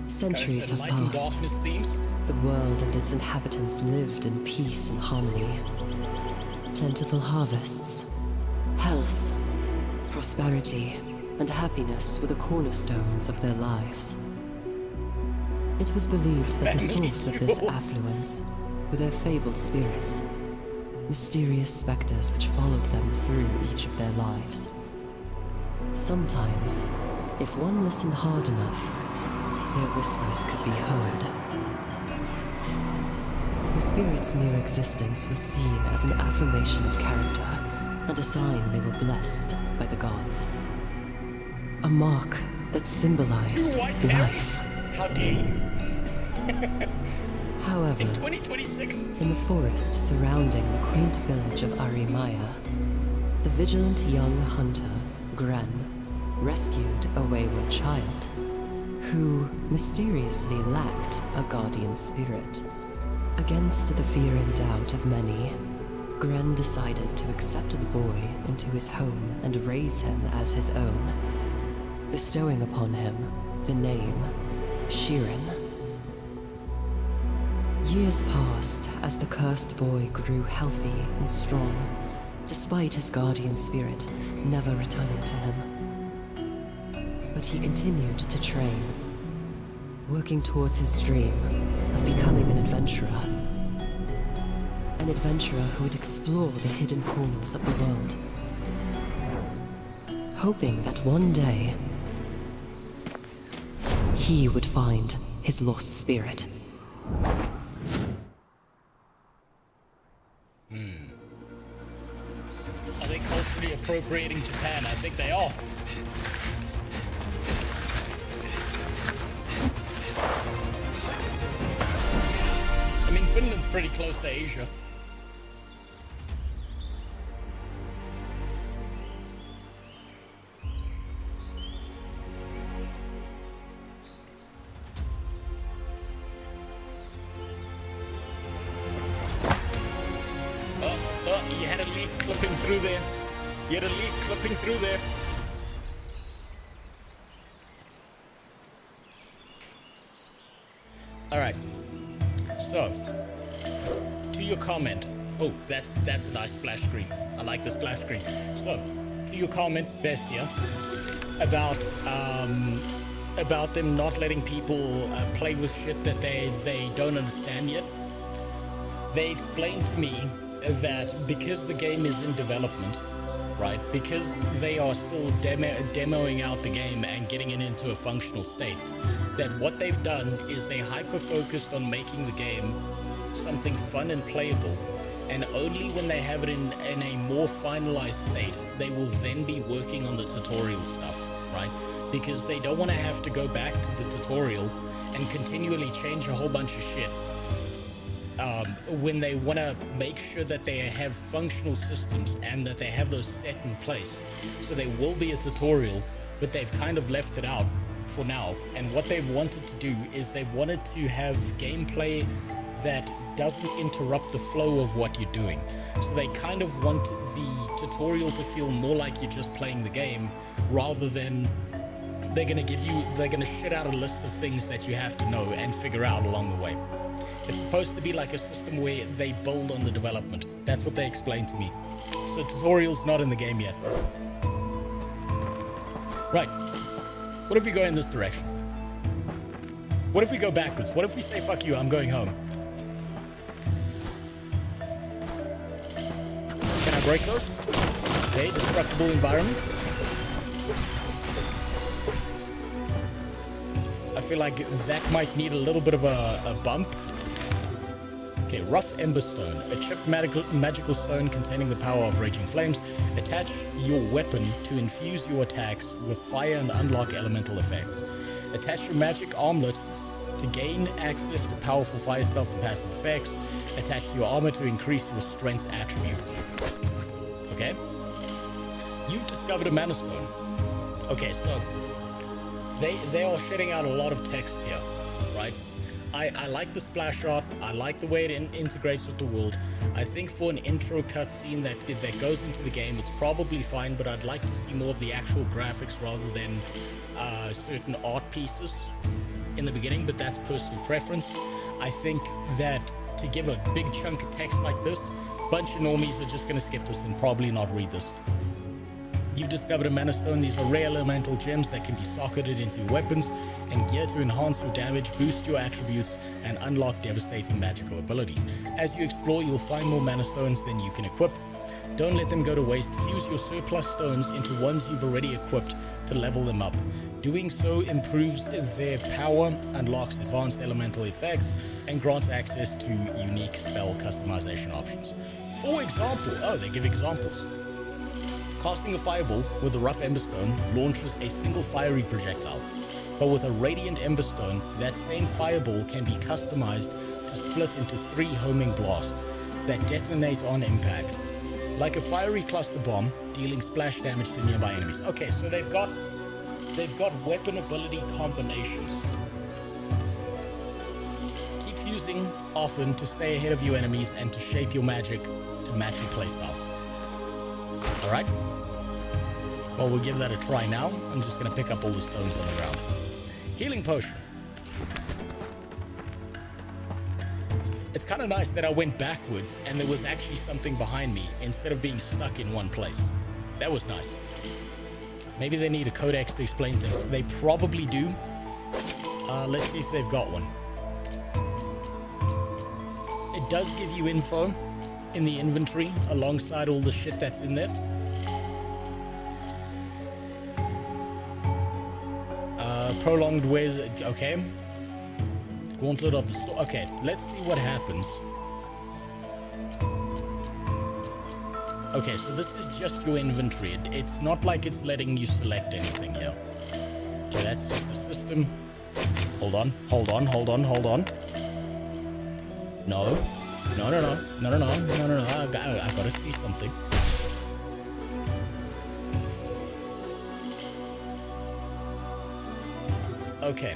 Centuries have Light and passed. darkness themes. The world and its inhabitants lived in peace and harmony. Plentiful harvests, health, prosperity, and happiness were the cornerstones of their lives. It was believed that the Family source of this jewels. affluence were their fabled spirits, mysterious specters which followed them through each of their lives. Sometimes, if one listened hard enough, their whispers could be heard. The spirits' mere existence was seen as an affirmation of character and a sign they were blessed by the gods. A mark that symbolized life. How dare you? However, In 2026. in the forest surrounding the quaint village of Arimaya, the vigilant young hunter, Gren, rescued a wayward child who mysteriously lacked a guardian spirit. Against the fear and doubt of many, Gren decided to accept the boy into his home and raise him as his own, bestowing upon him the name Shirin. Years passed as the cursed boy grew healthy and strong, despite his guardian spirit never returning to him. But he continued to train, working towards his dream of becoming an adventurer. An adventurer who would explore the hidden corners of the world. Hoping that one day, he would find his lost spirit. Are they culturally appropriating Japan? I think they are. I mean, Finland's pretty close to Asia. You had a leaf clipping through there. You had a leaf clipping through there. All right. So, to your comment. Oh, that's a nice splash screen. I like the splash screen. So, to your comment, Bestia, about them not letting people play with shit that they don't understand yet. They explained to me that because the game is in development, right, because they are still demoing out the game and getting it into a functional state, that what they've done is they hyper-focused on making the game something fun and playable, and only when they have it in a more finalized state, they will then be working on the tutorial stuff, right? Because they don't want to have to go back to the tutorial and continually change a whole bunch of shit. When they want to make sure that they have functional systems and that they have those set in place. So there will be a tutorial, but they've kind of left it out for now. And what they've wanted to do is they wanted to have gameplay that doesn't interrupt the flow of what you're doing. So they kind of want the tutorial to feel more like you're just playing the game, rather than they're gonna shit out a list of things that you have to know and figure out along the way. It's supposed to be like a system where they build on the development. That's what they explained to me. So tutorial's not in the game yet. Right. What if we go in this direction? What if we go backwards? What if we say, fuck you, I'm going home? Can I break those? Okay, destructible environments. I feel like that might need a little bit of a bump. Okay, rough emberstone, a chipped magical stone containing the power of raging flames. Attach your weapon to infuse your attacks with fire and unlock elemental effects. Attach your magic armlet to gain access to powerful fire spells and passive effects. Attach to your armor to increase your strength attribute. Okay. You've discovered a mana stone. Okay, so they are shitting out a lot of text here, right? I like the splash art. I like the way it integrates with the world. I think for an intro cutscene that goes into the game, it's probably fine, but I'd like to see more of the actual graphics rather than certain art pieces in the beginning, but that's personal preference. I think that to give a big chunk of text like this, a bunch of normies are just going to skip this and probably not read this. You've discovered a mana stone. These are rare elemental gems that can be socketed into weapons and gear to enhance your damage, boost your attributes, and unlock devastating magical abilities. As you explore, you'll find more mana stones than you can equip. Don't let them go to waste. Fuse your surplus stones into ones you've already equipped to level them up. Doing so improves their power, unlocks advanced elemental effects, and grants access to unique spell customization options. For example, they give examples. Casting a fireball with a rough emberstone launches a single fiery projectile, but with a radiant emberstone, that same fireball can be customized to split into 3 homing blasts that detonate on impact, like a fiery cluster bomb, dealing splash damage to nearby enemies. Okay, so they've got weapon ability combinations. Keep fusing often to stay ahead of your enemies and to shape your magic to match your playstyle. Alright? Well, we'll give that a try now. I'm just going to pick up all the stones on the ground. Healing potion. It's kind of nice that I went backwards and there was actually something behind me instead of being stuck in one place. That was nice. Maybe they need a codex to explain things. They probably do. Let's see if they've got one. It does give you info in the inventory alongside all the shit that's in there. Prolonged ways. Okay. Gauntlet of the Storm. Okay, let's see what happens. Okay, so this is just your inventory. It's not like it's letting you select anything here. Okay, that's just the system. Hold on, hold on, hold on, hold on. No. No, no, no. No, no, no. No, no, no. I gotta see something. Okay.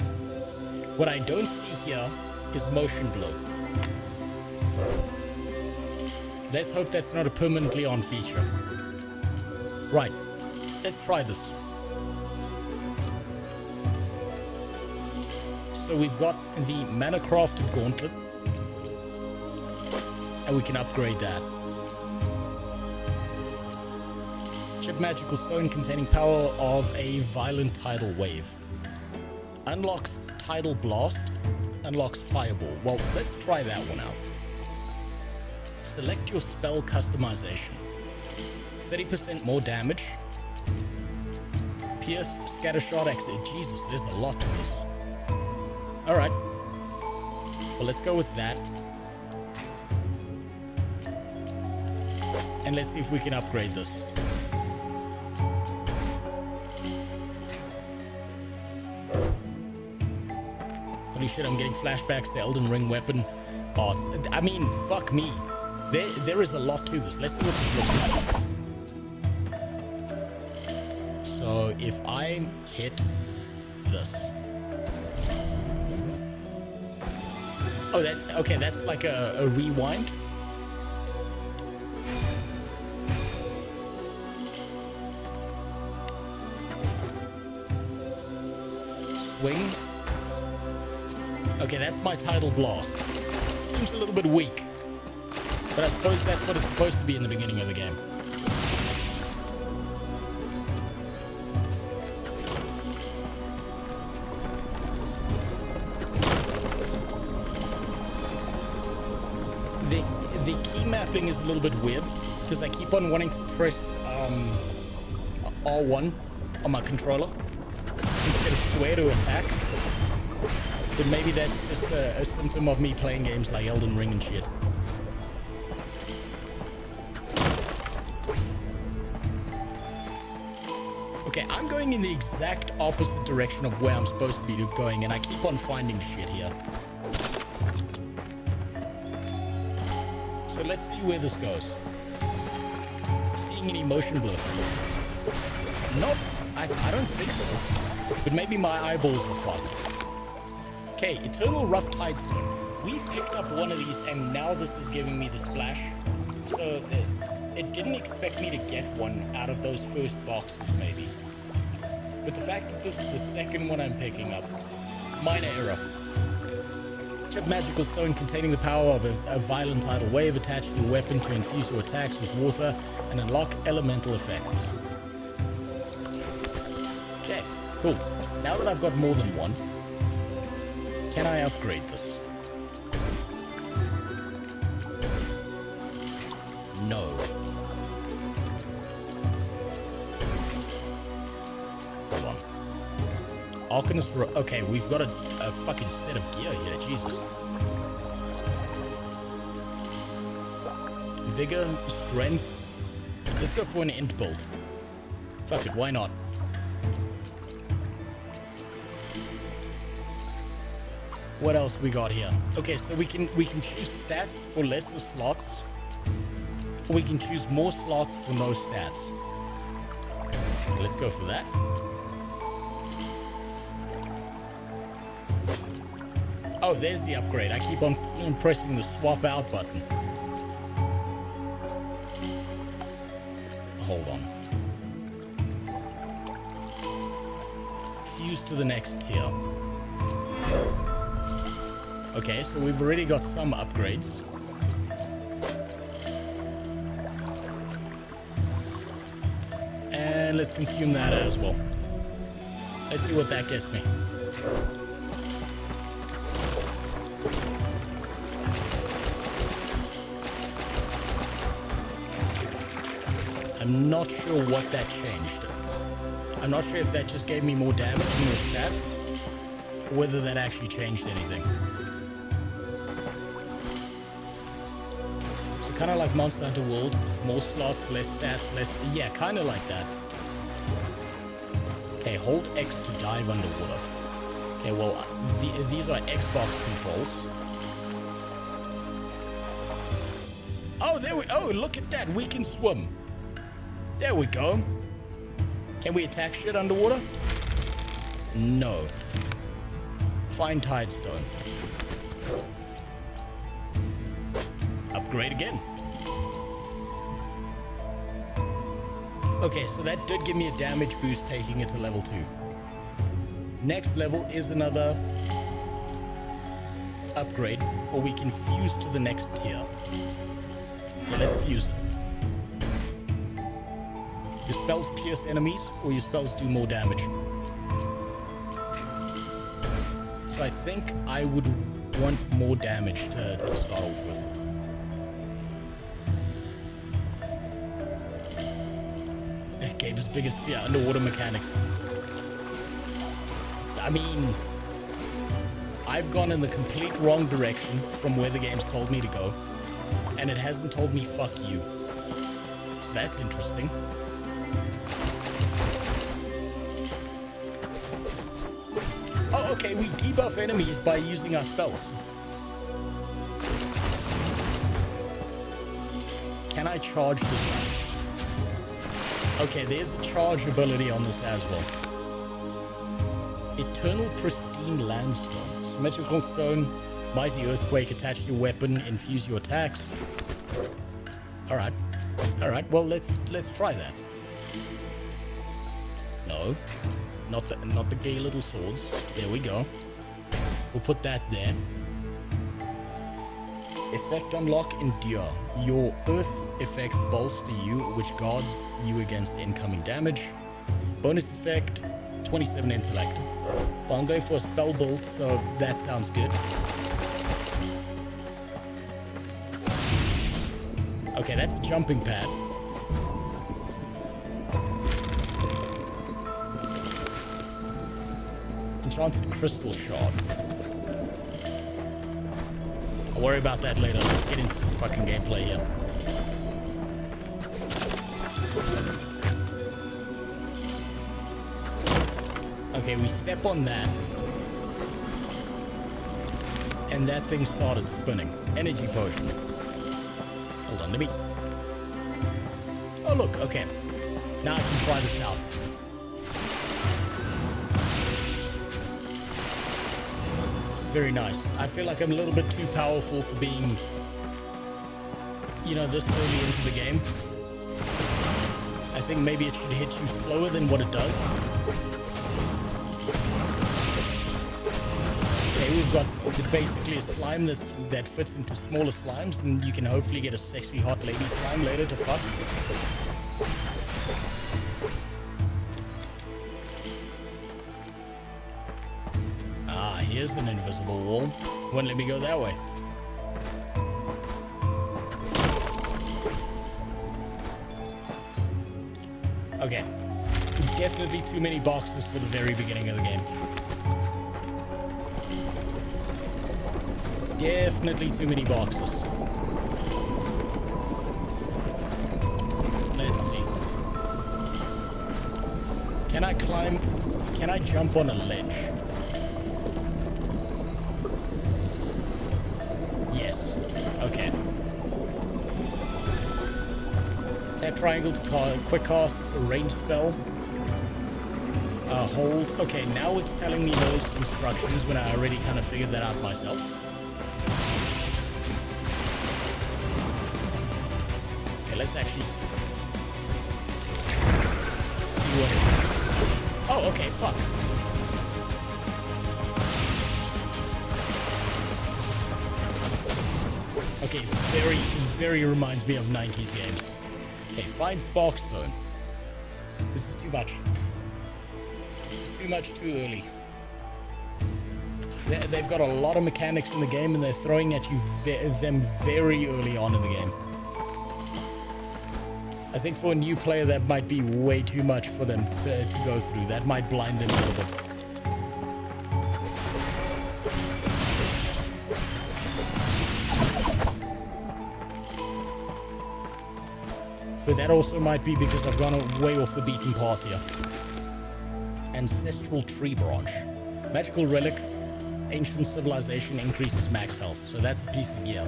What I don't see here is motion blur. Let's hope that's not a permanently on feature. Right. Let's try this. So we've got the Mana Crafted Gauntlet. And we can upgrade that. Chip Magical Stone containing power of a violent tidal wave. Unlocks Tidal Blast. Unlocks Fireball. Well, let's try that one out. Select your spell customization. 30% more damage. Pierce, Scattershot, Jesus, there's a lot to this. Alright. Well, let's go with that. And let's see if we can upgrade this. Holy shit, I'm getting flashbacks to Elden Ring weapon arts. I mean, fuck me. There is a lot to this. Let's see what this looks like. So if I hit this. Oh, okay, that's like a rewind. Swing. Okay, that's my Tidal Blast. Seems a little bit weak. But I suppose that's what it's supposed to be in the beginning of the game. The key mapping is a little bit weird because I keep on wanting to press R1 on my controller instead of square to attack. But maybe that's just a symptom of me playing games like Elden Ring and shit. Okay, I'm going in the exact opposite direction of where I'm supposed to be going, and I keep on finding shit here. So let's see where this goes. Seeing any motion blur? Nope, I don't think so. But maybe my eyeballs are fucked. Okay, Eternal Rough Tidestone. We picked up one of these, and now this is giving me the splash. So it didn't expect me to get one out of those first boxes, maybe. But the fact that this is the second one I'm picking up, minor error. Chip Magical Stone containing the power of a violent tidal wave attached to a weapon to infuse your attacks with water and unlock elemental effects. Okay, cool. Now that I've got more than one, can I upgrade this? No. Hold on. Arcanist. Okay, we've got a fucking set of gear here. Jesus. Vigor, strength. Let's go for an int build. Fuck it, why not? What else we got here? Okay, so we can choose stats for lesser slots. Or we can choose more slots for no stats. Let's go for that. Oh, there's the upgrade. I keep on pressing the swap out button. Hold on. Fuse to the next tier. Okay, so we've already got some upgrades. And let's consume that as well. Let's see what that gets me. I'm not sure what that changed. I'm not sure if that just gave me more damage and more stats, or whether that actually changed anything. So kind of like Monster Hunter World, more slots, less stats, less... Yeah, kind of like that. Okay, hold X to dive underwater. Okay, well, these are Xbox controls. Oh, there we... Oh, look at that. We can swim. There we go. Can we attack shit underwater? No. Find Tidestone. Upgrade again. Okay, so that did give me a damage boost taking it to level 2. Next level is another upgrade, or we can fuse to the next tier. Yeah, let's fuse it. Your spells pierce enemies, or your spells do more damage. So I think I would want more damage to start off with. Gabe's biggest fear, underwater mechanics. I mean, I've gone in the complete wrong direction from where the game's told me to go, and it hasn't told me fuck you. So that's interesting. Oh, okay, we debuff enemies by using our spells. Can I charge this up? Okay, there's a charge ability on this as well. Eternal Pristine Landstone. Symmetrical stone, mighty earthquake, attach to your weapon, infuse your attacks. Alright. Alright, well let's try that. No. Not the gay little swords. There we go. We'll put that there. Effect unlock Endure. Your earth effects bolster you, which guards you against incoming damage. Bonus effect, 27 intellect. Well, I'm going for a spell build, so that sounds good. Okay, that's a jumping pad. Enchanted crystal shard. I'll worry about that later. Let's get into some fucking gameplay here. Okay, we step on that. And that thing started spinning. Energy potion. Hold on, let me... Oh, look, okay. Now I can try this out. Very nice. I feel like I'm a little bit too powerful for being, you know, this early into the game. I think maybe it should hit you slower than what it does. Okay, we've got basically a slime that fits into smaller slimes, and you can hopefully get a sexy hot lady slime later to fuck. Here's an invisible wall. Won't let me go that way. Okay. Definitely too many boxes for the very beginning of the game. Definitely too many boxes. Let's see. Can I climb? Can I jump on a ledge? Yes. Okay. Tap triangle to quick cast a range spell. Hold. Okay, now it's telling me those instructions when I already kind of figured that out myself. Okay, let's actually see what... Oh, okay, fuck. Okay, very reminds me of 90s games. Okay, find Sparkstone. This is too much. This is too much too early. They've got a lot of mechanics in the game, and they're throwing at you them very early on in the game. I think for a new player, that might be way too much for them to go through. That might blind them a little bit. But that also might be because I've gone way off the beaten path here. Ancestral Tree Branch. Magical Relic. Ancient Civilization increases max health. So that's a piece of gear.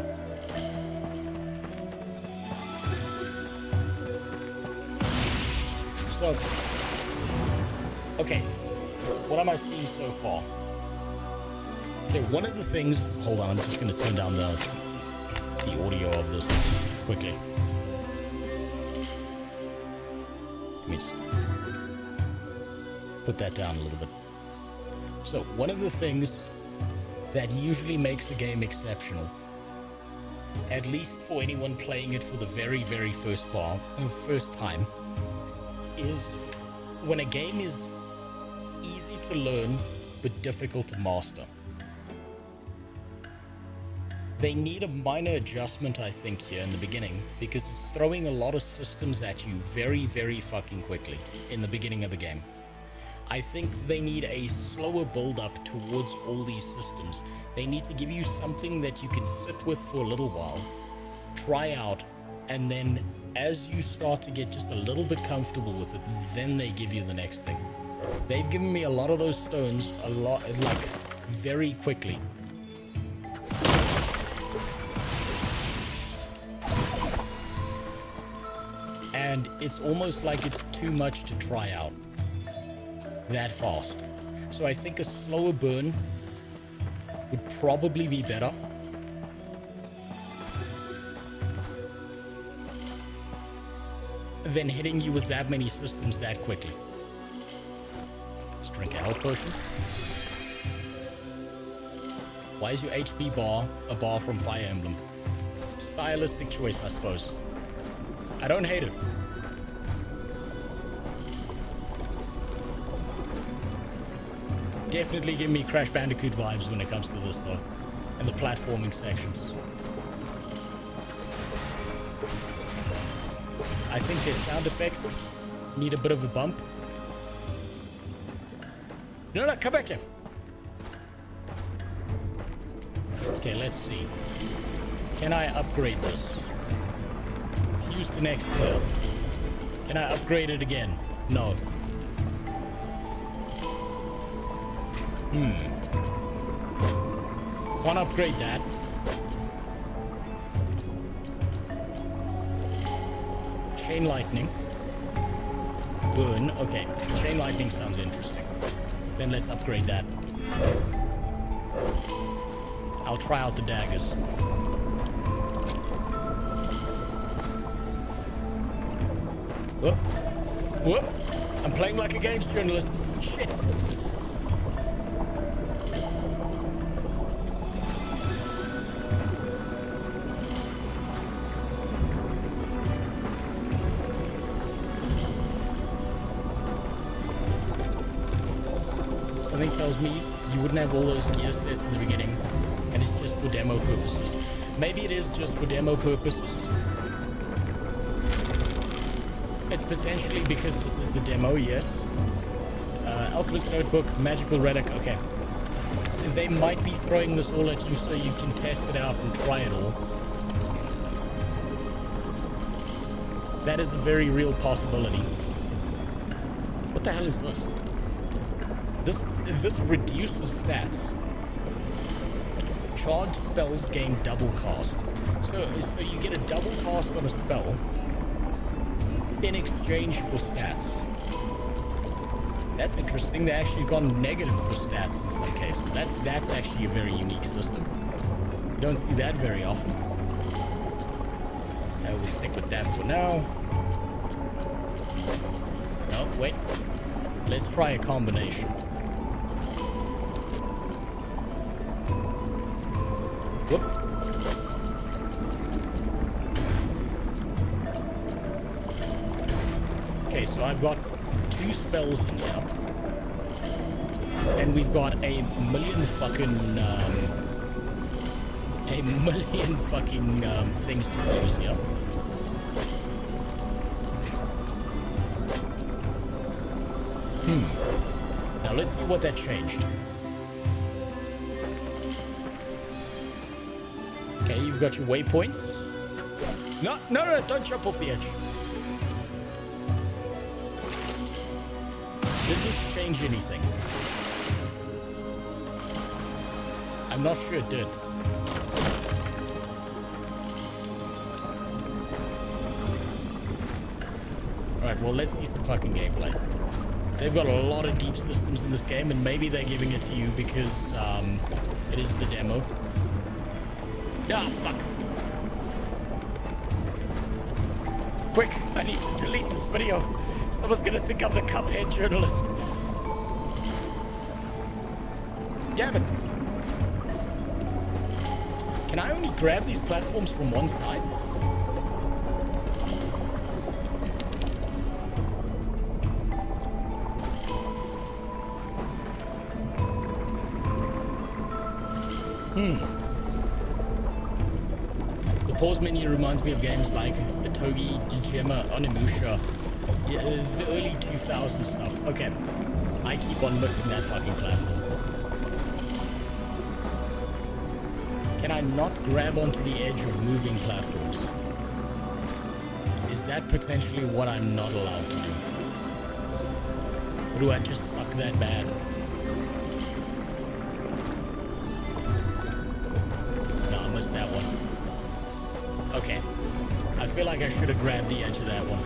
So, okay. What am I seeing so far? Okay, one of the things... Hold on, I'm just going to turn down the audio of this quickly. Let me just put that down a little bit. So, one of the things that usually makes a game exceptional, at least for anyone playing it for the very, very first time, is when a game is easy to learn but difficult to master. They need a minor adjustment, I think, here in the beginning, because it's throwing a lot of systems at you very, very fucking quickly in the beginning of the game. I think they need a slower build-up towards all these systems. They need to give you something that you can sit with for a little while, try out, and then as you start to get just a little bit comfortable with it, then they give you the next thing. They've given me a lot of those stones very quickly. And it's almost like it's too much to try out that fast. So I think a slower burn would probably be better. Than hitting you with that many systems that quickly. Let's drink a health potion. Why is your HP bar a bar from Fire Emblem? Stylistic choice, I suppose. I don't hate it. Definitely give me Crash Bandicoot vibes when it comes to this though. And the platforming sections. I think their sound effects need a bit of a bump. No, come back here. Okay, let's see. Can I upgrade this? Use the next tier. Can I upgrade it again? No. Can't upgrade that. Chain Lightning. Burn. Okay. Chain Lightning sounds interesting. Then let's upgrade that. I'll try out the daggers. Whoop. Whoop. I'm playing like a games journalist. Shit. Something tells me you wouldn't have all those gear sets in the beginning, and it's just for demo purposes. Maybe it is just for demo purposes. It's potentially because this is the demo, yes. Alchemist Notebook, Magical Relic, okay. They might be throwing this all at you so you can test it out and try it all. That is a very real possibility. What the hell is this? This reduces stats. Charged spells gain double cast. So you get a double cast on a spell in exchange for stats. That's interesting. They actually gone negative for stats in some cases. That's actually a very unique system. You don't see that very often. We'll stick with that for now. No, wait. Let's try a combination. Whoop. Okay, so I've got 2 spells in here. And we've got a million fucking things to use here. Now let's see what that changed. Okay, you've got your waypoints. No, don't jump off the edge. Did this change anything? I'm not sure it did. Alright, well, let's see some fucking gameplay. They've got a lot of deep systems in this game, and maybe they're giving it to you because it is the demo. Ah, fuck. Quick, I need to delete this video. Someone's gonna think I'm the Cuphead journalist. Damn it. Can I only grab these platforms from one side? The pause menu reminds me of games like Togi, Gemma, Onimusha, yeah, the early 2000s stuff. Okay, I keep on missing that fucking platform. Can I not grab onto the edge of moving platforms? Is that potentially what I'm not allowed to do? Or do I just suck that bad? No, I missed that one. Okay. I feel like I should have grabbed the edge of that one.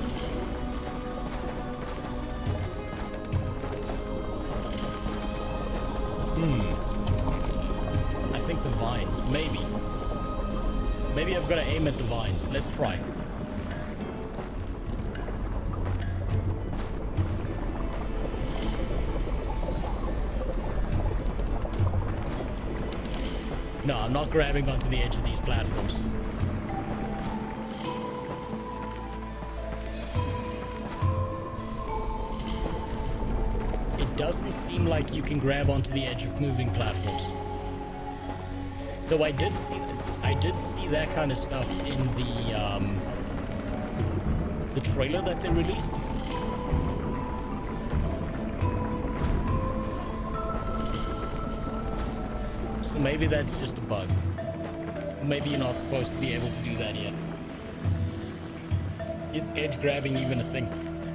I think the vines. Maybe. Maybe I've got to aim at the vines. Let's try. No, I'm not grabbing onto the edge of these platforms. It doesn't seem like you can grab onto the edge of moving platforms. Though I did see that kind of stuff in the trailer that they released. So maybe that's just a bug. Maybe you're not supposed to be able to do that yet. Is edge grabbing even a thing?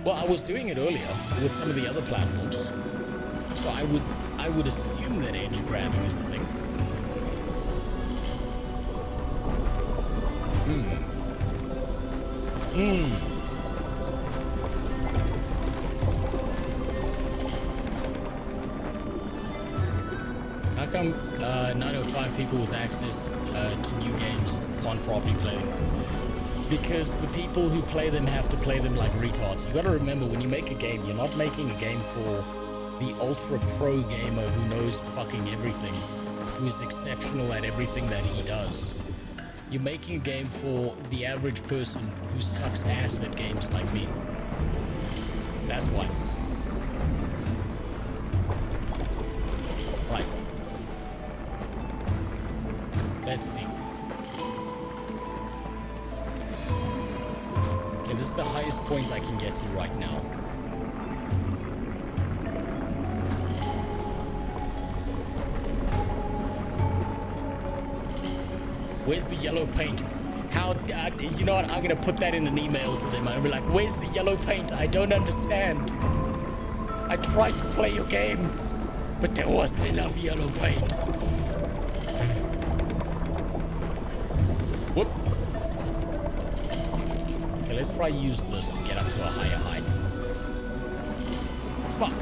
Well, I was doing it earlier with some of the other platforms. So I would assume that edge grabbing is a thing. How come 905 people with access to new games can't properly play them? Because the people who play them have to play them like retards. You gotta remember, when you make a game, you're not making a game for the ultra pro gamer who knows fucking everything, who is exceptional at everything that he does. You're making a game for the average person who sucks ass at games like me. That's why. Right. Let's see. Okay, this is the highest point I can get to right now. Where's the yellow paint? How, you know what, I'm gonna put that in an email to them. I'll be like, where's the yellow paint? I don't understand. I tried to play your game, but there wasn't enough yellow paint. Whoop. Okay, let's try use this to get up to a higher height. Fuck.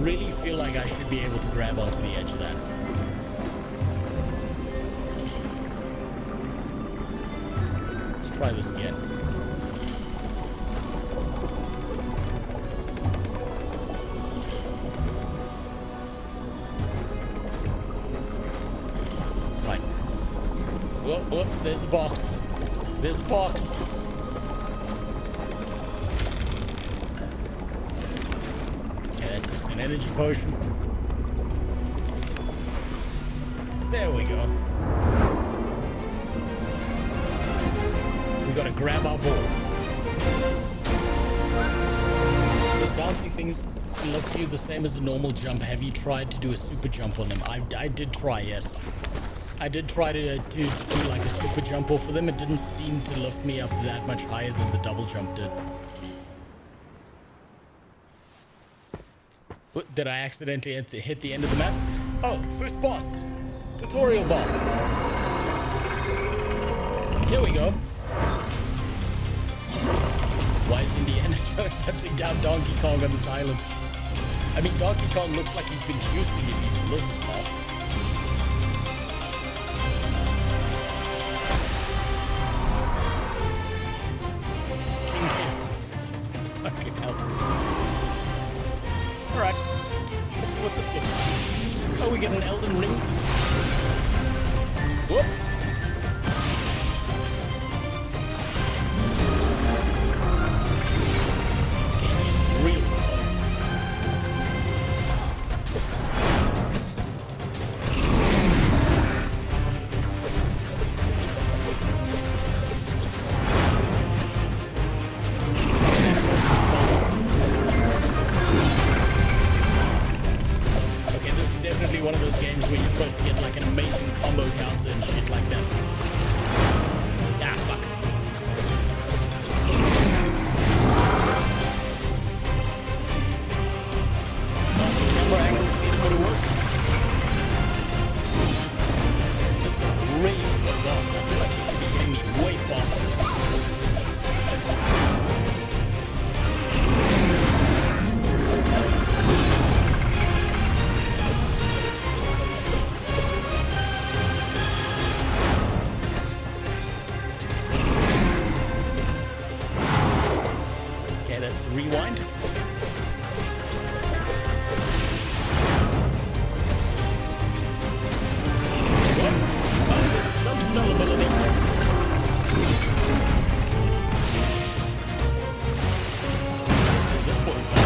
Really feel like I should be able to grab onto the edge of that. Let's try this again. Right. Whoop, whoop, there's a box. There's a box. An energy potion. There we go. we gotta grab our balls. Those bouncy things lift you the same as a normal jump. Have you tried to do a super jump on them? I did try, yes. I did try to do like a super jump off of them. It didn't seem to lift me up that much higher than the double jump did. What, did I accidentally hit the end of the map? Oh, first boss. Tutorial boss. Here we go. Why is Indiana Jones hunting down Donkey Kong on this island? I mean, Donkey Kong looks like he's been juicing if he's a lizard now. King Kid. Fucking hell. Alright. Let's see what this looks like. Oh, we get an Elden Ring. Whoop. Real slow. Okay, this is definitely one of those games where you're supposed to get like an amazing combo counter and shit like that. Ah, fuck. Angles need a bit of work. This is a really slow boss. I feel like he should be getting me way faster. Okay, that's the rewind. Smellability. This boy's got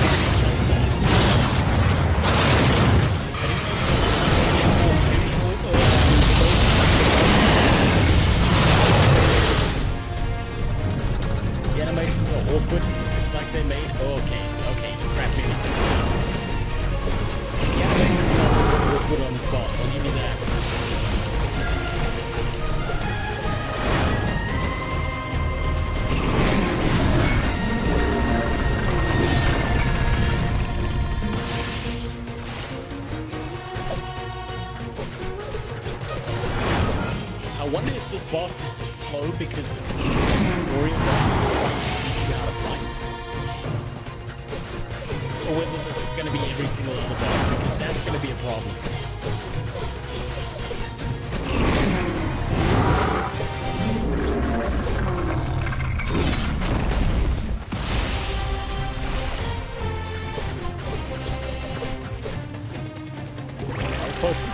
the animations are awkward. It's like they made. Okay, you trapped me in a second. The animations are awkward on this boss. I'll give you that. I wonder if this boss is just slow because it's a tutorial boss that's trying to teach you how to fight. Or whether this is going to be every single other boss, because that's going to be a problem. Health potion.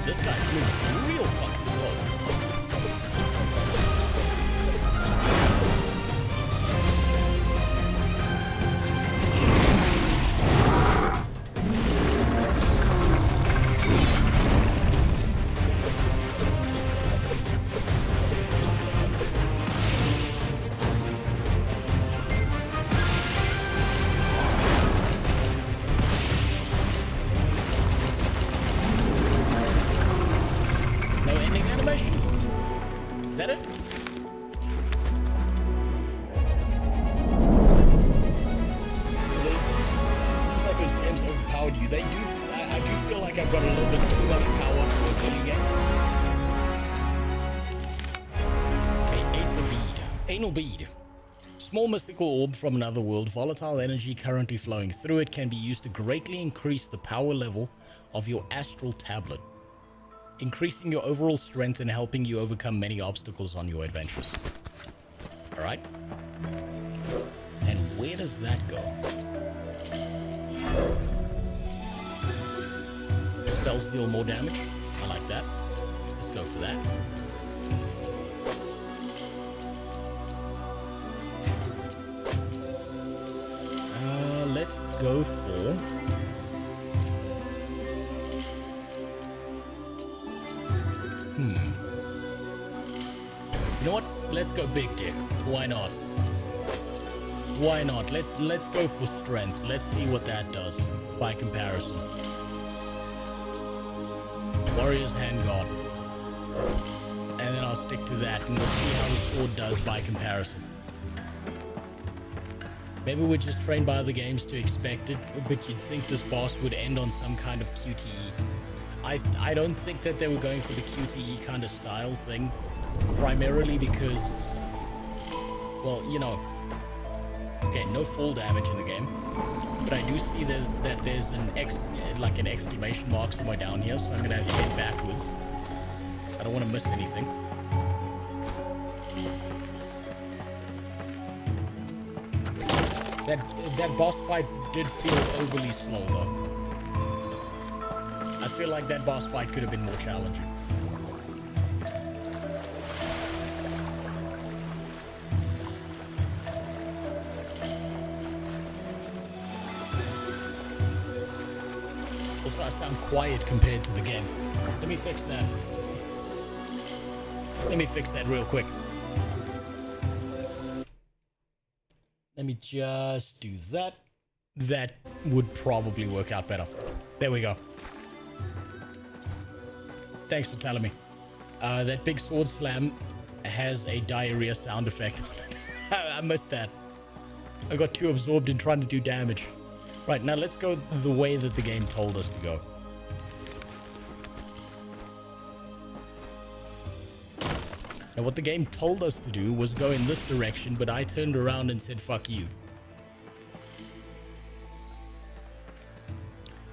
This guy's moving real fucking slow. Is that it? It seems like those gems overpowered you. They do. I do feel like I've got a little bit too much power for a early game. Okay, Aether Bead. Anal Bead. Small mystical orb from another world. Volatile energy currently flowing through it can be used to greatly increase the power level of your astral tablet, increasing your overall strength and helping you overcome many obstacles on your adventures. Alright. And where does that go? Spells deal more damage. I like that. Let's go for that. Let's go for You know what? Let's go big dick. Why not? Why not? Let's go for strength. Let's see what that does by comparison. Warrior's Handguard. And then I'll stick to that and we'll see how the sword does by comparison. Maybe we're just trained by other games to expect it, but you'd think this boss would end on some kind of QTE. I don't think that they were going for the QTE kind of style thing, primarily because, well, you know, okay, no fall damage in the game, but I do see that there's an exclamation mark somewhere down here, so I'm gonna have to head backwards. I don't want to miss anything. That boss fight did feel overly slow though. I feel like that boss fight could have been more challenging. Also, I sound quiet compared to the game. Let me fix that. Let me fix that real quick. Let me just do that. That would probably work out better. There we go. Thanks for telling me. That big sword slam has a diarrhea sound effect on it. I missed that. I got too absorbed in trying to do damage. Right, now let's go the way that the game told us to go. Now what the game told us to do was go in this direction, but I turned around and said, fuck you.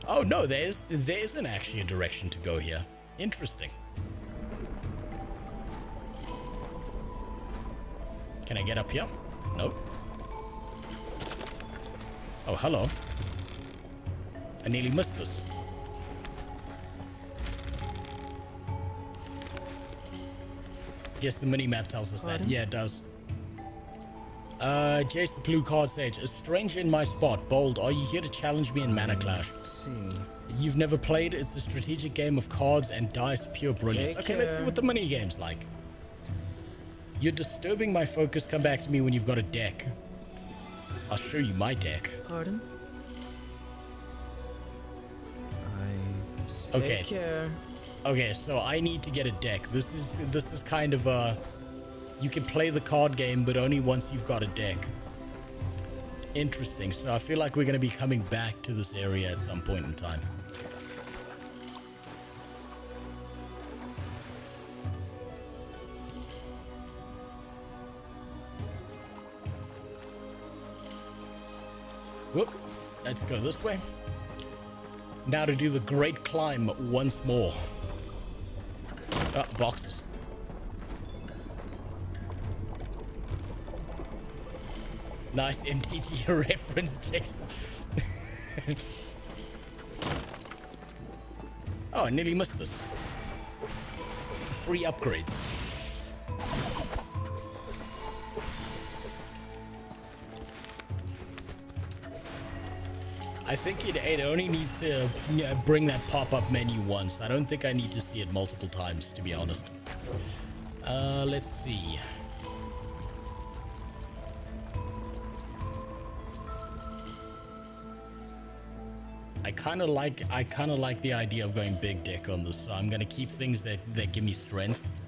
Oh no, there isn't actually a direction to go here. Interesting. Can I get up here? Nope. Oh, hello. I nearly missed this. Guess the mini-map tells us that. Yeah, it does. Jace the Blue Card Sage. A stranger in my spot. Bold, are you here to challenge me in Mana Clash? You've never played? It's a strategic game of cards and dice, pure brilliance. Okay, let's see what the mini-game's like. You're disturbing my focus. Come back to me when you've got a deck. I'll show you my deck. Pardon? Okay. Okay, so I need to get a deck. This is kind of a... You can play the card game, but only once you've got a deck. Interesting. So I feel like we're going to be coming back to this area at some point in time. Whoop. Let's go this way. Now to do the great climb once more. Oh, boxes. Nice MTG reference, Chase. Oh, I nearly missed this. Free upgrades. I think it only needs to bring that pop-up menu once. I don't think I need to see it multiple times, to be honest. Let's see. I kind of like the idea of going big dick on this, so I'm gonna keep things that give me strength.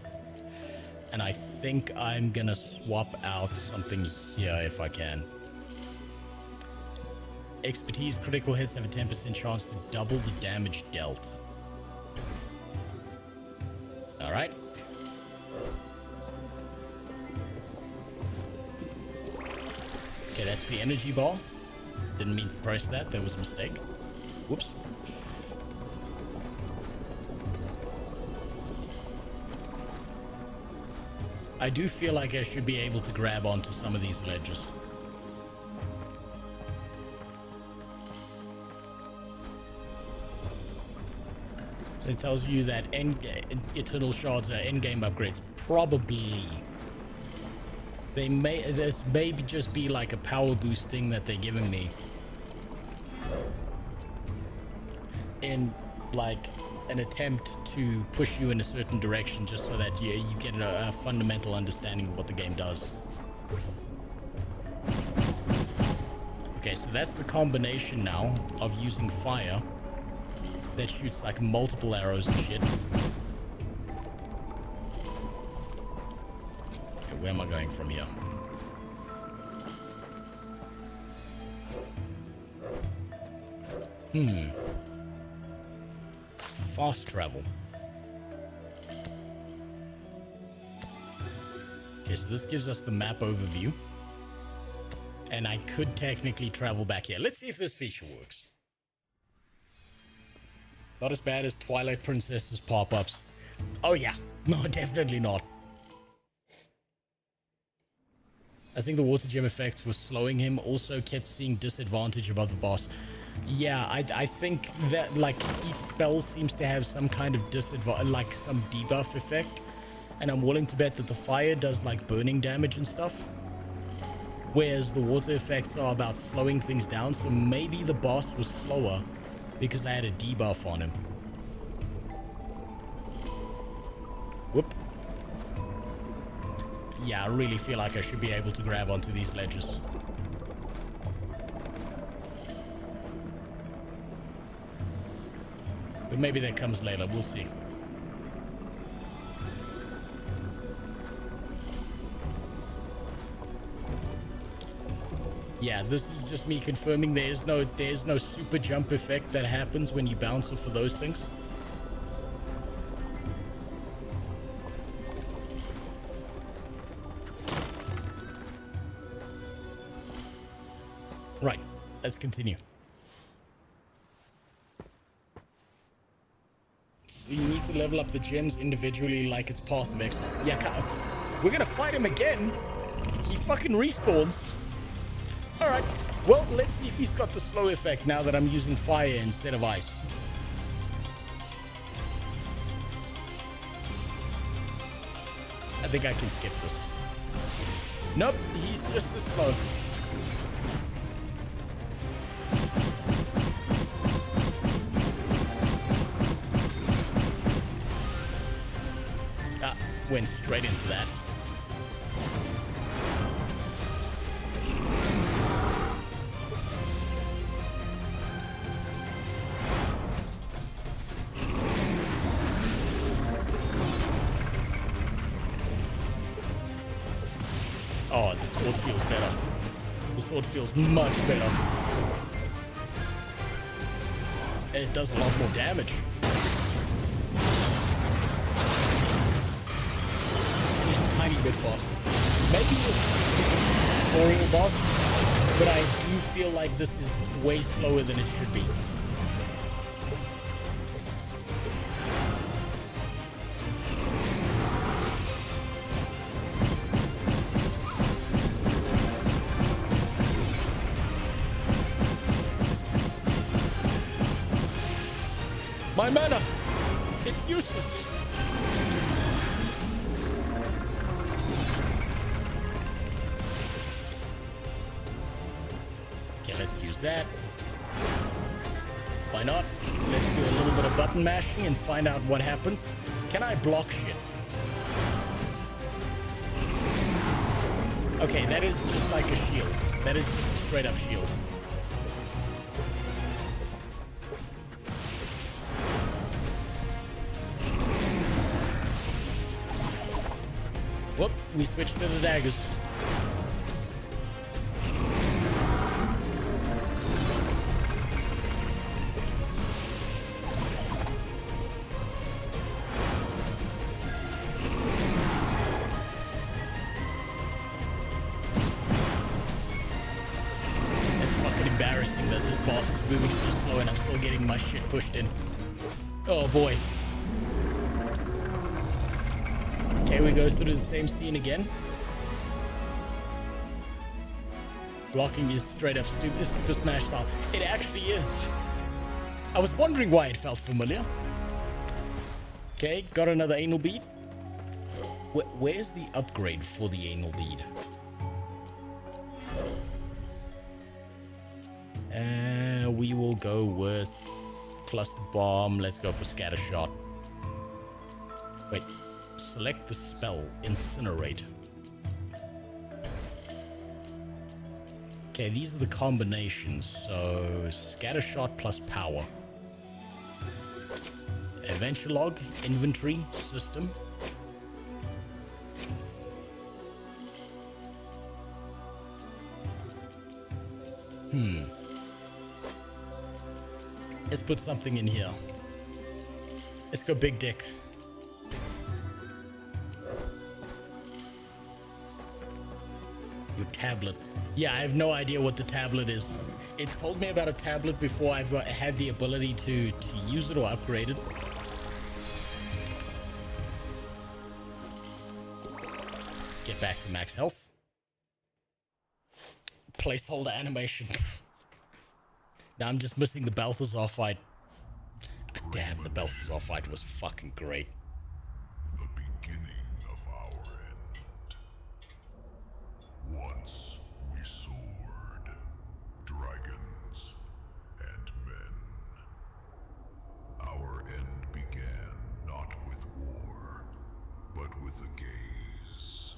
And I think I'm gonna swap out something here if I can. Expertise critical hits have a 10% chance to double the damage dealt. Alright. Okay, that's the energy ball. Didn't mean to press that, that was a mistake. Whoops. I do feel like I should be able to grab onto some of these ledges. So it tells you that eternal shards are endgame upgrades. Probably. This may just be like a power boost thing that they're giving me. In like an attempt to push you in a certain direction just so that you get a fundamental understanding of what the game does. Okay, so that's the combination now of using fire that shoots like multiple arrows and shit. Okay, where am I going from here? Fast travel. Okay, so this gives us the map overview. And I could technically travel back here. Let's see if this feature works. Not as bad as Twilight Princess's pop-ups. Oh yeah, no, definitely not. I think the water gem effects was slowing him. Also kept seeing disadvantage above the boss. Yeah, I think that like each spell seems to have some kind of disadvantage, like some debuff effect. And I'm willing to bet that the fire does like burning damage and stuff. Whereas the water effects are about slowing things down. So maybe the boss was slower because I had a debuff on him. Whoop. Yeah, I really feel like I should be able to grab onto these ledges. But maybe that comes later. We'll see. Yeah, this is just me confirming there's no super jump effect that happens when you bounce off of those things. Right, let's continue. So you need to level up the gems individually like it's Path of Exile. Yeah, we're gonna fight him again. He fucking respawns. Alright, well, let's see if he's got the slow effect now that I'm using fire instead of ice. I think I can skip this. Nope, he's just as slow. Ah, went straight into that. Oh, the sword feels better. The sword feels much better. And it does a lot more damage. It's a tiny bit faster. Maybe it's boring boss, but I do feel like this is way slower than it should be. My mana! It's useless! Okay, let's use that. Why not? Let's do a little bit of button mashing and find out what happens. Can I block shit? Okay, that is just like a shield. That is just a straight up shield. Whoop, we switched to the daggers. It's fucking embarrassing that this boss is moving so slow and I'm still getting my shit pushed in. Oh boy. Okay, we go through the same scene again. Blocking is straight up stupid, super smash style. It actually is. I was wondering why it felt familiar. Okay, got another anal bead. Where's the upgrade for the anal bead? We will go with Cluster bomb. Let's go for scatter shot. Wait. Select the spell. Incinerate. Okay, these are the combinations. So, scattershot plus power. Adventure log, inventory, system. Let's put something in here. Let's go big dick. Your tablet. Yeah, I have no idea what the tablet is. It's told me about a tablet before I've had the ability to use it or upgrade it. Let's get back to max health. Placeholder animation. Now I'm just missing the Balthazar fight. Damn, the Balthazar fight was fucking great. The beginning of our end. Once we soared, dragons and men. Our end began not with war, but with a gaze.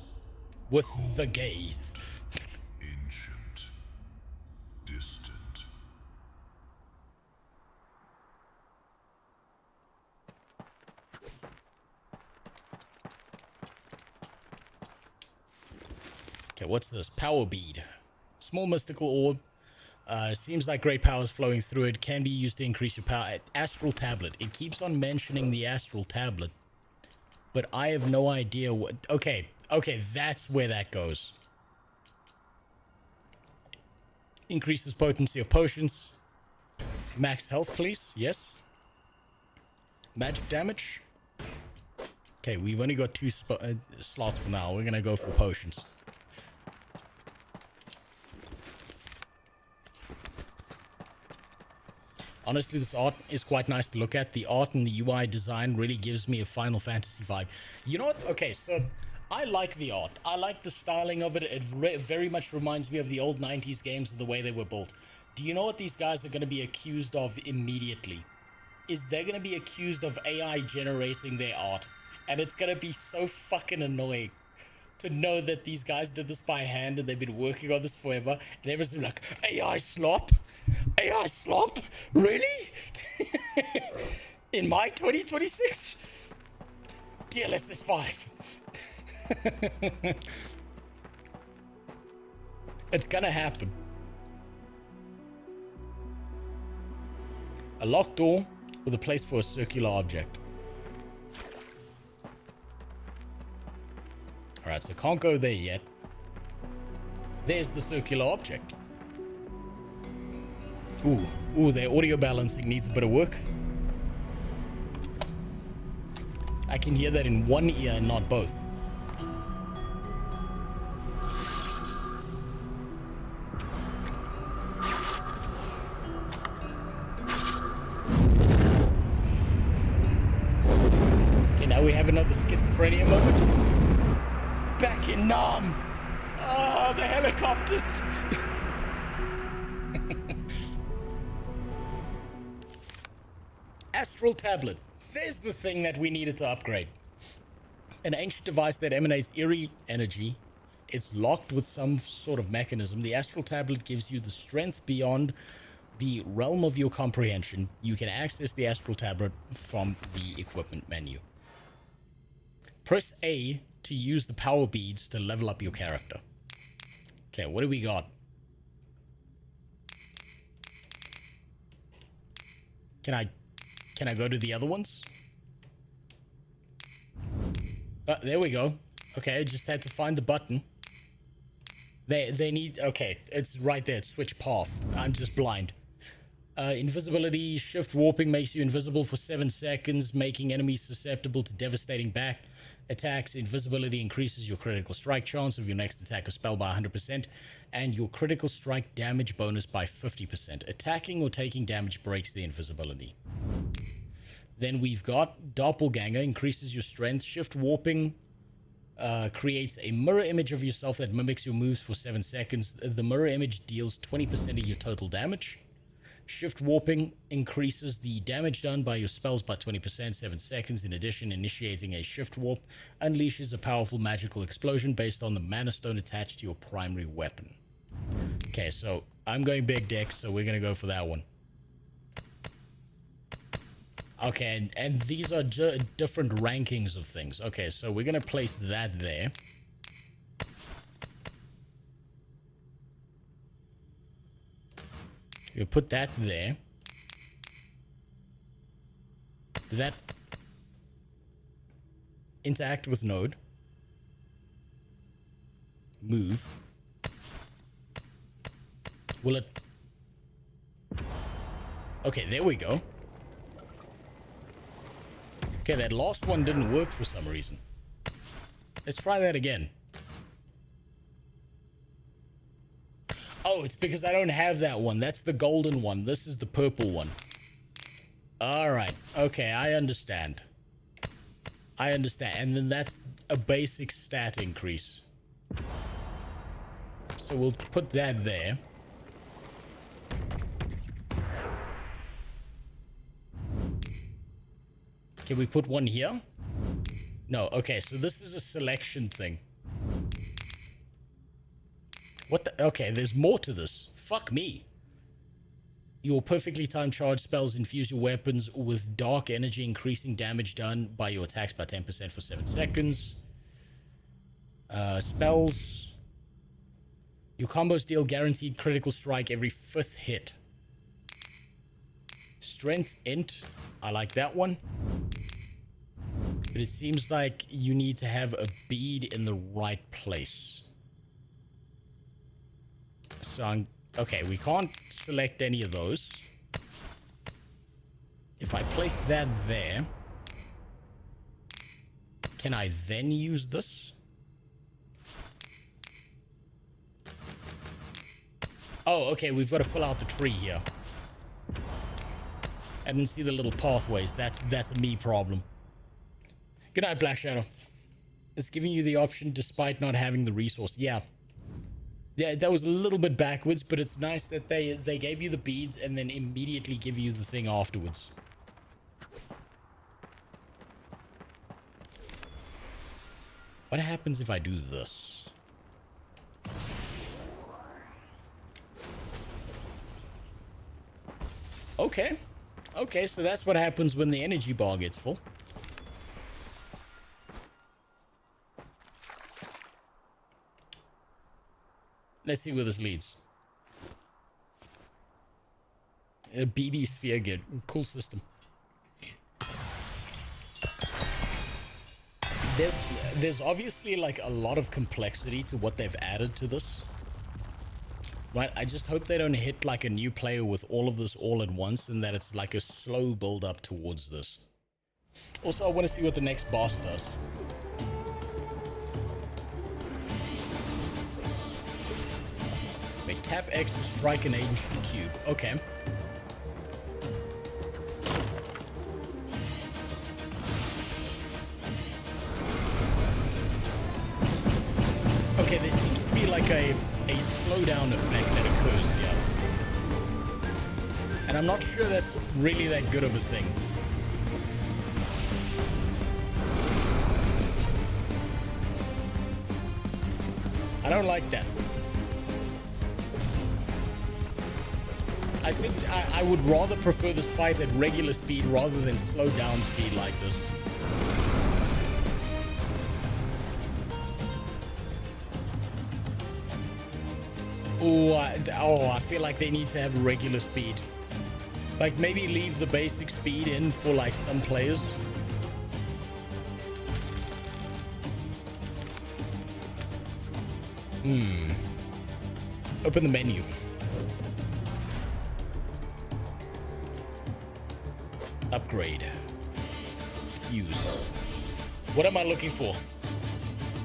With the gaze. Ancient, distant. Okay, what's this? Power bead. Small mystical orb. Seems like great power is flowing through it. Can be used to increase your power. Astral tablet. It keeps on mentioning the astral tablet. But I have no idea what... Okay, that's where that goes. Increases potency of potions. Max health, please. Yes. Magic damage. Okay, we've only got 2 slots for now. We're gonna go for potions. Honestly, this art is quite nice to look at. The art and the UI design really gives me a Final Fantasy vibe. You know what? Okay, so I like the art. I like the styling of it. It very much reminds me of the old 90s games and the way they were built. Do you know what these guys are going to be accused of immediately? Is they're going to be accused of AI generating their art. And it's going to be so fucking annoying to know that these guys did this by hand and they've been working on this forever. And everyone's like, AI slop? AI slop? Really? In my 2026? DLSS 5. It's gonna happen. A locked door with a place for a circular object. Alright, so can't go there yet. There's the circular object. Ooh, their audio balancing needs a bit of work. I can hear that in one ear and not both. Okay, now we have another schizophrenia moment. Back in Nam. Ah, the helicopters. Astral tablet. There's the thing that we needed to upgrade. An ancient device that emanates eerie energy. It's locked with some sort of mechanism. The astral tablet gives you the strength beyond the realm of your comprehension. You can access the astral tablet from the equipment menu. Press A to use the power beads to level up your character. Okay, what do we got? Can I go to the other ones? There we go. Okay, I just had to find the button. They need... Okay, it's right there. It's switch path. I'm just blind. Invisibility, shift warping makes you invisible for 7 seconds, making enemies susceptible to devastating back attacks. Invisibility increases your critical strike chance of your next attack or spell by 100%, and your critical strike damage bonus by 50%. Attacking or taking damage breaks the invisibility. Then we've got Doppelganger, increases your strength. Shift warping creates a mirror image of yourself that mimics your moves for 7 seconds. The mirror image deals 20% of your total damage. Shift warping increases the damage done by your spells by 20%, 7 seconds. In addition, initiating a shift warp unleashes a powerful magical explosion based on the mana stone attached to your primary weapon. Okay, so I'm going big dex, so we're going to go for that one. Okay, and these are different rankings of things. Okay, so we're going to place that there. You put that there. Did that interact with node? Move. Will it? Okay, there we go. Okay, that last one didn't work for some reason. Let's try that again. Oh, it's because I don't have that one. That's the golden one. This is the purple one. All right. Okay, I understand. I understand. And then that's a basic stat increase. So we'll put that there. Can we put one here? No. Okay, so this is a selection thing. What the? Okay, there's more to this. Fuck me. Your perfectly timed charge spells infuse your weapons with dark energy, increasing damage done by your attacks by 10% for 7 seconds. Spells. Your combos deal guaranteed critical strike every 5th hit. Strength int. I like that one. But it seems like you need to have a bead in the right place. So okay, we can't select any of those. If I place that there, can I then use this? Oh, okay, we've got to fill out the tree here. I didn't see the little pathways. That's a me problem. Good night, Black Shadow. It's giving you the option despite not having the resource. Yeah, that was a little bit backwards, but it's nice that they gave you the beads and then immediately give you the thing afterwards. What happens if I do this? Okay. Okay, so that's what happens when the energy bar gets full. Let's see where this leads. A BB sphere grid. Cool system. There's obviously like a lot of complexity to what they've added to this. Right, I just hope they don't hit like a new player with all of this all at once and that it's like a slow build up towards this. Also, I want to see what the next boss does. Wait, tap X to strike an ancient cube. Okay. Okay, there seems to be like a slowdown effect that occurs here. And I'm not sure that's really that good of a thing. I don't like that. I think I would rather prefer this fight at regular speed rather than slow down speed like this. Oh, I feel like they need to have regular speed. Like maybe leave the basic speed in for like some players. Open the menu. Upgrade. Fuse. What am I looking for?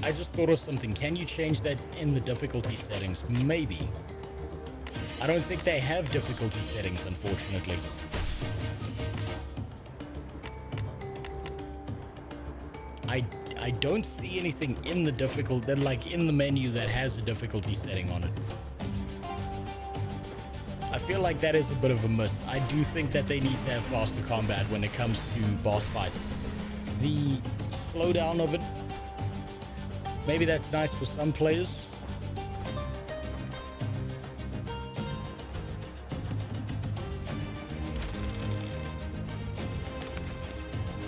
I just thought of something. Can you change that in the difficulty settings? Maybe. I don't think they have difficulty settings, unfortunately. I don't see anything in the like in the menu that has a difficulty setting on it. I feel like that is a bit of a miss. I do think that they need to have faster combat when it comes to boss fights. The slowdown of it, maybe that's nice for some players.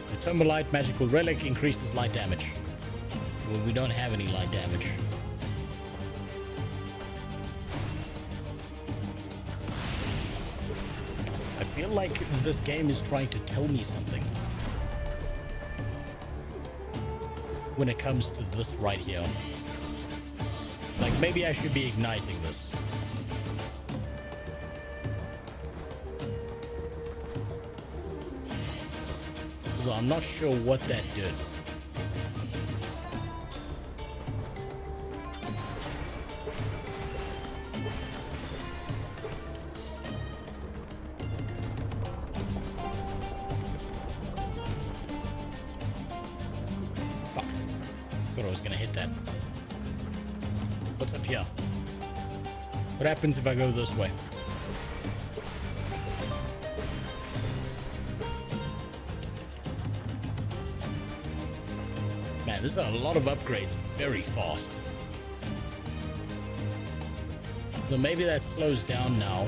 The Tomalite Magical Relic increases light damage. Well, we don't have any light damage. I feel like this game is trying to tell me something when it comes to this right here. Like, maybe I should be igniting this. Although I'm not sure what that did. Fuck. Thought I was gonna hit that. What's up here? What happens if I go this way? Man, there's a lot of upgrades very fast. So maybe that slows down now.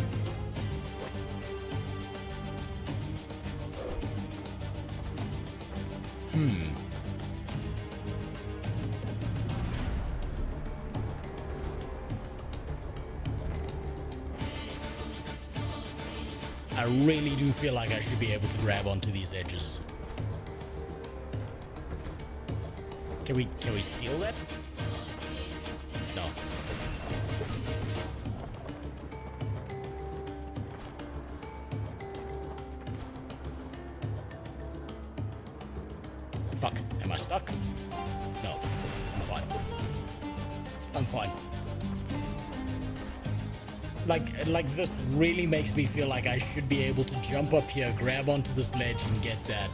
I really do feel like I should be able to grab onto these edges. Can we steal that? No. Fuck. Am I stuck? No. I'm fine. I'm fine. Like this really makes me feel like I should be able to jump up here, grab onto this ledge and get that.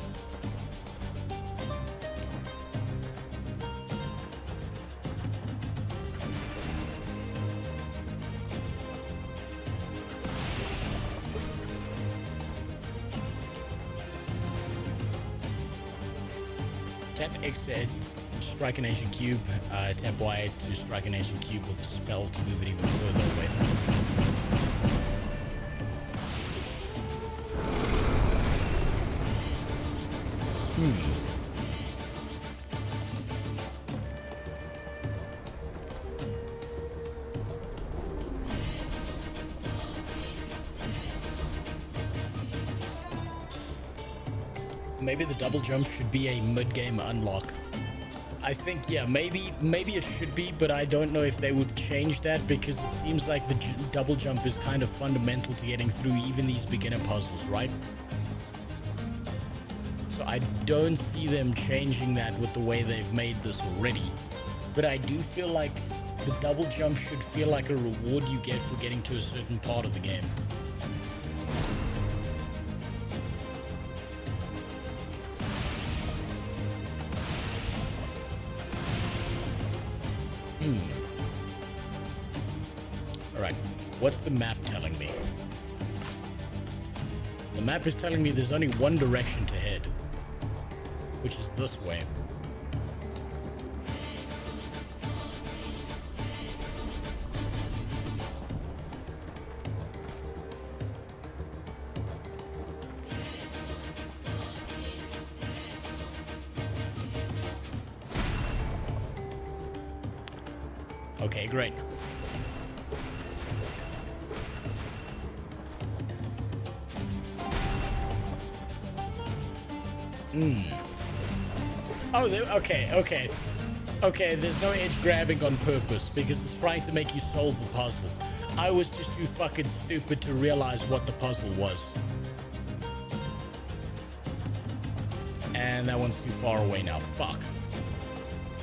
Tap X to strike an ancient cube. Tap Y to strike an ancient cube with a spell to move it even further away. Maybe the double jump should be a mid-game unlock. I think, yeah, maybe it should be, but I don't know if they would change that because it seems like the double jump is kind of fundamental to getting through even these beginner puzzles, right? So I don't see them changing that with the way they've made this already. But I do feel like the double jump should feel like a reward you get for getting to a certain part of the game. Alright, what's the map telling me? The map is telling me there's only one direction to head, which is this way. Okay, great. Oh, okay, there's no edge grabbing on purpose because it's trying to make you solve a puzzle. I was just too fucking stupid to realize what the puzzle was. And that one's too far away now. Fuck.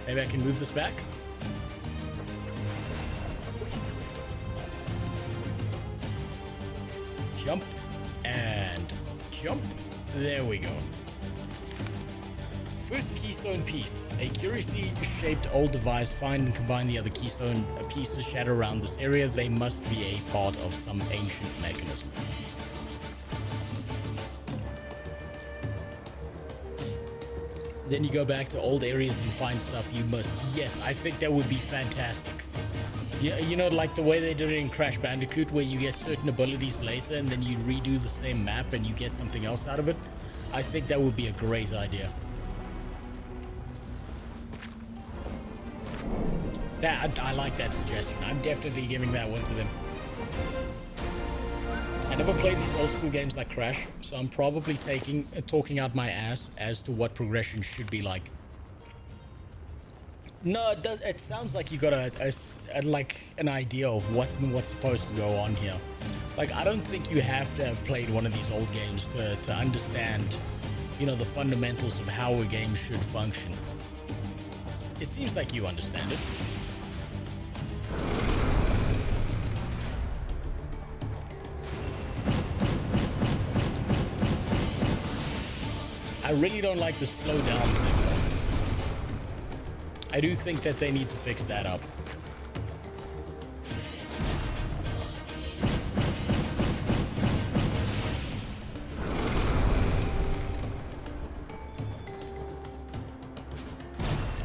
Maybe I can move this back? Jump and jump. There we go. first keystone piece. A curiously shaped old device. Find and combine the other keystone pieces shatter around this area. They must be a part of some ancient mechanism. Then you go back to old areas and find stuff you must. Yes, I think that would be fantastic. Yeah, you know, like the way they did it in Crash Bandicoot, where you get certain abilities later and then you redo the same map and you get something else out of it. I think that would be a great idea. I like that suggestion. I'm definitely giving that one to them. I never played these old school games like Crash, so I'm probably talking out my ass as to what progression should be like. No, it sounds like you got like an idea of what's supposed to go on here. Like, I don't think you have to have played one of these old games to understand, you know, the fundamentals of how a game should function. It seems like you understand it. I really don't like the slow down thing, though. I do think that they need to fix that up.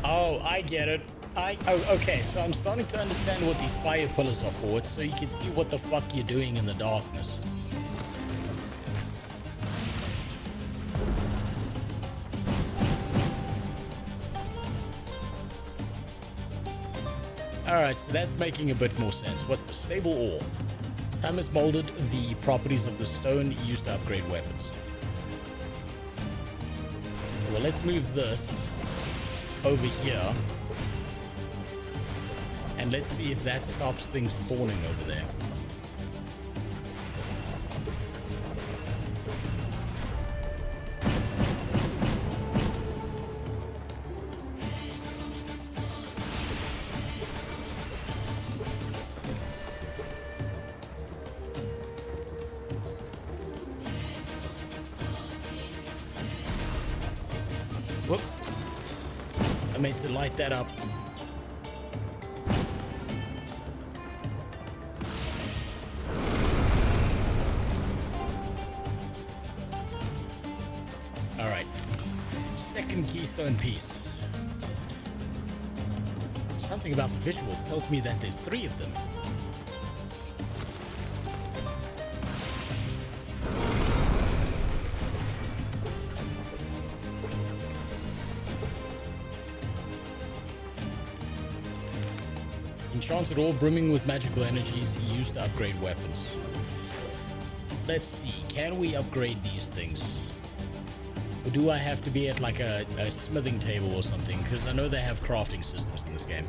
Oh, I get it. Okay, so I'm starting to understand what these fire pillars are for. It's so you can see what the fuck you're doing in the darkness. Alright, so that's making a bit more sense. What's the stable ore? Time has molded the properties of the stone used to upgrade weapons. Well, let's move this over here. And let's see if that stops things spawning over there. Whoop. I meant to light that up. Alright. Second keystone piece. Something about the visuals tells me that there's 3 of them. Enchanted ore brimming with magical energies used to upgrade weapons. Let's see, can we upgrade these things? Or do I have to be at like a smithing table or something? Because I know they have crafting systems in this game.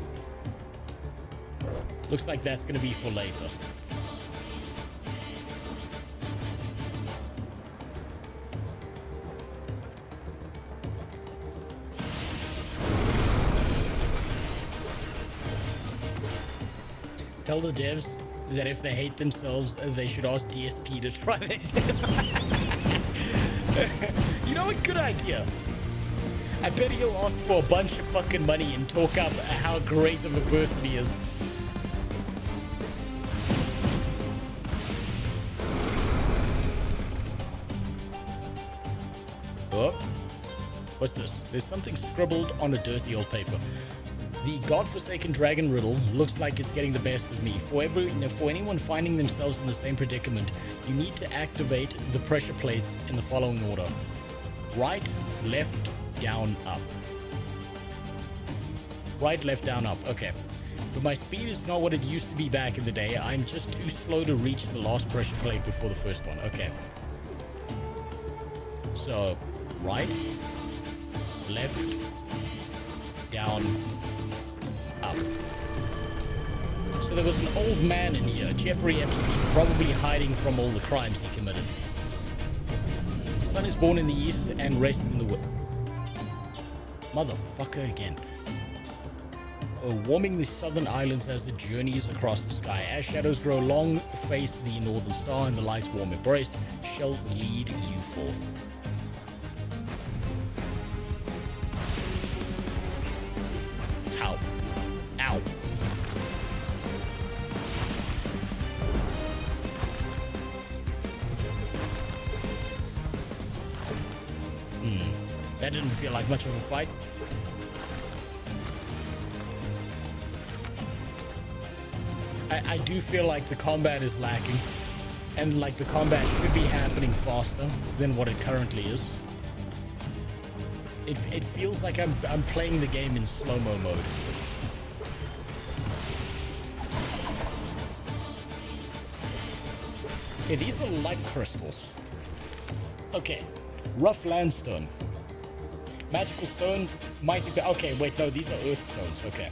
Looks like that's going to be for later. Tell the devs that if they hate themselves, they should ask DSP to try their You know what? Good idea. I bet he'll ask for a bunch of fucking money and talk up how great of a person he is. Oh. What's this? There's something scribbled on a dirty old paper. The godforsaken dragon riddle looks like it's getting the best of me. For anyone finding themselves in the same predicament, you need to activate the pressure plates in the following order. Right, left, down, up. Right, left, down, up. Okay. But my speed is not what it used to be back in the day. I'm just too slow to reach the last pressure plate before the first one. Okay. So, right, left, down, up. So there was an old man in here, Jeffrey Epstein, probably hiding from all the crimes he committed. The sun is born in the east and rests in the west. Motherfucker again. Warming the southern islands as it journeys across the sky. As shadows grow long, face the northern star and the light's warm embrace shall lead you forth. That didn't feel like much of a fight. I do feel like the combat is lacking, and like the combat should be happening faster than what it currently is. It feels like I'm playing the game in slow-mo mode. Okay, these are light crystals. Okay, rough landstone. Magical stone, mighty... Okay, wait, no, these are earth stones. Okay.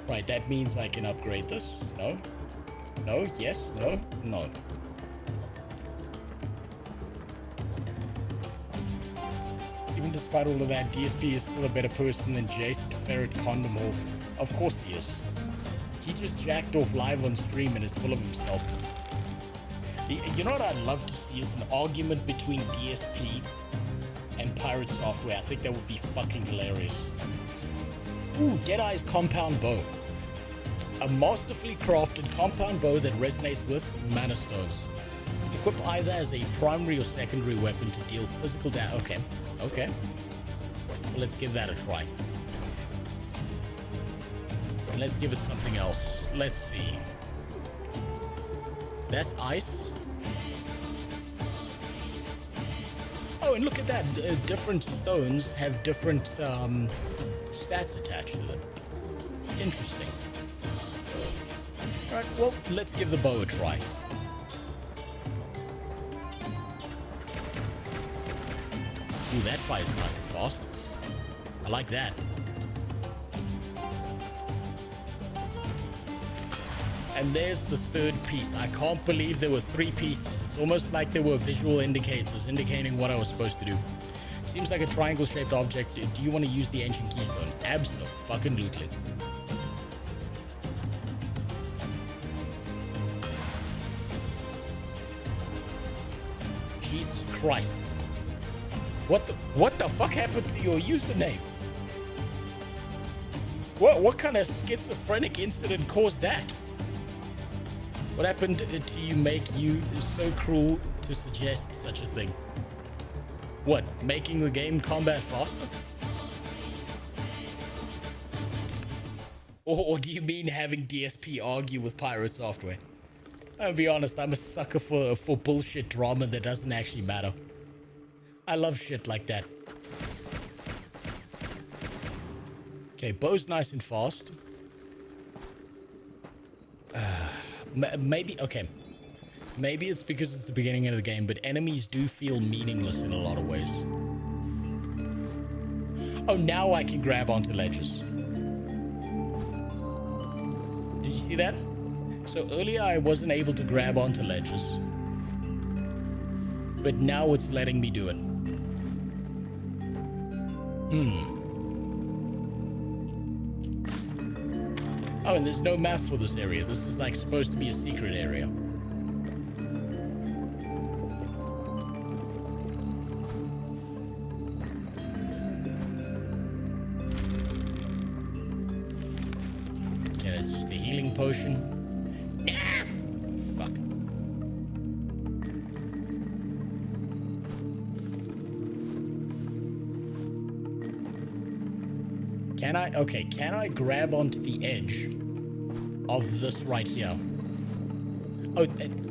Right, that means I can upgrade this. No. No, yes, no, no. Even despite all of that, DSP is still a better person than Jace, Ferret, Condom, or... Of course he is. He just jacked off live on stream and is full of himself. You know what I'd love to see is an argument between DSP and Pirate Software. I think that would be fucking hilarious. Ooh, Deadeye's compound bow. A masterfully crafted compound bow that resonates with mana stones. Equip either as a primary or secondary weapon to deal physical damage. Okay, okay. Well, let's give that a try. And let's give it something else. Let's see. That's ice. Oh, and look at that. Different stones have different stats attached to them. Interesting. Alright, well, let's give the bow a try. Ooh, that fires nice and fast. I like that. And there's the third piece. I can't believe there were 3 pieces. It's almost like there were visual indicators indicating what I was supposed to do. Seems like a triangle-shaped object. Do you want to use the ancient keystone? Abso-fucking-lutely. Jesus Christ. What the fuck happened to your username? What kind of schizophrenic incident caused that? What happened to you make you so cruel to suggest such a thing? What, making the game combat faster? Or do you mean having DSP argue with Pirate Software? I'll be honest, I'm a sucker for bullshit drama that doesn't actually matter. I love shit like that. Okay, bow's nice and fast. Maybe, okay. Maybe it's because it's the beginning of the game, but enemies do feel meaningless in a lot of ways. Oh, now I can grab onto ledges. Did you see that? So earlier I wasn't able to grab onto ledges. But now it's letting me do it. Oh, and there's no map for this area. This is like supposed to be a secret area. Okay, it's just a healing potion. Fuck. Can I grab onto the edge of this right here? Oh,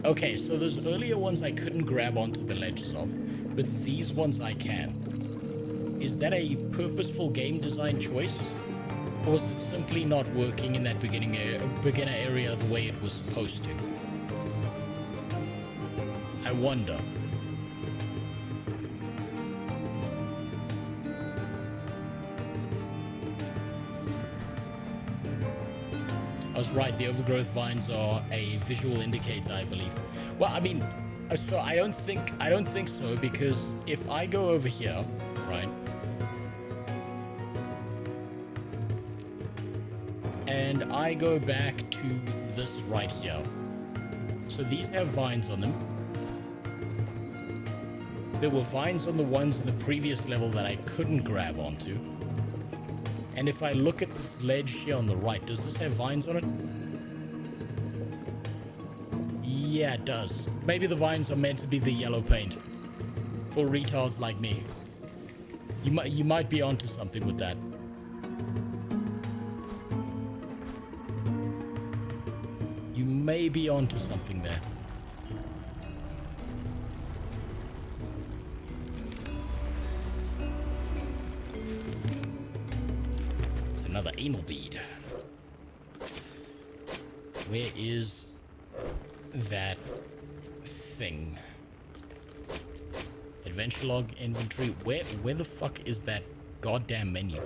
okay, so those earlier ones I couldn't grab onto the ledges of, but these ones I can. Is that a purposeful game design choice? Or is it simply not working in that beginner area the way it was supposed to? I wonder. I was right, the overgrowth vines are a visual indicator, I believe. Well, I mean, so I don't think so, because if I go over here, right? And I go back to this right here. So these have vines on them. There were vines on the ones in the previous level that I couldn't grab onto. And if I look at this ledge here on the right, does this have vines on it? Yeah, it does. Maybe the vines are meant to be the yellow paint. For retards like me. You might be onto something with that. You may be onto something there. It's another anal bead. Where is that thing? Adventure log, inventory. Where the fuck is that goddamn menu?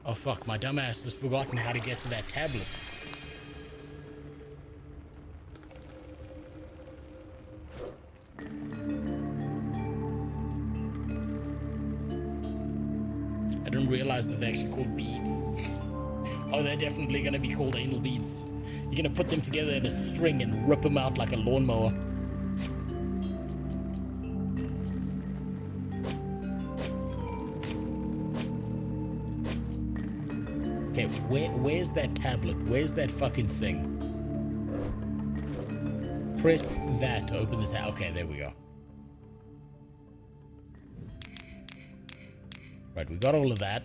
Oh fuck, my dumbass has forgotten how to get to that tablet. I didn't realize that they're actually called beads. Oh, they're definitely gonna be called anal beads. You're gonna put them together in a string and rip them out like a lawnmower. Okay, where's that tablet? Where's that fucking thing? Press that to open the tab. Okay, there we go. Right, we got all of that.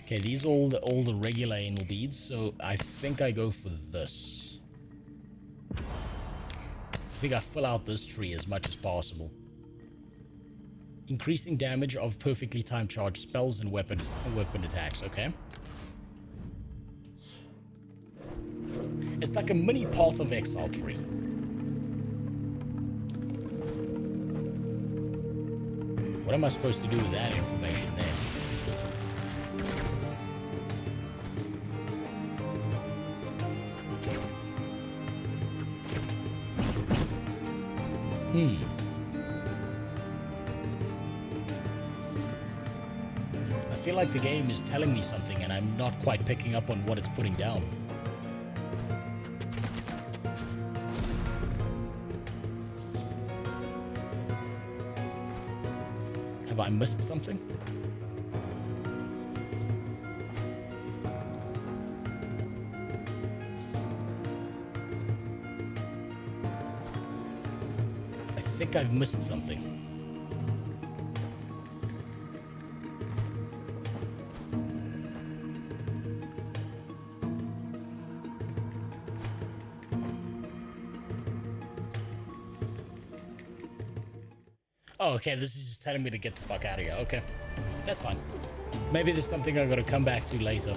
Okay, these are all the regular anal beads, so I think I go for this. I think I fill out this tree as much as possible. Increasing damage of perfectly timed charged spells and weapon attacks, okay? It's like a mini Path of Exile tree. What am I supposed to do with that information there? I feel like the game is telling me something and I'm not quite picking up on what it's putting down. Have I missed something? I think I've missed something. Oh, okay, this is just telling me to get the fuck out of here. Okay, that's fine. Maybe there's something I'm gonna come back to later.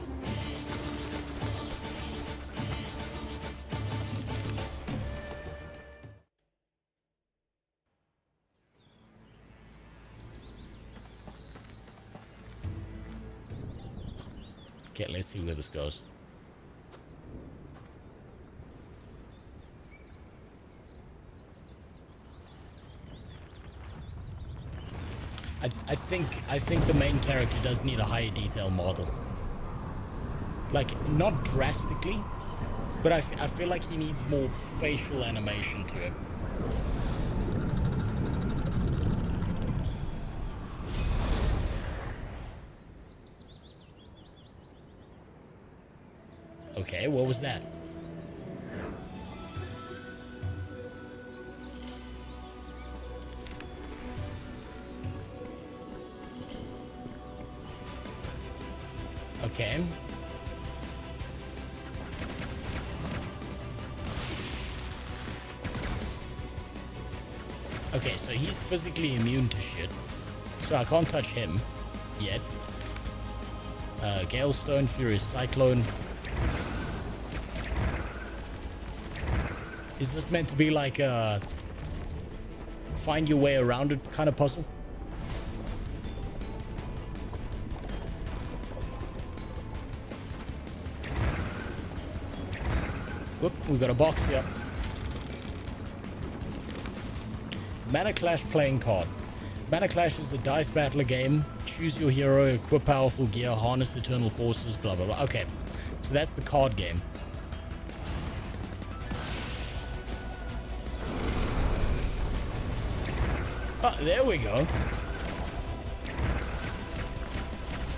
Okay, let's see where this goes. I think the main character does need a higher detail model. Like, not drastically, but I feel like he needs more facial animation to him. Okay, what was that? Okay. Okay, so he's physically immune to shit. So I can't touch him yet. Galestone, Furious Cyclone. Is this meant to be like a find your way around it kind of puzzle? Whoop, we've got a box here. Mana Clash playing card. Mana Clash is a dice battler game. Choose your hero, equip powerful gear, harness eternal forces, blah blah blah. Okay, so that's the card game. Oh, there we go.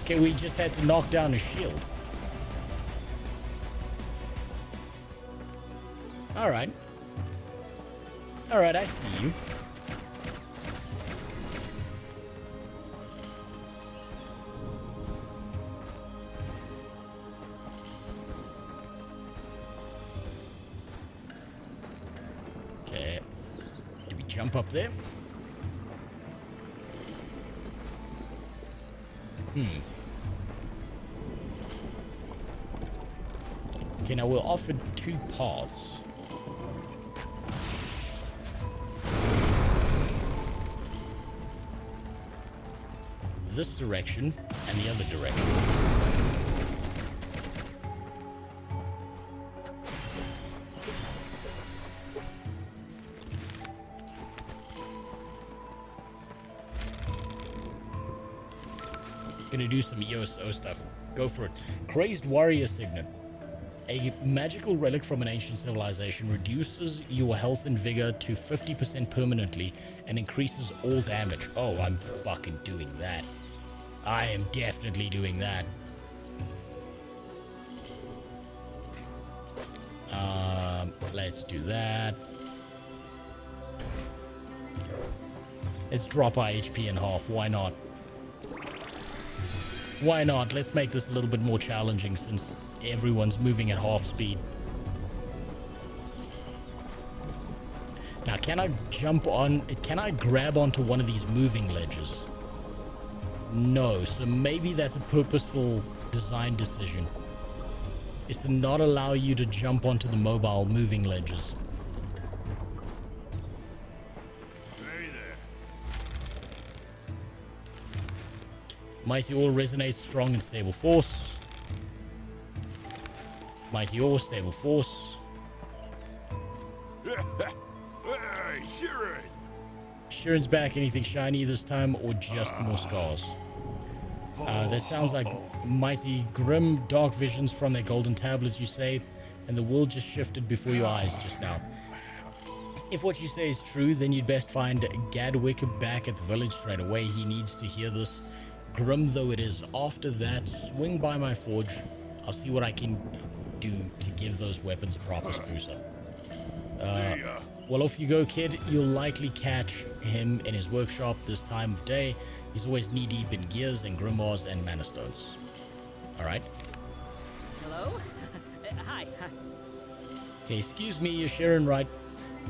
Okay, we just had to knock down a shield. Alright. Alright, I see you. Okay. Do we jump up there? Okay, now we're offered two paths. This direction and the other direction. Gonna do some EOSO stuff. Go for it. Crazed Warrior Signet. A magical relic from an ancient civilization reduces your health and vigor to 50% permanently and increases all damage. Oh, I'm fucking doing that. I am definitely doing that. Let's do that. Let's drop our HP in half. Why not? Why not? Let's make this a little bit more challenging since everyone's moving at half speed. Now, can I jump on? Can I grab onto one of these moving ledges? No, so maybe that's a purposeful design decision. Is to not allow you to jump onto the mobile moving ledges. Mighty Ore resonates strong and stable force. Mighty Ore, stable force. Hey, Sharon! Sharon's back. Anything shiny this time or just more scars? That sounds like mighty grim dark visions from their golden tablets, you say, and the world just shifted before your eyes just now. If what you say is true, then you'd best find Gadwick back at the village straight away. He needs to hear this. Grim though it is. After that, swing by my forge. I'll see what I can do to give those weapons a proper spruce up. Well, off you go, kid. You'll likely catch him in his workshop this time of day. He's always knee-deep in gears and grimoires and mana stones. Alright. Hello? Hi. Okay, excuse me, you're Sharon, right?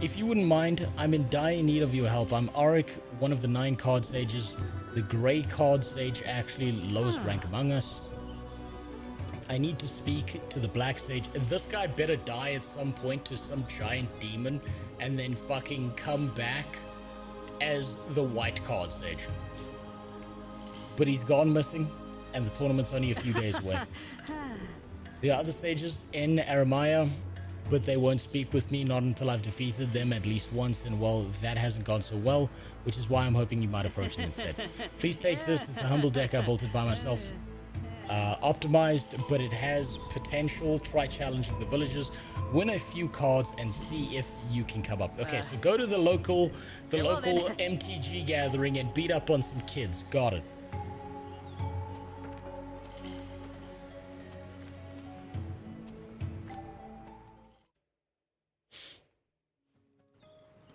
If you wouldn't mind, I'm in dire need of your help. I'm Auric, one of the 9 card sages. The Grey Card Sage, actually lowest rank among us. I need to speak to the Black Sage. This guy better die at some point to some giant demon and then fucking come back as the White Card Sage. But he's gone missing, and the tournament's only a few days away. There are other sages in Aramaya, but they won't speak with me, not until I've defeated them at least once, and well, that hasn't gone so well, which is why I'm hoping you might approach them instead. Please take this. It's a humble deck I built it by myself. Optimized, but it has potential. Try challenging the villagers. Win a few cards and see if you can come up. Okay, so go to the local MTG gathering and beat up on some kids. Got it.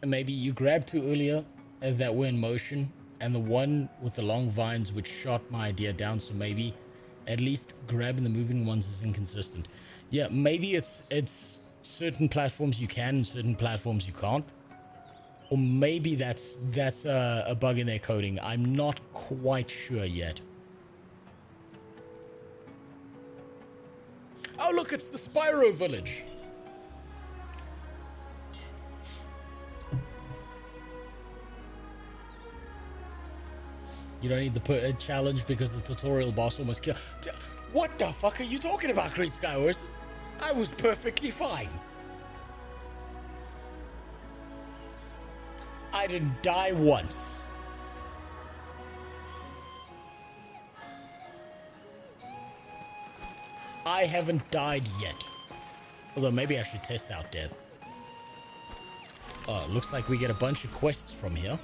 Maybe you grabbed 2 earlier that were in motion, and the one with the long vines which shot my idea down, so maybe at least grabbing the moving ones is inconsistent. Yeah, maybe it's certain platforms you can and certain platforms you can't. Or maybe that's a bug in their coding. I'm not quite sure yet. Oh look, it's the Spyro village. You don't need the challenge because the tutorial boss almost killed. What the fuck are you talking about, Great Skywars? I was perfectly fine. I didn't die once. I haven't died yet. Although maybe I should test out death. Oh, looks like we get a bunch of quests from here.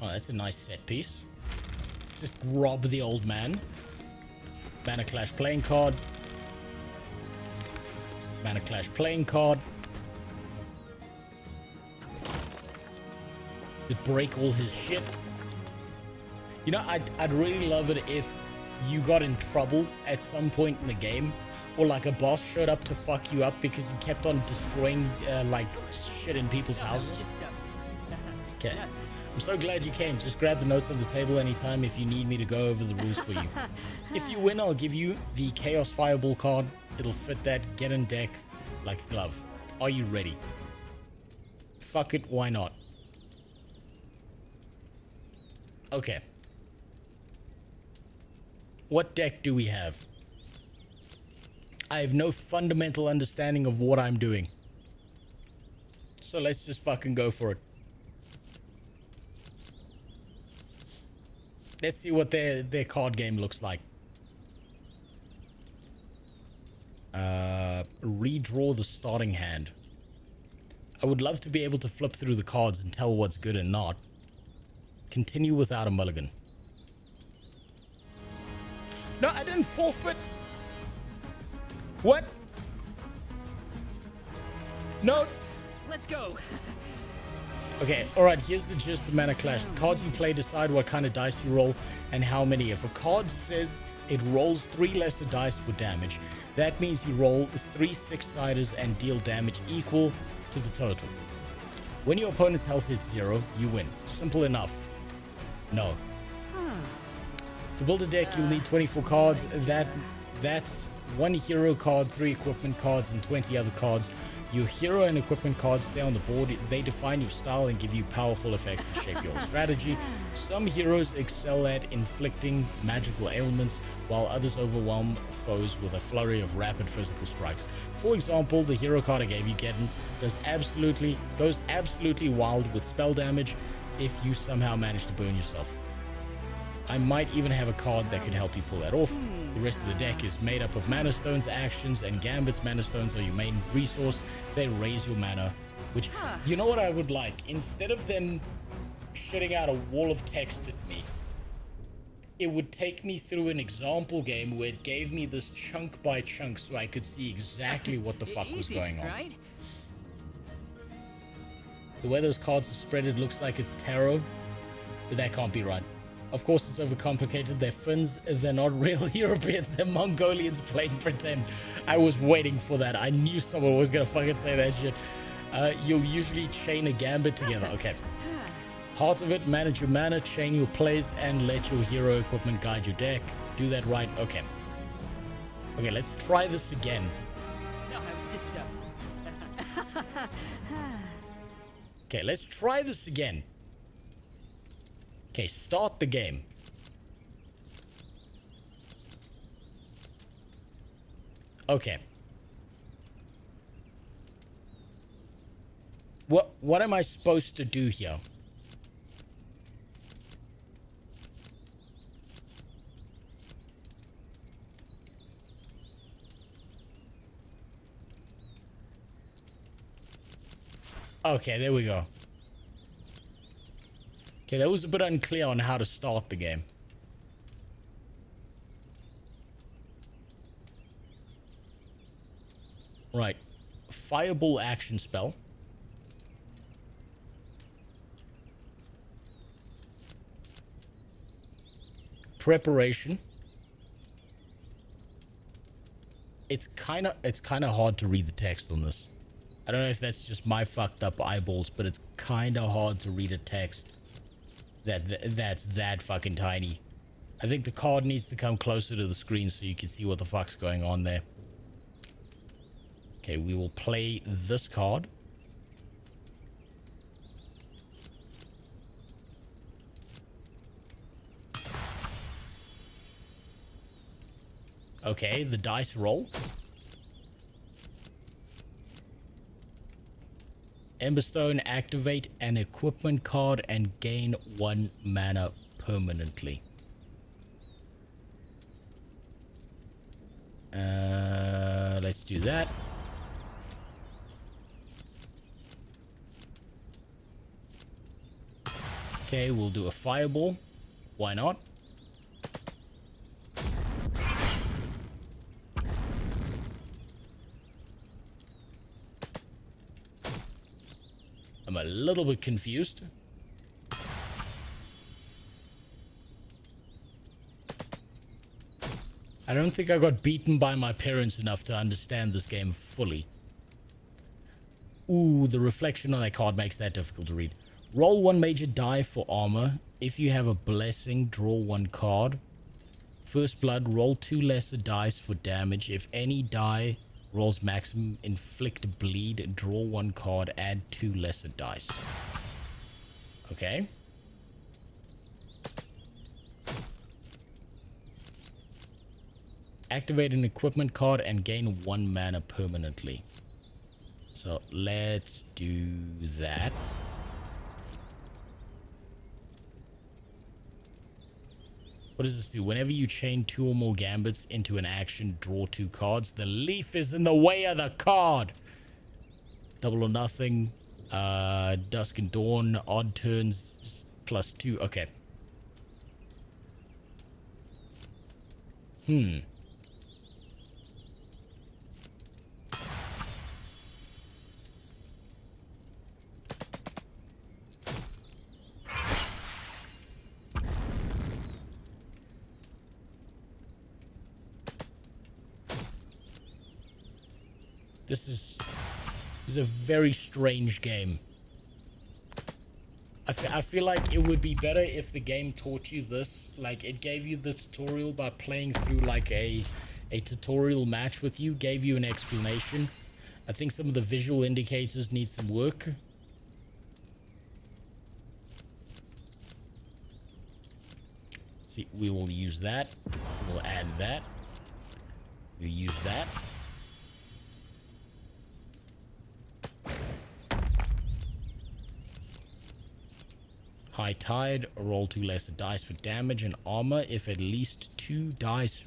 Oh, that's a nice set piece. let's just rob the old man. Mana Clash playing card. Mana Clash playing card. Just break all his shit. You know, I'd really love it if you got in trouble at some point in the game, or like a boss showed up to fuck you up because you kept on destroying like shit in people's houses. Okay. I'm so glad you came. Just grab the notes on the table anytime if you need me to go over the rules for you. If you win, I'll give you the Chaos Fireball card. It'll fit that get in deck like a glove. Are you ready? Fuck it, why not? Okay. What deck do we have? I have no fundamental understanding of what I'm doing. So let's just fucking go for it. Let's see what their card game looks like. Redraw the starting hand. I would love to be able to flip through the cards and tell what's good and not. Continue without a mulligan. No, I didn't forfeit. What? No. Let's go. Okay, alright, here's the gist of Mana Clash. The cards you play decide what kind of dice you roll and how many. If a card says it rolls 3 lesser dice for damage, that means you roll 3 6-siders and deal damage equal to the total. When your opponent's health hits 0, you win. Simple enough. No. To build a deck, you'll need 24 cards. That's 1 hero card, 3 equipment cards, and 20 other cards. Your hero and equipment cards stay on the board. They define your style and give you powerful effects to shape your strategy. Some heroes excel at inflicting magical ailments, while others overwhelm foes with a flurry of rapid physical strikes. For example, the hero card I gave you, Geddon, goes absolutely wild with spell damage if you somehow manage to burn yourself. I might even have a card that could help you pull that off. The rest of the deck is made up of Mana Stones, actions, and Gambits. Mana Stones are your main resource. They raise your mana, which, you know what I would like? Instead of them shitting out a wall of text at me, it would take me through an example game where it gave me this chunk by chunk so I could see exactly what the fuck was going on. Right? The way those cards are spread, it looks like it's tarot, but that can't be right. Of course, it's overcomplicated. They're Finns. They're not real Europeans. They're Mongolians playing pretend. I was waiting for that. I knew someone was going to fucking say that shit. You'll usually chain a gambit together. Okay. Part of it, manage your mana, chain your plays, and let your hero equipment guide your deck. Do that right. Okay. Okay, let's try this again. No, it's just Okay, let's try this again. Okay, start the game. Okay. What am I supposed to do here? Okay, there we go. Okay, that was a bit unclear on how to start the game. Right. Fireball action spell. Preparation. It's kind of hard to read the text on this. I don't know if that's just my fucked up eyeballs, but it's kind of hard to read a text that's that fucking tiny. I think the card needs to come closer to the screen so you can see what the fuck's going on there. Okay, we will play this card. Okay, the dice roll. Emberstone, activate an equipment card and gain 1 mana permanently. Let's do that. Okay, we'll do a fireball. Why not? I'm a little bit confused. I don't think I got beaten by my parents enough to understand this game fully. Ooh, the reflection on that card makes that difficult to read. Roll 1 major die for armor. If you have a blessing, draw 1 card. First blood, roll 2 lesser dice for damage. If any die rolls maximum inflict bleed, draw 1 card, add 2 lesser dice. Okay. Activate an equipment card and gain 1 mana permanently. So let's do that. What does this do? Whenever you chain 2 or more gambits into an action, draw 2 cards. The leaf is in the way of the card. Double or nothing. Dusk and dawn. Odd turns +2. Okay. This is a very strange game. I feel like it would be better if the game taught you this. Like, it gave you the tutorial by playing through like a tutorial match with you, gave you an explanation. I think some of the visual indicators need some work. See, we will use that. We'll add that. We'll use that. High Tide, roll 2 lesser dice for damage and armor. If at least 2 dice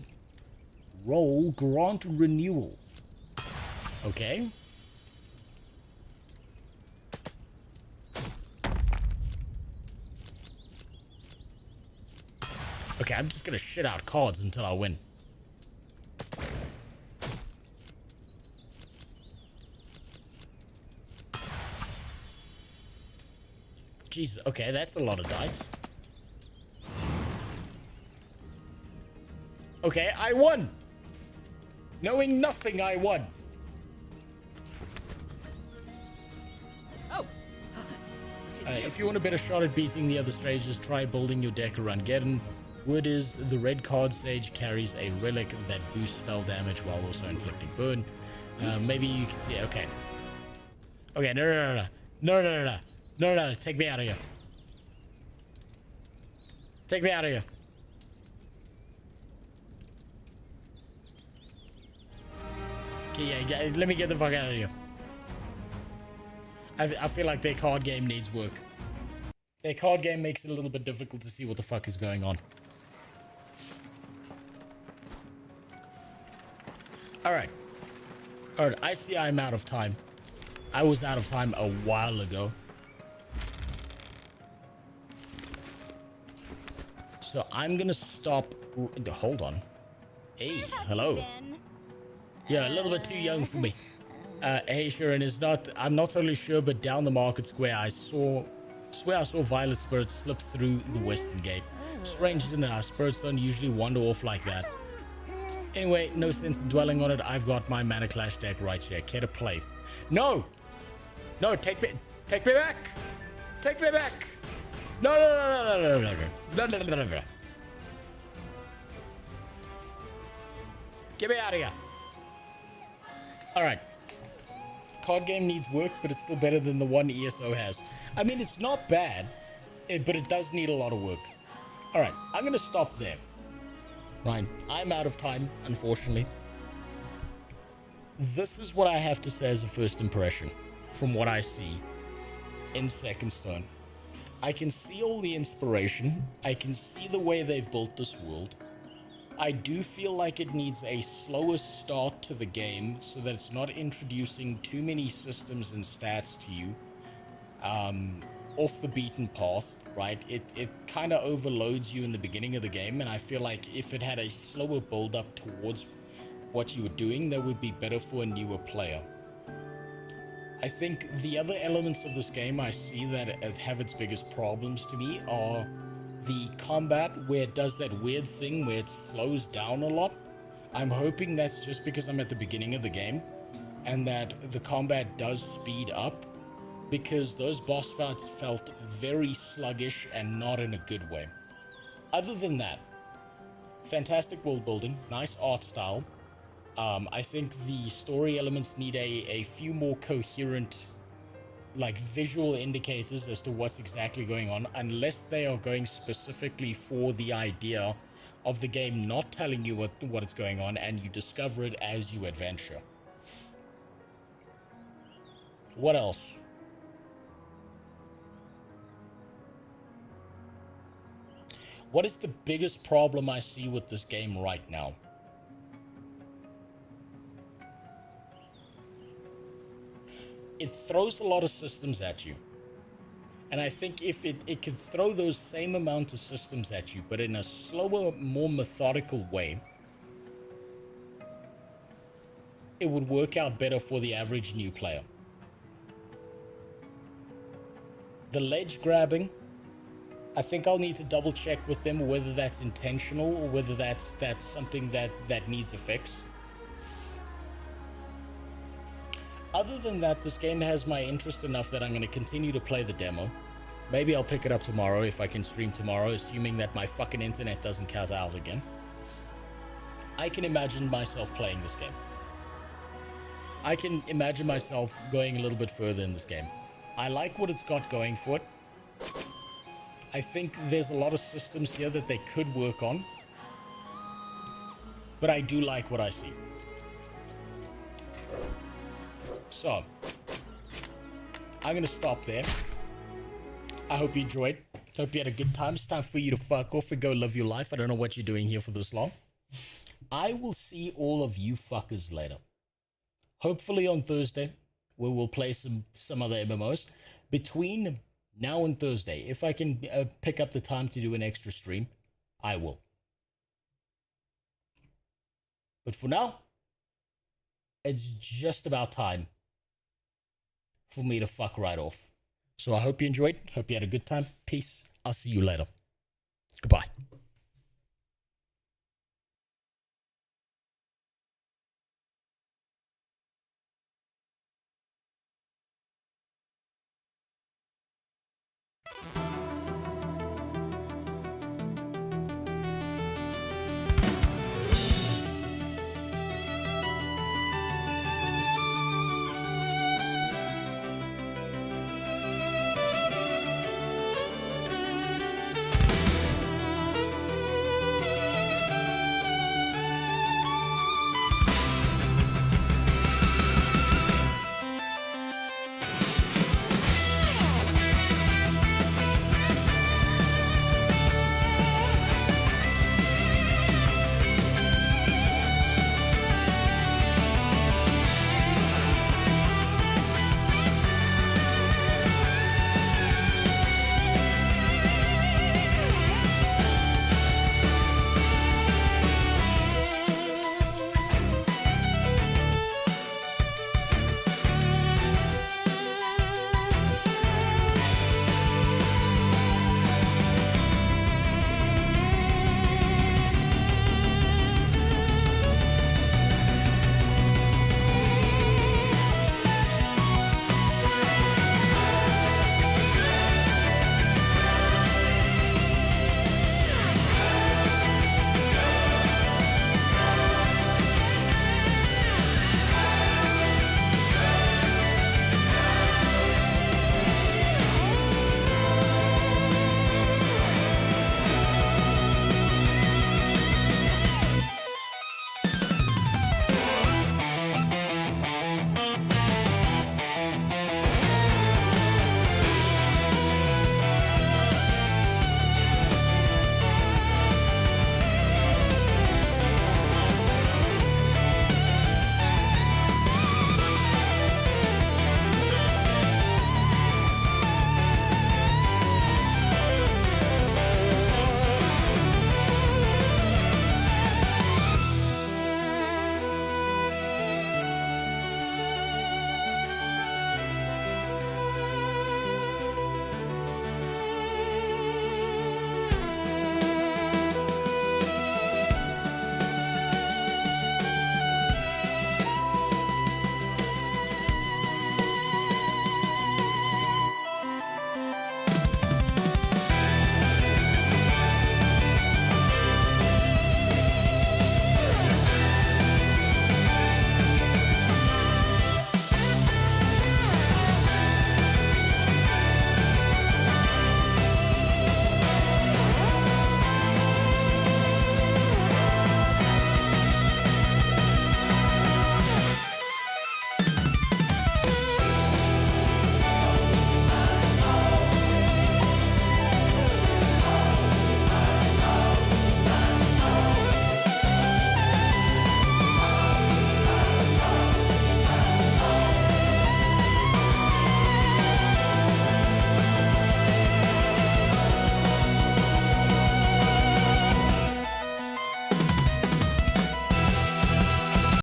roll, grant renewal. Okay. Okay, I'm just gonna shit out cards until I win. Jesus, okay, that's a lot of dice. Okay, I won! Knowing nothing, I won. Oh! If you want a better shot at beating the other stages, try building your deck around Geddon. Word is, the red card stage carries a relic that boosts spell damage while also inflicting burn. Maybe you can see, okay. Okay, no, take me out of here. Take me out of here. Okay, yeah, let me get the fuck out of here. I feel like their card game needs work. Their card game makes it a little bit difficult to see what the fuck is going on. Alright. Alright, I see I'm out of time. I was out of time a while ago. So I'm gonna stop. Hold on. Hey, hello. Yeah, a little bit too young for me. Hey, Sharon, I'm not totally sure, but down the market square, I swear I saw violet spirits slip through the western gate. Strange, isn't it? Our spirits don't usually wander off like that. Anyway, no sense in dwelling on it. I've got my Mana Clash deck right here. Care to play? No! No, take me back! Take me back! No. Get me out of here. Alright. Card game needs work, but it's still better than the one ESO has. I mean, it's not bad, but it does need a lot of work. Alright, I'm going to stop there. Right, I'm out of time, unfortunately. This is what I have to say as a first impression from what I see in Second Stone. I can see all the inspiration. I can see the way they've built this world. I do feel like it needs a slower start to the game so that it's not introducing too many systems and stats to you off the beaten path, right? It kind of overloads you in the beginning of the game, and I feel like if it had a slower build up towards what you were doing, that would be better for a newer player. I think the other elements of this game I see that have its biggest problems to me are the combat, where it does that weird thing where it slows down a lot. I'm hoping that's just because I'm at the beginning of the game and that the combat does speed up, because those boss fights felt very sluggish and not in a good way. Other than that, fantastic world building, nice art style. I think the story elements need a few more coherent, like, visual indicators as to what's exactly going on, unless they are going specifically for the idea of the game not telling you what is going on, and you discover it as you adventure. What else? What is the biggest problem I see with this game right now? It throws a lot of systems at you. And I think if it could throw those same amount of systems at you, but in a slower, more methodical way, it would work out better for the average new player. The ledge grabbing, I think I'll need to double check with them whether that's intentional or whether that's something that needs a fix. Other than that, this game has my interest enough that I'm going to continue to play the demo. Maybe I'll pick it up tomorrow if I can stream tomorrow, assuming that my fucking internet doesn't cut out again. I can imagine myself playing this game. I can imagine myself going a little bit further in this game. I like what it's got going for it. I think there's a lot of systems here that they could work on, but I do like what I see. So, I'm going to stop there. I hope you enjoyed. Hope you had a good time. It's time for you to fuck off and go live your life. I don't know what you're doing here for this long. I will see all of you fuckers later. Hopefully on Thursday, where we'll play some other MMOs. Between now and Thursday, if I can pick up the time to do an extra stream, I will. But for now, it's just about time for me to fuck right off. So I hope you enjoyed. Hope you had a good time. Peace. I'll see you later. Goodbye.